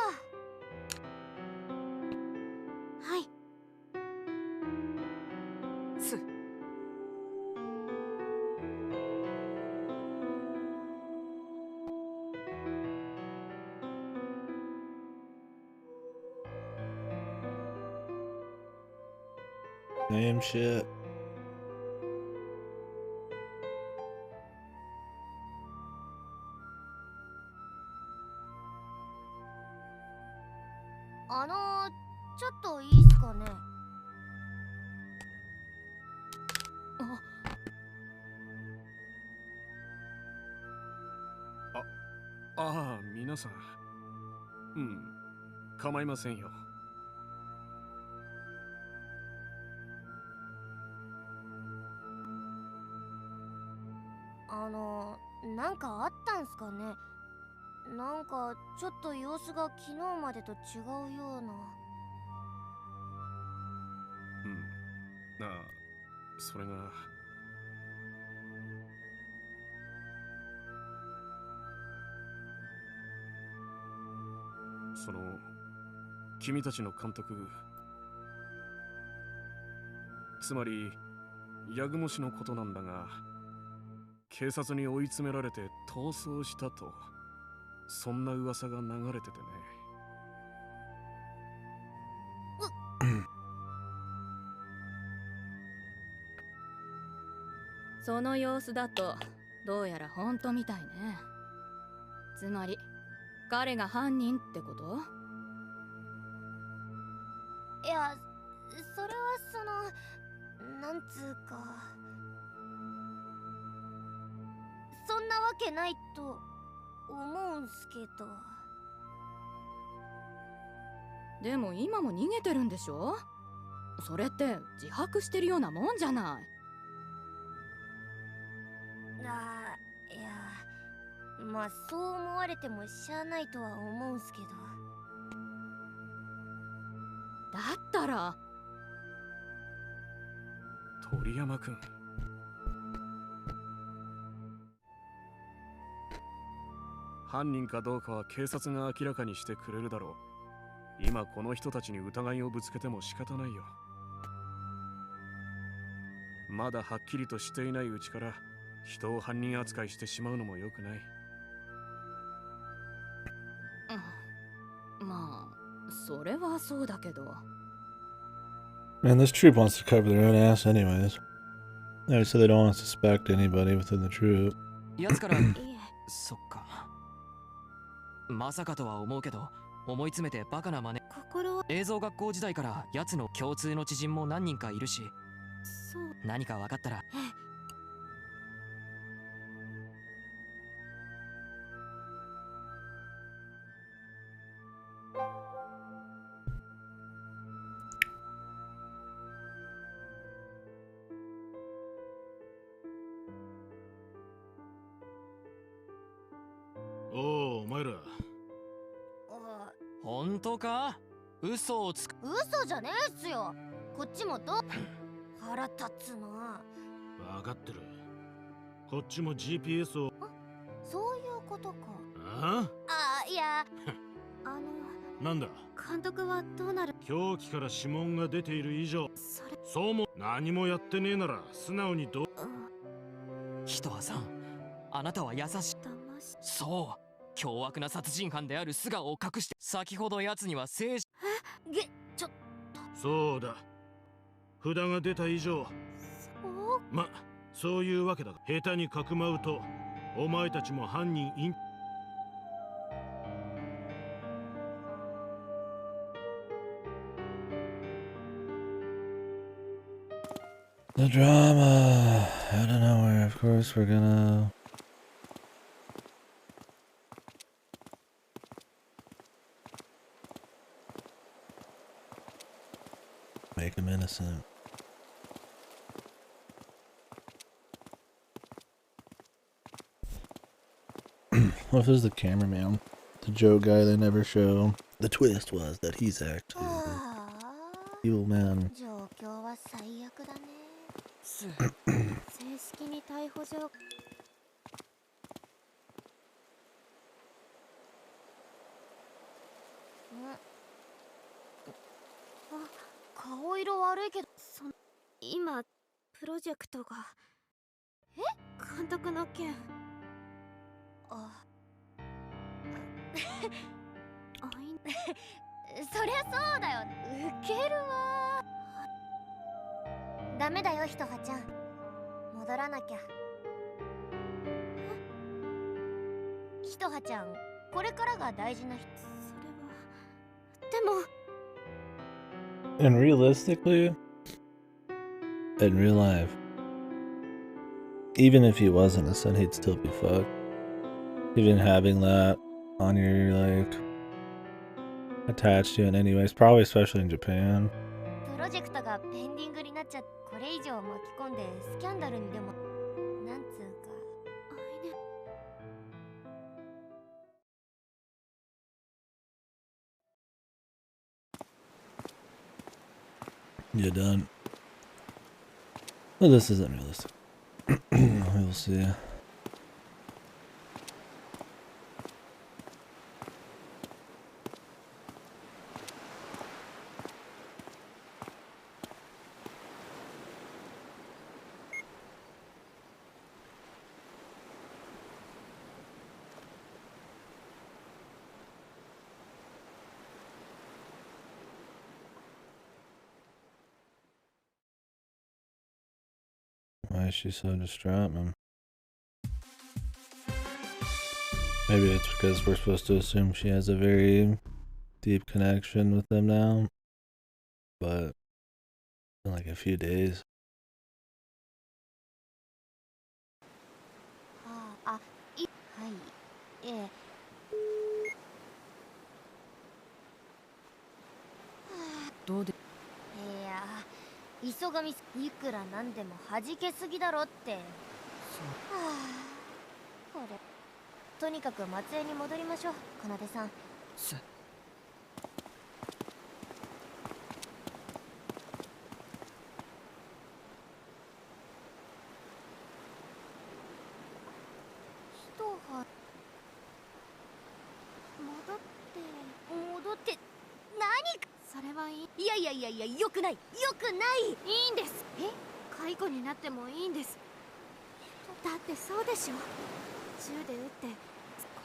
Same shit. ちょっといいっすかね。ああ、皆さん。構いませんよ。なんかあったんすかね。なんかちょっと様子が昨日までと違うような。ああ、それが。君たちの監督、つまり八雲氏のことなんだが、警察に追い詰められて逃走したと、そんな噂が流れててね。その様子だとどうやら本当みたいね。つまり彼が犯人ってこと？いや、それはなんつうか、そんなわけないと思うんすけど。でも今も逃げてるんでしょ？それって自白してるようなもんじゃない。いや、まあそう思われてもしゃあないとは思うんすけど。だったら鳥山くん、犯人かどうかは警察が明らかにしてくれるだろう。今この人たちに疑いをぶつけても仕方ないよ。まだはっきりとしていないうちから人を犯人扱いしてしまうのも良くない。まあそれはそうだけど。 Man, this troop wants to cover their own ass anyways. Alright, so they don't want to suspect anybody within the troop. やつからそっか。まさかとは思うけど、思い詰めてバカな真似。映像学校時代からやつの共通の知人も何人かいるし、何か分かったら。おお、お前ら。本当か？嘘をつく。嘘じゃねえっすよ。こっちも腹立つな。分かってる。こっちも GPS を。そういうことか。いやなんだ。監督はどうなる？凶器から指紋が出ている以上、そうも何もやってねえなら素直に人はさん、あなたは優しい。そう、凶悪な殺人犯である素顔を隠して、先ほど奴には正直。ちょっと。そうだ。札が出た以上。そういうわけだ。下手にかくまうと、お前たちも犯人The drama out of nowhere. Of course, we're gonna make him innocent. What if it's the cameraman? The Joe guy they never show. The twist was that he's actually the evil man. 状況は最悪だね。正式に逮捕状。顔色悪いけど、今プロジェクトが。監督の件。そりゃそうだよ。ウケるわ。ダメだよ、ひとはちゃん。戻らなきゃ。ひとはちゃん、これからが大事な日。それは。でも。 And realistically, in real life, even if he wasn't a son, he'd still be fucked. Even having that on your, like, attached to it anyways, probably especially in Japan. プロジェクトがペンディングになっちゃ、これ以上巻き込んでスキャンダルにでも、なんつうか。You're done. Well, this isn't realistic. We'll see. Why is she so distraught, man? Maybe it's because we're supposed to assume she has a very deep connection with them now. But in like a few days. はい、どうで。いや、急がみ、いくらなんでも弾けすぎだろって。これ。とにかく松江に戻りましょう、かなでさん。戻って何か。それはいい。いやよくない、よくない。いいんです。解雇になってもいいんです。だってそうでしょ。銃で撃ってこ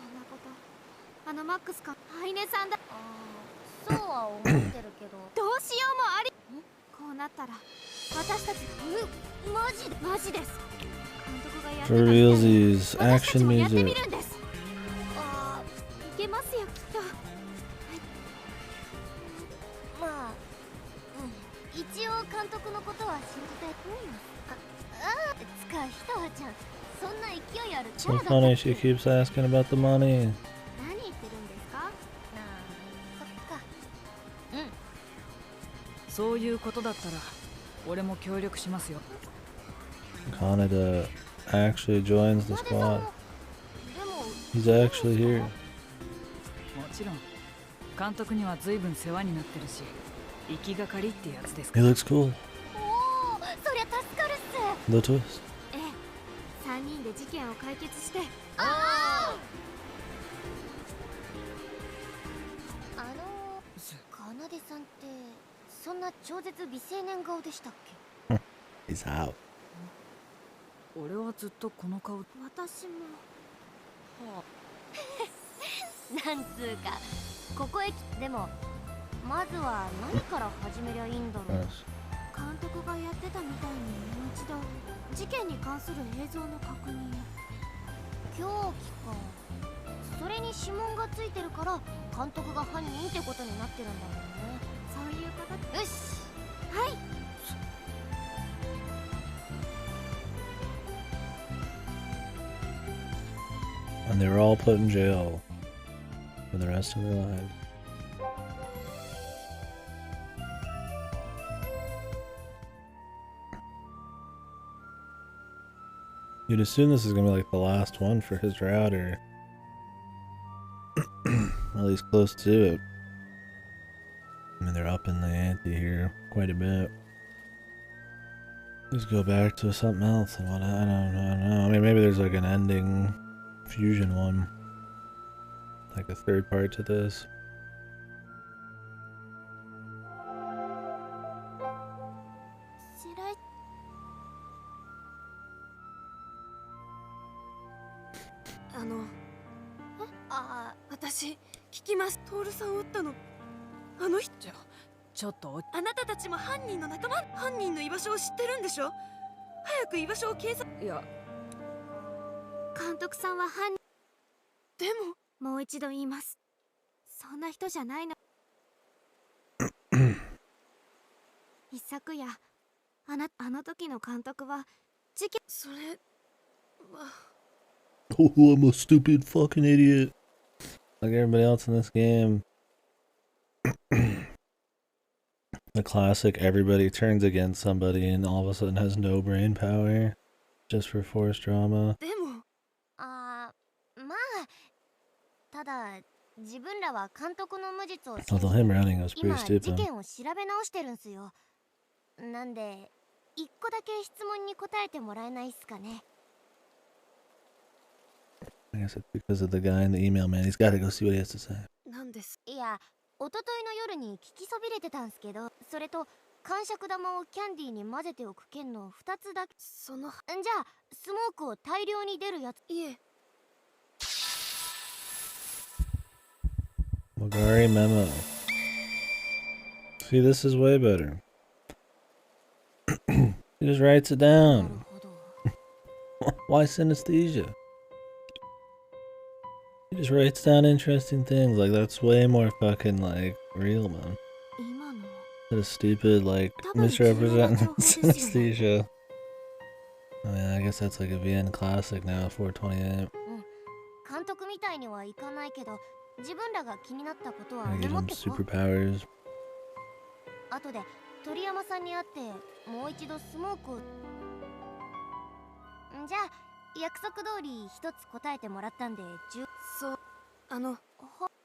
んなこと。マックスかハイネさんだ。そうは思ってるけど。どうしようもあり。こうなったら私たちマジです。監督がやってたみたいに私たちもやってみるんです。いけますよ、きっと。まあ、一応監督のことは信じたい。つか、ひとはちゃん、そんな勢いあるキャ So ラだった。 funny, she keeps asking about the money. 何言ってるんですか。そっか。そういうことだったら俺も協力しますよ。 Kaneda actually joins the squad. He's actually here. もちろん監督には随分世話になってるし、行きがかりってやつですか He ら。 looks cool. そりゃ助かるっす。 The twist. 3人で事件を解決して。かなでさんってそんな超絶美青年顔でしたっけ。 He's out. 俺はずっとこの顔。私も。なんつうか、ここへ来て。でもまずは何から始めりゃいいんだろう。監督がやってたみたいにもう一度事件に関する映像の確認。凶器か。それに指紋がついてるから監督が犯人ってことになってるんだろうね。そういうこと。よし、はい。And they were all put in jail for the rest of their lives. You'd assume this is gonna be like the last one for his route, or at least close to it. I mean, they're up in the ante here quite a bit. Just go back to something else and what? I don't know. I mean, maybe there's like an ending fusion one, like a third part to this. 私聞きます。トールさん撃ったのあの人じゃ。ちょっとあなたたちも犯人の仲間、犯人の居場所を知ってるんでしょ。早く居場所を警察。いや、監督さんは犯人。でももう一度言います。そんな人じゃないの。一昨夜、あの時の監督は事件。それは。Oh, I'm a stupid fucking idiot. Like everybody else in this game. The classic everybody turns against somebody and all of a sudden has no brain power just for forced drama. でも。まあ、ただ自分らは監督の無実をAlthough him running was pretty 今事 stupid. 件を調べ直してるんすよ。なんで一個だけ質問に答えてもらえないっすかね。I guess it's because of the guy in the email, man. He's got to go see what he has to say. なんです。いや、一昨日の夜に聞きそびれてたんすけど、それと感触玉をキャンディーに混ぜておく剣の2つだけ。その。じゃあスモークを大量に出るやつ。いえ。Magari memo. See, this is way better. He just writes it down. Why synesthesia? He just writes down interesting things. Like, that's way more fucking, like, real, man. That is stupid, like, misrepresenting synesthesia. I mean, I guess that's like a VN classic now, 428. 監督みたいにはいかないけど、自分らが気になったことは I メ give モっ him てこ。 superpowers. 後で鳥山さんに会ってもう一度スモークを。じゃあ約束通り一つ答えてもらったんでそう、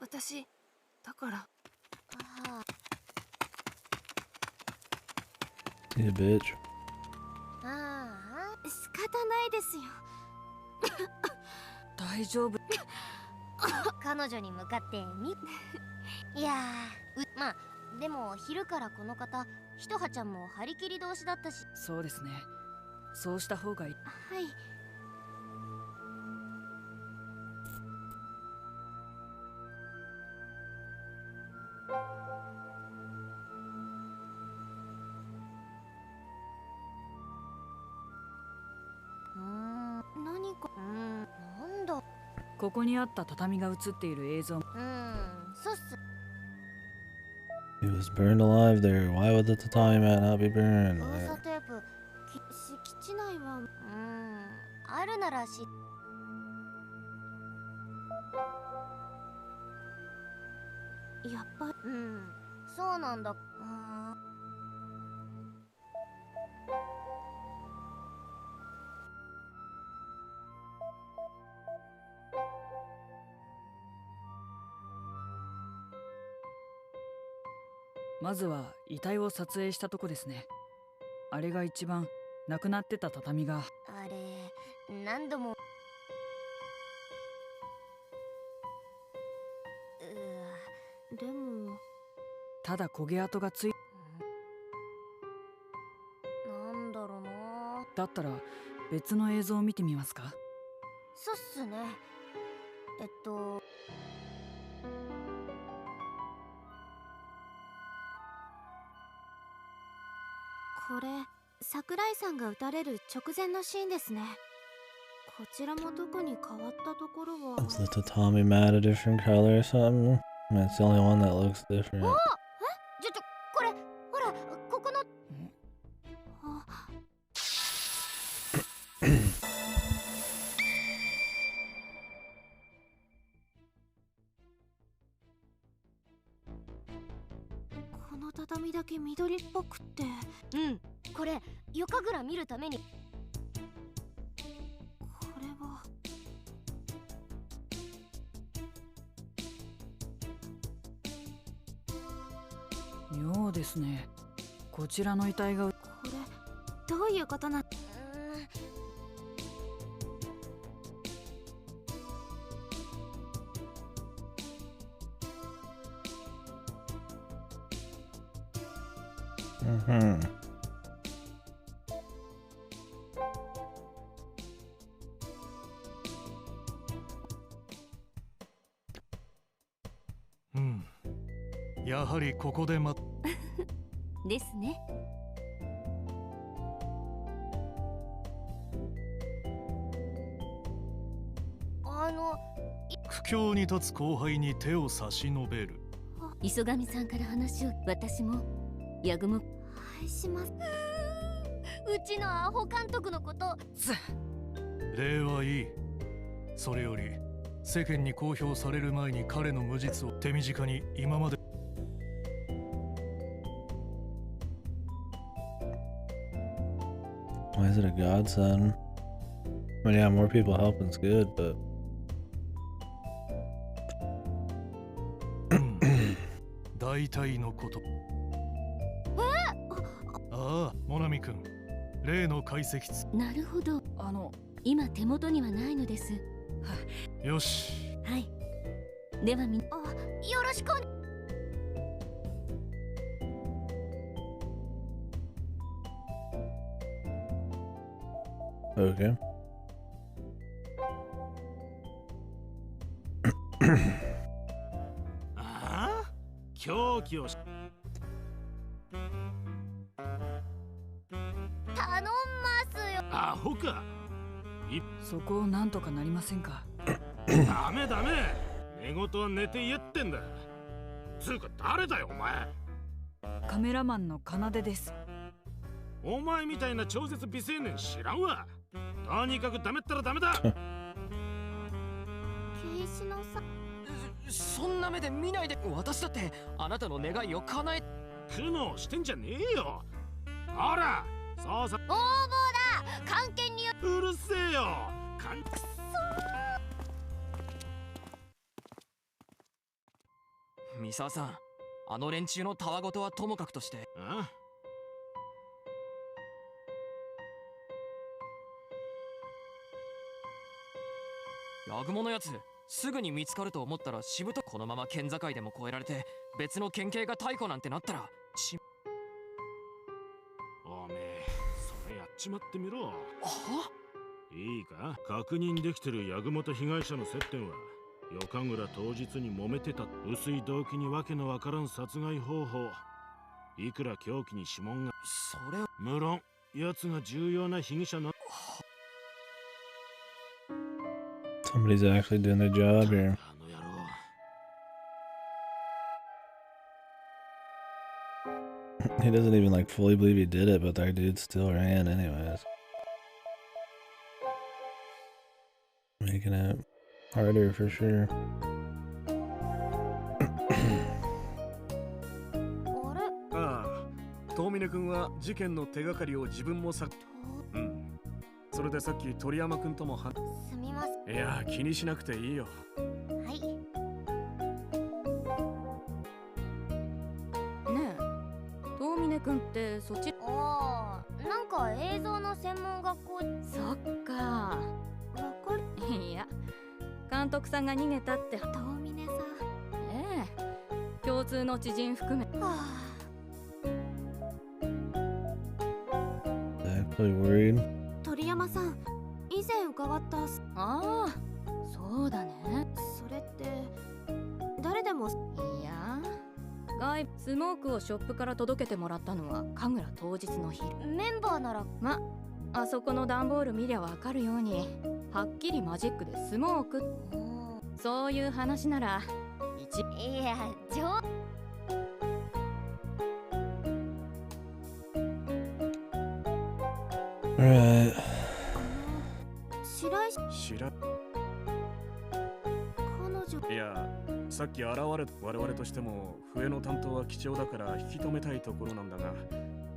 私だから。You bitch. 仕方ないですよ。大丈夫。彼女に向かっていやー、まあでも昼からこの方ひとはちゃんも張り切り同士だったし。そうですね、そうした方がいい。はい。何か。なんだ。ここにあった畳が映っている映像。そうっす。He was burned alive there. Why would the tatami mat not be burned? 封鎖テープ。敷地内はあるならし。やっぱり。そうなんだ。まずは遺体を撮影したとこですね。あれが一番なくなってた畳が。あれ何度も。でもただ焦げ跡がつい。なんだろうな。だったら別の映像を見てみますか。そうっすね。これ桜井さんが撃たれる直前のシーンですね。こちらも特に変わったところは。 Is the tatami mat a different color or something? I mean, it's the only one that looks different. これほらここの。この畳だけ緑っぽくって。これ夜神楽見るために。これは妙ですね。こちらの遺体が。これどういうことな。やはりここでですね。苦境に立つ後輩に手を差し伸べる。磯上さんから話を、私もヤグモ愛します。うちのアホ監督のこと。礼はいい。それより世間に公表される前に彼の無実を手短に今まで。Why is it a godsend? I mean, yeah, more people helping's good, but. 大体のこと。ああ、モナミ君、例の解析なるほど。今手元にはないのです。よし。はい。ではよろしく。Okay. ああ、狂気をし。頼んますよ。アホか。そこをなんとかなりませんか。ダメダメ。寝言は寝て言えってんだ。つうか誰だよお前。カメラマンの奏です。お前みたいな超絶美青年知らんわ。とにかくダメったらダメだ。石野さん、そんな目で見ないで。私だってあなたの願いを叶え。苦悩してんじゃねえよ。ほら、そうさ。応募だ。関係によ。うるせえよ。くそー。三沢さん、あの連中のたわごとはともかくとして。ああ、ヤグモのやつすぐに見つかると思ったらしぶと。このまま県境でも越えられて別の県警が逮捕なんてなったらおめえそれやっちまってみろ。はいいか、確認できてる八雲と被害者の接点は夜神楽当日に揉めてた。薄い動機にわけのわからん殺害方法。いくら凶器に指紋が。それ無論奴が重要な被疑者な。Somebody's actually doing their job here. He doesn't even like fully believe he did it, but that dude still ran anyways. Making it harder for sure. ああ、遠峰君は事件の手がかりを自分もさ。うん。それでさっき鳥山君ともすみません。いや、気にしなくていいよ。はい。ねえ、遠峰君ってそっち。ああ、なんか映像の専門学校。そっか。わかる。いや、監督さんが逃げたって。遠峰さん。ええ、共通の知人含め。はあ。Actually worried. 鳥山さん、以前伺った。ああ、そうだね。それって誰でも。いや、スモークをショップから届けてもらったのは神楽当日の昼。メンバーなら。あそこの段ボール見りゃわかるようにはっきりマジックでスモーク。そういう話ならいや、Alright. 彼女。いや、さっき現れ我々としても笛の担当は貴重だから引き止めたいところなんだが。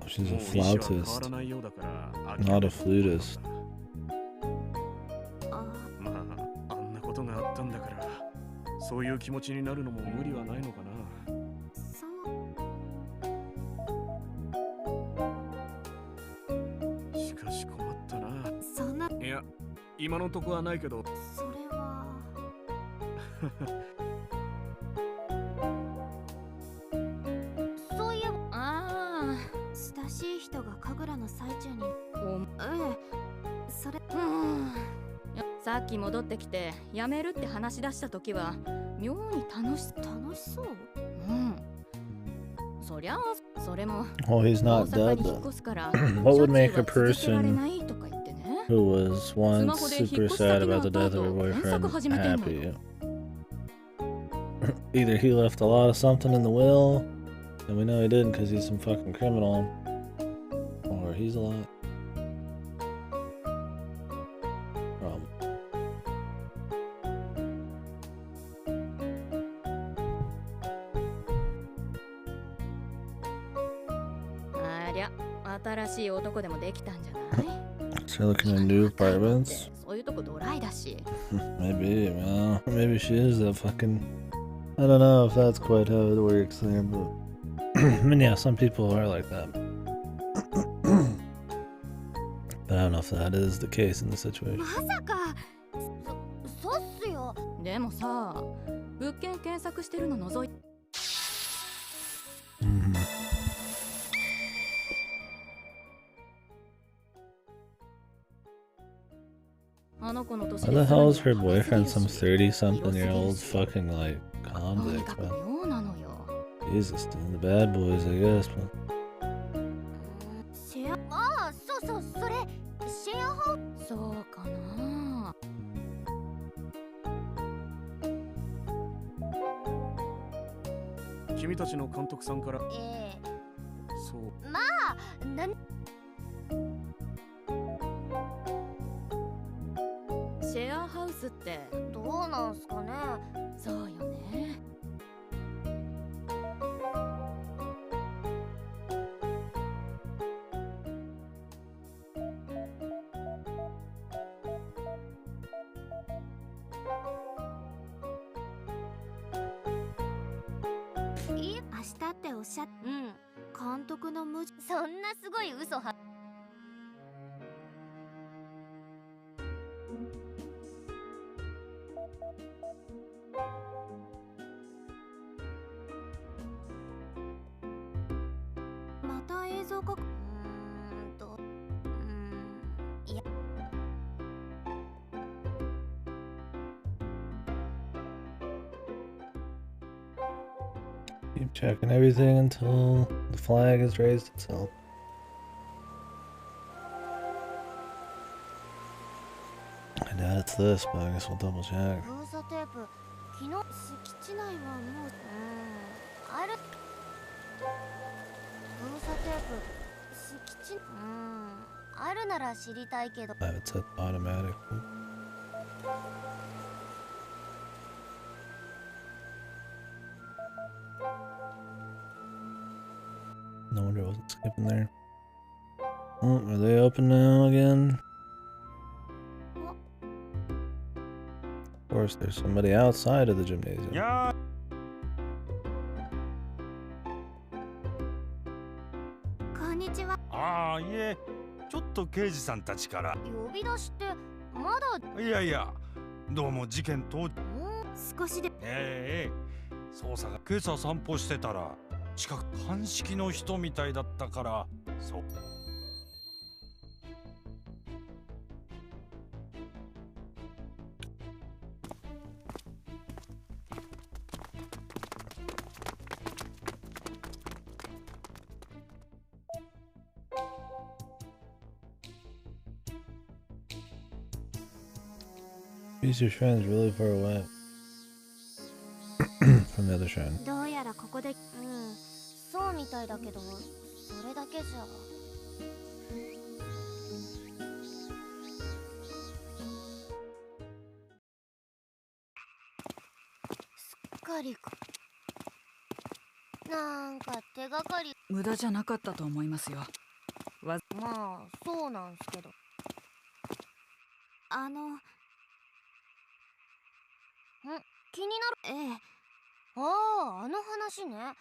She's a flautist, not a flutist. まあ、あんなことがあったんだから、そういう気持ちになるのも無理はないのかな。しかし困ったな。そんな。いや、今のとこはないけど。それは。そういえば。ああ、親しい人が神楽の最中に。それ。さっき戻ってきて辞めるって話し出した時は妙に楽しそう。Oh, he's not dead then. What would make a person who was once super sad about the death of her boyfriend happy? Either he left a lot of something in the will, and we know he didn't because he's some fucking criminal, or he's a lot. Problem. So looking at new apartments? Maybe, well, maybe she is that fucking... I don't know if that's quite how it works there, but... I mean, yeah, some people are like that. But I don't know if that is the case in the situation. Why the hell is her boyfriend some 30-something-year-old fucking, like, convict, man? Jesus, dude, the bad boys, I guess, man. Keep checking everything until the flag has raised itself. I doubt it's this, but I guess we'll double check. I have it set automatic. No wonder it wasn't skipping there. Oh, are they open now again? Of course, there's somebody outside of the gymnasium. Yeah. ああ、いえ、ちょっと刑事さんたちから。呼び出してまだ。いやいや、どうも事件当。少しで。捜査が今朝散歩してたら近く鑑識の人みたいだったから、そう。These two shrines really far away from the other shrine. どうやらここで、そうみたいだけど、それだけじゃ。すっかりなんか手がかり。無駄じゃなかったと思いますよ。まあそうなんすけど。気になる。ああ、あの話ね。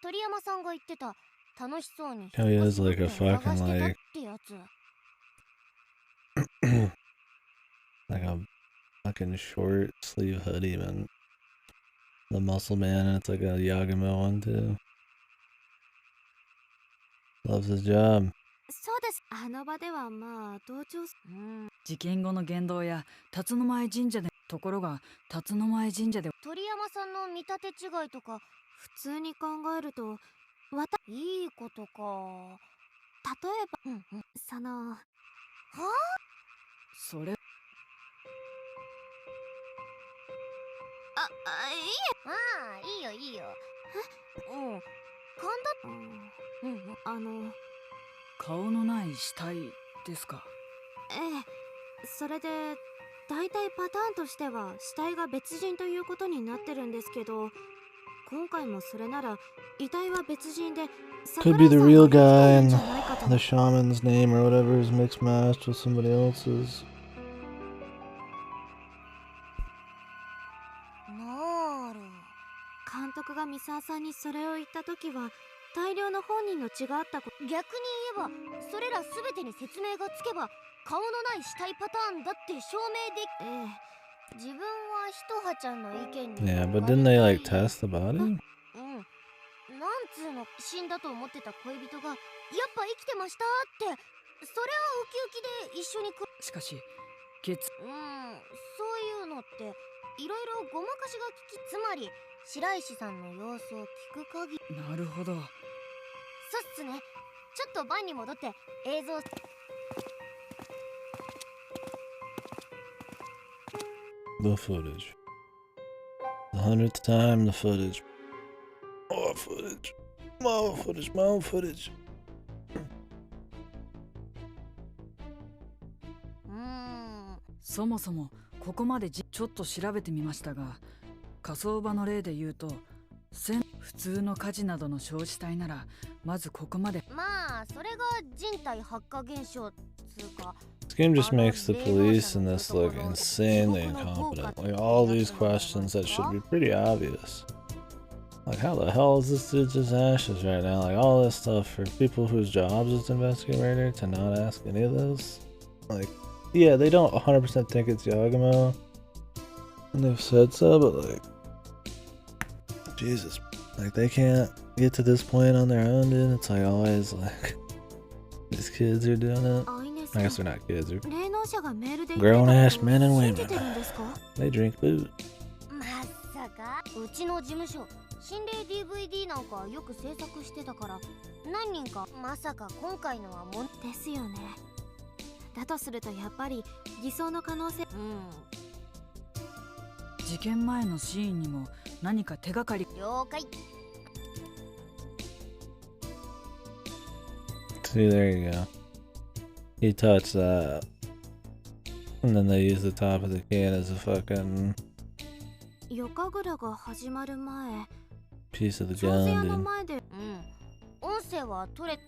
鳥山さんが言ってた楽しそうに。He is like a fucking like like a fucking short sleeve hoodie, man. The muscle man, and it's like a Yagamo one too. Loves his job. そうです。あの場ではまあ同調。事件後の言動や辰野前神社で。ところが辰野前神社で鳥山さんの見立て違いとか普通に考えるといいことか。例えば、その、はあ？それ。いいえ。ああ、いいよいいよ。うん。顔のない死体ですか？ええ、それで大体パターンとしては死体が別人ということになってるんですけど、今回もそれなら遺体は別人で Could be the real guy and the shaman's name or whatever is mixed matched with somebody else's. なる。監督が三沢さんにそれを言った時は大量の本人の血があった逆に言えばそれら全てに説明がつけば顔のない死体パターンだって証明でき。ええ、自分はひとはちゃんの意見に Yeah, but didn't they like test the body? なんつうの、死んだと思ってた恋人がやっぱ生きてましたって、それはウキウキで一緒にしかしそういうのっていろいろごまかしが効き、つまり白石さんの様子を聞く限り。なるほど。そうっすね。ちょっと番に戻って映像。The footage. The 100th time the footage. More footage. More footage. More footage. そもそもここまでちょっと調べてみましたが、火葬場の例で言うと普通の火事などの焼死体ならまずここまで。まあそれが人体発火現象つうか。 This game just makes the police in this look insanely incompetent. Like all these questions that should be pretty obvious. Like how the hell is this dude just ashes right now? Like all this stuff for people whose jobs is to investigate murder to not ask any of this? Like, yeah, they don't 100% think it's Yagumo. And they've said so, but like, Jesus. Like they can't get to this point on their own, dude. It's like always like, these kids are doing it. I guess they're not kids, they're grown-ass men and women. They drink booze. まさかうちの事務所心霊 DVD なんかよく制作してたから何人か。まさか今回のはもんですよね。だとするとやっぱり偽装の可能性。事件前のシーンにも何か手がかり。了解。 See, there you go. He touched that. And then they use the top of the can as a fucking piece of the gun, dude. 音声は取れ。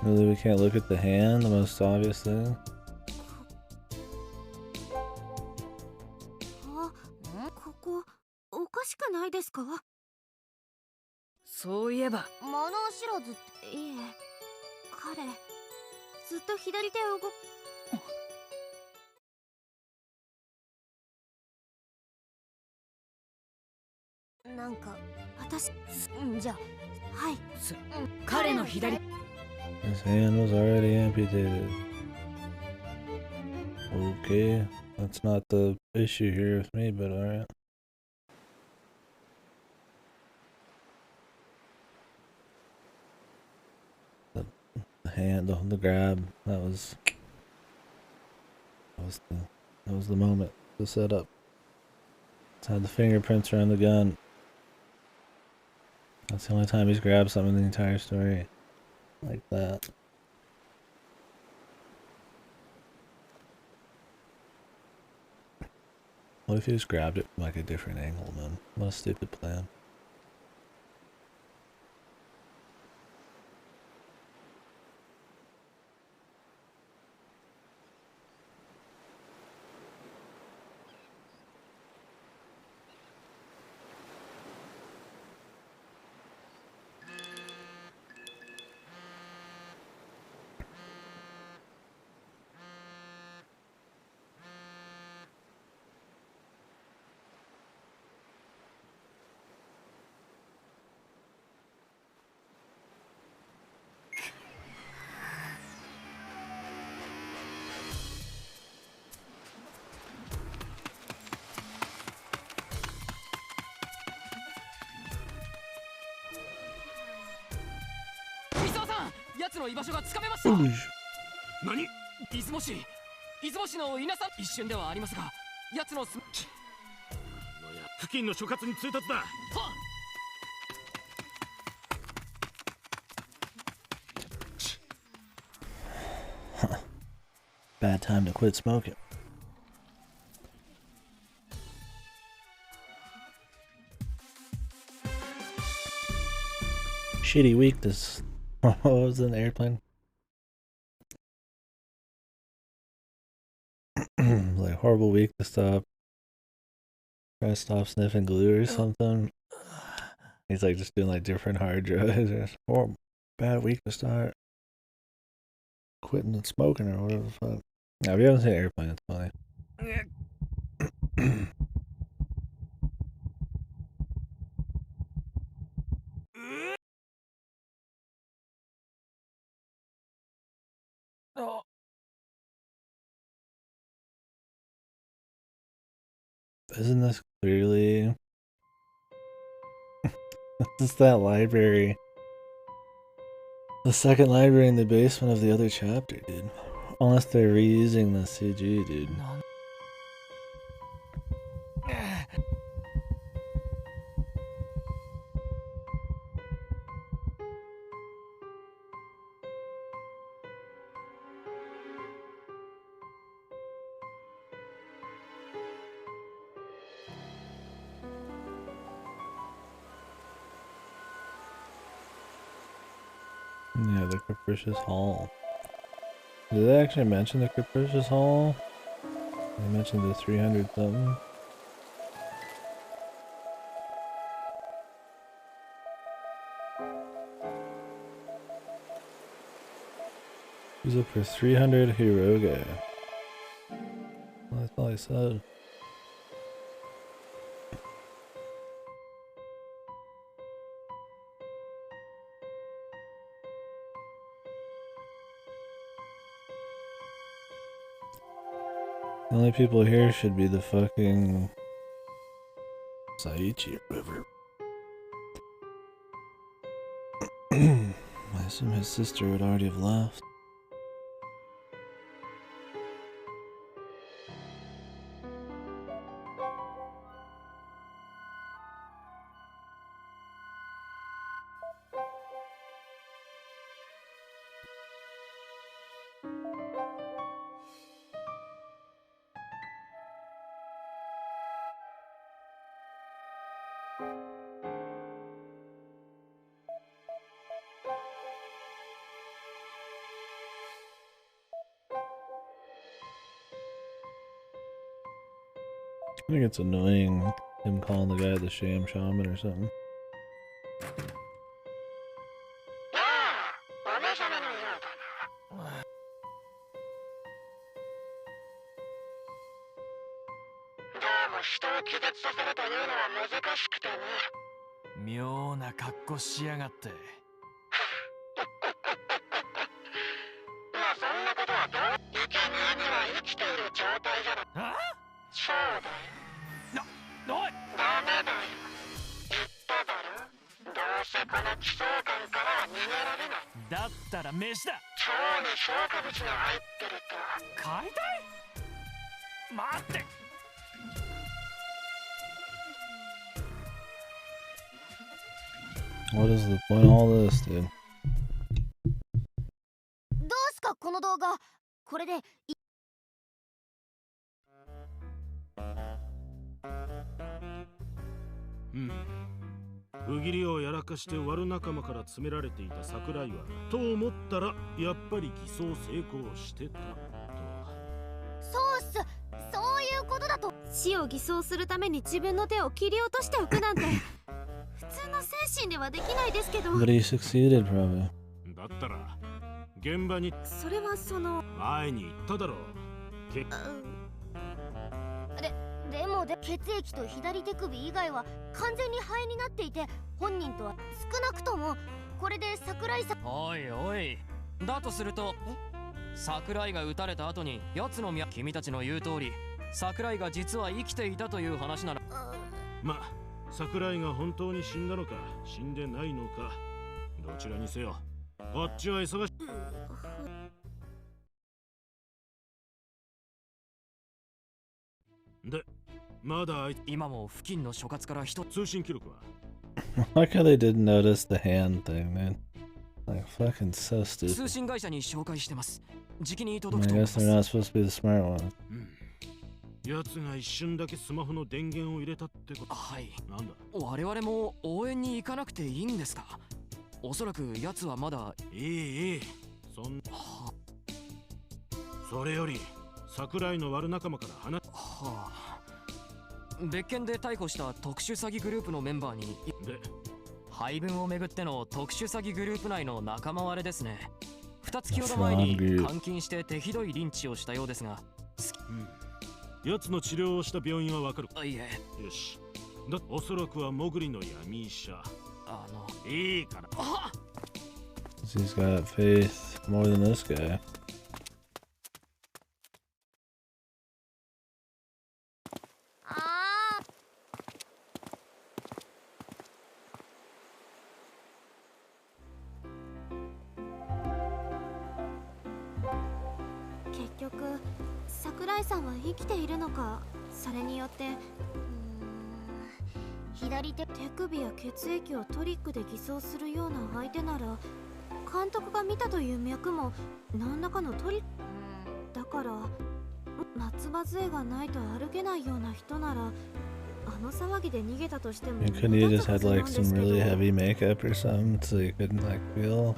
Really, we can't look at the hand, the most obvious thing? ここおかしくないですか？そういえば物知らずって。いえ、彼ずっと左手をなんか私じゃあはい彼の左。 His hand was already amputated. Okay, that's not the issue here with me, but alright. The hand, the grab, that was the moment to set up. It's had the fingerprints around the gun. That's the only time he's grabbed something in the entire story. Like that. What if he just grabbed it from like a different angle, man? What a stupid plan. 奴の居場所がつかめました。何？出雲市の稲さん、一瞬ではありますが、奴の付近の所轄に通達だ。はっ。Bad time to quit smoking. Shitty week this. What was in the airplane? Like horrible week to stop. Try to stop sniffing glue or something. He's like just doing like different hard drugs. It's horrible. Bad week to start quitting and smoking or whatever the fuck. Yeah, if you haven't seen Airplane, it's funny. Isn't this clearly... This is that library. The second library in the basement of the other chapter, dude. Unless they're reusing the CG, dude. Yeah, the Capricious Hall. Did they actually mention the Capricious Hall? They mentioned the 300 something. He's up for 300 Hiroge. Well, that's all I said. The only people here should be the fucking Saichi River. I assume his sister would already have left. I think it's annoying him calling the guy the sham shaman or something. What is the point of all this, dude? どうすかこの動画。これで不義理をやらかして悪仲間から詰められていた桜井はと思ったらやっぱり偽装成功してたと。そうっす。そういうことだと。死を偽装するために自分の手を切り落としておくなんて普通の精神ではできないですけど。But he succeeded, probably. だったら現場にそれはその前に言っただろう。でも血液と左手首以外は完全に灰になっていて、本人とは少なくともこれで桜井さん。おいおい、だとすると桜井が撃たれた後に奴の君たちの言う通り桜井が実は生きていたという話なら、まあ桜井が本当に死んだのか死んでないのかどちらにせよこっちは忙しい。で、まだ今も付近の所轄から通信記録は Like how they didn't notice the hand thing, man. Like, fucking so stupid. 通信会社に紹介してます。時期に I 届くと思い guess ま they're す。 not supposed to be the smart ones. 奴が一瞬だけスマホの電源を入れたってこと。はい。なんだ。我々も応援に行かなくていいんですか？おそらく奴はまだ。いい。それより、桜井の悪仲間から話。はあ。別件で逮捕した特殊詐欺グループのメンバーに。で、配分をめぐっての特殊詐欺グループ内の仲間割れですね。2月ほど前に監禁して手ひどいリンチをしたようですが。奴の治療をした病院はわかる。いえ。よし。おそらくはモグリの闇医者。いいから。He's got faith more than this guy. 結局桜井さんは生きているのか。それによって左手首や血液をトリックで偽装するような相手なら監督が見たという脈も何らかのトリックだから、松葉杖がないと歩けないような人ならあの騒ぎで逃げたとしても You couldn't you just had like some really heavy makeup or something so you couldn't like feel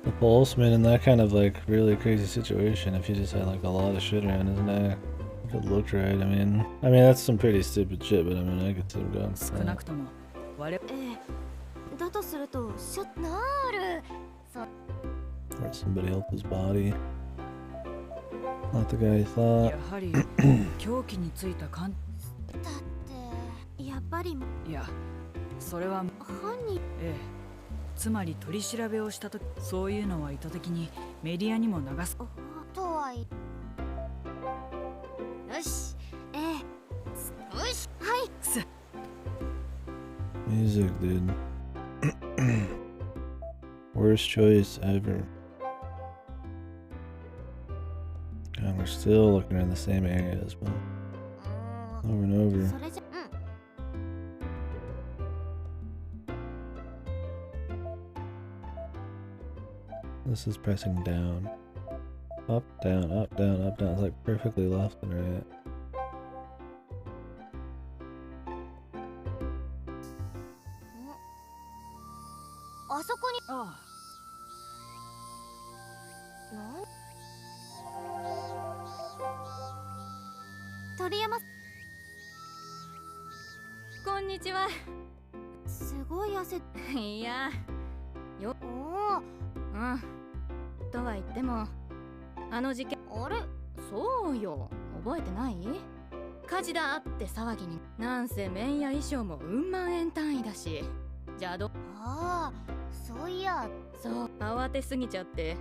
the pulse? Man, in that kind of like really crazy situation, if you just had like a lot of shit around his neck, if it looked right, I mean that's some pretty stupid shit, but I mean I could see him going. 少なくともだとするとナール Or somebody help his body. Not the guy he thought. やはり凶器についた感だってやっぱりいやそれは犯人つまり取り調べをしたときそういうのは意図的にメディアにも流すとはいよしよしはい Music, dude. Worst choice ever. God, we're still looking in the same areas, but over and over. それじゃThis is pressing down. Up, down, up, down, up, down. It's like perfectly left and right. あそこに鳥山こんにちは。すごい汗いやよおおとは言ってもあの事件あれそうよ覚えてない？火事だって騒ぎになんせ麺や衣装もうん万円単位だし邪道ああそういやそう慌てすぎちゃって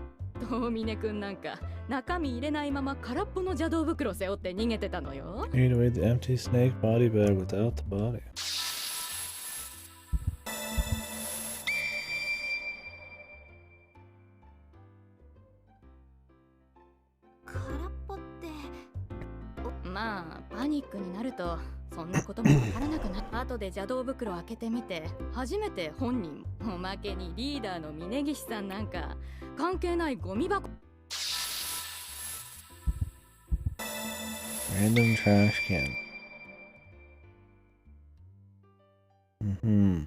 遠峰くんなんか中身入れないまま空っぽの邪道袋背負って逃げてたのよ。You need to read the empty snake body bag without the body. 空っぽってまあパニックになるとそんなこともわからなくなる。後で邪道袋開けてみて初めて本人おまけにリーダーの峯岸さんなんか関係ないゴミ箱 Random trash can. Mm-hmm.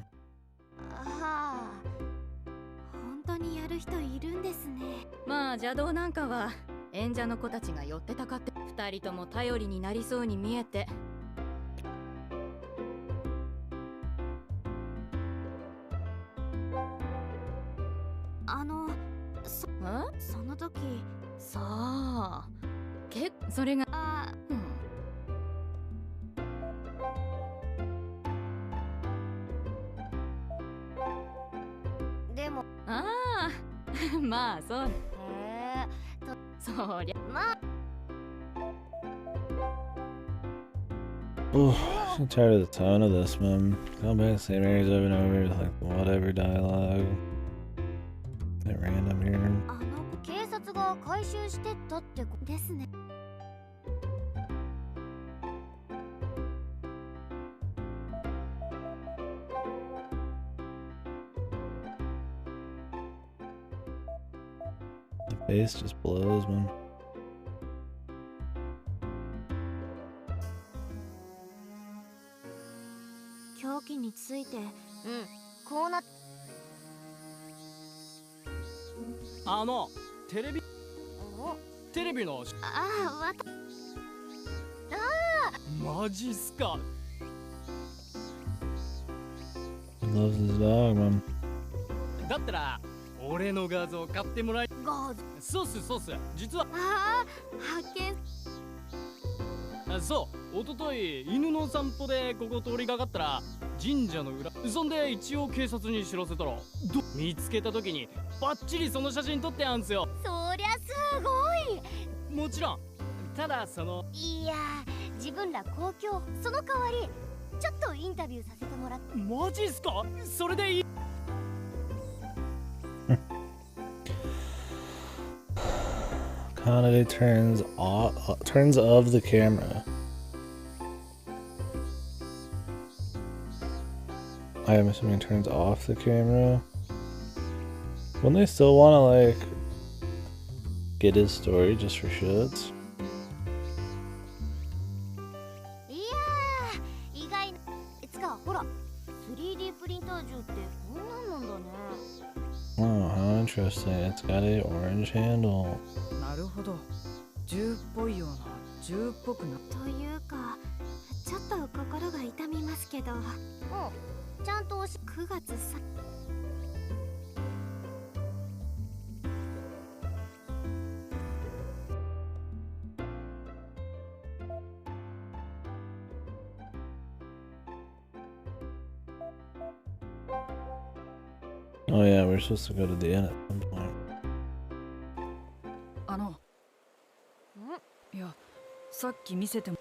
ああ本当にやる人いるんですね。まあ邪道なんかは演者の子たちが寄ってたかって二人とも頼りになりそうに見えてその時さあそれがでもああまあそうそりゃまあ Oh, I'm tired of the tone of this, man. Going back to the same areas over and over, like whatever dialogue. Bit random here. 警察が回収してったってことですね。The face just blows, man. 凶器について、こうなっテレビのマジっすか。 He loves his dog, man. だったら俺の画像買ってもらい。そうっす実は発見。そう一昨日犬の散歩でここ通りかかったら神社の裏、そんで一応警察に知らせたら見つけた時にバッチリその写真撮ってあんすよ。そりゃすごい。もちろんただいや自分ら公共、その代わりちょっとインタビューさせてもらって。マジっすか。それでいい。Kanade turns of the camera. I am assuming it turns off the camera. Wouldn't they still want to like get his story just for shits? いやー、意外な。いつかほら 3D プリンター銃ってこんなんなんだね。 Oh, how interesting. It's got a orange handle. なるほど。銃っぽいような、銃っぽくな。というか、ちょっと心が痛みますけど。ちゃんと9月3。Oh yeah, we're supposed to go to the inn at some point. いや、さっき見せても。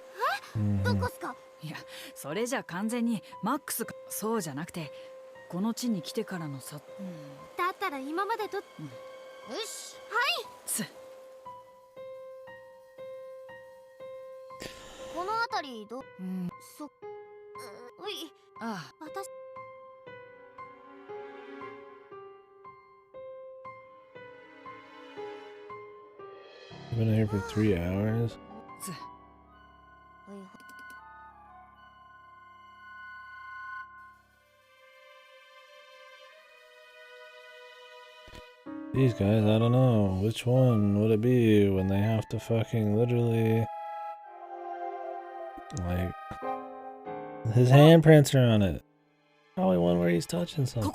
どこっすか。いや、それじゃ完全にマックスか。そうじゃなくて、この地に来てからのさ。だったら今までと。よし、はい。この辺りど。ああ。私。I've been here for 3 hours. These guys, I don't know. Which one would it be when they have to fucking literally... Like... His handprints are on it. Probably one where he's touching something.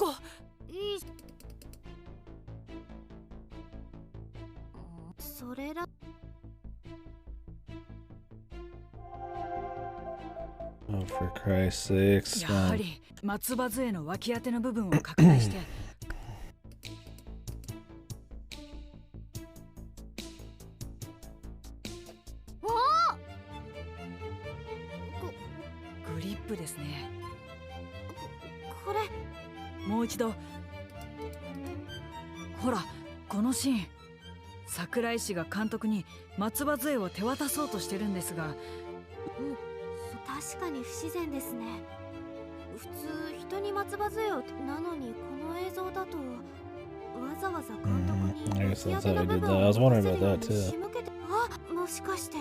Oh, for Christ's sakes. やはり松葉杖の脇当ての部分を拡大して。グリップですね。これもう一度。ほら、このシーン。桜井氏が監督に松葉杖を手渡そうとしてるんですが。確かに不自然ですね。普通人に松葉杖をなのにこの映像だとわざわざ監督に脇当ての部分を仕向けて。あ、もしかして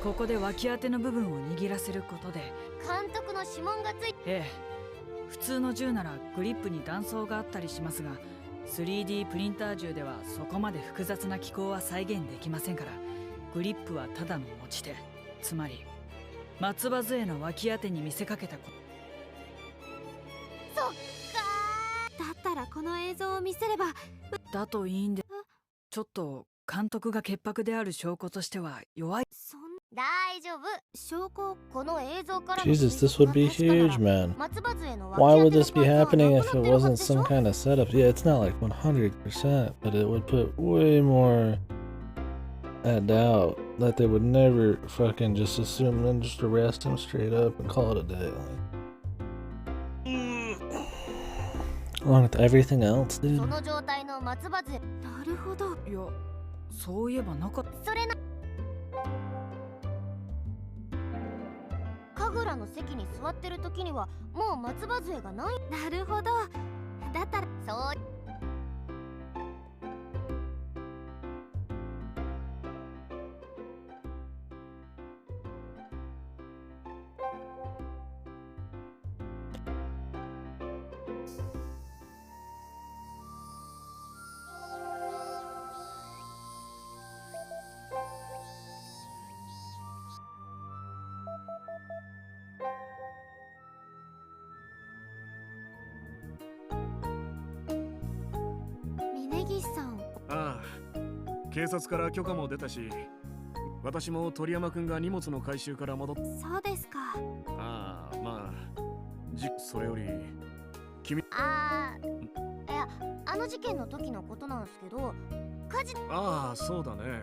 ここで脇当ての部分を握らせることで監督の指紋がついて。ええ、普通の銃ならグリップに断層があったりしますが、 3D プリンター銃ではそこまで複雑な機構は再現できませんから、グリップはただの持ち手、つまり松葉杖の脇当てに見せかけたこと。そっかー。だったらこの映像を見せれば。だといいんで。ちょっと監督が潔白である証拠としては弱い。大丈夫。証拠この映像から。 Jesus, this would be huge, man. Why would this be happening if it wasn't some kind of setup? Yeah, it's not like 100%, but it would put way more at doubt that they would never fucking just assume and just arrest him straight up and call it a day. Along with everything else, dude. その状態の松葉杖。なるほど。いや、そういえばなかった。それな。神楽の席に座ってる時にはもう松葉杖がない。なるほど。だったらそう。峯岸さん。ああ、警察から許可も出たし、私も鳥山くんが荷物の回収から戻っ。そうですか。ああ、まあ、それより君。いや、あの事件の時のことなんですけど、火事。ああ、そうだね。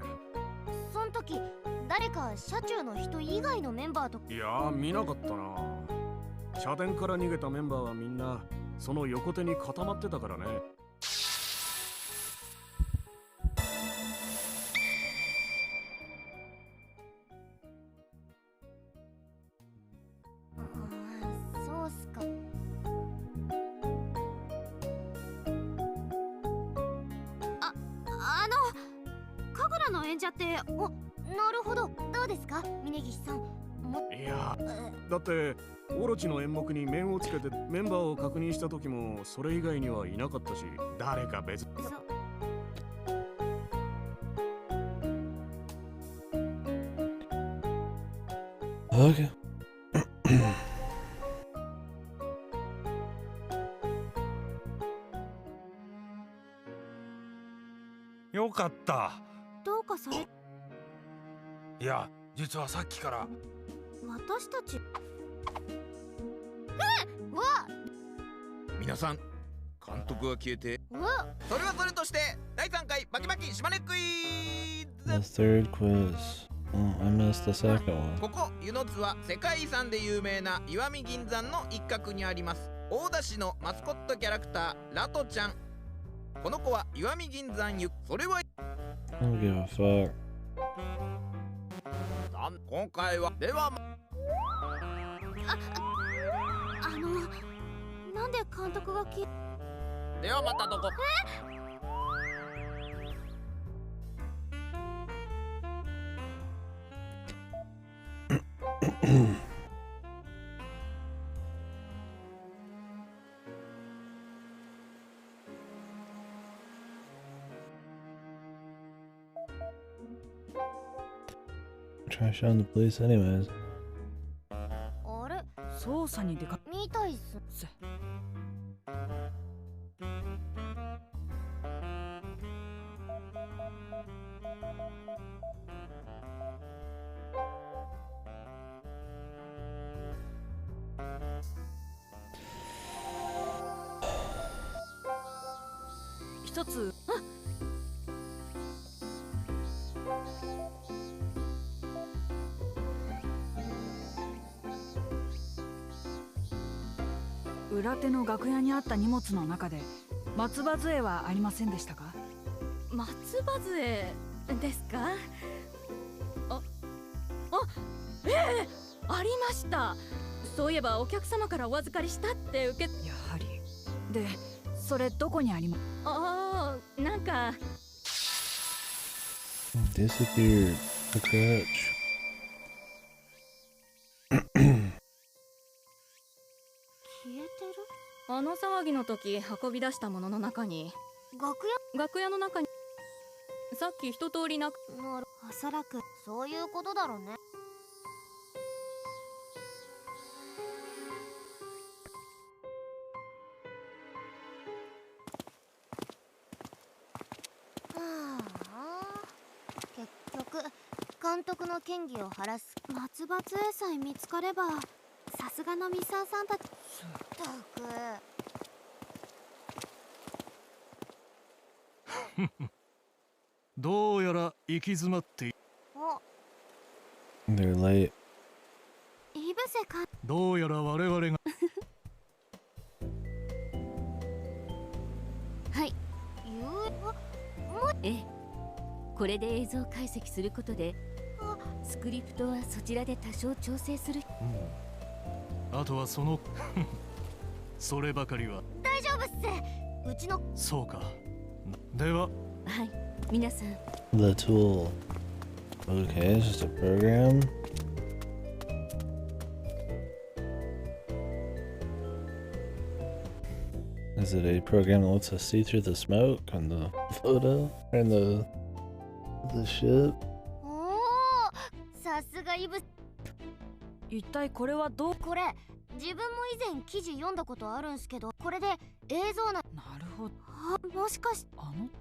その時誰か車中の人以外のメンバーと。いや、見なかったな。社殿から逃げたメンバーはみんなその横手に固まってたからね。そうっすか。神楽の演者って、なるほど。どうですか、峯岸さん。いや、だってオロチの演目に面をつけてメンバーを確認した時もそれ以外にはいなかったし、誰か別。Okay. よかった。どうかされ。いや、実はさっきから私たち。わ皆さん、監督が消えて。それはそれとして第3回バキバキ島根クイズ。 The third quiz. Oh, I missed the second one. ここ湯の津は世界遺産で有名な石見銀山の一角にあります。大田市のマスコットキャラクターラトちゃん。この子は石見銀山ゆ。それは I don't give a fuck. 今回はではなんで監督がではまたどこ。Try showing the police anyways. あれ、捜査に出かみたいっす。一つ。裏手の楽屋にあった荷物の中で松葉杖はありませんでしたか？松葉杖ですか？ありました。そういえばお客様からお預かりしたって受け。やはり。で、それどこにありま。なんか Disappeared. The crutch. あの騒ぎの時運び出したものの中に。楽屋の中にさっき一通りなく。おそらくそういうことだろうね。結局監督の嫌疑を晴らす。松葉杖さえ見つかればさすがのミサーさんたち。ったく。どうやら行き詰まって。They're late. イブセか。どうやら我々がええ、これで映像解析することでスクリプトはそちらで多少調整する。あとはそのそればかりは大丈夫っす。うちのそうか。でははい、皆さん。 The tool. Okay, it's just a program. Is it a program that lets us see through the smoke and the photo and the ship? おお、さすがイブ。一体これはどう？これ自分も以前記事読んだことあるんすけど、これで映像な。なるほど。もしかして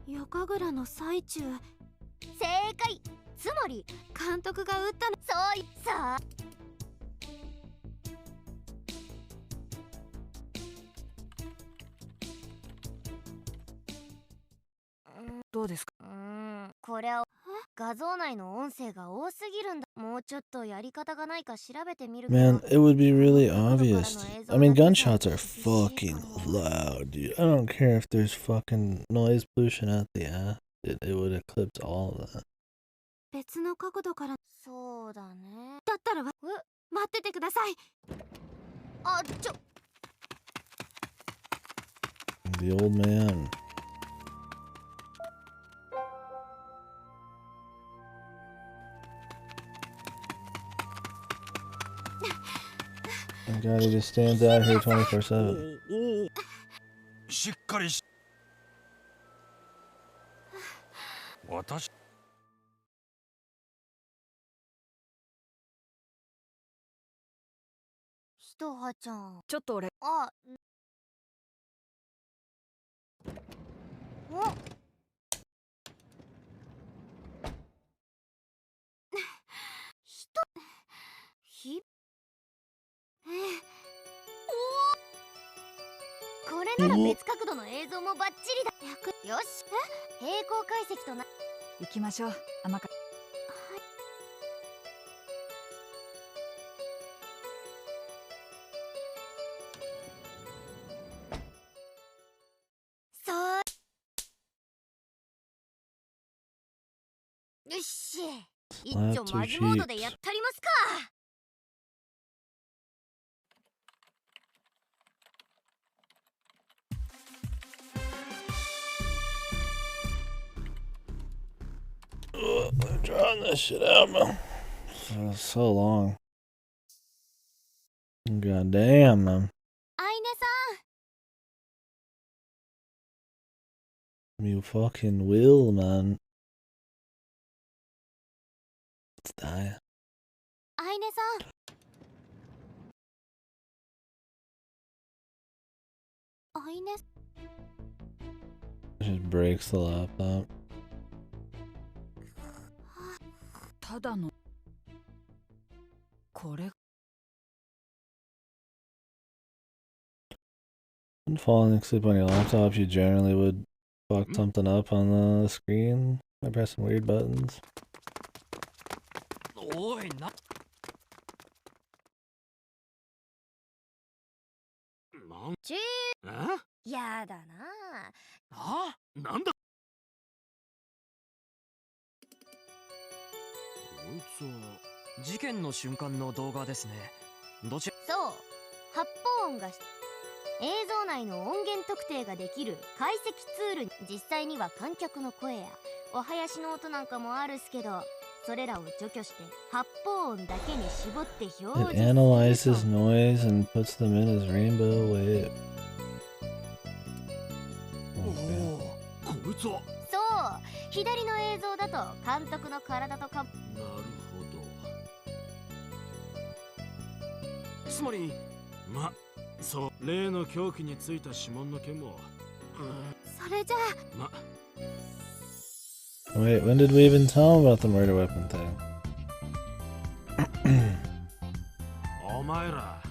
夜神楽の最中。正解。つまり監督が撃ったの。そういさあ。どうですか？これは画像内の音声が多すぎるんだ。もうちょっとやり方がないか調べてみるけど。 Man, it would be really obvious. I mean, gunshots are fucking loud, dude. I don't care if there's fucking noise pollution at the app. It would eclipse all of that. 別の角度から。そうだね。だったら待っててください。あ、The old man. Thank God he just stands out here 24/7. しっかりし。私。ひとはちゃん。ちょっと俺。あ。お。これなら別角度の映像もバッチリだ。よし、平行解析とな。行きましょう。甘か。そう。よし、一丁マジモードでやったりますか。I'm drawing this shit out, man. For so long. God damn, man. アイネさん。 You fucking will, man. Let's die. アイネさん。アイネ。 Just breaks the laptop. ただのこれ。 When falling asleep on your laptop, you generally would fuck something up on the screen by pressing weird buttons. おいな。やだなあ。なんだ。事件の瞬間の動画ですね。どちら。そう、発砲音が映像内の音源特定ができる解析ツール。実際には観客の声やお囃子の音なんかもあるっすけど、それらを除去して発砲音だけに絞って表 It 示。 analyzes noise and puts them in as rainbow wave. こいつは。そう、左の映像だと監督の体とか。なるつまり、そう、例の凶器についた指紋の件も。それじゃあ。Wait, when did we even tell him about the murder weapon thing? お前ら、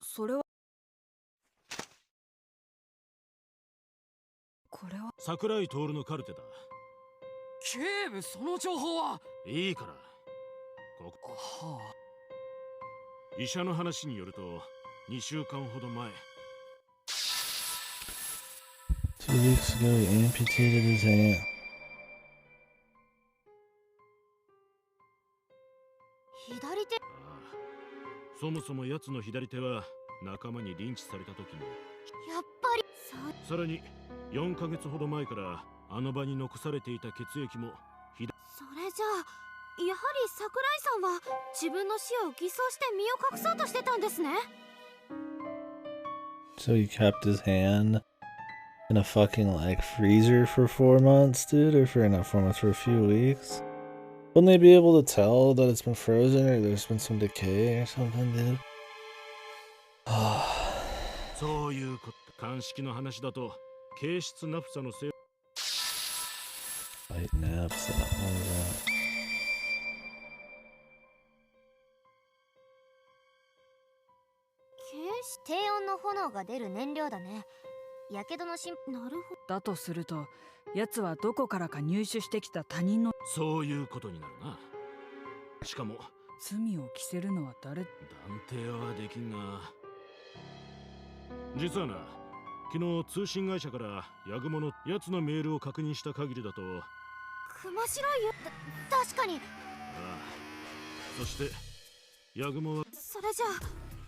それは。これは。桜井徹のカルテだ。警部、その情報は。いいから。ここ。はあ。医者の話によると2週間ほど前。2 2 weeks ago, he amputated his hand. 左手。そもそも奴の左手は仲間にリンチされた時に、やっぱりさらに4ヶ月ほど前からあの場に残されていた血液もそれじゃあ、やはり桜井さんは自分の死を偽装して身を隠そうとしてたんですね。 So he kept his hand in a fucking like freezer for 4 months, dude, or for not 4 months, for a few weeks. Wouldn't they be able to tell that it's been frozen or there's been some decay or something, dude? そういうこと。鑑識の話だと形質ナフサのせい。White napsa, what was that? 低温の炎が出る燃料だね。やけどの心配。なるほど。だとすると、奴はどこからか入手してきた他人の。そういうことになるな。しかも罪を着せるのは誰？断定はできんが、実はな、昨日通信会社からヤグモのやつのメールを確認した限りだと、熊白いよ。確かに。ああ、そしてヤグモはそれじゃあ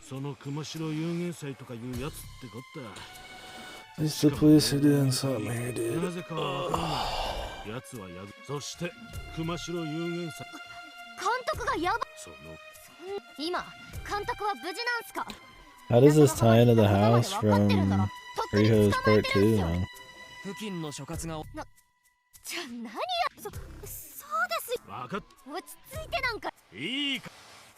その熊白有限祭とかいうやつってこった。 It's the police are doing something here, dude. なぜかはわからない。やつはヤグ、そして熊白有限祭。監督がやば。その今監督は無事なんすか？ How does this tie into the house from Riho's Part 2, man? 付近の所轄がじゃあ何や。そうですよ。わかっ。落ち着いてなんか。いいか。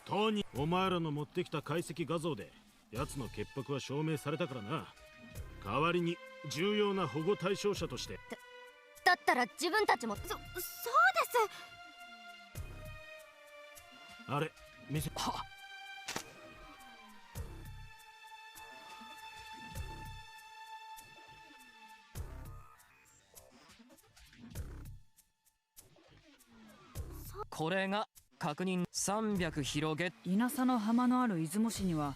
とにお前らの持ってきた解析画像で奴の潔白は証明されたからな。代わりに重要な保護対象者として。だったら自分たちも。そうです。あれ見せ。はっ。これが確認。300広げ。稲佐の浜のある出雲市には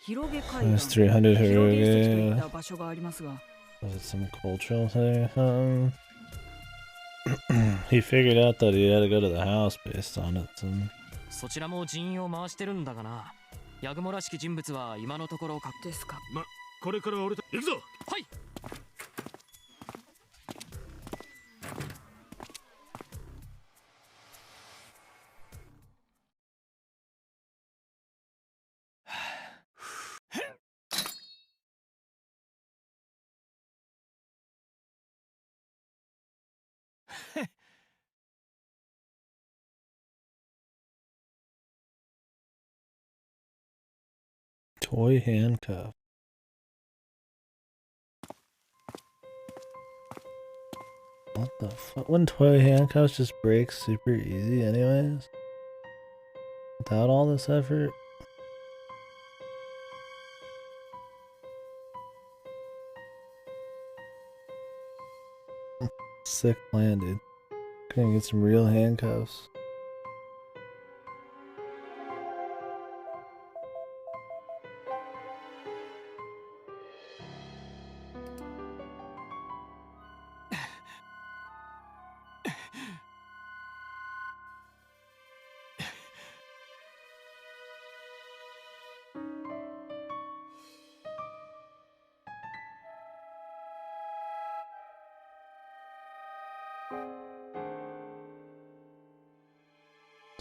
広げ海 There's 岸、 300 広げ遺跡といっ Hiroge. た場所がありますが。 Was it some cultural thing or something? He figured out that he had to go to the house based on it. So. そちらも人員を回してるんだがな。ヤグモらしき人物は今のところですか。ま、これから俺た行くぞ。はい。Toy handcuff. What the fuck? Wouldn't toy handcuffs just break super easy anyways? Without all this effort? Sick plan, dude. Gonna get some real handcuffs.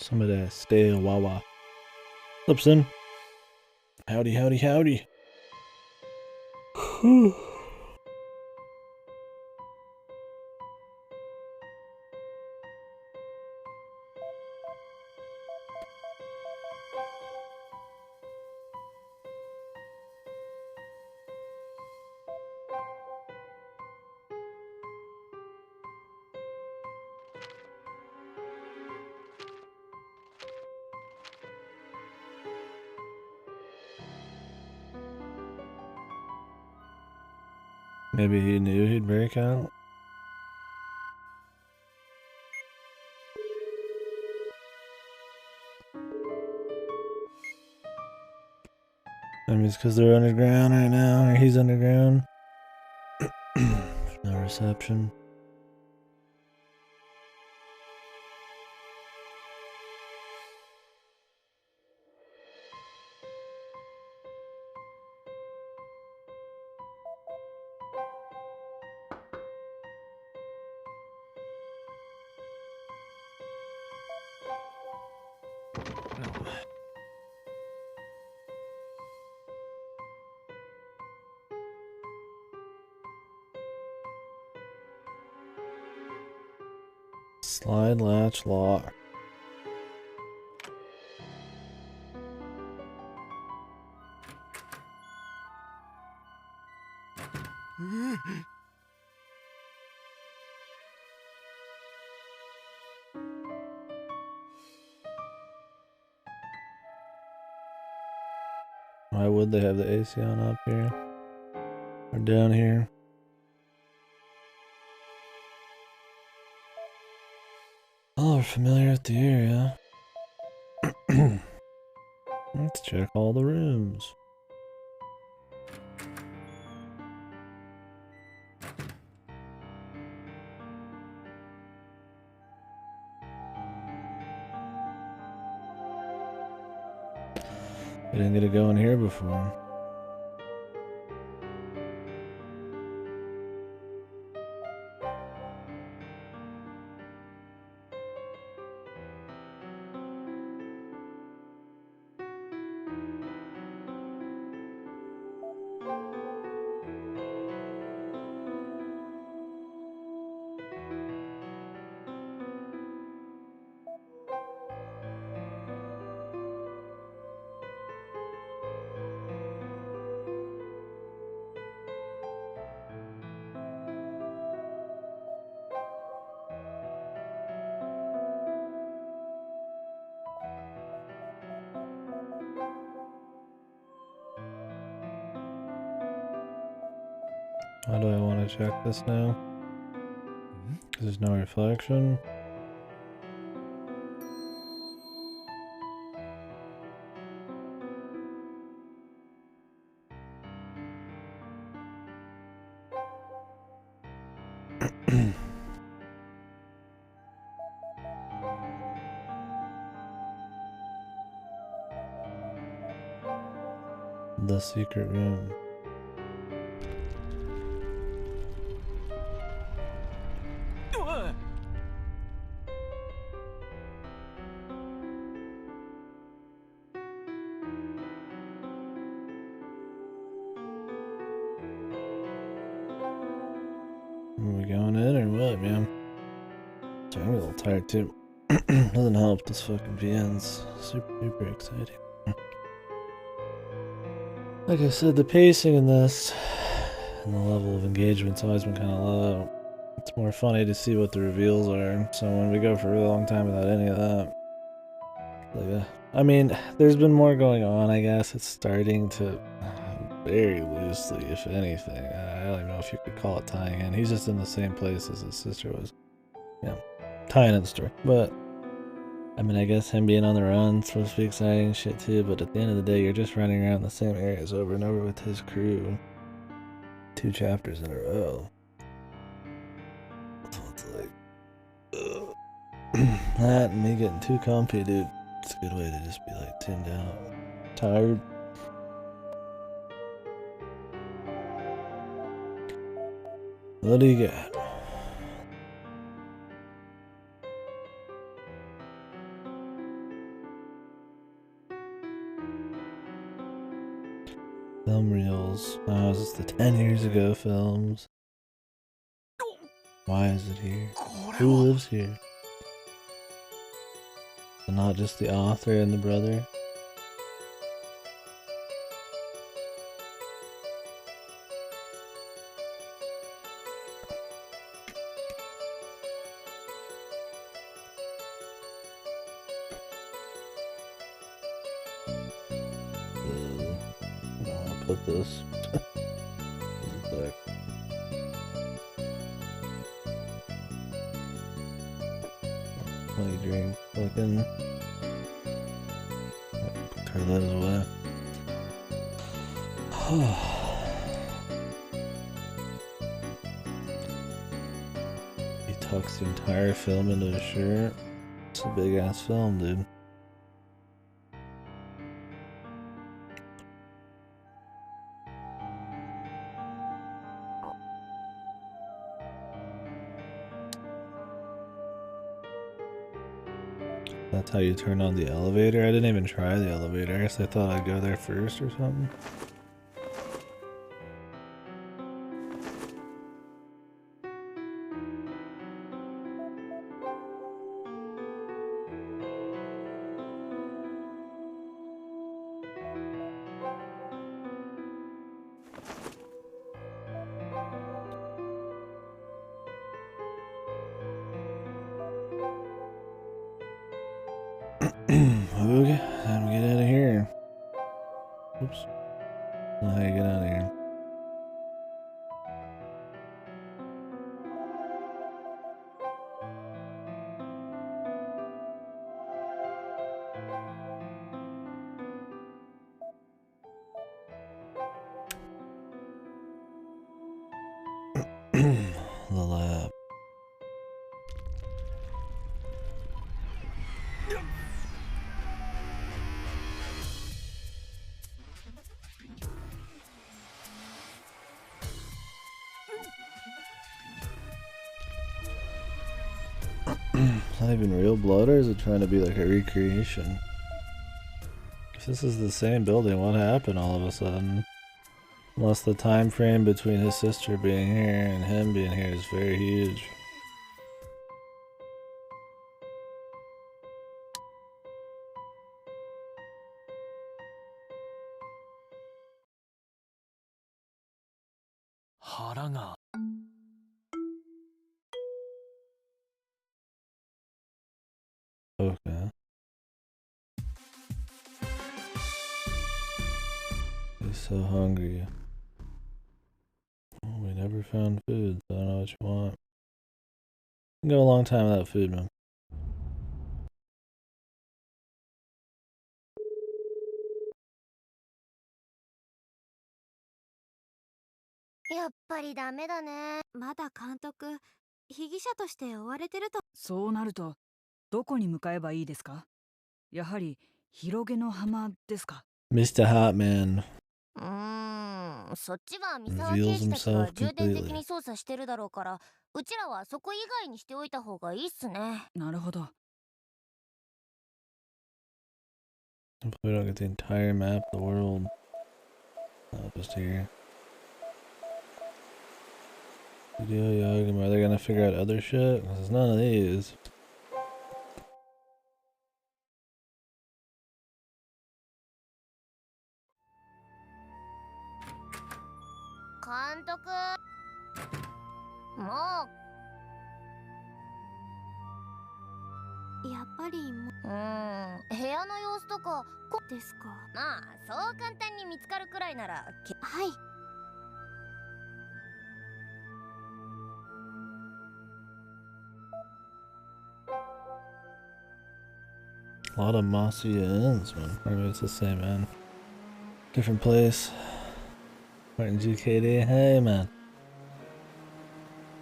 Some of that stale Wawa. Lipson. Howdy, howdy, howdy. Maybe he knew he'd break out. Maybe it's because they're underground right now, or he's underground. For no reception. Slide latch lock. Why would they have the AC on up here? Or down here? Oh, we're familiar with the area. Let's check all the rooms. I didn't get to go in here before. How do I want to check this now? There's no reflection. The secret room. Are we going in or what, man? Sorry, I'm a little tired too. Doesn't help, this fucking VN's super exciting. Like I said, the pacing in this and the level of engagement's always been kind of low. It's more funny to see what the reveals are, so when we go for a really long time without any of that. Like, I mean, there's been more going on, I guess. It's starting to very loosely, if anything. I don't even know if you could call it tying in. He's just in the same place as his sister was. Yeah, tying in the story. But, I mean, I guess him being on the run is supposed to be exciting shit too, but at the end of the day, you're just running around the same areas over and over with his crew. 2 chapters in a row. So it's like, that and me getting too comfy, dude. It's a good way to just be like tinned out. Tired. What do you got? Film reels. Oh, is this the 10 years ago films? Why is it here? Who lives here? And not just the author and the brother? I'll put this back. Funny dream. Fucking turn that away. tucks the entire film into his shirt. It's a big ass film, dude. That's how you turn on the elevator? I didn't even try the elevator. I guess I thought I'd go there first or something. Okay, time to get out of here. Oops. How do you get out of here? The lab. Is that even real blood, or is it trying to be like a recreation? If this is the same building, what happened all of a sudden? Unless the time frame between his sister being here and him being here is very huge. Haraga. Okay. He's so hungry. Oh, we never found food, so I don't know what you want. You can go a long time without food, man.やっぱりダメだね。まだ監督、被疑者として追われてると。そうなるとどこに向かえばいいですか？やはり広げの浜ですか？ Mr. Hotman そっちは三沢刑事たちが重点的に捜査してるだろうから、うちらはそこ以外にしておいた方がいいっすね。なるほど。If we don't get the entire map of the world, just here. Video Yagam, are they gonna figure out other shit? Because there's none of these. A lot of mossy ends, man. Or maybe it's the same end. Different place. Martin GKD. Hey, man.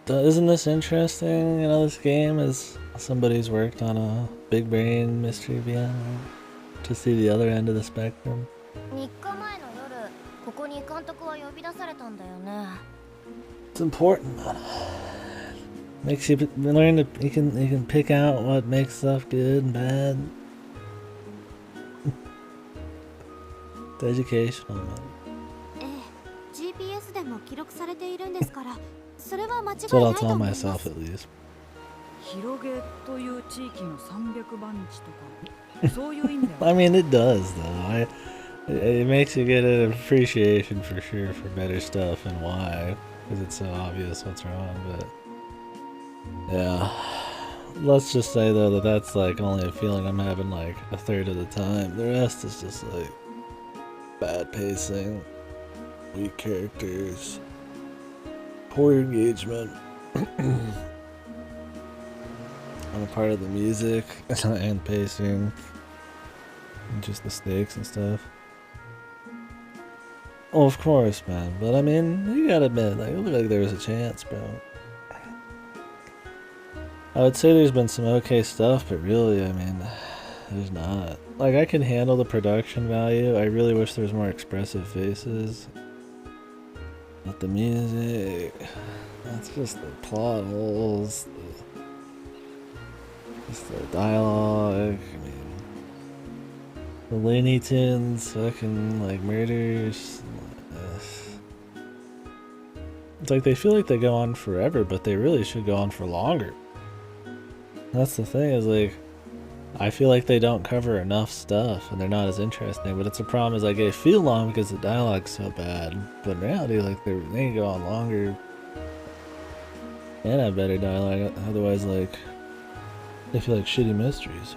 Isn't this interesting? You know, this game is somebody's worked on a big brain mystery behind it. To see the other end of the spectrum. 3日前の夜、ここに監督は呼び出されたんだよね。It's important, man. Makes you learn to you can pick out what makes stuff good and bad. It's educational, man. ええ、GPS でも記録されているんですから、それは間違いない That's と what 思 I'll い tell ます。 myself at least. 広げという地域の300番地とかそういう意味では I mean, it does though. It makes you get an appreciation for sure for better stuff and why, because it's so obvious what's wrong. But yeah, let's just say though that that's like only a feeling I'm having like a third of the time. The rest is just like bad pacing, weak characters, poor engagement on the part of the music and pacing, and just the stakes and stuff. Oh, of course, man. But I mean, you gotta admit, like, it looked like there was a chance, bro. I would say there's been some okay stuff, but really, I mean, there's not. Like, I can handle the production value. I really wish there was more expressive faces. But the music, that's just the plot holes, just the dialogue. I mean, the Looney Tunes, fucking like murders. It's like they feel like they go on forever, but they really should go on for longer. That's the thing, is like, I feel like they don't cover enough stuff and they're not as interesting, but it's a problem is like they feel long because the dialogue's so bad, but in reality like they can go on longer and have better dialogue, otherwise like they feel like shitty mysteries.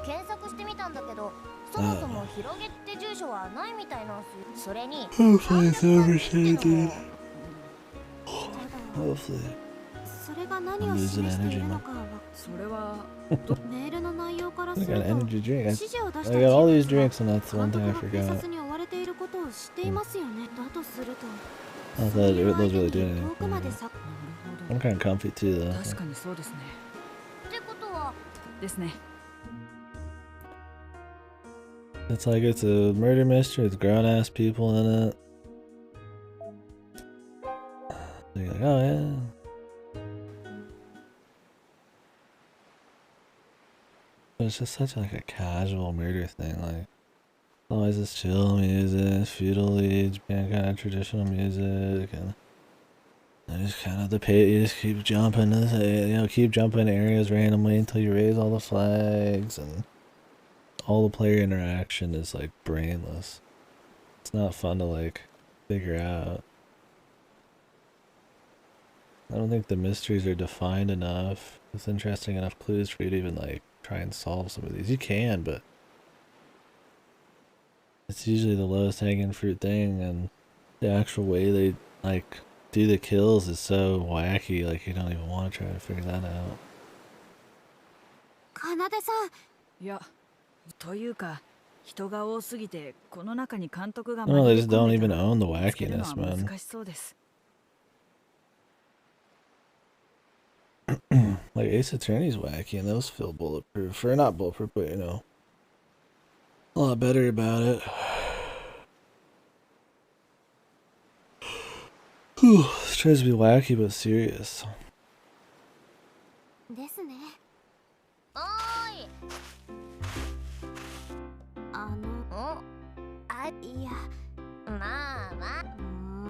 検索してみたんだけど、そもそも広げって住所はないみたいなんすよ。それに Hopefully it's overstated. Hopefully. それが何を示しているのかは、それはメールの内容からすると I got an energy drink. 指示を出した I got all these drinks and that's one thing I 警 forgot. 察に追われていることを知っていますよね。だとすると I thought those really do anything. 遠くまでさ I'm kind of comfy too though. 確かにそうですね。ってことはですね。 It's like it's a murder mystery, it's grown ass people in it. So you're like, oh yeah. But it's just such like a casual murder thing, like always this chill music, feudally Japan kind of traditional music, and just kind of you just keep jumping, keep jumping areas randomly until you raise all the flags, and all the player interaction is like brainless. It's not fun to like figure out. I don't think the mysteries are defined enough. It's interesting enough clues for you to even like try and solve some of these. You can, but it's usually the lowest hanging fruit thing, and the actual way they like do the kills is so wacky, like you don't even want to try to figure that out. かなでさん。いや、というか人が多すぎてこの中に監督が No, they just don't even own the wackiness, man. 難しそうです。 Like Ace Attorney's wacky, and those feel bulletproof, or not bulletproof, but a lot better about it. This tries to be wacky but serious. ですね。おーい。いや、まあまあ。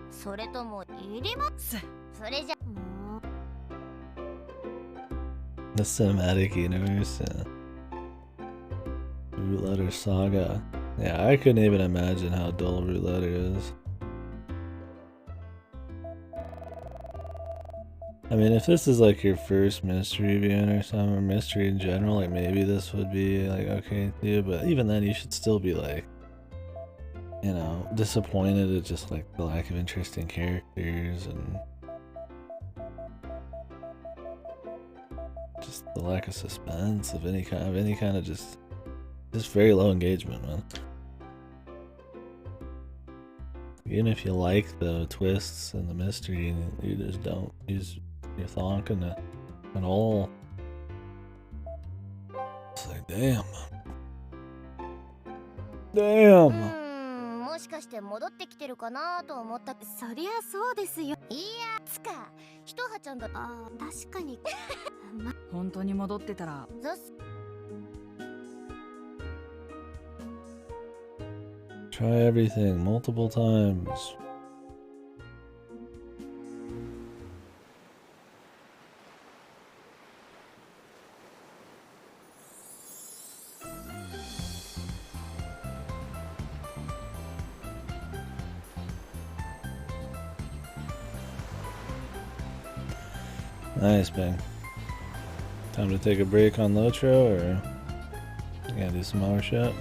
それともいります。それじゃ。The cinematic universe, Root Letter Saga. Yeah, I couldn't even imagine how dull Root Letter is. I mean, if this is like your first mystery viewing or something, or mystery in general, like maybe this would be like okay to you, but even then you should still be like, disappointed at just like the lack of interesting characters and just the lack of suspense of any kind of just very low engagement, man. Even if you like the twists and the mystery, you just don't use your thonk and an all. It's like damn. もしかして戻ってきてるかなと思った。そりゃそうですよ。いや、つか、ひとはちゃんだ。あ、確かに。本当に戻ってたら。Try everything multiple times. Nice, man. Time to take a break on Lotro, or you gotta do some more shit?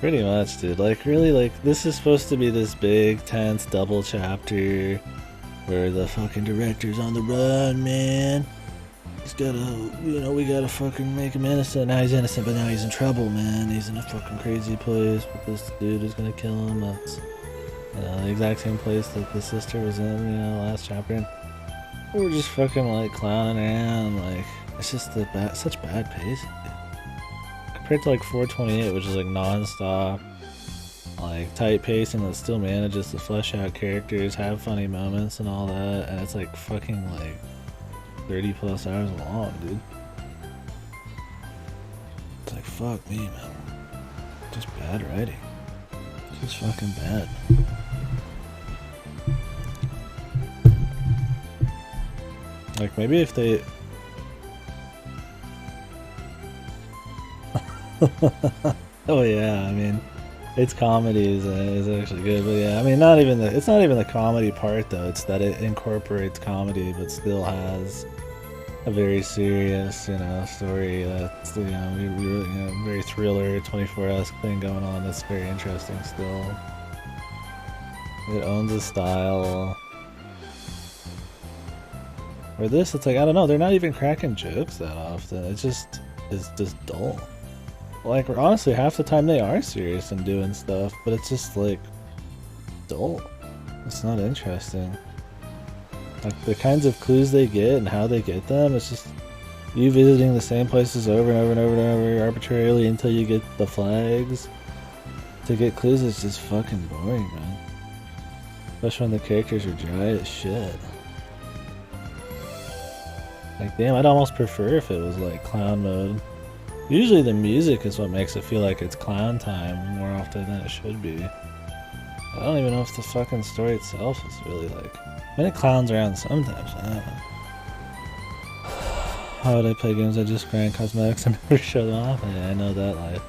Pretty much, dude. Like, really, like, this is supposed to be this big, tense, double chapter where the fucking director's on the run, man. He's gotta, we gotta fucking make him innocent. Now he's innocent, but now he's in trouble, man. He's in a fucking crazy place, but this dude is gonna kill him. You know, the exact same place that the sister was in, you know, last chapter. And we were just fucking like clowning around, like it's just such bad pacing. Compared to like 428, which is like non-stop, like tight pacing that still manages to flesh out characters, have funny moments and all that, and it's like fucking like 30 plus hours long, dude. It's like fuck me, man. Just bad writing. Just fucking bad. Like maybe if they oh yeah, I mean its comedy is actually good, but yeah, I mean it's not even the comedy part though, it's that it incorporates comedy but still has a very serious, you know, story that's, you know, we really, you know, very thriller 24-esque thing going on that's very interesting still. It owns a style. Where this, it's like, I don't know, they're not even cracking jokes that often. It just is just dull. Like, honestly, half the time they are serious and doing stuff, but it's just like dull. It's not interesting. Like the kinds of clues they get and how they get them, it's just you visiting the same places over and over and over and over arbitrarily until you get the flags. To get clues is just fucking boring, man. Especially when the characters are dry as shit. Like, damn, I'd almost prefer if it was like clown mode. Usually the music is what makes it feel like it's clown time more often than it should be. I don't even know if the fucking story itself is really like... I mean, it clowns around sometimes, I don't know. Why would I play games that just grind cosmetics and never show them off? Yeah, I know that life.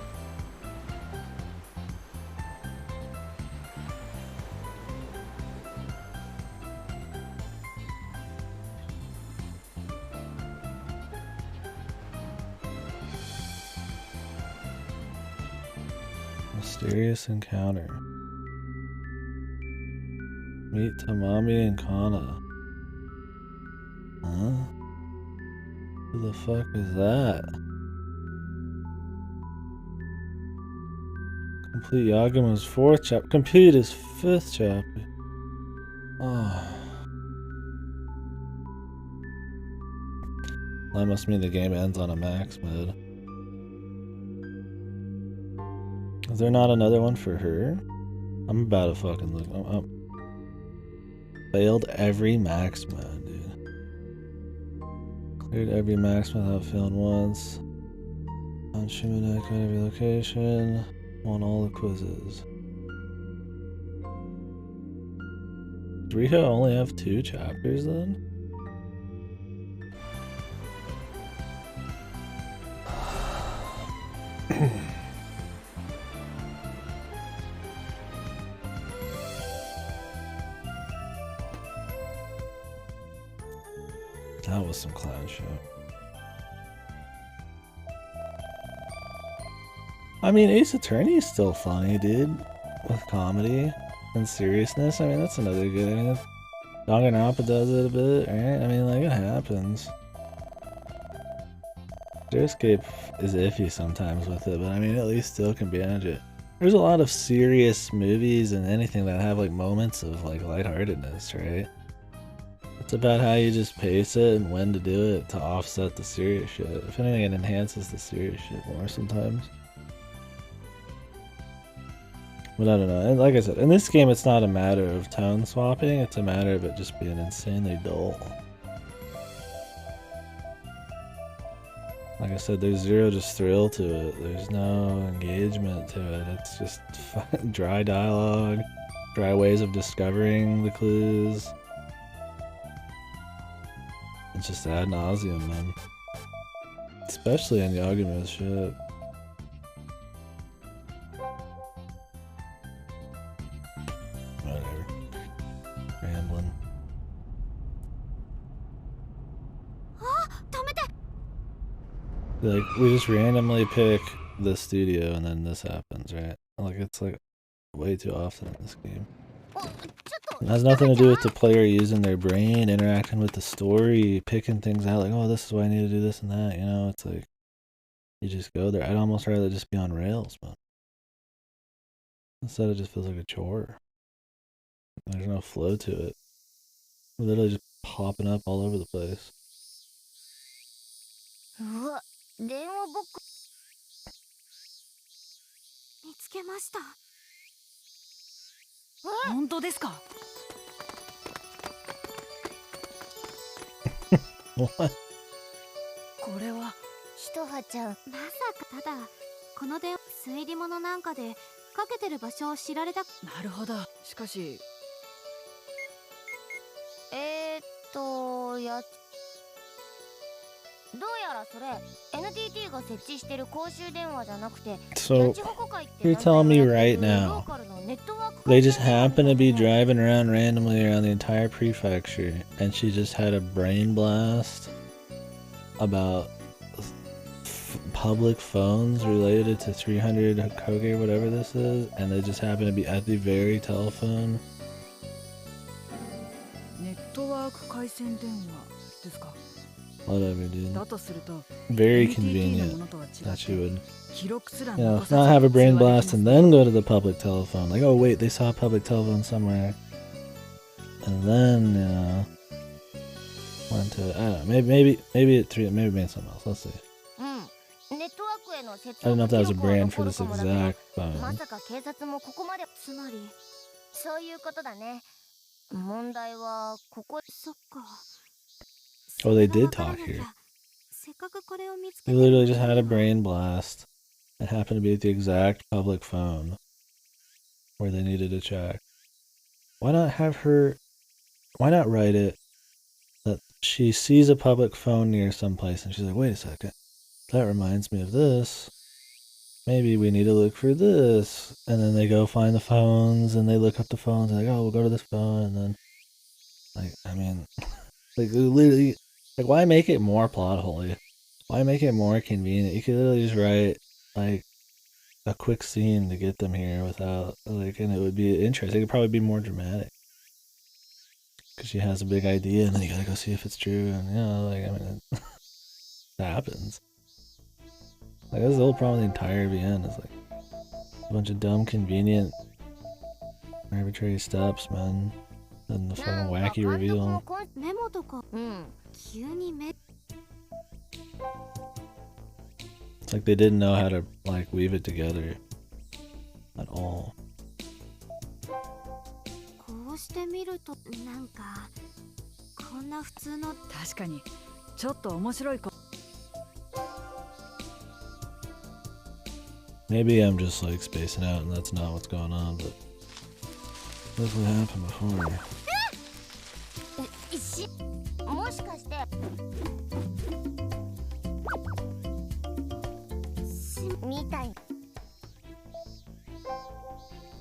Mysterious encounter. Meet Tamami and Kana. Huh? Who the fuck is that? Complete Yaguma's 4th chapter. Complete his 5th chapter. Oh. That must mean the game ends on a max mode. Is there not another one for her? I'm about to fucking look. Oh. Failed every max mode, dude. Cleared every max mode without failing once. On Shimonek at every location. Won all the quizzes. Does Riho only have 2 chapters then? That was some clown shit. I mean, Ace Attorney is still funny, dude. With comedy and seriousness. I mean, that's another good. I mean, Danganronpa does it a bit, right? I mean, like, it happens. Escape is iffy sometimes with it, but I mean, at least still can manage it. There's a lot of serious movies and anything that have like moments of like lightheartedness, right? It's about how you just pace it and when to do it to offset the serious shit. If anything, it enhances the serious shit more sometimes. But I don't know. And like I said, in this game, it's not a matter of tone swapping. It's a matter of it just being insanely dull. Like I said, there's zero just thrill to it. There's no engagement to it. It's just dry dialogue, dry ways of discovering the clues. It's just ad nauseum, man. Especially in Yaguma's shit. Whatever. Rambling. Like, we just randomly pick the studio and then this happens, right? Like, it's like way too often in this game. It has nothing to do with the player using their brain, interacting with the story, picking things out, like, oh, this is why I need to do this and that, you know? It's like, you just go there. I'd almost rather just be on rails, but instead it just feels like a chore. There's no flow to it. Literally just popping up all over the place. うわ、電話ボックス見つけました。本当ですか？これはひとはちゃん、まさか。ただこの電話推理物なんかでかけてる場所を知られた。なるほど。しかしやどうやらそれ NTT が設置してる公衆電話じゃなくて、 So you're telling me right now they just happen to be driving around randomly around the entire prefecture and she just had a brain blast about public phones related to 300 Koge or whatever this is, and they just happen to be at the very telephone. ネットワーク回線電話ですか？ Whatever, dude. だとすると Very convenient that she would, not have a brain blast and then go to the public telephone. Like, oh wait, they saw a public telephone somewhere, and then went to, I don't know, maybe it means something else. Let's see. I don't know if that was a brand for this exact phone. まさか警察もここまで。つまりそういうことだね。問題はここ。そっか。 Oh, they did talk here. They literally just had a brain blast. It happened to be at the exact public phone where they needed to check. Why not write it that she sees a public phone near someplace and she's like, wait a second, that reminds me of this. Maybe we need to look for this. And then they go find the phones and they look up the phones and like, oh, we'll go to this phone. And then, like, I mean, like, literally, like, why make it more plot holy? Why make it more convenient? You could literally just write, like, a quick scene to get them here without, like, and it would be interesting. It could probably be more dramatic. Because she has a big idea and then you gotta go see if it's true. And, you know, like, I mean, it happens. Like, that's the whole problem with the entire VN is, like, a bunch of dumb, convenient, arbitrary steps, man. And the fucking wacky reveal. It's like they didn't know how to, like, weave it together at all. Maybe I'm just, like, spacing out and that's not what's going on, but that's what happened before. もしかしてみたい。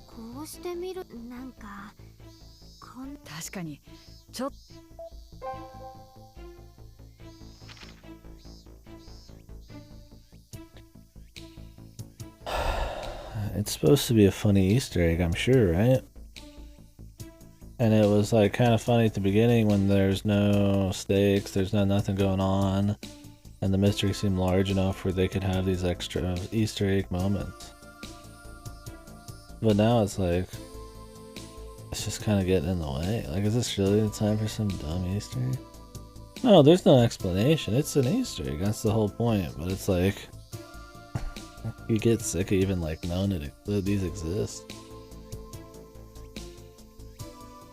こうしてみる。なんか確かにちょっと。 It's supposed to be a funny Easter egg, I'm sure, right? And it was like kind of funny at the beginning when there's no stakes, there's nothing going on, and the mystery seemed large enough where they could have these extra Easter egg moments. But now it's like, it's just kind of getting in the way. Like, is this really the time for some dumb Easter egg? No, there's no explanation. It's an Easter egg, that's the whole point. But it's like, you get sick of even like knowing that these exist.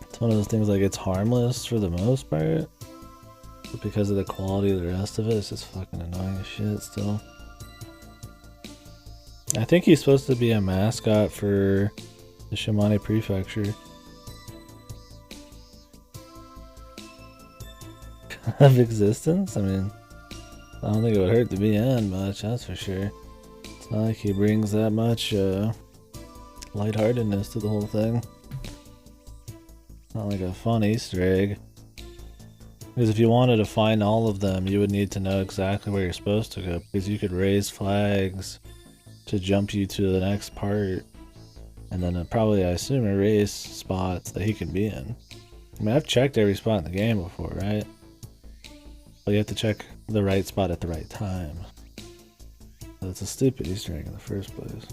It's one of those things like it's harmless for the most part, but because of the quality of the rest of it, it's just fucking annoying as shit still. I think he's supposed to be a mascot for the Shimane Prefecture. Of existence? I mean, I don't think it would hurt to be in much, that's for sure. It's not like he brings that much lightheartedness to the whole thing. It's not like a fun Easter egg. Because if you wanted to find all of them, you would need to know exactly where you're supposed to go. Because you could raise flags to jump you to the next part. And then probably, I assume, erase spots that he can be in. I mean, I've checked every spot in the game before, right? But you have to check the right spot at the right time. So it's a stupid Easter egg in the first place.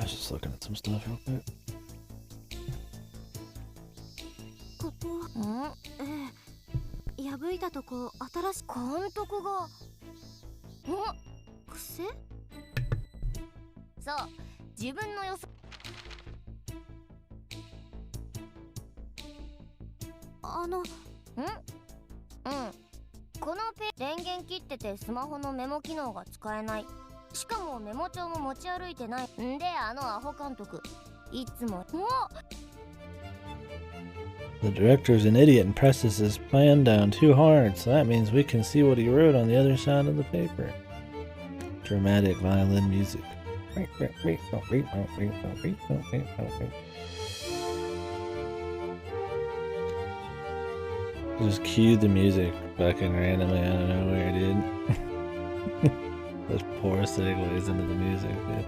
was just looking at some stuff real quick. ここは破いたとこ新しい監督が癖そう自分の予想この電源切っててスマホのメモ機能が使えないしかもメモ帳も持ち歩いてないんでアホ監督いつもThe director's an idiot and presses his pen down too hard, so that means we can see what he wrote on the other side of the paper. Dramatic violin music. Just cue the music fucking randomly out of nowhere, dude. Those poor segues into the music, dude.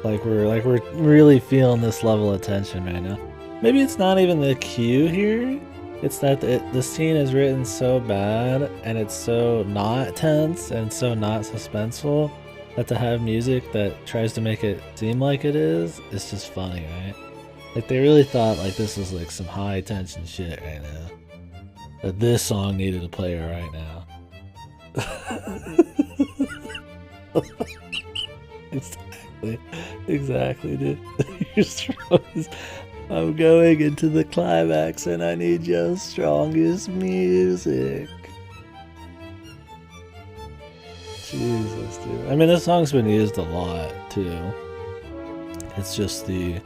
Like we're really feeling this level of tension right now. Maybe it's not even the cue here. It's that the scene is written so bad and it's so not tense and so not suspenseful that to have music that tries to make it seem like it is, it's just funny, right? Like they really thought like this was like some high tension shit right now. That this song needed to play right now. Exactly, dude. Your strongest. I'm going into the climax and I need your strongest music. Jesus, dude. I mean, this song's been used a lot, too. It's just the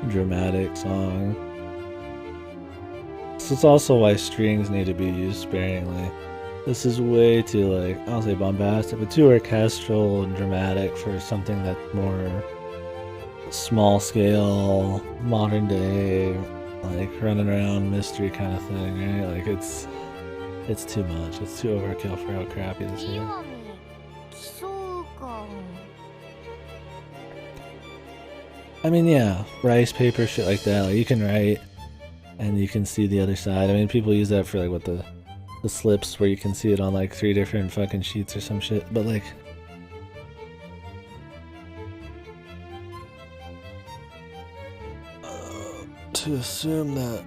dramatic song. So it's also why strings need to be used sparingly. This is way too, like, I don't say bombastic, but too orchestral and dramatic for something that's more small scale, modern day, like running around mystery kind of thing, right? Like it's too much. It's too overkill for how crappy this is. I mean, yeah, rice paper, shit like that. Like you can write and you can see the other side. I mean, people use that for like what the slips where you can see it on like 3 different fucking sheets or some shit, but like to assume that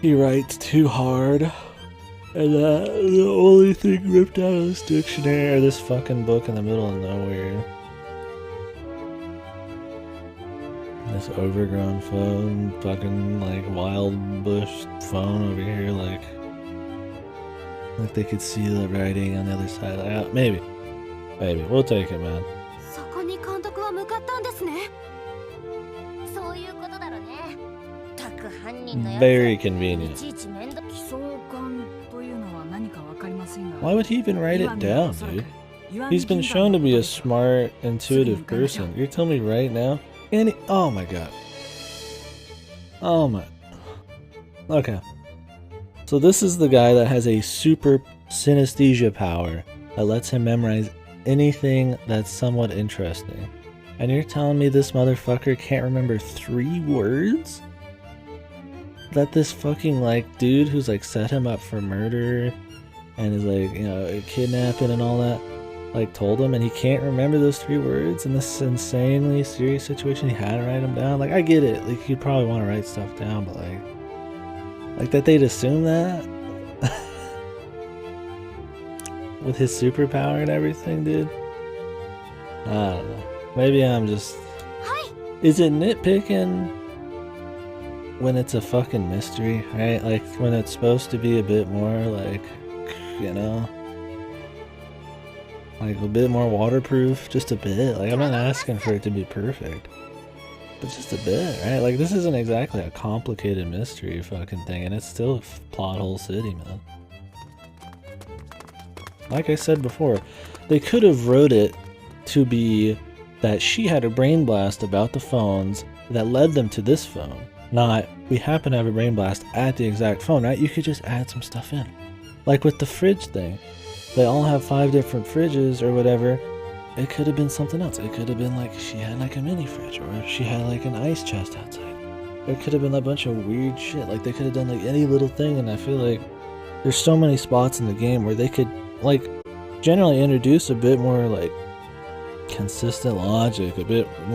he writes too hard and that the only thing ripped out of this dictionary or this fucking book in the middle of nowhere, this overgrown phone, fucking like wild bush phone over here, like they could see the writing on the other side. Like, maybe we'll take it, man. Very convenient. Why would he even write it down, dude? He's been shown to be a smart, intuitive person. You're telling me right now? Oh my god. Oh my. Okay. So this is the guy that has a super synesthesia power that lets him memorize anything that's somewhat interesting. And you're telling me this motherfucker can't remember 3 words? That this fucking like dude who's like set him up for murder and is like, you know, kidnapping and all that, like told him and he can't remember those 3 words in this insanely serious situation. He had to write them down. Like I get it, like you'd probably want to write stuff down, but like that they'd assume that with his superpower and everything, dude. I don't know. Maybe I'm just. Is it nitpicking when it's a fucking mystery, right? Like when it's supposed to be a bit more like, you know, like a bit more waterproof, just a bit. Like I'm not asking for it to be perfect, but just a bit, right? Like this isn't exactly a complicated mystery fucking thing, and it's still a plot hole city, man. Like I said before, they could have wrote it to be that she had a brain blast about the phones that led them to this phone. Not, we happen to have a brain blast at the exact phone, right? You could just add some stuff in. Like with the fridge thing. They all have 5 different fridges or whatever. It could have been something else. It could have been like she had like a mini fridge, or she had like an ice chest outside. It could have been a bunch of weird shit. Like they could have done like any little thing, and I feel like there's so many spots in the game where they could like generally introduce a bit more like consistent logic, a bit more